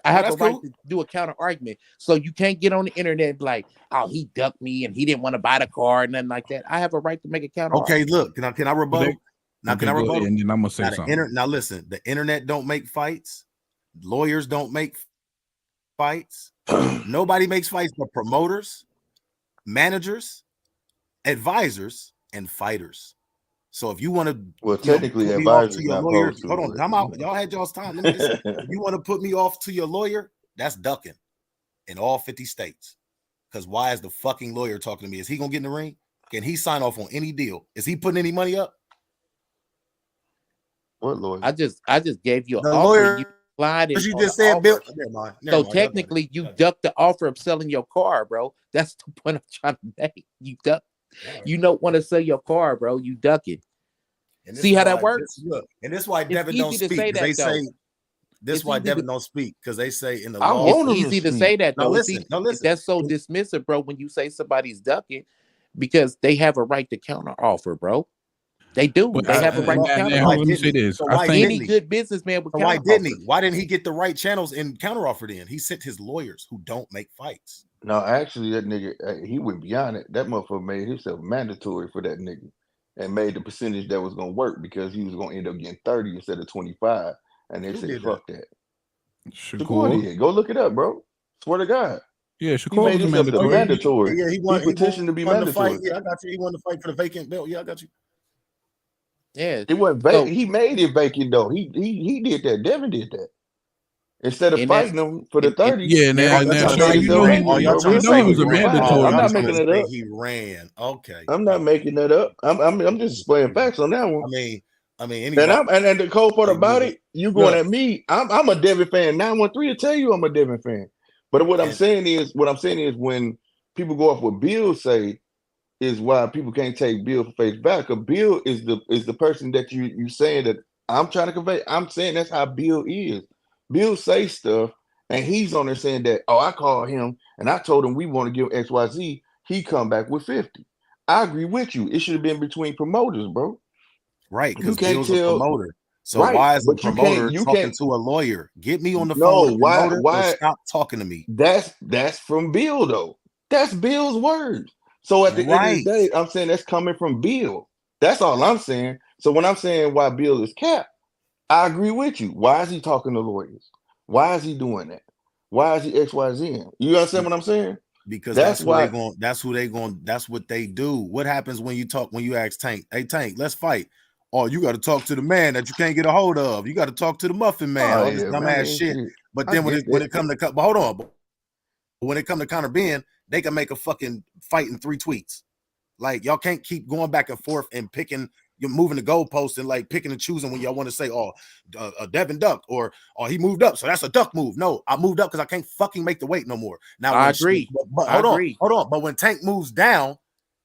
I have a right to do a counter argument. So you can't get on the internet and be like, oh, he ducked me and he didn't want to buy the car and nothing like that. I have a right to make a counter argument. Look, can I rebuttal? Now, can I rebuttal? And then I'm gonna say something. Now listen, the internet don't make fights. Lawyers don't make fights. Nobody makes fights but promoters, managers, advisors, and fighters. So if you want to, technically, advisors not lawyer. Hold on, I'm out. Y'all had y'all's time. Let me just, if you want to put me off to your lawyer, that's ducking in all 50 states. Because why is the fucking lawyer talking to me? Is he gonna get in the ring? Can he sign off on any deal? Is he putting any money up? What lawyer? I just gave you an The offer. lawyer You declined it you on the just said, offer. Bill. Never mind. So technically, you ducked the offer of selling your car, bro. That's the point I'm trying to make. You duck. Right. You don't want to sell your car, bro. You duck it. See how that works? And this is why It's Devin don't easy to speak. say that, They though. say this is It's why easy Devin to- don't speak because they say in the I law. want It's him easy to speak. say that, Now though. listen, That's so dismissive, bro. When you say somebody's ducking, because they have a right to counter offer, bro. They do. But They have a right to counter now, why let me offer. say didn't he? this. So I why think Any good businessman would So why counter didn't offer. he? Why didn't he get the right channels and counteroffered in? He sent his lawyers who don't make fights. No, actually, that nigga, he went beyond it. That motherfucker made himself mandatory for that nigga, and made the percentage that was gonna work because he was gonna end up getting 30 instead of 25. And they Who said, did "Fuck that." Shakur Shakur. did. Go look it up, bro. Swear to God, Yeah, he Shakur made was a himself the mandatory. mandatory. Yeah, he He won. petitioned to be won the fight. mandatory. Yeah, I got you. He won the fight for the vacant belt. Yeah, I got you. Yeah. It wasn't So vacant. He made it vacant though. He did that. Devin did that. Instead of in that fighting him for the in 30, Yeah, every Oh, now, y'all he now, trying to made Sean, say you he know himself he ran? Oh, was, vacant, y'all bro. trying you to Real know say he talk. he was a ran? Oh, I'm mandatory. y'all not trying making to it say up. he ran? Okay. I'm not making that up. I'm just displaying facts on that one. I mean, And anybody and the cold part about moving. it, you going Look, at me. I'm a Devin fan. 913 to tell you I'm a Devin fan. But what I'm and saying is when people go off what Bill say is why people can't take Bill for face value. Because Bill is the person that you saying that I'm trying to convey. I'm saying that's how Bill is. Bill say stuff, and he's on there saying that, oh, I called him and I told him we want to give XYZ. He come back with 50. I agree with you. It should have been between promoters, bro. right, You because can't Bill's a tell promoter. So right, why is a but promoter you talking can't. to a lawyer? Get me on the phone with No, a why promoter or why stop talking to me. that's from Bill though. That's Bill's words. So at the end of the Right. day, I'm saying that's coming from Bill. That's all I'm saying. So when I'm saying why Bill is capped, I agree with you. Why is he talking to lawyers? Why is he doing that? Why is he XYZ? You understand what I'm saying? Because That's that's who they why. going. That's who they going. That's what they do. What happens when you ask Tank? Hey Tank, let's fight. Oh, you got to talk to the man that you can't get a hold of. You got to talk to the muffin man. Oh All this yeah, man. I dumbass mean, shit. shit. But I then get when that. it come to but hold on. But when it come to counter being, they can make a fucking fight in 3 tweets. Like y'all can't keep going back and forth and picking. You're moving the goalpost and like picking and choosing when y'all want to say, "Oh, Devin ducked," or "Oh, he moved up, so that's a duck move." No, I moved up because I can't fucking make the weight no more. Now, I agree. but I agree. hold on. But when Tank moves down,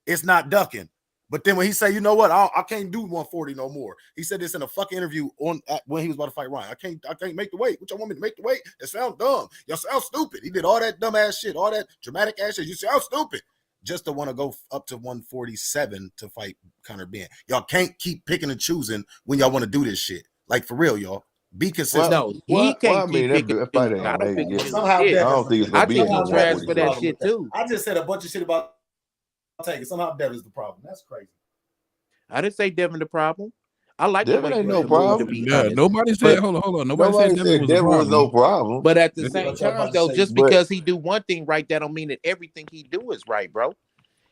it's not ducking. But then when he say, "You know what? I can't do 140 no more," he said this in a fucking interview when he was about to fight Ryan. I can't make the weight. What y'all want me to make the weight? That sounds dumb. Y'all sound stupid. He did all that dumb ass shit, all that dramatic ass shit. You sound stupid. Just to want to go up to 147 to fight Conor Ben. Y'all can't keep picking and choosing when y'all want to do this shit. Like for real, y'all. Be consistent. No, he Well, I can't mean, keep picking that and fight choosing. I ain't don't made pick and yet. choose Somehow shit. I don't think it's I gonna be think at no he trash for that 147. shit too. I just said a bunch of shit about Tank. Somehow Devin's the problem. That's crazy. I didn't say Devin the problem. I like the Devin way ain't no Devin moved, to problem. be Yeah, honest. nobody said. But Hold on. Nobody said Devin was a Devin was no problem. problem. but at the Yeah. same What y'all about time, to though, say? just But because he do one thing right, that don't mean that everything he do is right, bro.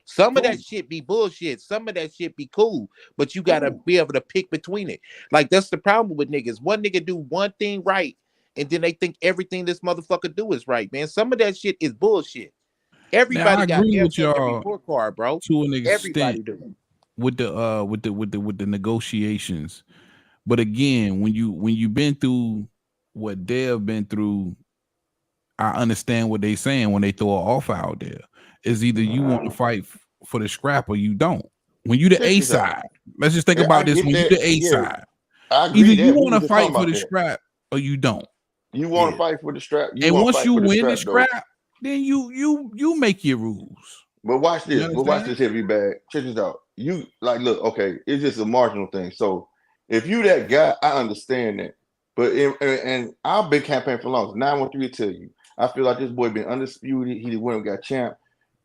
Some of that shit be bullshit. Some of that shit be cool, but you gotta be able to pick between it. Like that's the problem with niggas. One nigga do one thing right, and then they think everything this motherfucker do is right, man. Some of that shit is bullshit. Now I Everybody got agree with F's on their y'all report card, bro. to an extent Everybody do. with the negotiations. But again, when you've been through what Dev been through, I understand what they saying when they throw an offer out there. It's either you want to fight for the scrap or you don't. When you the check A this out. side, let's just think Yeah, I about this. get When you that. the A Yeah, side, I either agree you that we want was to just talking fight for about the that. scrap or you don't. You want to Yeah. fight for the strap. You And want to once fight you for the win the strap, though. scrap, then you make your rules. But watch You this. But watch understand? this heavy bag. Check this out. You like look, okay, it's just a marginal thing. So if you that guy, I understand that. But and I've been campaigning for long. 913 to tell you. I feel like this boy been undisputed. He went and got champ.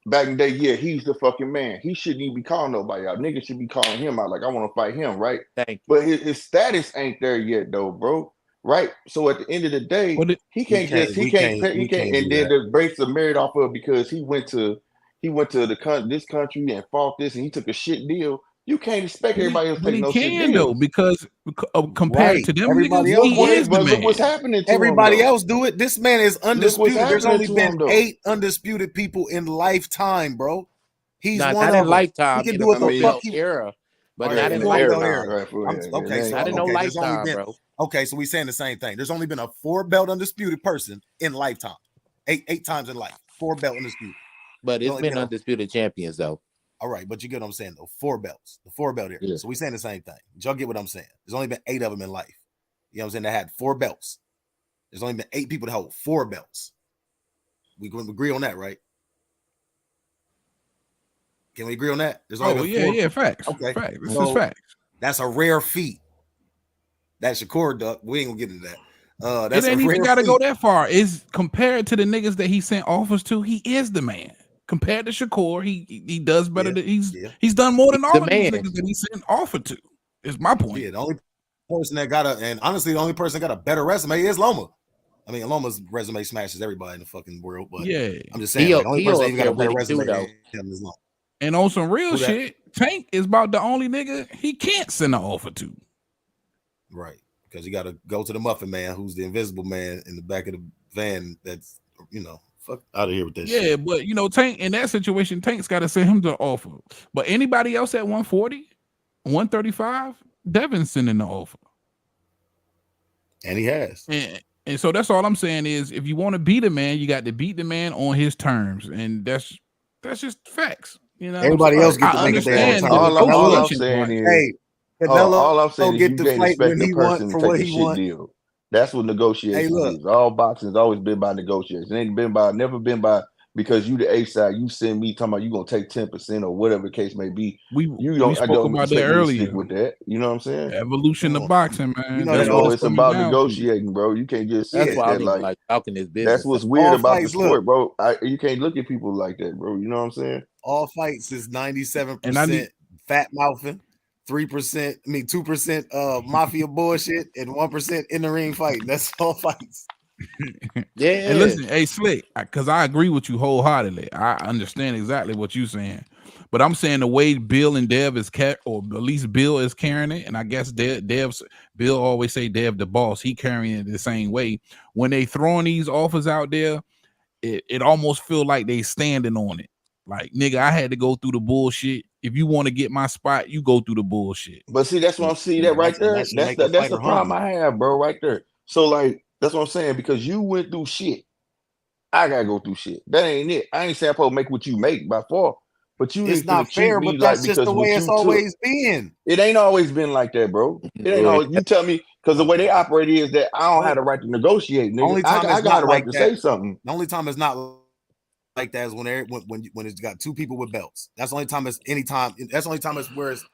Back in the day, yeah, he's the fucking man. He shouldn't even be calling nobody out. Niggas should be calling him out. Like, I want to fight him, right? Thank you. But his status ain't there yet, though, bro. Right? So at the end of the day, But he can't, and then the breaks are married off of because he went to this country and fought this and he took a shit deal. You can't expect everybody else to But take he no shit can though, deals. because compared Right. to them Everybody niggas, else he is the But look what's man. happening to him, Everybody though. else do it. This man is Look what's undisputed. There's happening only to been him, though. 8 undisputed people in lifetime, bro. He's Nah, one not of in them. He lifetime, can in do a what I the mean, fuck female he era. But All not right, in in the era, lifetime. right? For okay, so Not in no okay, there's only lifetime, been bro. okay, so we saying the same thing. There's only been a 4-belt undisputed person in lifetime, eight times in life, 4-belt undisputed. But There's it's only been been undisputed champions though. all right, but you get what I'm saying though. 4 belts, the 4-belt era. Yeah. So we saying the same thing. Y'all get what I'm saying? There's only been 8 of them in life. You know what I'm saying? They had 4 belts. There's only been 8 people to hold 4 belts. We can agree on that, right? Can we agree on that? There's only been 4. Yeah, facts. Okay, Facts. This so is facts. that's a rare feat. That Shakur duck. We ain't gonna get into that. It That's ain't a even rare got to feat. go that far. Is compared to the niggas that he sent offers to, he is the man. Compared to Shakur, he does better. Than, he's done more than He's all the of these man. niggas that he sent offer to. Is my point. Yeah, the only person that got and honestly, the only person that got a better resume is Loma. I mean, Loma's resume smashes everybody in the fucking world, but Yeah, I'm just saying, like, the only person that up even got there a better with it too, resume though. than him is Loma. and on some real Who that? shit, Tank is about the only nigga he can't send an offer to. Right, because you got to go to the Muffin Man, who's the invisible man in the back of the van. That's fuck out of here with that shit. Yeah, but Tank in that situation, Tank's got to send him the offer. But anybody else at 140, 135, Devin's sending the offer. And he has. And so that's all I'm saying is if you want to beat a man, you got to beat the man on his terms. And that's just facts. Everybody else get to make it their own terms. All I'm saying is, hey, all I'm saying is get you to can't fight expect when the he want person for to take what a he shit want. deal. That's what negotiations is. All boxing's always been by negotiations. It ain't never been by because you the A side, you send me talking about you gonna take 10% or whatever the case may be. We I spoke don't about that expect me to earlier. stick with that. You know what I'm saying? Evolution of boxing, man. It's about negotiating, bro. You can't just that's sit why I there don't even like talking this business. That's what's weird about the sport, bro. You can't look at people like that, bro. You know what I'm saying? All fights is 97% fat mouthing, 3%, 2% mafia bullshit, and 1% in the ring fighting. That's all fights. Yeah. And listen, hey, Slick, because I agree with you wholeheartedly. I understand exactly what you're saying. But I'm saying the way Bill and Dev is or at least Bill is carrying it, and I guess Bill always say Dev the boss. He carrying it the same way. When they throwing these offers out there, it almost feel like they standing on it. Like, nigga, I had to go through the bullshit. If you want to get my spot, you go through the bullshit. But see, that's what I'm seeing that right there. That's the problem I have, bro, right there. So like, that's what I'm saying, because you went through shit. I gotta go through shit. That ain't it. I ain't saying I'm supposed to make what you make by far. But you it's ain't not fair, but that's just the way it's always been. It ain't always been like that, bro. It ain't always. You tell me, because the way they operate is that I don't have the right to negotiate, nigga. Only time I got the right to say something. The only time it's not like that is when it's got 2 people with belts. That's the only time it's anytime. That's the only time it's where it's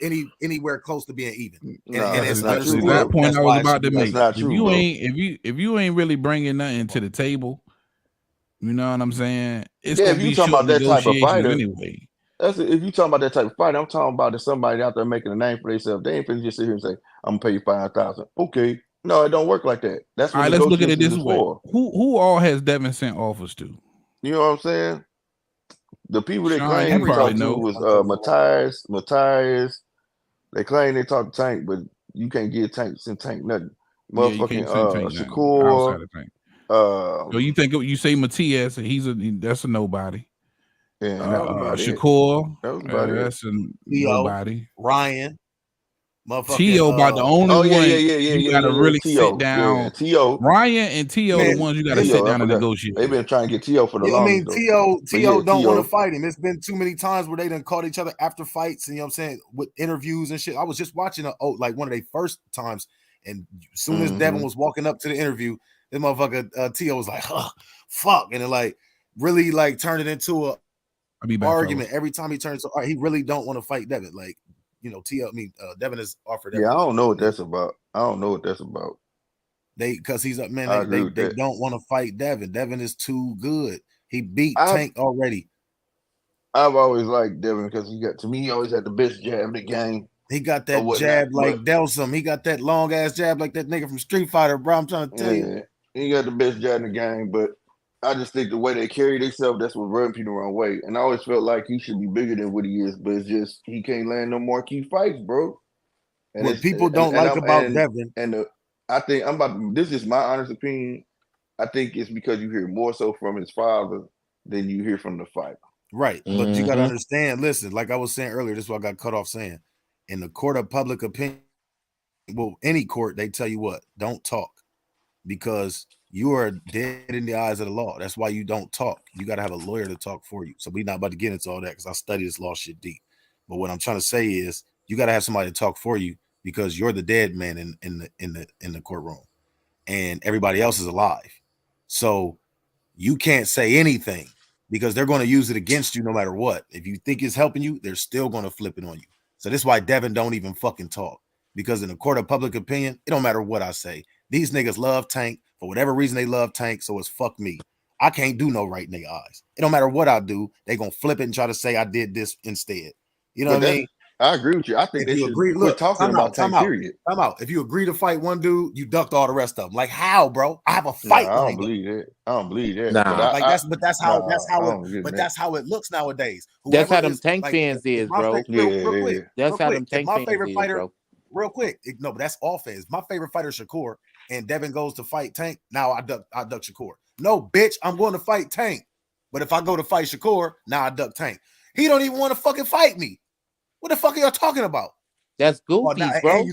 anywhere close to being even. And it's not true. That point I was about to make. Not true, if you ain't really bringing nothing to the table, you know what I'm saying? It's if you talking about that type of fighter anyway. If you talking about that type of fight, I'm talking about somebody out there making a name for themselves. They ain't finna just sit here and say, "I'm gonna pay you $5,000." Okay, no, it don't work like that. That's what all right. Let's look at it this way. For. Who all has Devin sent offers to? You know what I'm saying? The people that Sean, claim he talked to was Matthias. They claim they talked to Tank, but you can't get Tank nothing. Motherfucking Shakur. So you think you say Matthias? That's a nobody. Yeah, Shakur, that's a nobody. Ryan, Tio about the only one. You gotta really sit down. Yeah, Tio, Ryan and Tio, the ones you gotta sit down and negotiate. They've been trying to get Tio for the longest. Tio don't want to fight him. It's been too many times where they done caught each other after fights, and you know what I'm saying, with interviews and shit. I was just watching one of their first times, and as soon as Devin was walking up to the interview, this motherfucker Tio was like, "Oh, fuck," and it like really like turned it into a argument every time he turns. He really don't want to fight Devin. Like, Devin has offered. Yeah, I don't know what that's about. Because he's a man. They don't want to fight Devin. Devin is too good. He beat Tank already. I've always liked Devin because he always had the best jab in the game. He got that jab like Delsum. He got that long ass jab like that nigga from Street Fighter, bro. I'm trying to tell you. He got the best jab in the game, but I just think the way they carry themselves, that's what rubbed people the wrong way. And I always felt like he should be bigger than what he is, but it's just he can't land no more key fights, bro. And what people don't like about Devin, I think this is my honest opinion. I think it's because you hear more so from his father than you hear from the fighter. Right. But you gotta understand, listen, like I was saying earlier, this is what I got cut off saying. in the court of public opinion, well, any court, they tell you what, don't talk, because you are dead in the eyes of the law. That's why you don't talk. You got to have a lawyer to talk for you. So we're not about to get into all that because I study this law shit deep. But what I'm trying to say is you got to have somebody to talk for you because you're the dead man in the courtroom, and everybody else is alive. So you can't say anything because they're going to use it against you no matter what. If you think it's helping you, they're still going to flip it on you. So this is why Devin don't even fucking talk, because in the court of public opinion, it don't matter what I say. These niggas love Tank for whatever reason. They love Tank, so it's fuck me. I can't do no right in their eyes. It don't matter what I do. They gonna flip it and try to say I did this instead. You know what I mean? I agree with you. I think if they you should agree, quit talking about Tank. Period. Time out. If you agree to fight one dude, you ducked all the rest of them. Like how, bro? I have a fight. I don't believe that. I don't believe that. Nah, That's how it looks nowadays. That's how them Tank fans is, bro. Real quick. That's how them Tank fans is, bro. Real quick, no, but that's offense. My favorite fighter is Shakur, and Devin goes to fight Tank. Now I duck Shakur. No, bitch, I'm going to fight Tank. But if I go to fight Shakur, now I duck Tank. He don't even want to fucking fight me. What the fuck are y'all talking about? That's goofies, bro. And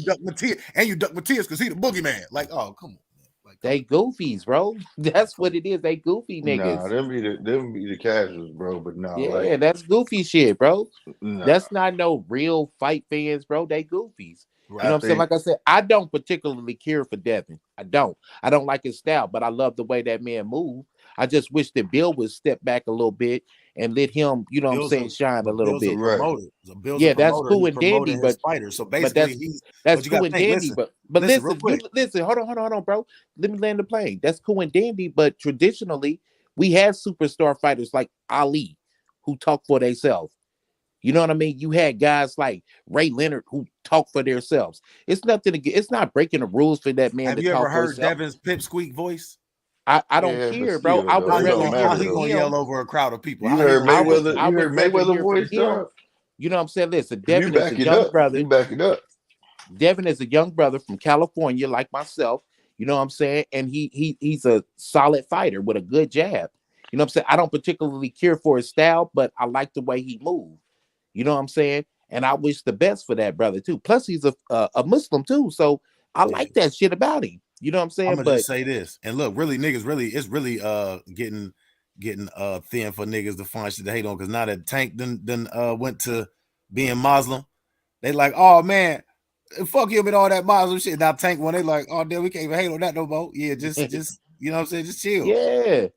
you duck Matias because he the boogeyman. Like, oh, come on. Like, they goofies, bro. That's what it is. They goofy niggas. Nah, them be the casuals, bro. But no, yeah, that's goofy shit, bro. Nah. That's not no real fight fans, bro. They goofies. Right. You know what I'm saying? Like I said, I don't particularly care for Devin. I don't like his style, but I love the way that man moved. I just wish that Bill would step back a little bit and let him, you know what I'm saying, shine a little bit. Yeah, that's cool and dandy, but so basically that's cool and dandy. But listen, hold on, bro. Let me land the plane. That's cool and dandy, but traditionally we had superstar fighters like Ali who talk for themselves. You know what I mean? You had guys like Ray Leonard who talk for themselves. It's nothing to get. It's not breaking the rules for that man. Have you ever heard Devin's pipsqueak voice? I don't care, bro. I would rather hear him gonna yell over a crowd of people. You heard Mayweather voice, dog? You know what I'm saying? Listen, Devin is a young brother. You back it up. Devin is a young brother from California, like myself. You know what I'm saying? And he's a solid fighter with a good jab. You know what I'm saying? I don't particularly care for his style, but I like the way he moves. You know what I'm saying? And I wish the best for that brother too. Plus, he's a Muslim too, so I like that shit about him. You know what I'm saying? I'm gonna just say this, and look, really, niggas, it's really getting thin for niggas to find shit to hate on, because now that Tank done went to being Muslim, they like, oh man, fuck him and all that Muslim shit. Now Tank, when they like, oh damn, we can't even hate on that no more. Yeah, just you know what I'm saying? Just chill. Yeah.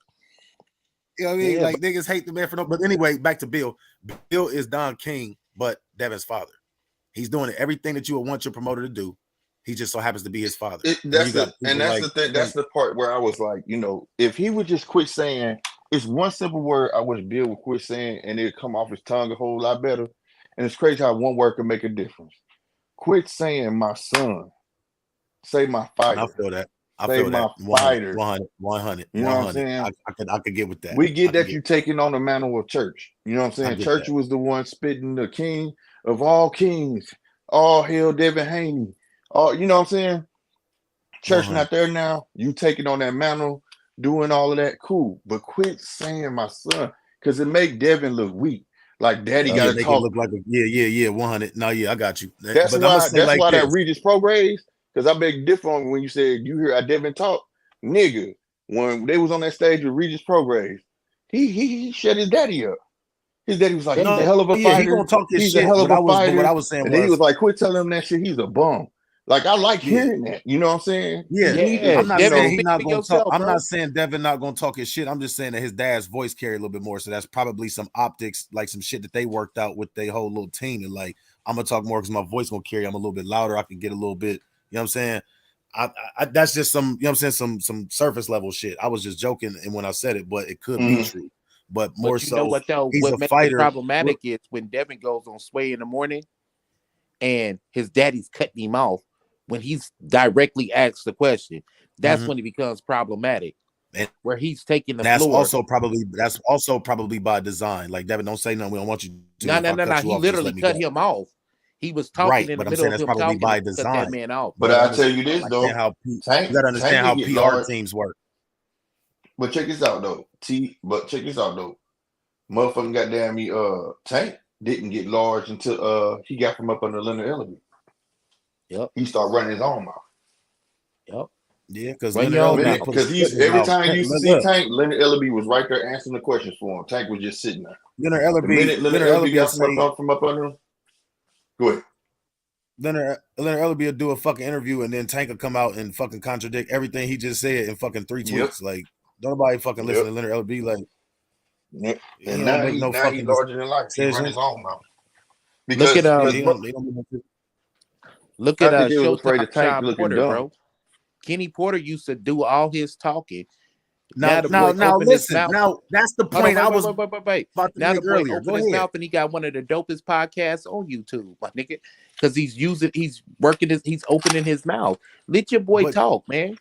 You know what I mean? Like niggas hate the man for no. But anyway, back to Bill. Bill is Don King, but Devin's father. He's doing everything that you would want your promoter to do. He just so happens to be his father. That's the thing. That's the part where I was like, you know, if he would just quit saying, it's one simple word I wish Bill would quit saying, and it'd come off his tongue a whole lot better. And it's crazy how one word can make a difference. Quit saying my son. Say my fighter. I feel that. I feel that. 100. 100. You know what I'm saying? I could get with that. We get that you taking on the mantle of church. You know what I'm saying? Church was the one spitting the king of all kings. All hail Devin Haney. You know what I'm saying? Church not there now. You taking on that mantle, doing all of that, cool. But quit saying my son, because it make Devin look weak. Like daddy got to talk. Look like 100. No, I got you. That's why that Regis Prograis, because I beg different when you said you hear Devin talk, nigga. When they was on that stage with Regis Prograis, he shut his daddy up. His daddy was like, he's a hell of a fighter. He gonna talk his shit. A hell of a fighter. What I was saying, and then he was like, quit telling him that shit. He's a bum. Like I like hearing that. You know what I'm saying? Yeah. I'm not saying he's not gonna talk. I'm not saying Devin not gonna talk his shit. I'm just saying that his dad's voice carried a little bit more. So that's probably some optics, like some shit that they worked out with their whole little team. And like, I'm gonna talk more because my voice gonna carry. I'm a little bit louder. I can get a little bit. You know what I'm saying? I that's just some. You know what I'm saying? Some surface level shit. I was just joking, and when I said it, but it could be true. But more so, know what though? What makes it problematic is when Devin goes on Sway in the morning, and his daddy's cutting him off. When he's directly asked the question, that's when it becomes problematic. And where he's taking the floor. That's also probably by design. Like Devin, don't say nothing. We don't want you to. No. He literally cut him off. He was talking in the middle of him talking. By design. Cut that man off. But I'll tell you this though, you gotta understand how PR teams work. But check this out though. Motherfucking goddamn me, Tank didn't get large until he got from up under Leonard Ellerby. Yep. He started running his own mouth. Yep. Yeah, because he's every time you used to see Tank, Leonard Ellerby was right there answering the questions for him. Tank was just sitting there. Leonard Ellerby, the minute Leonard Ellerby got from up under him. Go ahead. Leonard Ellerby will do a fucking interview and then Tank will come out and fucking contradict everything he just said in fucking 3 tweets. Like, don't nobody fucking listen to Leonard Ellerby. Like, and now he's larger than life. He runs his own mouth. Because look at Showtime Porter, bro. Kenny Porter used to do all his talking. Now listen. Now that's the point I was about to now make the earlier. Open his mouth and he got one of the dopest podcasts on YouTube, my nigga. Because he's opening his mouth. Let your boy talk, man.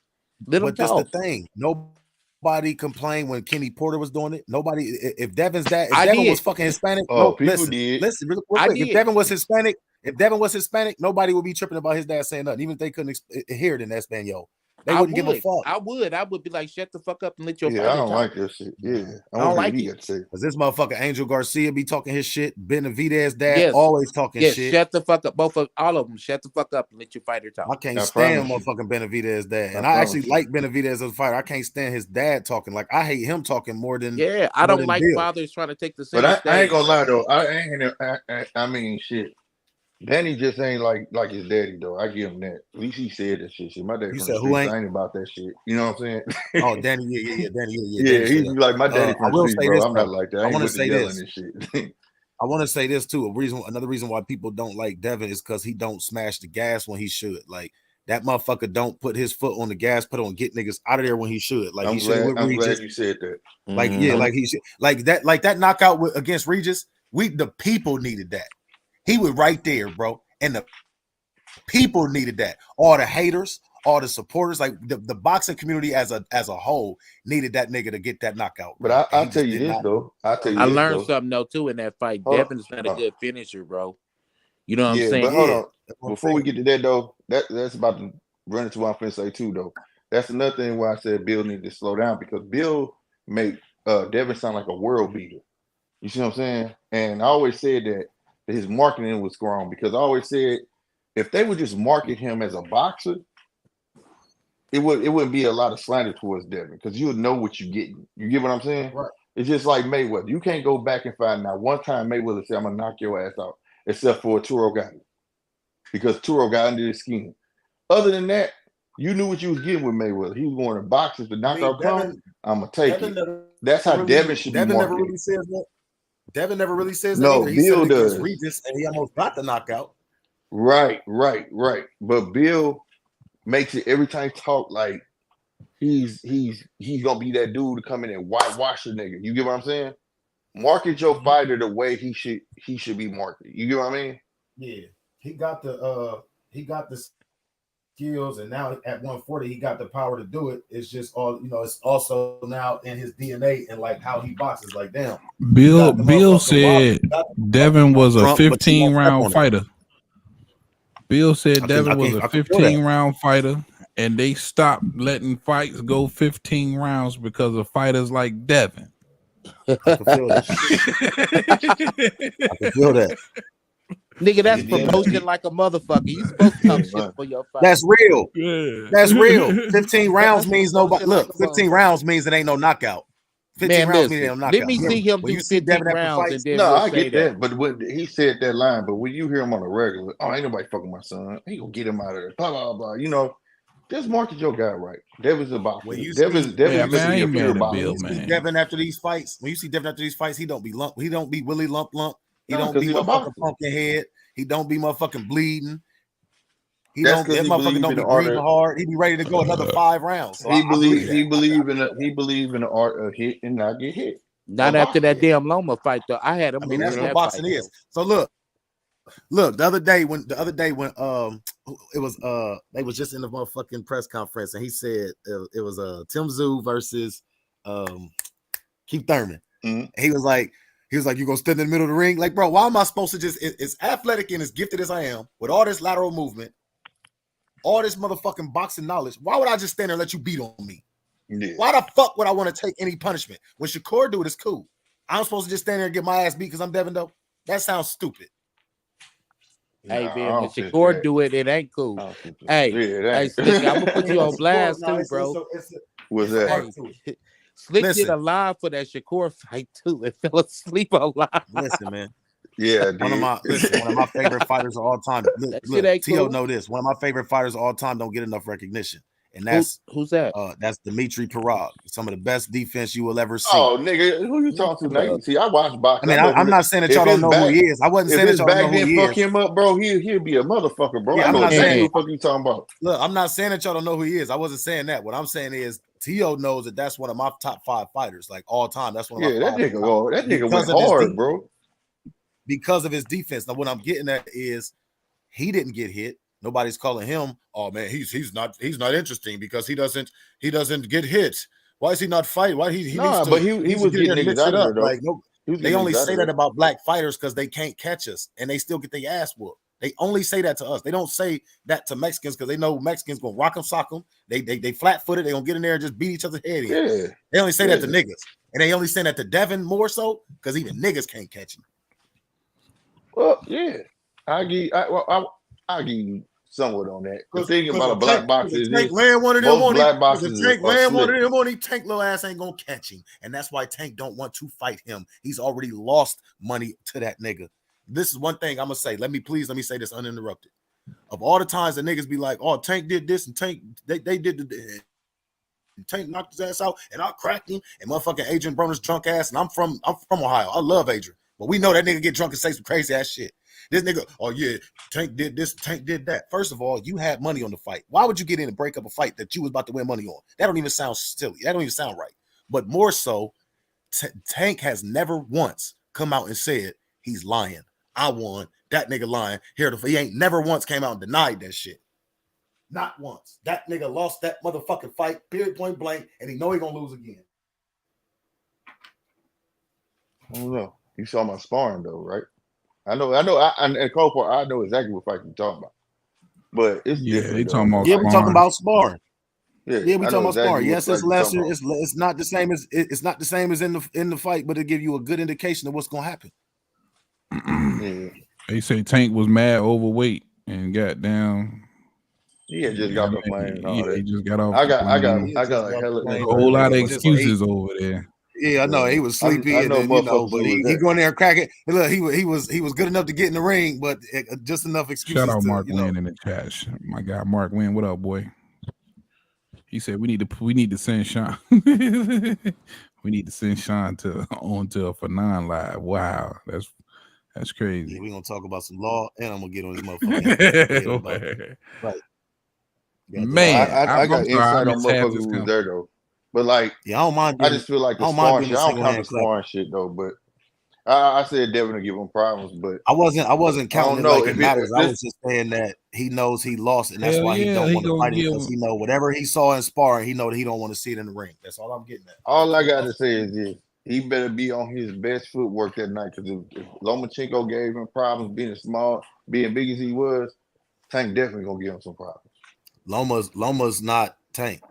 Let him talk. But that's the thing. Nobody complained when Kenny Porter was doing it. Nobody. If Devin's was fucking Hispanic, people did. Listen, real quick. If Devin was Hispanic, nobody would be tripping about his dad saying nothing, even if they couldn't hear it in Espanol. They wouldn't give a fuck. I would be like, shut the fuck up and let your I don't like that shit. Yeah, I don't like it. Because this motherfucker Angel Garcia be talking his shit. Benavidez dad always talking shit. Shut the fuck up. All of them. Shut the fuck up and let your fighter talk. I can't stand motherfucking Benavidez dad. And I actually like Benavidez as a fighter. I can't stand his dad talking. Like, I hate him talking more than I don't like fathers trying to take the same. But I ain't gonna lie though. I mean shit. Danny just ain't like his daddy though. I give him that. At least he said that shit. My dad ain't about that shit. You know what I'm saying? Oh, Danny, Danny, yeah. He's like my daddy from the street, bro. I'm not like that. I want to say this. And shit. I want to say this too. Another reason why people don't like Devin is because he don't smash the gas when he should. Like, that motherfucker don't put his foot on the gas pedal and get niggas out of there when he should. Like, I'm glad you said that. Like, like he should. Like that knockout against Regis. The people needed that. He was right there, bro. And the people needed that. All the haters, all the supporters, like the boxing community as a whole needed that nigga to get that knockout. Bro. But I'll tell you this, though. I learned something, though, too, in that fight. Devin's not a good finisher, bro. You know what I'm saying? But hold on. Before we get to that, though, that's about to run into what I'm finna say, too, though. That's another thing why I said Bill needed to slow down, because Bill made Devin sound like a world beater. You see what I'm saying? And I always said that his marketing was wrong, because I always said if they would just market him as a boxer, it wouldn't be a lot of slander towards Devin, because you would know what you're getting. You get what I'm saying? Right. It's just like Mayweather. You can't go back and find out one time Mayweather said, "I'm gonna knock your ass out," except for Turo got it, because Turo got under his skin. Other than that, you knew what you was getting with Mayweather. He was going to boxes to knock out Devin. I'm gonna take it. That's how Devin should be marketed. Never really says that. Devin never really says that. No, Bill does. Regis, and he almost got the knockout. Right. But Bill makes it every time he talk like he's gonna be that dude to come in and whitewash a nigga. You get what I'm saying? Market your fighter the way he should be marketed. You get what I mean? Yeah, he got the skills, and now at 140 he got the power to do it. It's just all, it's also now in his DNA and like how he boxes. Like, damn, Bill said Devin was a 15-round fighter. Bill said Devin was a 15-round fighter, and they stopped letting fights go 15 rounds because of fighters like Devin. I can feel that. I can feel that. Nigga, that's promotion like a motherfucker. You supposed to talk shit for your fight. That's real. Yeah. That's real. 15 rounds means nobody. Look, 15 rounds means it ain't no knockout. 15 rounds means it ain't no knockout. Let me see him do 15 rounds. And then I get that. But when he said that line, but when you hear him on a regular, ain't nobody fucking my son. He gonna get him out of there. Blah blah blah. Just market your guy right. Devin's a boxer. Devin's a pure boxer. Devin after these fights, when you see Devin after these fights, he don't be Willie lump. He don't be motherfucking pumpkin head. He don't be motherfucking bleeding. That motherfucker don't be breathing hard. He be ready to go another 5 rounds. So he believe in the art of hit and not get hit. Not after that damn Loma fight though. I had him. I mean, that's what boxing is. So look, the other day when it was they was just in the motherfucking press conference, and he said it was Tim Tszyu versus Keith Thurman. Mm-hmm. He was like, you gonna stand in the middle of the ring? Like, bro, why am I supposed to just as athletic and as gifted as I am with all this lateral movement, all this motherfucking boxing knowledge? Why would I just stand there and let you beat on me? Yeah. Why the fuck would I want to take any punishment? When Shakur do it, it's cool. I'm supposed to just stand there and get my ass beat because I'm Devin though. That sounds stupid. Hey, Nah, I man, when don't think Shakur that. do it, it ain't I cool. don't think that. Hey, Yeah, it hey, ain't. Slick, I'm gonna put you on blast No, too, bro. What's it's an that? art Hey, to it. Slick did Listen. a live for that Shakur fight too, and fell asleep a lot. Listen, man. Yeah, One of my favorite fighters of all time. That shit Look, ain't Tio cool. know this. One of my favorite fighters of all time don't get enough recognition, and that's Who's that? Dimitri Parag. Some of the best defense you will ever see. Oh, nigga, who you talking to? Now, see, I watch I boxing. mean, I'm not saying that y'all don't know who he is. I wasn't If saying that his y'all don't know back who didn't he fuck is. him up, bro, he'd be a motherfucker, bro. Yeah, I I'm know not exactly saying. what the fuck you talking about. Look, I'm not saying that y'all don't know who he is. I wasn't saying that. What I'm saying is Tio knows that that's one of my top 5 fighters, like all time. That's one of my Yeah, that 5 nigga, that nigga went because of his hard, bro. because of his defense. Now, what I'm getting at is he didn't get hit. Nobody's calling him, oh man, he's not interesting because he doesn't get hit. Why is he not fighting? Why he Nah, needs to, but he he needs was to get in getting there and niggas mix out it of there up. though. Like no, He was they getting only niggas out say of that there. about black fighters because they can't catch us and they still get their ass whooped. They only say that to us. They don't say that to Mexicans because they know Mexicans gonna rock them, sock them. They flat footed. They gonna get in there and just beat each other's head in. Yeah, They only say yeah. that to niggas, and they only say that to Devin more so because even niggas can't catch him. Well, yeah, I give you somewhat on that. The thing about a black boxer is Tank land one of them most on him. black boxers Tank are land one slick. of them on him. Tank little ass ain't gonna catch him, and that's why Tank don't want to fight him. He's already lost money to that nigga. This is one thing I'm gonna say. Let me say this uninterrupted. Of all the times that niggas be like, "Oh, Tank did this and Tank they did the." Tank knocked his ass out, and I cracked him. And motherfucking Adrian Broner's drunk ass, and I'm from Ohio. I love Adrian, but we know that nigga get drunk and say some crazy ass shit. This nigga, oh yeah, Tank did this, Tank did that. First of all, you had money on the fight. Why would you get in and break up a fight that you was about to win money on? That don't even sound silly. That don't even sound right. But more so, Tank has never once come out and said he's lying. I won. That nigga lying. He ain't never once came out and denied that shit. Not once. That nigga lost that motherfucking fight, period, point blank, and he know he gonna lose again. I don't know. You saw my sparring though, right? I know. And Cole, I know exactly what fight you're talking about. But it's different. They talking about yeah, we're talking about sparring. Yeah, we talking about sparring. Yes, it's lesser. It's not the same as in the fight, but it give you a good indication of what's gonna happen. Yeah. They say Tank was mad overweight and got down. Yeah, just got the plane and all that. He just got off. I got like hella a whole lot of excuses over there. Yeah, I know he was sleepy, and then, but he going there and cracking. Look, he was good enough to get in the ring, but just enough excuses. Shout out Mark Wynn in the chat. My guy Mark Wynn, what up, boy? He said we need to send Sean. We need to send Sean on to a Fanon live. Wow, that's crazy. Yeah, we gonna talk about some law, and I'm gonna get on this motherfucker. Right. Man, I got insight on motherfuckers who was there though. But like, yeah, I don't mind. I just feel like the sparring shit. I don't count the sparring shit though. But I said Devin will give him problems, but I wasn't counting it like it matters. I was just saying that he knows he lost, and that's why he don't want to fight him, because he know whatever he saw in sparring, he know that he don't want to see it in the ring. That's all I'm getting at. All I gotta say is this: he better be on his best footwork that night, because if Lomachenko gave him problems being small, being big as he was, Tank definitely gonna give him some problems. Loma's not Tank.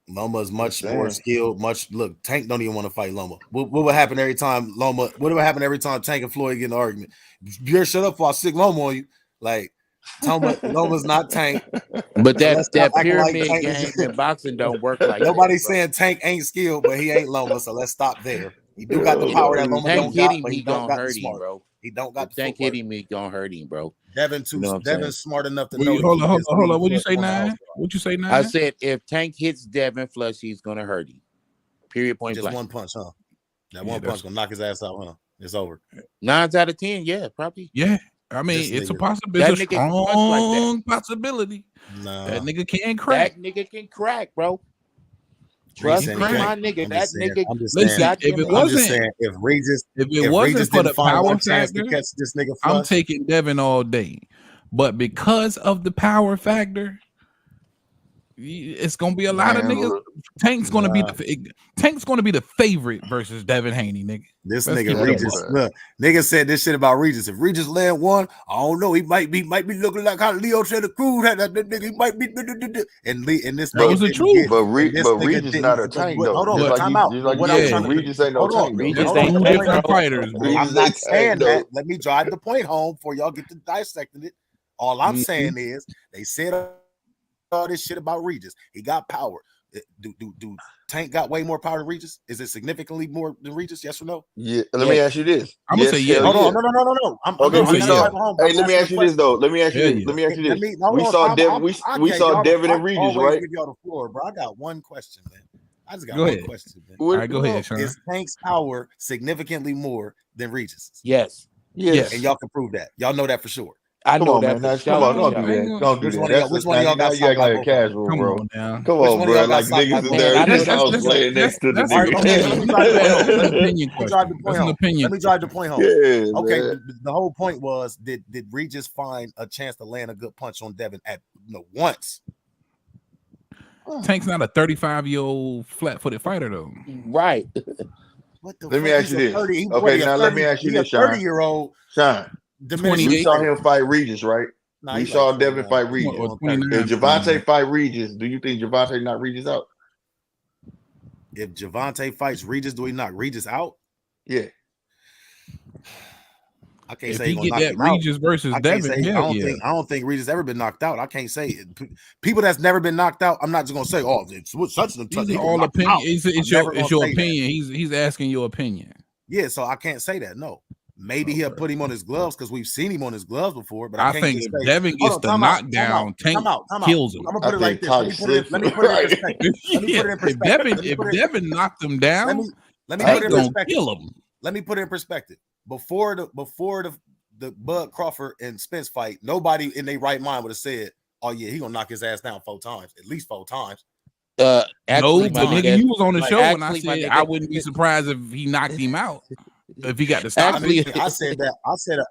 Loma's much more skilled. Look, Tank don't even want to fight Loma. What would happen every time Loma? What would happen every time Tank and Floyd get in an argument? You shut up before I stick Loma on you. Like, Loma's not Tank. But that pyramid like game in boxing don't work like nobody's that, saying Tank ain't skilled, but he ain't Loma. So let's stop there. He do got the power that Loma don't got, but he don't got the smart. Bro. He don't got the Tank hit him, he gonna hurt him, bro. Devin's smart enough to know. Hold on. What'd you say, Nine? What'd you say, Nine? I said if Tank hits Devin flush, he's gonna hurt him. Period. Point blank. Just one punch, huh? That one punch gonna knock his ass out, huh? It's over. 9 out of 10, yeah, probably. Yeah, I mean it's a possibility. It's a strong possibility. Nah. That nigga can crack. That nigga can crack, bro. Trust me, my nigga. That nigga. Listen, if it wasn't, if it wasn't for the power factor, to catch this nigga I'm taking Devin all day. But because of the power factor, It's gonna be a lot of Man, niggas. look, Tank's gonna be the favorite versus Devin Haney, nigga. This Let's nigga keep it Regis, above. look, nigga said this shit about Regis. If Regis land one, I don't know. He might be looking like how Leo Santa Cruz had that nigga. He might be, and this That was the truth. but Regis not a tank though. Hold on, Just like time you, out. just like What you I'm said, trying to Regis ain't no hold on, tank though. Regis That's ain't two tank, different bro. fighters, bro. Regis I'm not ain't saying tank, that. though. Let me drive the point home for y'all get to dissecting it. All I'm saying is they said all this shit about Regis. He got power. Do Tank got way more power than Regis? Is it significantly more than Regis? Yes or no? Yeah. Let me ask you this. I'm gonna say yeah. hell Hold yeah. on, no. Okay, I'm we saying saw. yeah. home. Hey, let me ask you this though. Let me ask you Hell this. yeah. Let me ask you Let this. me, hold We on, saw time Devin. out. We Okay, saw y'all- Devin I and Regis, always right? give y'all the floor, bro. I got one question, man. I just got Go one ahead. question, man. All right, go ahead, Sean. Is Tank's power significantly more than Regis's? Yes, Yes. And y'all can prove that. Y'all know that for sure. I Come know on, that man. for Come sure. on, don't for do sure. that. Don't do Which that. one of y'all- which one of y'all got you acting socked by like a both of them? casual, Come bro. on now. Come Which on, one of bro. y'all got Like socked by niggas both is of there them? in his That's- house that's- laying next to the that's All right, okay, let me drive the point home. That's an opinion Let me drive the question. point That's an home. opinion. Let me drive the point home. Yeah, Okay, man. the whole point was did Regis find a chance to land a good punch on Devin at once? Tank's not a 35-year-old flat-footed fighter though. Right. What the Let fuck? me ask He's you a this. 30. He, Okay, he a now 30, let me ask you he a this, Sean. 30-year-old Sean, diminished. we 28. saw him fight Regis, right? Nah, We he saw like Devin 29. fight Regis. Or 29. If Javante fight Regis, do you think Javante knock Regis out? If Javante fights Regis, do he knock Regis out? Yeah. I can't If say he he's gonna get knock that him out. Regis versus I can't Devin, say. hell yeah. I don't think Regis ever been knocked out. I can't say it. People that's never been knocked out. I'm not just gonna say, oh, it's such and such. These are all opinion. It's never your gonna say opinion. He's asking your opinion. Yeah, so I can't say that. No, maybe he'll put him on his gloves because we've seen him on his gloves before. But I can't think just if say, Devin gets the knockdown, Tank kills him. I'm gonna put it like this. Let me put it in perspective. Let me put it in perspective. If Devin knocked him down, let me Tank put it in gonna perspective. kill him. Let me put it in perspective. Before the Bud Crawford and Spence fight, nobody in their right mind would have said, "Oh yeah, he gonna knock his ass down 4 times, at least 4 times." Actually, no, but nigga, you was on the show when I actually, my said nigga- I wouldn't be surprised if he knocked him out. If he got to stop. Actually- I said that.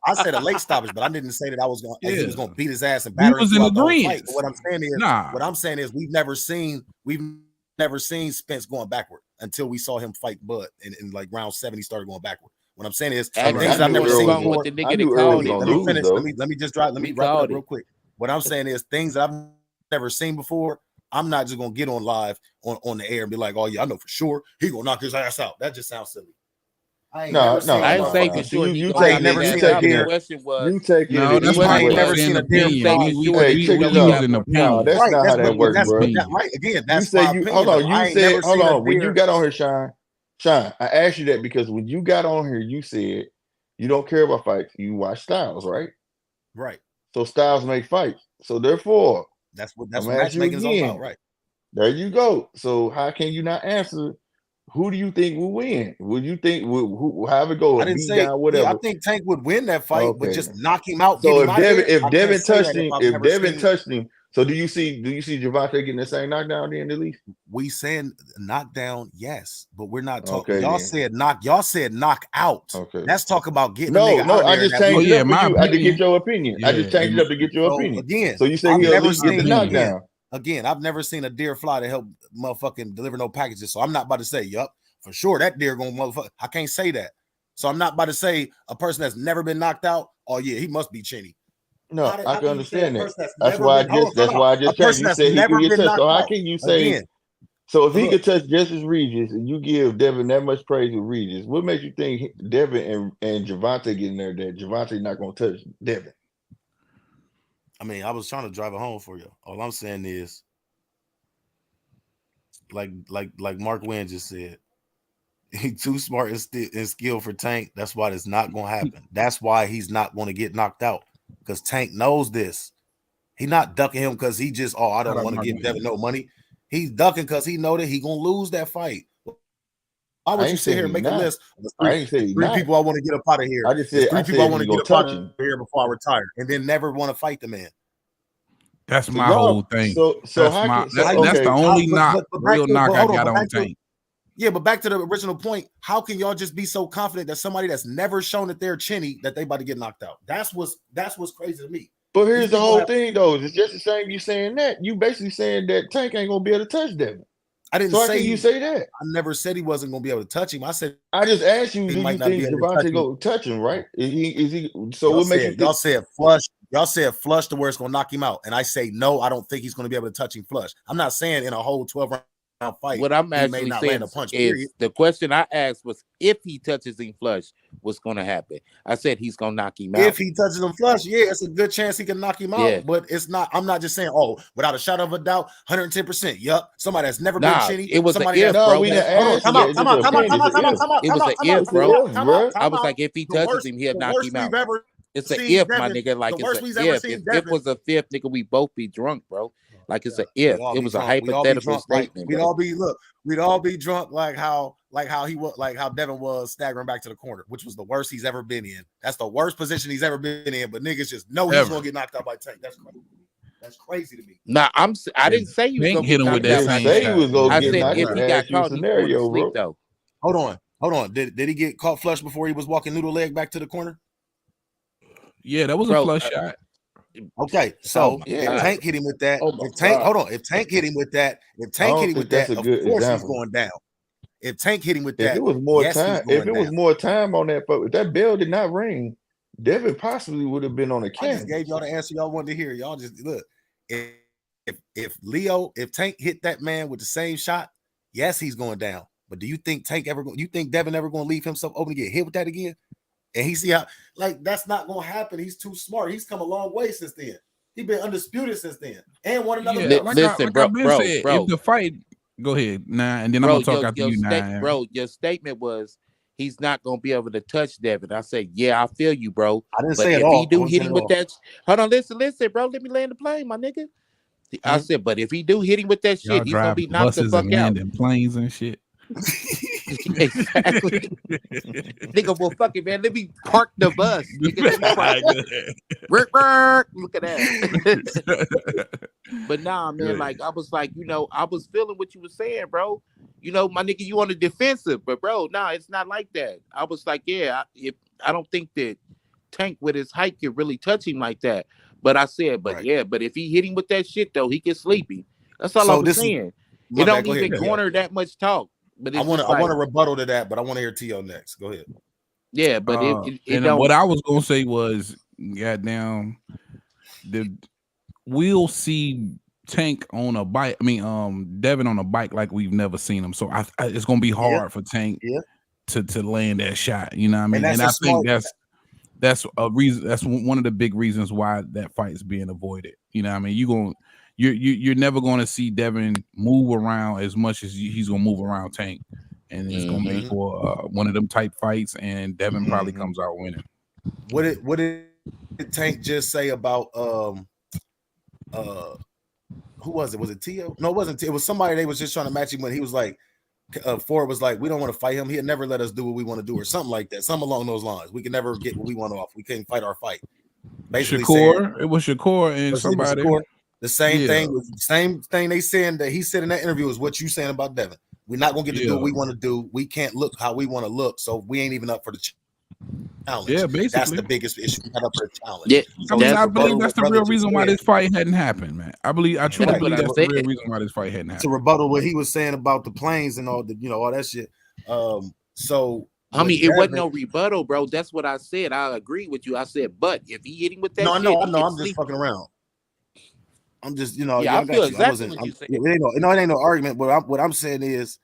I said a late stoppage, but I didn't say that I was going. He was going to beat his ass and We batter him was in throughout the whole fight. agreement. But what I'm saying is, we've never seen Spence going backward until we saw him fight Bud in like round 7. He started going backward. What I'm saying is, Actually, things I've never seen going before. with the I nigga knew that Earl called was it. gonna though. lose, though. Let me just wrap it up real quick. What I'm saying is, things that I've never seen before. I'm not just gonna get on live on the air and be like, "Oh yeah, I know for sure he gonna knock his ass out." That just sounds silly. I I didn't say for sure. You I taking never it. seen that. The question was, You taking No, it. that's either why way. I never was seen saying a damn opinion. say We for sure. Hey, check we this use out. an No, opinion. that's not how that works, bro. Right. Again, You that's say my you opinion. hold on. You said hold on. When deer. you got on here, Sean, I asked you that because when you got on here, you said you don't care about fights. You watch Styles, right? Right. So Styles make fights. So therefore, That's what I'm gonna ask you matchmaking is all again. about, right? There you go. So how can you not answer? Who do you think will win? Would you think who however it go, I didn't beat say down, whatever? I think Tank would win that fight, but Okay. just knock him out. So Get him out of there. if I Devin can't say touched that him, I've if never Devin seen- touched him, so do you see Javante getting the same knockdown then at least? We saying knockdown, yes, but we're not talking. Okay, Y'all then. said knock out. Okay. Let's talk about getting No, a nigga out of I there just that changed we- it up for my you. I did opinion. get your opinion. I just changed it up to get your So, opinion. again, So you say I've he'll at never least get the seen- knockdown. Again, I've never seen a deer fly to help motherfucking deliver no packages. So I'm not about to say, yup, for sure that deer gonna motherfucker. I can't say that. So I'm not about to say a person that's never been knocked out. Oh yeah, he must be chinny. No, How I can can you understand say a that. person that's That's never why been- hold on, that's time why I out. just A person changed. You that's said he never could get been touched. So knocked how out. can you say Again, so if he look. could touch Justice Regis and you give Devin that much praise with Regis, what makes you think Devin and Javante getting there that Javante not gonna touch Devin? I mean, I was trying to drive it home for you. All I'm saying is, like Mark Wynn just said, he's too smart and skilled for Tank. That's why it's not going to happen. That's why he's not going to get knocked out, because Tank knows this. He's not ducking him because he just, I don't want to give Devin no money. He's ducking because he know that he's going to lose that fight. Why would you sit here and make a list? I ain't say three people I want to get up out of here. I just said 3 people I want to get up out of him here before I retire, and then never want to fight the man. That's my whole thing. So that's the only real knock I got on Tank. Yeah, but back to the original point, how can y'all just be so confident that somebody that's never shown that they're chinny that they about to get knocked out? That's what's crazy to me. But here's the whole thing, though. It's just the same. You saying that you basically saying that Tank ain't gonna be able to touch Devin. I didn't So how say can you say that? I never said he wasn't gonna be able to touch him. I said I just asked you, he do might you not be think able to touch Devontae him. go touch him? Right? Is he? So Y'all what makes you said, y'all think? said flush. Y'all said flush to where it's gonna knock him out, and I say no. I don't think he's gonna be able to touch him flush. I'm not saying in a whole 12-round fight. What I'm he may actually not saying land a punch. is Period. the question I asked was if he touches him flush, what's going to happen? I said he's going to knock him out. If he touches him flush, yeah, it's a good chance he can knock him Yeah. out. But it's not. I'm not just saying, oh, without a shadow of a doubt, 110%. Yup. Somebody that's never been chinny. It was somebody an if, that's, bro. No, we didn't hold on, ask come you out, that. come out, It's come an out, come opinion. out, come out, come out. It was an if, It's an bro. if, bro. I was like, if he touches him, he'll knock him out. We've ever It's an seen if, Devin, my nigga. Like, the worst it's we've an ever if. seen If Devin. it was a fifth, nigga, we both be drunk, bro. Like, it's an Yeah, if. It was a hypothetical statement. We'd all be drunk like how he was, like how Devin was staggering back to the corner, which was the worst he's ever been in. That's the worst position he's ever been in. But niggas just know he's gonna get knocked out by Tank. That's crazy to me. Nah, I didn't say he was Tank gonna hit get him with knocked that out. same Say he was gonna I get said knocked if out. he got Ask you a caught, he's going to scenario, sleep bro. though. Hold on. Did he get caught flush before he was walking noodle leg back to the corner? Yeah, that was a flush shot. Okay, so yeah. if Tank hit him with that, if Tank hit him with that, of course he's going down. If Tank hit him with that, if it was more yes, time, he's going if it down. was more time on that, but if that bell did not ring, Devin possibly would have been on the I just can. gave y'all the answer y'all wanted to hear. Y'all just look. If Tank hit that man with the same shot, yes, he's going down. But do you think Devin ever going to leave himself open to get hit with that again? And he see how, like, that's not going to happen. He's too smart. He's come a long way since then. He's been undisputed since then and won another belt. Listen, bro, if the fight, go ahead, and then I'm gonna talk after you, bro. Your statement was he's not gonna be able to touch Devin. I said, yeah, I feel you, bro. I didn't but say if it all. he do hit him with that, hold on, listen, bro. Let me land the plane, my nigga. I said, but if he do hit him with that shit, he's gonna be knocked the fuck out. Planes and shit. Exactly. Nigga, well, fuck it, man. Let me park the bus. Nigga, look at that. But nah, man, like I was like, I was feeling what you were saying, bro. My nigga, you on the defensive, but bro, nah, it's not like that. I was like, yeah, I don't think that Tank with his height can really touch him like that. But I said, but if he hit him with that shit though, he can sleepy. That's all I was saying. It don't even garner that much talk. But I want to rebuttal to that, but I want to hear T.O. next. Go ahead. Yeah, but what I was gonna say was, goddamn, we'll see Tank on a bike. I mean, Devin on a bike like we've never seen him. So it's gonna be hard for Tank to land that shot. You know what I mean? And I think that's a reason. That's one of the big reasons why that fight is being avoided. You know what I mean? You're never going to see Devin move around as much as he's going to move around Tank, and it's going to be for one of them type fights, and Devin probably comes out winning. What did Tank just say about who was it? Was it Tio? No, it wasn't. It was somebody. They was just trying to match him when he was like, Ford was like, we don't want to fight him. He'll never let us do what we want to do, or something like that. Something along those lines. We can never get what we want off. We can't fight our fight. Basically, it was Shakur and somebody. The same thing they saying that he said in that interview is what you saying about Devin. We're not gonna get to do what we want to do. We can't look how we want to look, so we ain't even up for the challenge. Yeah, basically, that's the biggest issue. We're not up for the challenge. Yeah, so I believe that's the real reason why this fight hadn't happened, man. I truly believe that's the real reason why this fight hadn't happened. To rebuttal what he was saying about the planes and all the, all that shit. So I mean, it wasn't no rebuttal, bro. That's what I said. I agree with you. I said, but if he hit him with that, no, I'm just fucking around. I'm just, I feel exactly what you said. It ain't no argument. But what I'm saying is,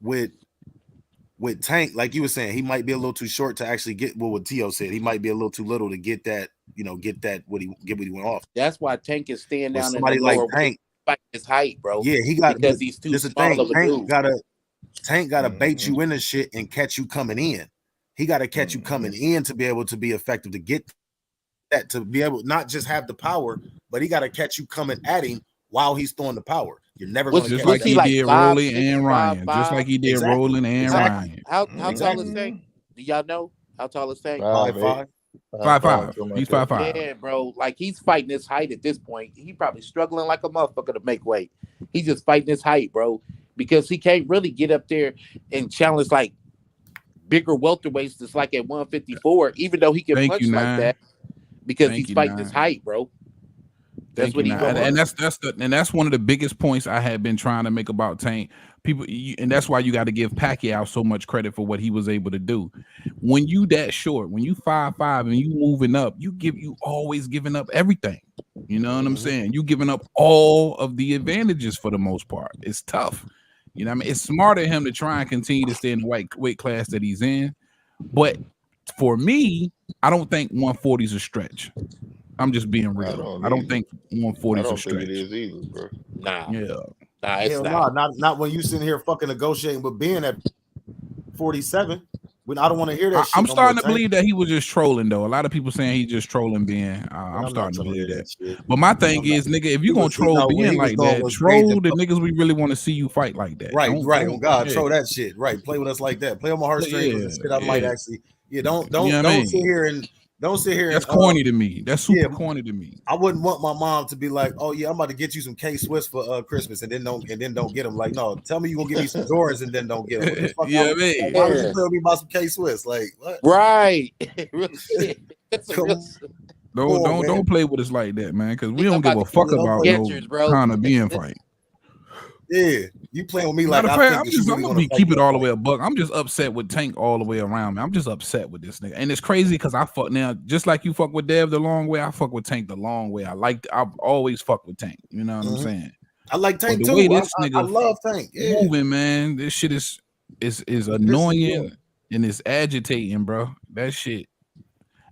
with Tank, like you were saying, he might be a little too short to actually get what Tio said. He might be a little too little to get that, what he went off. That's why Tank is staying down. Somebody like Tank, fight his height, bro. Yeah, he got because he's too small of a dude. Tank gotta bait you into shit and catch you coming in. He got to catch you coming in to be able to be effective, to get that, to be able not just have the power, but he got to catch you coming at him while he's throwing the power. You're never going to just like he did Rolling and Ryan. Just like he did Rolling and Ryan. How tall is Tank? Do y'all know how tall is Tank? 5'5". 5'5". He's 5'5". Yeah, bro. Like he's fighting his height at this point. He probably struggling like a motherfucker to make weight. He's just fighting his height, bro, because he can't really get up there and challenge like bigger welterweights. That's like at 154, even though he can punch like that. because Thank he's you, fighting his Nine. height, bro. That's Thank what you, he Nine. doing. And that's one of the biggest points I had been trying to make about Tank. People, and that's why you got to give Pacquiao so much credit for what he was able to do. When you that short, when you 5'5" and you moving up, you always giving up everything. You know what I'm saying? You giving up all of the advantages for the most part. It's tough. You know what I mean? It's smart of him to try and continue to stay in the weight class that he's in. But for me, I don't think 140 is a stretch. I'm just being real. I don't think 140 is a stretch. It is either, bro. Nah, Yeah. it's not. Not when you sitting here fucking negotiating with Ben at 47. I don't want to hear that shit. I'm starting to believe that he was just trolling, though. A lot of people saying he's just trolling Ben. I'm starting to believe that. But my thing is, nigga, if you're gonna troll Ben like that, troll the niggas we really want to see you fight like that. Right. Oh God, troll that shit. Right. Play with us like that. Play on my heartstrings and shit. I might actually. Yeah. Don't sit here and. Don't sit here. That's corny to me. That's super corny to me. I wouldn't want my mom to be like, "Oh yeah, I'm about to get you some K-Swiss for Christmas," and then don't get them. Like, no, tell me you gonna give me some Jordans and then don't get them. What the fuck yeah, man. Why would you tell me about some K-Swiss? Like, what? Right. Don't play with us like that, man. Because we don't give a fuck about no kind of being fight. Yeah, you playing with me like I'm gonna keep it all the way a buck. I'm just upset with Tank all the way around, man. I'm just upset with this nigga, and it's crazy because I fuck now, just like you fuck with Dev the long way. I fuck with Tank the long way. I've always fucked with Tank. You know what I'm saying? I like Tank too. I love Tank. Yeah. Moving, man. This shit is annoying and it's agitating, bro. That shit.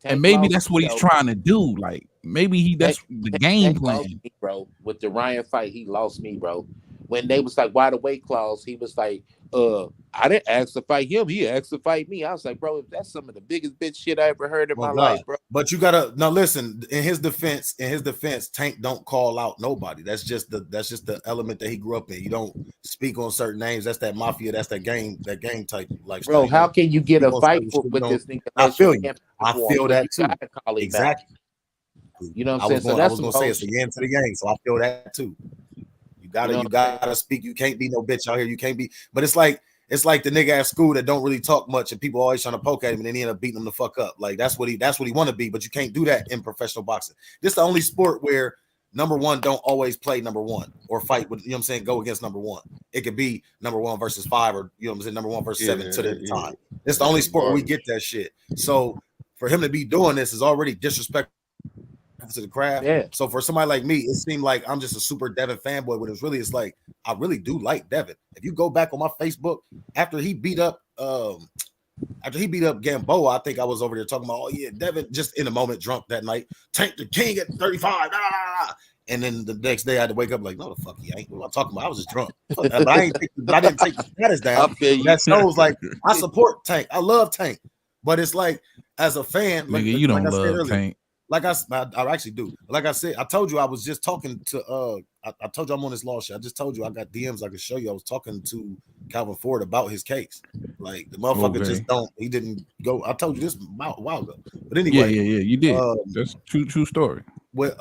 Tank, and maybe that's what he's trying to do. Like maybe that's the game plan, me, bro. With the Ryan fight, he lost me, bro. When they was like, why the weight clause? He was like, I didn't ask to fight him. He asked to fight me. I was like, bro, that's some of the biggest bitch shit I ever heard in my life, bro. But you gotta now listen. In his defense, Tank don't call out nobody. That's just the element that he grew up in. You don't speak on certain names. That's that mafia. That's that gang type lifestyle. Bro, how can you get a fight with this nigga? I feel you. I feel that too. Exactly. You know what I'm saying? So I was gonna say it's the end to the game. So I feel that too. You gotta speak. You can't be no bitch out here. You can't be. But it's like the nigga at school that don't really talk much, and people always trying to poke at him, and then he end up beating him the fuck up. Like that's what he want to be. But you can't do that in professional boxing. This is the only sport where number one don't always play number one or fight with. You know what I'm saying? Go against number one. It could be number 1 versus 5, or you know what I'm saying, number 1 versus 7 to the time. It's the only sport where we get that shit. So for him to be doing this is already disrespectful to the craft. Yeah. So for somebody like me, it seemed like I'm just a super Devin fanboy, but it's like I really do like Devin. If you go back on my Facebook after he beat up Gamboa, I think I was over there talking about, oh yeah, Devin just in a moment drunk that night, Tank the King at 35. And then the next day I had to wake up like, no, the fuck he ain't. What am I talking about? I was just drunk. But I didn't take the status down. That shows like I support Tank. I love Tank. But it's like as a fan, nigga, you don't love Tank. Like I actually do. Like I said, I told you I was just talking to I told you I'm on this law shit. I just told you I got DMs I could show you. I was talking to Calvin Ford about his case. Like the motherfucker just he didn't go. I told you this a while ago. But anyway, yeah, you did. That's true story. But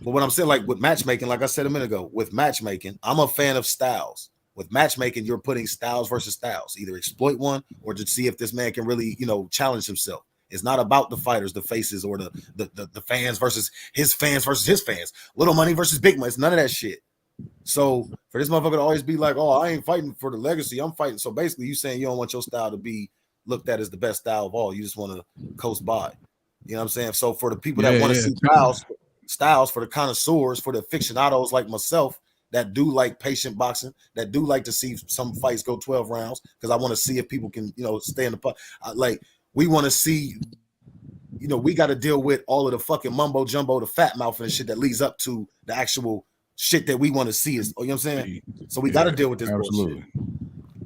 what I'm saying, like with matchmaking, like I said a minute ago, with matchmaking, I'm a fan of styles. With matchmaking, you're putting styles versus styles. Either exploit one or to see if this man can really, challenge himself. It's not about the fighters, the faces, or the fans versus his fans. Little money versus big money. It's none of that shit. So for this motherfucker to always be like, oh, I ain't fighting for the legacy. I'm fighting. So basically you saying you don't want your style to be looked at as the best style of all. You just want to coast by. You know what I'm saying? So for the people that want to see styles, for the connoisseurs, for the aficionados like myself that do like patient boxing, that do like to see some fights go 12 rounds, because I want to see if people can, stay in the like. We want to see, we got to deal with all of the fucking mumbo jumbo, the fat mouth and shit that leads up to the actual shit that we want to see. You know what I'm saying? So we got to deal with this bullshit.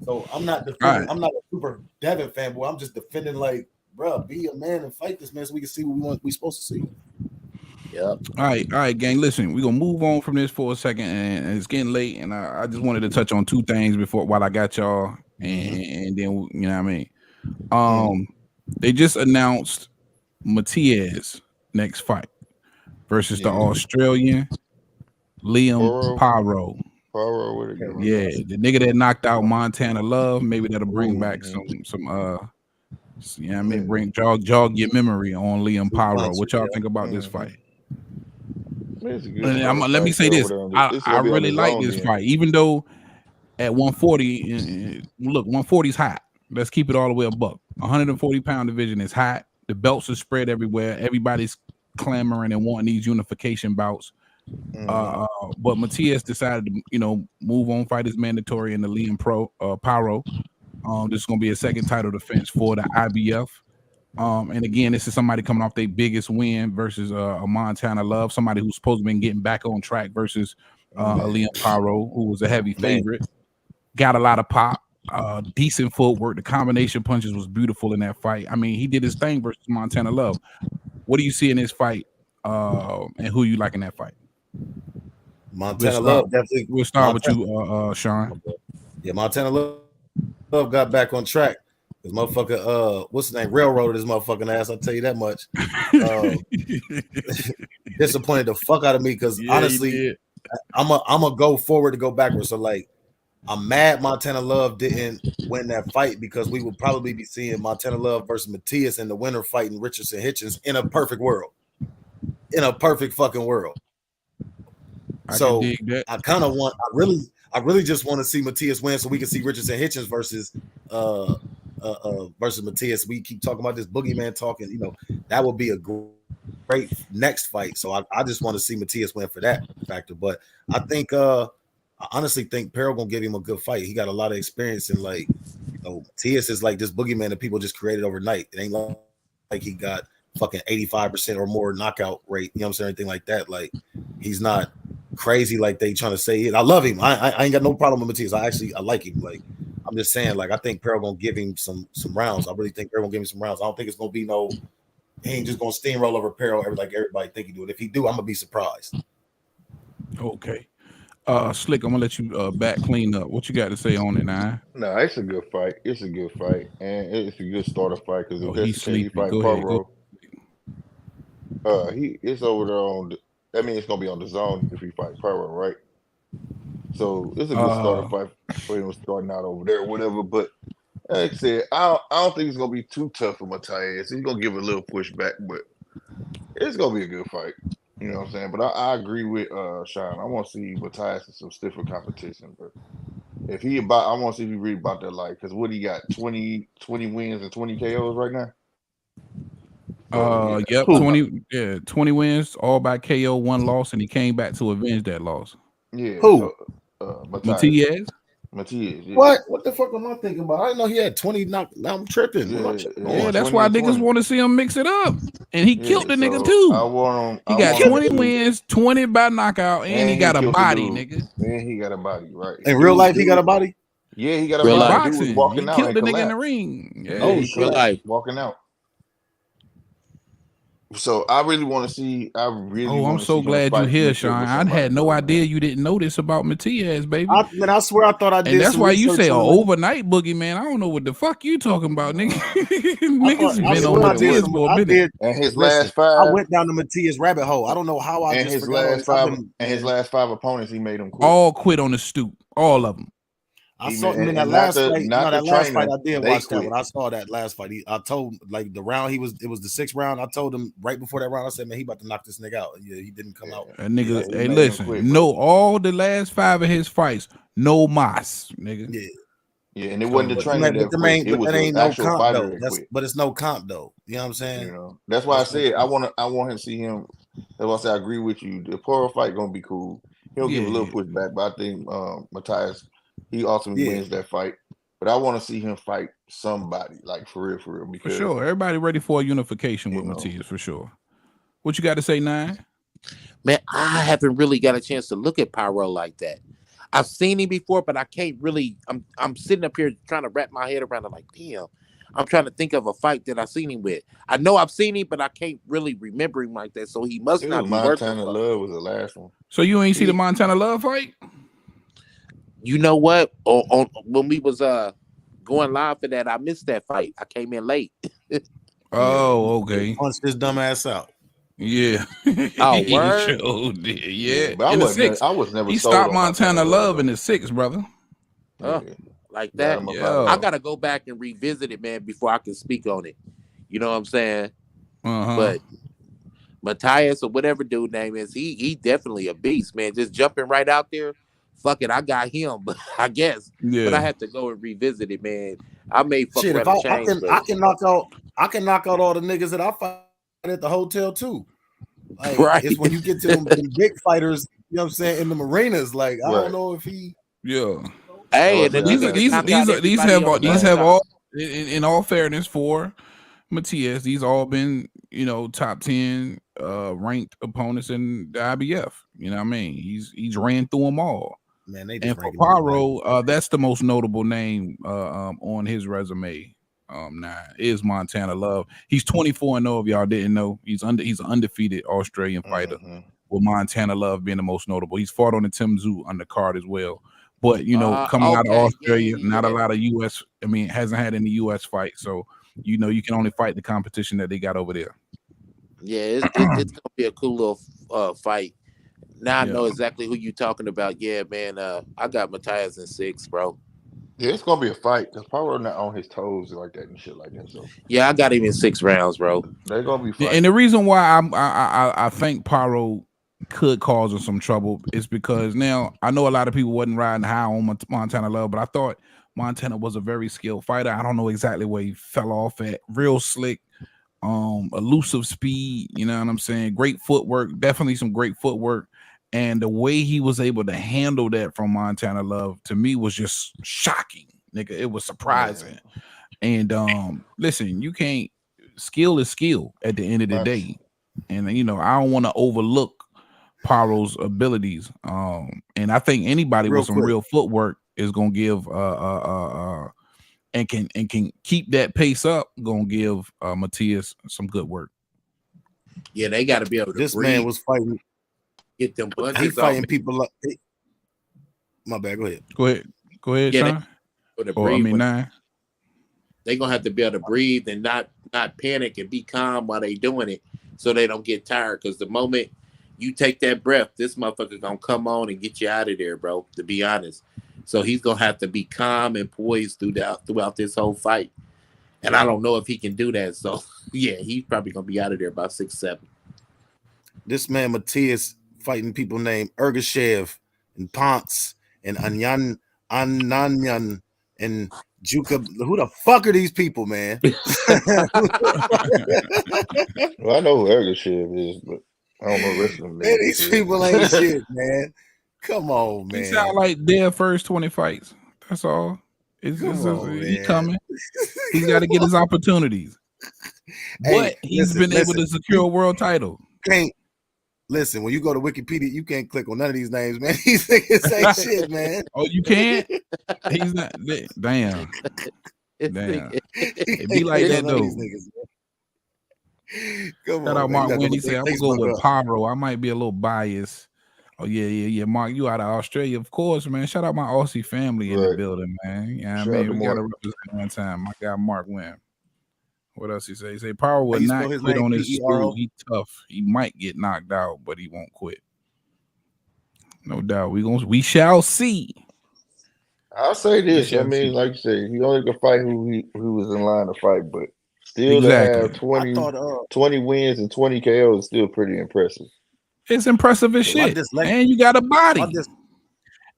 So I'm not defending. I'm not a super Devin fanboy. I'm just defending, like, bro, be a man and fight this man so we can see what we supposed to see. Yep. All right, gang. Listen, we're gonna move on from this for a second, and it's getting late, and I just wanted to touch on two things while I got y'all, and then you know what I mean. They just announced Matias next fight versus the Australian Liam Paro. The nigga that knocked out Montana Love. Maybe that'll bring back some Yeah, I mean, jog your memory on Liam Pyro. What y'all think about this Mm-hmm. fight? It's a good And fight. let me say this: I really like this fight, even though at 140, look, 140 is hot. Let's keep it all the way a buck. 140-pound division is hot. The belts are spread everywhere. Everybody's clamoring and wanting these unification bouts. But Matias decided to, move on. Fight is mandatory in the Liam Pyro. This is going to be a second title defense for the IBF. And again, this is somebody coming off their biggest win versus a Montana Love, somebody who's supposed to been getting back on track versus Liam Pyro, who was a heavy favorite. Got a lot of pop, decent footwork. The combination punches was beautiful in that fight. I mean, he did his thing versus Montana Love. What do you see in this fight, and who you like in that fight? Montana Love definitely. We'll start with you, Sean. Yeah, Montana Love got back on track. This motherfucker, what's his name? Railroaded his motherfucking ass. I'll tell you that much. Disappointed the fuck out of me because honestly, I'm a go forward to go backwards. So like, I'm mad Montana Love didn't win that fight because we would probably be seeing Montana Love versus Matias in the winner fighting Richardson Hitchens in a perfect world. In a perfect fucking world. I really just want to see Matias win so we can see Richardson Hitchens versus Matias. We keep talking about this boogeyman talking, that would be a great next fight. So I just want to see Matias win for that factor. But I think I honestly think Perro gonna give him a good fight. He got a lot of experience in Matias is like this boogeyman that people just created overnight. It ain't like he got fucking 85% or more knockout rate, you know what I'm saying, anything like that. Like he's not crazy like they trying to say it. I love him. I ain't got no problem with Matias. I like him. Like I'm just saying, like I think Perro gonna give him some rounds. I really think Perro gonna give him some rounds. I don't think it's gonna be he ain't just gonna steamroll over Perro like everybody think he do it. If he do, I'm gonna be surprised. Okay. Slick, I'm gonna let you back clean up. What you got to say on it now? No, it's a good fight. It's a good fight, and it's a good starter fight because if he's sleepy. He fight Pyro, it's over there on. That means it's gonna be on the zone if he fight Pyro, right? So it's a good starter fight for him starting out over there, whatever. But like I said, I don't think it's gonna be too tough for Matias. He's gonna give a little pushback, but it's gonna be a good fight. You know what I'm saying? But I agree with Sean. I want to see Matias in some stiffer competition. But if I want to see if he really about that life. Because what he got, 20 wins and 20 KOs right now? Yep, 20 wins, all by KO, 1 loss, and he came back to avenge that loss. Yeah. Who? Matias. Yeah. What the fuck am I thinking about? I didn't know he had 20 knocked. Now I'm tripping. Yeah, that's why niggas want to see him mix it up. And he killed the nigga too. He got 20 wins, 20 by knockout, and he got a body, nigga. And he got a body, right? In real life, he got a body? Yeah, he got a body. Boxing. Dude was walking he killed the nigga in the ring. Yeah, real life. Walking out. So I really want to see. I'm so glad you're here, Sean. I had no idea you didn't know this about Matias, baby. I swear I thought I did. And that's why you say an overnight boogeyman. I don't know what the fuck you talking about, nigga. Niggas been on Matias for a minute. And his last 5, I went down to Matias rabbit hole. I don't know how I. And his last 5 opponents, he made them quit. All quit on the stoop. All of them. I saw him in that last fight. That last fight I did watch that. When I saw that last fight, I told the round it was the 6th round. I told him right before that round, I said, man, he about to knock this nigga out. Yeah, he didn't come out. That nigga, hey, listen, all the last 5 of his fights, no mas, nigga. Yeah, and it wasn't the trainer that ain't no comp though. But it's no comp though. You know what I'm saying? That's why I said I want him to see him. That's why I said I agree with you. The Pyro fight gonna be cool. He'll give a little pushback, but I think Matias. He ultimately wins that fight, but I want to see him fight somebody like for real. Because, for sure, everybody ready for a unification with Matias for sure. What you got to say, Nine? Man, I haven't really got a chance to look at Pyro like that. I've seen him before, but I can't really. I'm sitting up here trying to wrap my head around it. Like, damn, I'm trying to think of a fight that I've seen him with. I know I've seen him, but I can't really remember him like that. So he must not be Montana Love was the last one. So you ain't see the Montana Love fight? You know what? When we was going live for that, I missed that fight. I came in late. Oh, okay. Punched this dumb ass out. Yeah. Oh, word? Yeah. But I was never. He stopped Montana Love in the 6th, brother. Yeah. like that. Yeah. I gotta go back and revisit it, man, before I can speak on it. You know what I'm saying? But Matthias or whatever dude name is, he definitely a beast, man. Just jumping right out there. Fuck it, I got him, but I guess. Yeah. But I have to go and revisit it, man. I may fuck Shit, around if and change. I can knock out all the niggas that I fight at the hotel too. Like, Right. it's when you get to them big fighters, you know what I'm saying, in the arenas. Like, I don't know if he. Yeah. Hey, and these have all, in all fairness, for Matias, these all been, you know, top 10 ranked opponents in the IBF. You know what I mean? He's ran through them all. Man, they and for Pyro, that's the most notable name on his resume. Now is Montana Love. He's 24-0. If y'all didn't know, he's an undefeated Australian fighter. With Montana Love being the most notable. He's fought on the Tim Tszyu undercard as well. But you know, coming out of Australia, not a lot of US. I mean, hasn't had any US fight, so you know you can only fight the competition that they got over there. Yeah, it's gonna be a cool little fight. Now I know exactly who you're talking about. Yeah, man. I got Matthias in 6, bro. Yeah, it's gonna be a fight because Pyro not on his toes like that and shit like that. So yeah, I got him in 6 rounds, bro. They're gonna be fighting. And the reason why I think Pyro could cause him some trouble is because now I know a lot of people wasn't riding high on Montana Love, but I thought Montana was a very skilled fighter. I don't know exactly where he fell off at. Real slick, elusive speed. You know what I'm saying? Great footwork, definitely some great footwork. And the way he was able to handle that from Montana Love, to me, was just shocking, nigga. It was surprising. And listen, you can't. Skill is skill at the end of the day, and you know I don't want to overlook Pyro's abilities. And I think anybody with some real footwork is gonna give and can keep that pace up. Gonna give Matias some good work. Yeah, they got to be able to. This breathe. Man was fighting. Get them bunches. He fighting people like. My bad. Go ahead. Yeah, Sean. 9. They're gonna have to be able to breathe and not panic and be calm while they doing it, so they don't get tired. Because the moment you take that breath, this motherfucker gonna come on and get you out of there, bro. To be honest, so he's gonna have to be calm and poised throughout this whole fight. And I don't know if he can do that. So yeah, he's probably gonna be out of there by 6-7. This man Matias fighting people named Ergashev and Ponce and Anyanyan and Juka. Who the fuck are these people, man? Well, I know who Ergashev is, but I don't know wrestling. Man, these people ain't shit, man. Come on, man. He sound like their first 20 fights. That's all. He coming. He's got to get his opportunities. But he's been able to secure a world title. Listen, when you go to Wikipedia, you can't click on none of these names, man. These niggas say shit, man. Oh, you can't? He's not. Damn. It be like that, though. Come Shout on, out Mark when he said, I'm going to go with Pyro. I might be a little biased. Oh, yeah. Mark, you out of Australia, of course, man. Shout out my Aussie family in the building, man. Yeah, I mean, we got to represent one time. My guy, Mark Wynn. What else he say? He say Pyro will not quit on his screw. He tough. He might get knocked out, but he won't quit. No doubt. We shall see. I'll say this. I mean, like you said, he only can fight who was in line to fight, but still to have 20 wins and 20 KOs is still pretty impressive. It's impressive as shit. And you got a body.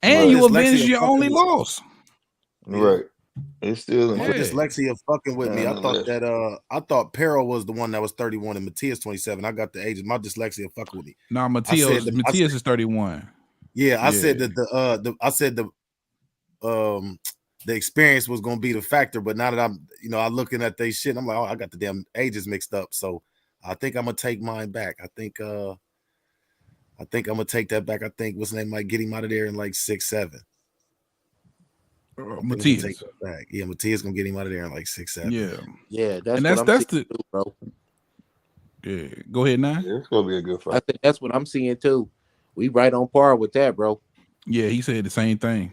And you avenged your only loss. Right. It's still dyslexia fucking with me. I thought Pero was the one that was 31 and Matias 27. I got the ages. My dyslexia fucking with me. No, Matias is 31. Yeah, I said that the experience was gonna be the factor, but now that I'm I'm looking at they shit, I'm like, oh, I got the damn ages mixed up. So I think I'm gonna take mine back. I think I'm gonna take that back. I think what's his name might get him out of there in like 6-7. Matias. Yeah, Matias gonna get him out of there in like 6-7. Yeah. That's the bro. Yeah, go ahead now. Yeah, it's gonna be a good fight. I think that's what I'm seeing too. We right on par with that, bro. Yeah, he said the same thing.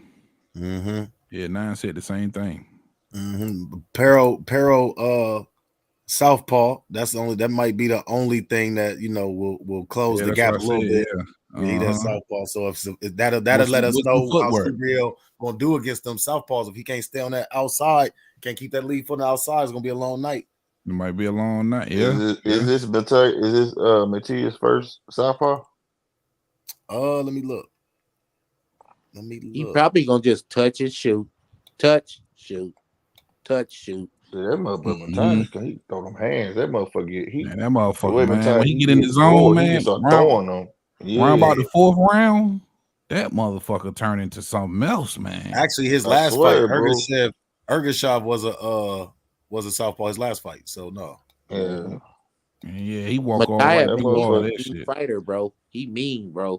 Mm-hmm. Yeah, 9 said the same thing. Mm-hmm. Pero, Southpaw. That might be the only thing that will close the gap a little bit. Yeah. Yeah, he that southpaw. So if that'll let us what's the know how footwork? Real gonna do against them southpaws. If he can't stay on that outside, can't keep that lead foot on the outside, it's gonna be a long night. It might be a long night. Yeah. Is this Matias first southpaw? Let me look. He probably gonna just touch and shoot, touch, shoot, touch, shoot. Yeah, that motherfucker Matias, he throw them hands. That motherfucker Man, that motherfucker, man. Matias, When he get in the zone, man, he can start throwing them. Yeah. Round about the 4th round, that motherfucker turned into something else, man. Actually, his last fight, Ergashev was a southpaw. His last fight, so no. Yeah, he walk all right through all that shit. Fighter, bro. He mean, bro.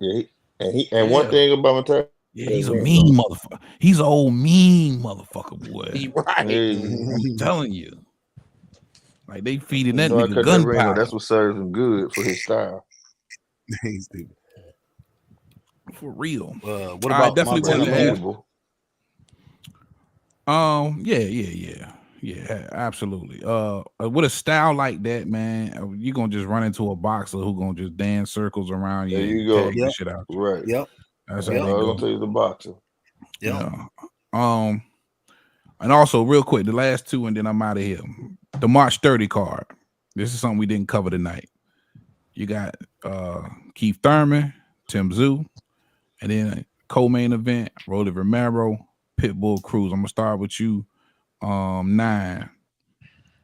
Yeah, one thing about Matias. Yeah, he's a mean motherfucker. He's an old mean motherfucker, boy. He right. I'm telling you. Like they feeding that nigga gunpowder. That's what serves him good for his style. He's stupid. For real. What about definitely yeah, absolutely. With a style like that, man, you're gonna just run into a boxer who gonna just dance circles around you. There you go. Tag the shit out. Right. Yep. That's how they go. I'll tell you the boxer. Yeah. And also real quick, the last two, and then I'm out of here. The March 30 card. This is something we didn't cover tonight. You got Keith Thurman, Tim Tszyu, and then a co-main event, Rolly Romero, Pitbull Cruz. I'm gonna start with you. 9.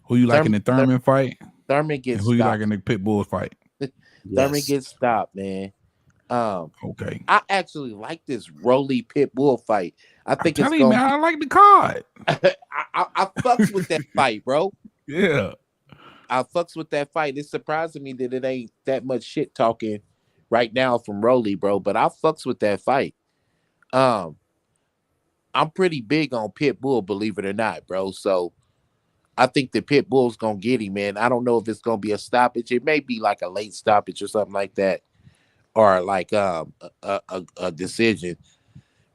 Who you like in the Thurman fight? Thurman gets who stopped. You like in the Pitbull fight? Thurman gets stopped, man. Okay. I actually like this Rolly Pitbull fight. I think it's man, I like the card. I fucks with that fight, bro. Yeah. I fucks with that fight. It's surprising me that it ain't that much shit talking right now from Rolly, bro. But I fucks with that fight. I'm pretty big on Pitbull, believe it or not, bro. So I think the Pitbull's gonna get him, man. I don't know if it's gonna be a stoppage. It may be like a late stoppage or something like that, or like a decision.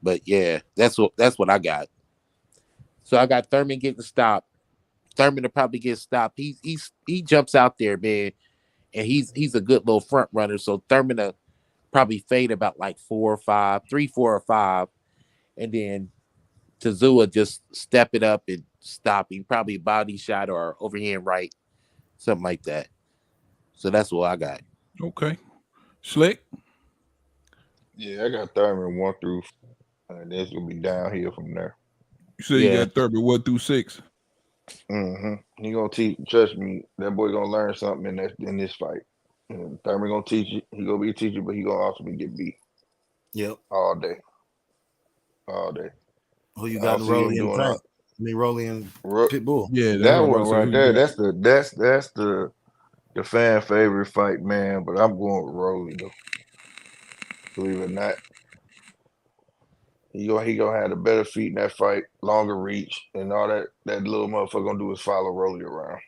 But yeah, that's what I got. So I got Thurman getting stopped. Thurman will probably get stopped. He jumps out there, man, and he's a good little front runner. So Thurman will probably fade about like 4 or 5, 3, 4 or 5, and then Tszyu just step it up and stop him, probably body shot or overhand right, something like that. So that's what I got. Okay. Slick? Yeah, I got Thurman 1 through 5, and it's gonna be downhill from there. You said you got Thurman 1 through 6. He gonna teach. Trust me, that boy gonna learn something in this fight. And Thurman gonna teach you. He gonna be a teacher, but he gonna also get beat. Yep. All day. Who you got? Rolly and Tank? Rolly and Pitbull. Yeah, that one right there. That's the fan favorite fight, man. But I'm going with Rolly though. Believe it or not, he gonna have the better feet in that fight, longer reach, and all that. That little motherfucker gonna do is follow Rolly around.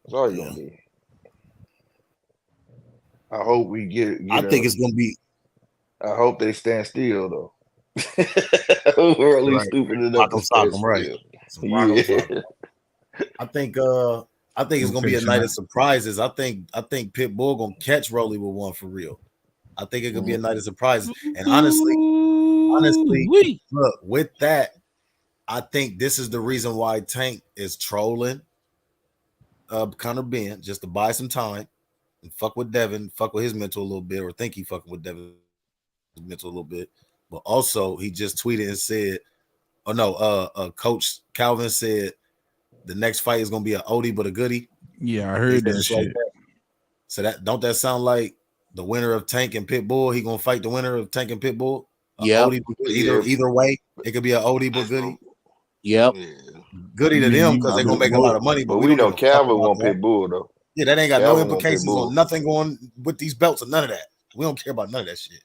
That's all he gonna do. I hope we get I think it's gonna be. I hope they stand still though. Rolly stupid enough to stand still. Right. Yeah. I think it's gonna be a night of surprises. I think Pitbull gonna catch Rolly with one for real. I think it could be a night of surprises. And honestly, look, with that, I think this is the reason why Tank is trolling Conor Ben, just to buy some time and fuck with Devin, fuck with his mental a little bit, or think he fucking with Devin's mental a little bit. But also, he just tweeted and said, Coach Calvin said the next fight is gonna be an oldie but a goodie. Yeah, I heard that shit. Like that. So don't that sound like the winner of Tank and Pitbull? He gonna fight the winner of Tank and Pitbull. Yeah. Either way, it could be an oldie but goodie. Yep. Goodie to them because they're gonna make a lot of money. But we know Calvin won't Pitbull though. Yeah, that ain't got no implications on nothing going with these belts or none of that. We don't care about none of that shit.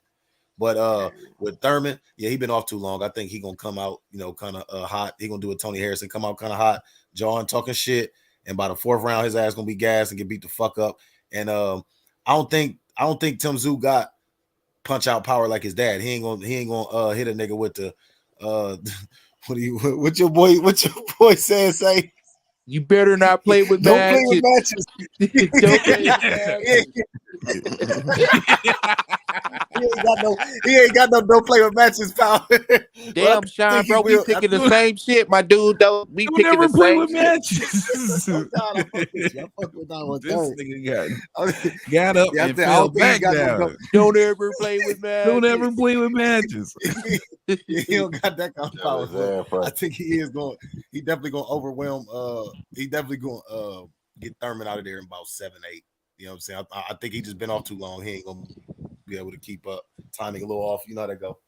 But with Thurman, he been off too long. I think he gonna come out, kind of hot. He gonna do a Tony Harrison, come out kind of hot, jawing, talking shit, and by the 4th round, his ass gonna be gassed and get beat the fuck up. And I don't think Tim Tszyu got punch out power like his dad. He ain't gonna hit a nigga with the what your boy say? You better not play with matches. Don't play with matches. He ain't got no play with matches power. Damn, Sean, bro, we picking the same shit, my dude. Though we You picking never the play same with shit. matches. I fuck with that one. This nigga got up and fell back down. Don't ever play with matches. Don't ever play with matches. He don't got that kind of power. Exactly. I think he definitely gonna overwhelm. He definitely gonna get Thurman out of there in about 7-8. You know what I'm saying? I think he just been off too long. He ain't gonna be able to keep up. Timing a little off. You know how that go.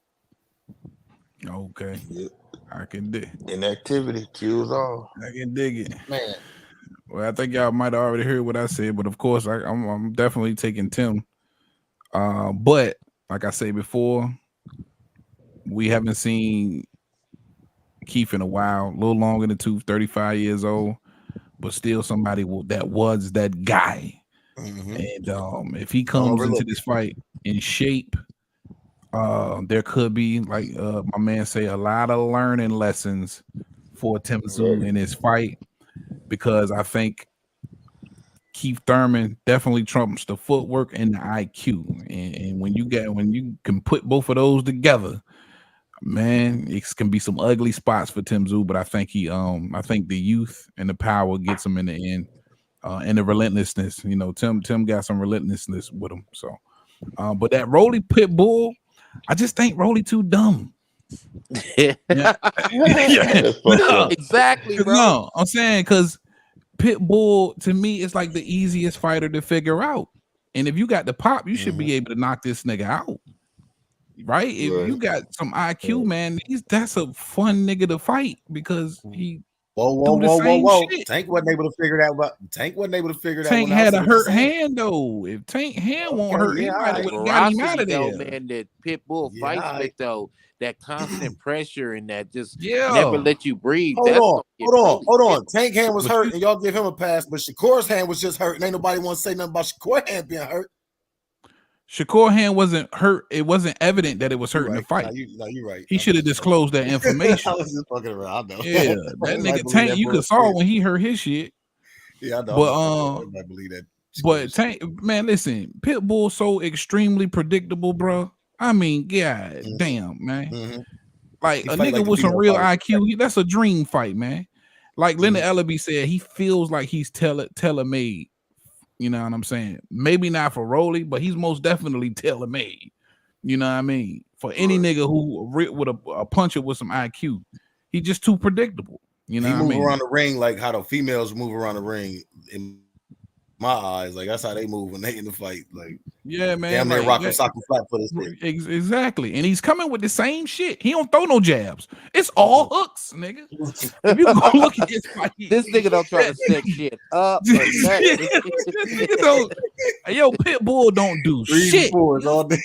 Okay. Yeah. I can dig. Inactivity kills all. I can dig it. Man. Well, I think y'all might have already heard what I said, but of course, I'm definitely taking Tim. But like I said before, we haven't seen Keith in a while, a little longer than 35 years old, but still somebody that was that guy. Mm-hmm. And if he comes into this fight in shape, there could be, like my man say, a lot of learning lessons for Tim Tszyu in his fight, because I think Keith Thurman definitely trumps the footwork and the IQ, and when you can put both of those together, man, it can be some ugly spots for Tim Tszyu. But I think I think the youth and the power gets him in the end, and the relentlessness. You know, Tim got some relentlessness with him. So, but that Rolly pit bull, I just think Rolly too dumb. Yeah. No, exactly, bro. No, I'm saying because Pitbull to me is like the easiest fighter to figure out, and if you got the pop, you should be able to knock this nigga out, right? If you got some IQ, man, that's a fun nigga to fight because he. Whoa. Tank wasn't able to figure that out. Tank had a hurt hand though. If Tank hand won't hurt, he might have got him out of there. Man, that Pitbull fights with though, that constant pressure and that just never let you breathe. Hold on. Tank hand was hurt, and y'all give him a pass, but Shakur's hand was just hurt, and ain't nobody want to say nothing about Shakur's hand being hurt. Shakur's hand wasn't hurt. It wasn't evident that it was hurt in the fight. You're right. He should have disclosed that information. I was just fucking around. I know. Yeah, that nigga Tank, you could saw when he hurt his shit. Yeah, I know. But I believe that. But Tank, man, listen, Pitbull so extremely predictable, bro. I mean, god damn, man. Like a nigga with some real IQ, that's a dream fight, man. Like Leonard Ellaby said, he feels like he's tailor-made. You know what I'm saying? Maybe not for Rolly, but he's most definitely tailor-made. You know what I mean? For any nigga who with a puncher with some IQ, he's just too predictable. You know, he move around the ring like how the females move around the ring. In my eyes, like that's how they move when they in the fight. Like, yeah, man, damn, they rocking sock and flat for this thing. Exactly, and he's coming with the same shit. He don't throw no jabs. It's all hooks, nigga. If you go look at his fight, this nigga don't try to set shit up. Yo, Pitbull don't do shit. All day.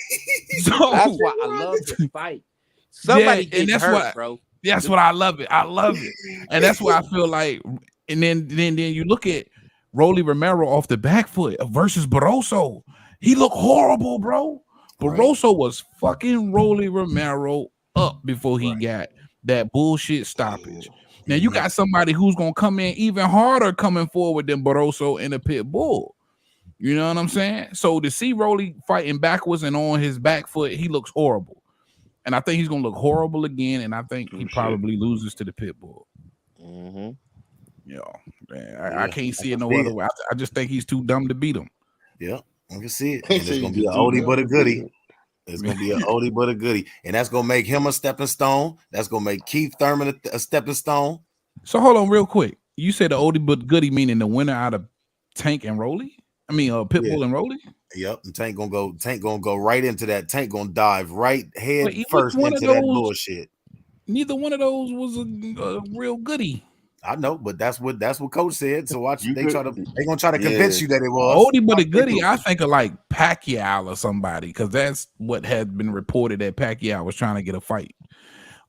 So that's why I love this fight. Somebody gets hurt, bro. That's what I love it. I love it, and that's why I feel like. And then you look at Rolly Romero off the back foot versus Barroso. He looked horrible, bro. Barroso was fucking Rolly Romero up before he got that bullshit stoppage. Now you got somebody who's gonna come in even harder coming forward than Barroso in a pit bull. You know what I'm saying? So to see Rolly fighting backwards and on his back foot, he looks horrible. And I think he's gonna look horrible again, and I think he probably loses to the pit bull. Man, I can't see it no other way. I just think he's too dumb to beat him. Yeah, I can see it. And it's gonna be an oldie but a goodie. It's gonna be an oldie but a goodie, and that's gonna make him a stepping stone. That's gonna make Keith Thurman a stepping stone. So hold on, real quick. You said the oldie but goodie, meaning the winner out of Tank and Rolly? I mean, Pitbull and Rolly. Yep, and Tank gonna go right into that. Tank gonna dive right head first into that bullshit. Neither one of those was a real goodie. I know, but that's what Coach said. So watch, they gonna try to convince you that it was oldie but a goodie. I think of like Pacquiao or somebody, because that's what had been reported that Pacquiao was trying to get a fight.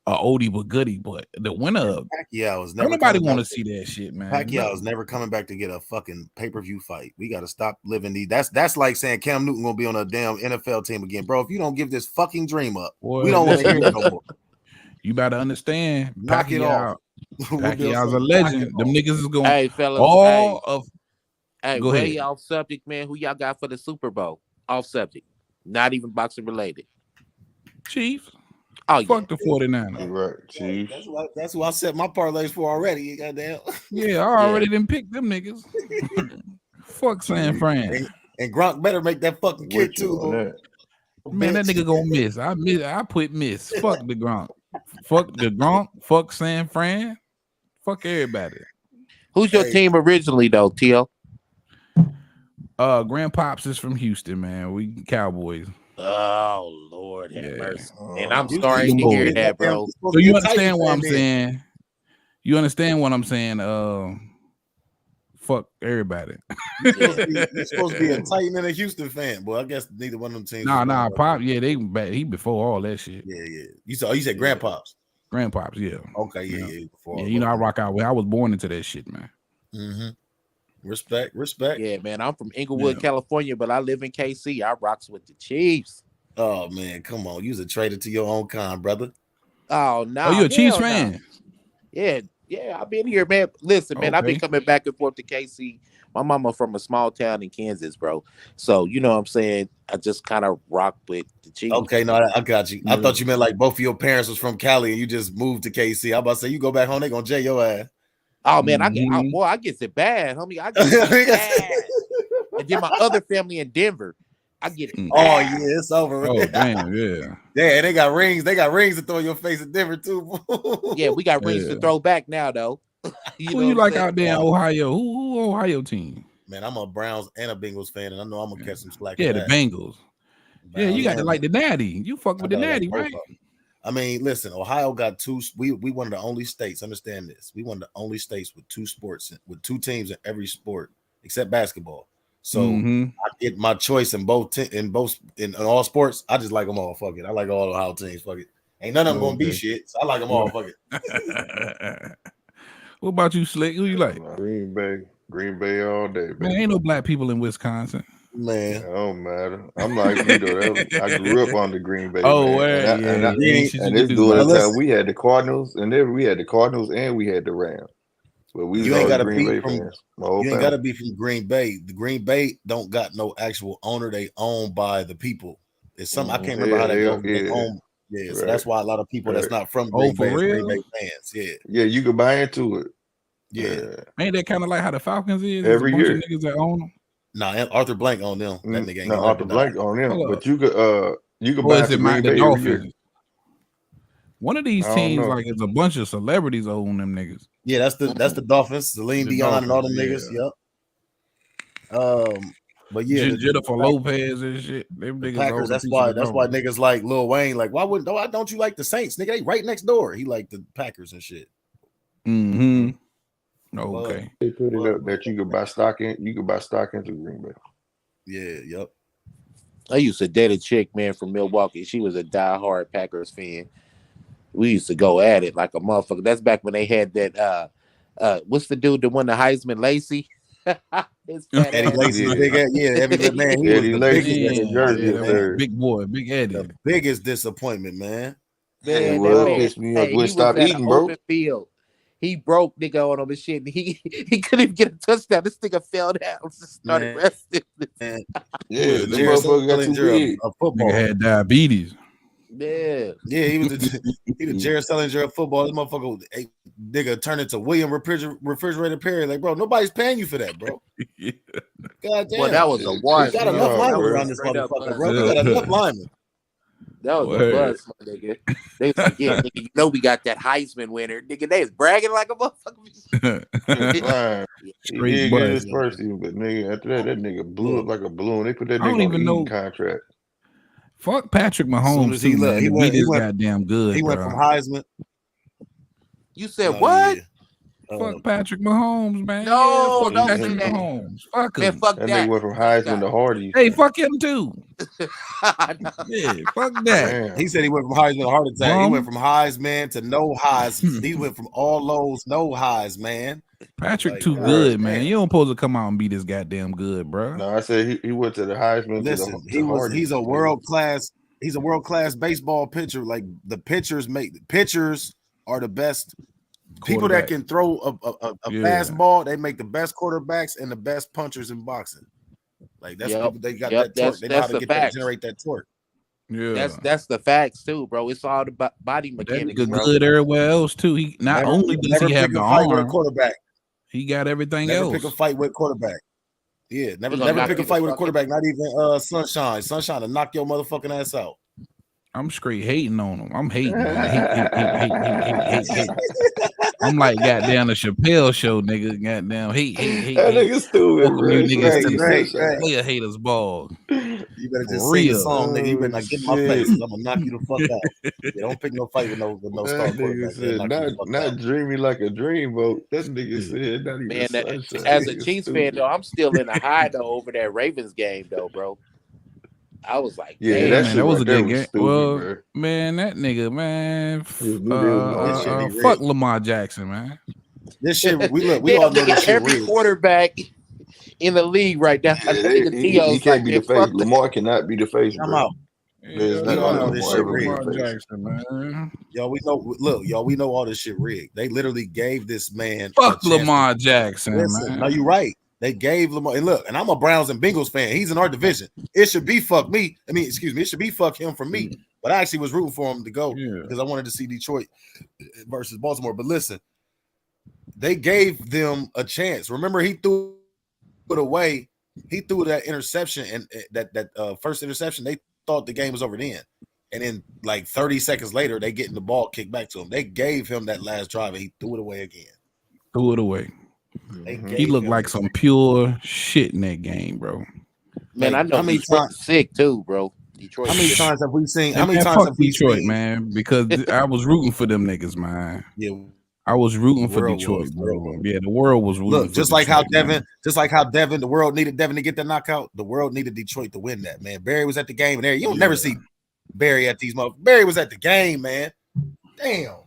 Oldie but goodie, but the winner of Pacquiao is never. Nobody want to see that shit, man. Pacquiao is never coming back to get a fucking pay-per-view fight. We got to stop living these. That's like saying Cam Newton gonna be on a damn NFL team again, bro. If you don't give this fucking dream up, we don't want to hear it no more. You better understand, knock it off. Pacquiao's a legend. Them niggas is going. Hey, fellas. Go way ahead. off subject, man. Who y'all got for the Super Bowl? Off subject. Not even boxing related. Chiefs. Oh, Fuck yeah. the 49ers. You're right, Chiefs. That's who I set my parlays for already. Goddamn. Yeah, I already didn't pick them niggas. Fuck San Fran. And Gronk better make that fucking kick With you too. on that. Man, that nigga gonna miss. I put miss. Fuck the Gronk. Fuck the Gronk. Fuck San Fran. Fuck everybody. Who's your team originally, though, Tio? Grandpops is from Houston, man. We Cowboys. Oh, Lord have mercy. And I'm You sorry see to them hear boys. that, bro. So you understand what I'm saying? You understand what I'm saying? Fuck everybody. You're supposed to be a Titan and a Houston fan, boy. I guess neither one of them teams. Nah, Pop. Yeah, he before all that shit. Yeah. You said Grandpops. Grandpops, yeah. Okay, yeah. Before Yeah, I rock out with. I was born into that shit, man. Mm-hmm. Respect. Yeah, man. I'm from Inglewood, California, but I live in KC. I rocks with the Chiefs. Oh man, come on. You's a traitor to your own kind, brother. Oh no. Oh, you a Chiefs fan? Yeah, I've been here, man. Listen, man, I've been coming back and forth to KC. My mama from a small town in Kansas, bro. So you know what I'm saying? I just kind of rock with the Chiefs. Okay, no, I got you. I thought you meant like both of your parents was from Cali and you just moved to KC. I'm about to say you go back home, they gonna jail your ass. Oh man, I get it bad, homie. I get it bad. And then my other family in Denver, I get it. Oh yeah, it's over. Oh damn, yeah. Yeah, they got rings. They got rings to throw in your face in Denver too. Yeah, we got rings to throw back now though. Who you like out there in Ohio? Who Ohio team? Man, I'm a Browns and a Bengals fan, and I know I'm gonna catch some slack. Yeah, the Bengals. Yeah, you got to like the Natty. You fuck with the Natty, right? I mean, listen, Ohio got two. We one of the only states. Understand this? We one of the only states with two sports, with two teams in every sport except basketball. So I get my choice in in all sports. I just like them all. Fuck it. I like all Ohio teams. Fuck it. Ain't none of them gonna be shit. So I like them all. Fuck it. What about you, Slick? Who you like? Green Bay all day, man. Ain't no black people in Wisconsin. Man, it don't matter. I'm like you though. I grew up on the Green Bay. Oh, and this during the time we had the Cardinals, and then we had the Cardinals, and we had the Rams. But we ain't gotta Green Bay fans. You ain't gotta be from Green Bay. The Green Bay don't got no actual owner. They owned by the people. It's something I can't remember how they go. They own. Yeah, so that's why a lot of people that's not from Green Bay, Green Bay fans. Yeah, you can buy into it. Yeah, ain't that kind of like how the Falcons is every year? Niggas that own them. Nah, Arthur Blank on them. That nigga ain't Arthur Blank on them. But you could buy into Green Bay Dolphins? every year. One of these teams, like, it's a bunch of celebrities own them niggas. Yeah, that's the Dolphins, Celine Dion, and all them niggas. Yep. But yeah, Jennifer Lopez and shit. Them niggas Packers. That's why niggas like Lil Wayne. Like, why don't you like the Saints? Nigga, they right next door. He like the Packers and shit. Mm-hmm. Okay. They put it up that you could buy stock in. You could buy stock into Green Bay. Yeah. Yep. I used to date a chick, man, from Milwaukee. She was a diehard Packers fan. We used to go at it like a motherfucker. That's back when they had that. What's the dude that won the Heisman? Lacey. Eddie Lacy, Eddie man. Eddie Lacy, big boy, Big Eddie. The biggest disappointment, man. Man, pissed me off. He stop eating, bro. Field. He broke nigga on him and shit. He couldn't get a touchdown. This nigga fell down and started resting. Yeah, the motherfucker got too big. Nigga had diabetes. Yeah, he was the Jared Stellinger of football. This motherfucker, nigga, turned into William Refrigerator Perry. Like, bro, nobody's paying you for that, bro. God damn. Well, that was a wash. We got enough linemen around this motherfucker, bro. We got enough linemen. That was a buzz, my nigga. They was like, yeah, nigga, you know we got that Heisman winner. Nigga, they was bragging like a motherfucker. He did get his first season, but nigga, after that nigga blew up like a balloon. They put that nigga on the contract. Fuck Patrick Mahomes. He went goddamn good. He went from Heisman. You said what? Yeah. Fuck Patrick Mahomes, man. No, fuck Patrick Mahomes. Fuck him. Man, fuck that. Nigga went from Heisman to Hardy. Hey, fuck him too. Yeah, fuck that. Damn. He said he went from Heisman to heart attack. He went from Heisman to no highs. He went from all lows, no highs, man. Patrick like, too good, man. You don't supposed to come out and be this goddamn good, bro. No, I said he went to the Heisman. Listen, he's a world class. He's a world class baseball pitcher. Like the pitchers are the best. People that can throw a fastball, they make the best quarterbacks and the best punchers in boxing. Like that's people, they got Yep, that torque. They know how to get that, generate that torque. Yeah, that's the facts too, bro. It's all the body but that mechanics, nigga bro. good everywhere else too. He not only does he have the fight with a arm, quarterback. he got everything never else. Pick a fight with quarterback. Yeah, never pick a fight with a quarterback. Not even Sunshine. Sunshine to knock your motherfucking ass out. I'm straight hating on him. I'm hating. Hate. I'm like goddamn the Chappelle show, nigga. Goddamn hate. That nigga stupid. Welcome you niggas to the Right. player haters ball. You better just sing the song, nigga. You better not get in my face. I'm gonna knock you the fuck out. Yeah, don't pick no fight with no star quarterback. Said, not dreamy like a dreamboat. That nigga said not even. Man, as a Chiefs fan though, I'm still in a high though over that Ravens game though, bro. I was like, yeah, that was a good game. Stupid, well, bro. Man, that nigga, man, fuck Lamar Jackson, man. This shit, we all know this shit. Every quarterback in the league right now, he can't be the face. Lamar cannot be the face. I'm out. There's we all know this shit rigged. Lamar Jackson, man. Y'all, we know. Look, y'all, we know all this shit rigged. They literally gave this man. Fuck Lamar Jackson, man. No, you're right. They gave Lamar, and look, and I'm a Browns and Bengals fan. He's in our division. It should be fuck me. I mean, excuse me. It should be fuck him for me. But I actually was rooting for him to go because I wanted to see Detroit versus Baltimore. But listen, they gave them a chance. Remember, he threw it away. He threw that interception, and that first interception. They thought the game was over then. And then, like 30 seconds later, they getting the ball kicked back to him. They gave him that last drive, and he threw it away again. Threw it away. He looked like some pure shit in that game, bro. Man, I know how many times sick too, bro. Detroit. How many times have we seen? How many times have we Detroit, man? Because I was rooting for them niggas, man. Yeah, I was rooting for Detroit, bro. Yeah, the world was rooting. Look, just like how Devin, the world needed Devin to get the knockout. The world needed Detroit to win that, man. Barry was at the game, and there you don't never see Barry at these motherfuckers. Barry was at the game, man. Damn,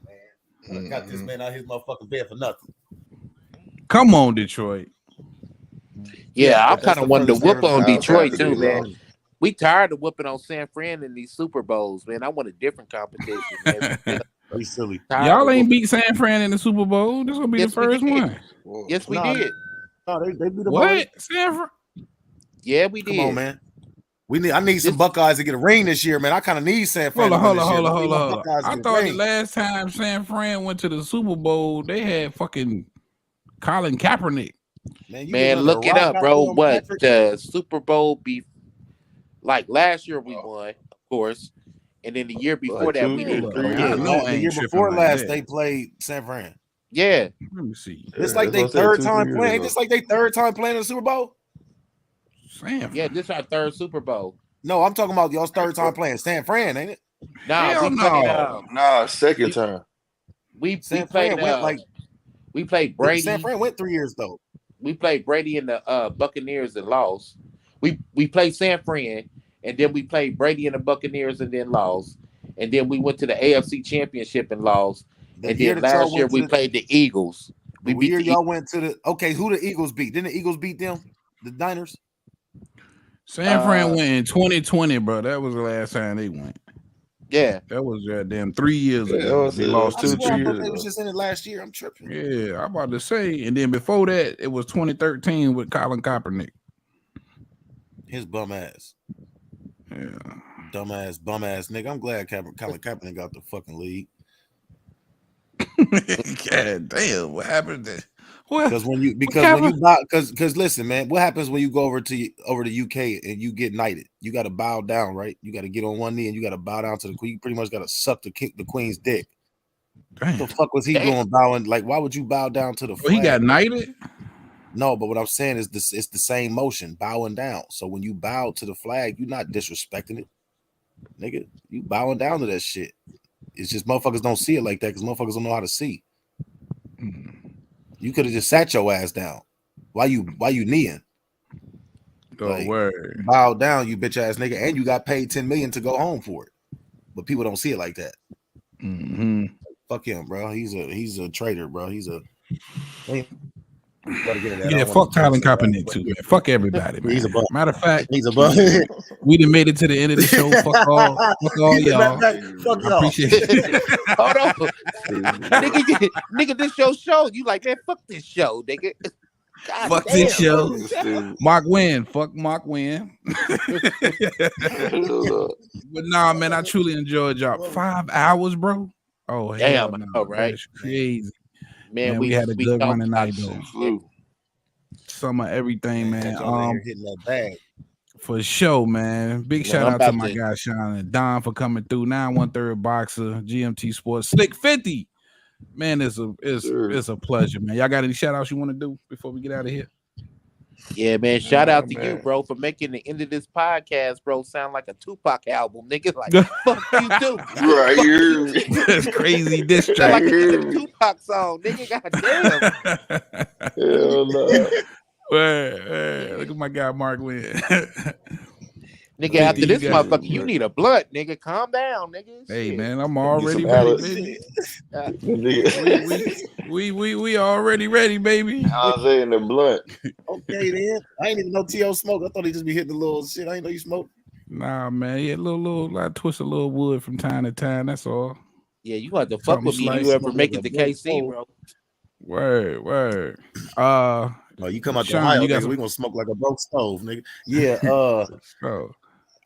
man. I got this man out his motherfucking bed for nothing. Come on, Detroit. Yeah, I kind of wanted to whoop on Detroit too, man. We tired of whooping on San Fran in these Super Bowls, man. I want a different competition, man. Be silly. Y'all ain't beat San Fran in the Super Bowl. This will be the first one. Yes, we did. No, they beat the what? San Fran? Yeah, we did. Come on, man. I need some Buckeyes to get a ring this year, man. I kind of need San Fran. Hold on. I thought the last time San Fran went to the Super Bowl, they had fucking Colin Kaepernick. Man, look it up, bro. What the Super Bowl be like last year? We won, of course, and then the year before that we didn't. The year before last, they played San Fran. Yeah, let me see. It's like they third time playing. It's like they third time playing in the Super Bowl. Yeah, this is our third Super Bowl. No, I'm talking about y'all's third time playing San Fran, ain't it? Nah, second time. We played we played Brady. San Fran went 3 years though. We played Brady and the Buccaneers and lost. We played San Fran, and then we played Brady and the Buccaneers and then lost. And then we went to the AFC Championship and lost. And then last year we played the Eagles. We beat y'all went to the who the Eagles beat? Didn't the Eagles beat them? The Niners? San Fran went in 2020, bro. That was the last time they went. Yeah, that was damn 3 years ago. They lost 2 years ago. They was just in it last year. I'm tripping. Yeah, I'm about to say. And then before that, it was 2013 with Colin Kaepernick. His bum ass. Yeah. Dumbass, bum ass nigga. I'm glad Colin Kaepernick got the fucking league. God damn, what happened there? Because listen, man, what happens when you go over to UK and you get knighted? You got to bow down, right? You got to get on one knee and you got to bow down to the queen. You pretty much got to suck the queen's dick. Damn. What the fuck was he doing bowing? Like, why would you bow down to the flag? He got knighted? No, but what I'm saying is it's the same motion, bowing down. So when you bow to the flag, you're not disrespecting it. Nigga, you bowing down to that shit. It's just motherfuckers don't see it like that because motherfuckers don't know how to see. You could have just sat your ass down. Why you kneeing? Don't worry. Bow down, you bitch ass nigga, and you got paid $10 million to go home for it. But people don't see it like that. Fuck him, bro. He's a traitor, bro. Yeah, fuck Colin Kaepernick too, man. Fuck everybody, man. He's a bum. Matter of fact, he's a bum. We done made it to the end of the show. Fuck all y'all. Fuck y'all. Appreciate it. Hold on, nigga. This show. You like, man? Fuck this show, nigga. God Fuck damn, this show. what is that? Mark Wynn. Fuck Mark Wynn. But nah, man, I truly enjoyed y'all. 5 hours, bro. Oh, hell Damn, I no. know, right? That's crazy. Man, we had a good run talked tonight, about though. Flew. Some of everything, man. Y'all in here hitting that bag. For sure, man. Big Man, shout I'm out to about my to- guy Sean and Don for coming through. 913 Boxer, GMT Sports, Slick 50. Man, it's a pleasure, man. Y'all got any shout outs you want to do before we get out of here? Yeah, man. Shout out to man. you, bro, for making the end of this podcast, bro, sound like a Tupac album. Nigga, like, fuck you too. Right here. That's crazy diss Sound track. like the end of the Tupac song, nigga. Goddamn. Hell no. Look at my guy Mark Wynn. Nigga, after this you got- motherfucker, you need a blunt, nigga. Calm down, nigga. Hey, Shit. man, I'm Get already some ready, Alex. baby. we already ready, baby. Jose in the blunt. Okay, then. I ain't even know T.O. smoke. I thought he just be hitting the little shit. I ain't know you smoke. Nah, man, yeah, I twist a little wood from time to time. That's all. Yeah, you have to fuck Something with me if slice you ever smoke make like it a to big KC, hole. bro. Word. No, you come out to Sean, Ohio, you got nigga, some- we gonna smoke like a broke stove, nigga. Yeah,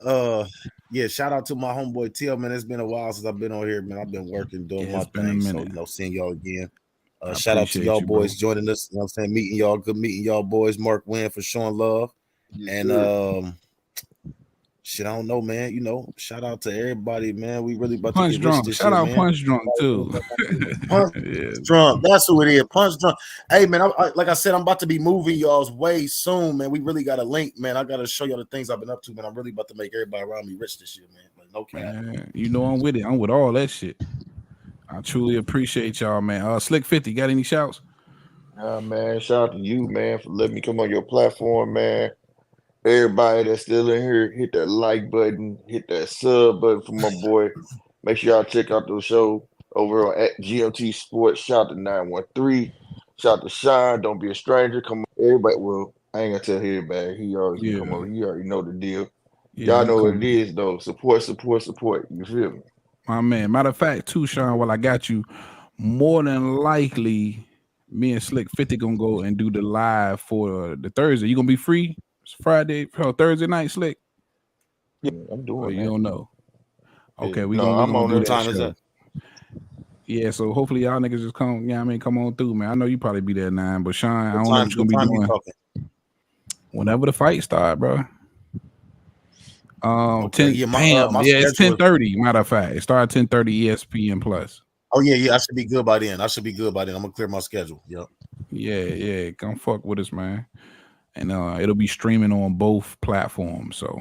Oh, yeah, shout out to my homeboy Teal, man. It's been a while since I've been on here, man. I've been working, doing Yeah, my it's been a thing. So, minute. seeing y'all again. I Shout out to appreciate y'all you, boys bro. joining us. You know what I'm saying? Meeting y'all, good meeting y'all boys. Mark Wynn for showing love. And shit, I don't know, man. Shout out to everybody, man. We really about Punch to get Drunk. rich this Shout year, out man. Punch Drunk too. Punch Yeah. Drunk. That's who it is. Punch Drunk. Hey, man, like I said, I'm about to be moving y'all's way soon, man. We really got a link, man. I got to show y'all the things I've been up to, man. I'm really about to make everybody around me rich this year, man. Like, no cap. Man, I'm with it. I'm with all that shit. I truly appreciate y'all, man. Slick 50, got any shouts? Nah, man. Shout out to you, man, for letting me come on your platform, man. Everybody that's still in here, hit that like button, hit that sub button for my boy. Make sure y'all check out the show over on at GMT Sports. Shout out to 913. Shout out to Sean. Don't be a stranger. Come on, everybody. Well, I ain't gonna tell everybody. He always can come over. You already know the deal. Yeah, Y'all know what it is, though. Support. You feel me? My man. Matter of fact, too, Sean, while I got you, more than likely, me and Slick 50 gonna go and do the live for the Thursday. You gonna be free? It's Friday, Thursday night, Slick? Yeah, I'm doing Oh, you that. don't know. Okay, Yeah. we No, gonna I'm on do there. that Time is show. up. Yeah, so hopefully y'all niggas just come. Yeah, I mean, come on through, man. I know you probably be there at 9, but Sean, I don't know what you're gonna be doing. Whenever the fight start, bro. 10. Yeah, Damn, yeah, it's 10:30. Matter of fact, it started 10:30 ESPN Plus. Oh yeah, I should be good by then. I'm gonna clear my schedule. Yep. Yeah, come fuck with us, man. And it'll be streaming on both platforms, so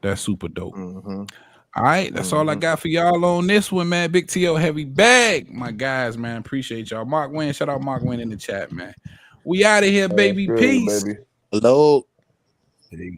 that's super dope. All right, that's all I got for y'all on this one, man. Big T.O. heavy bag, my guys, man. Appreciate y'all. Mark Wynn, shout out Mark Wynn in the chat, man. We out of here, baby. Good, Peace. baby. Hello. Peace.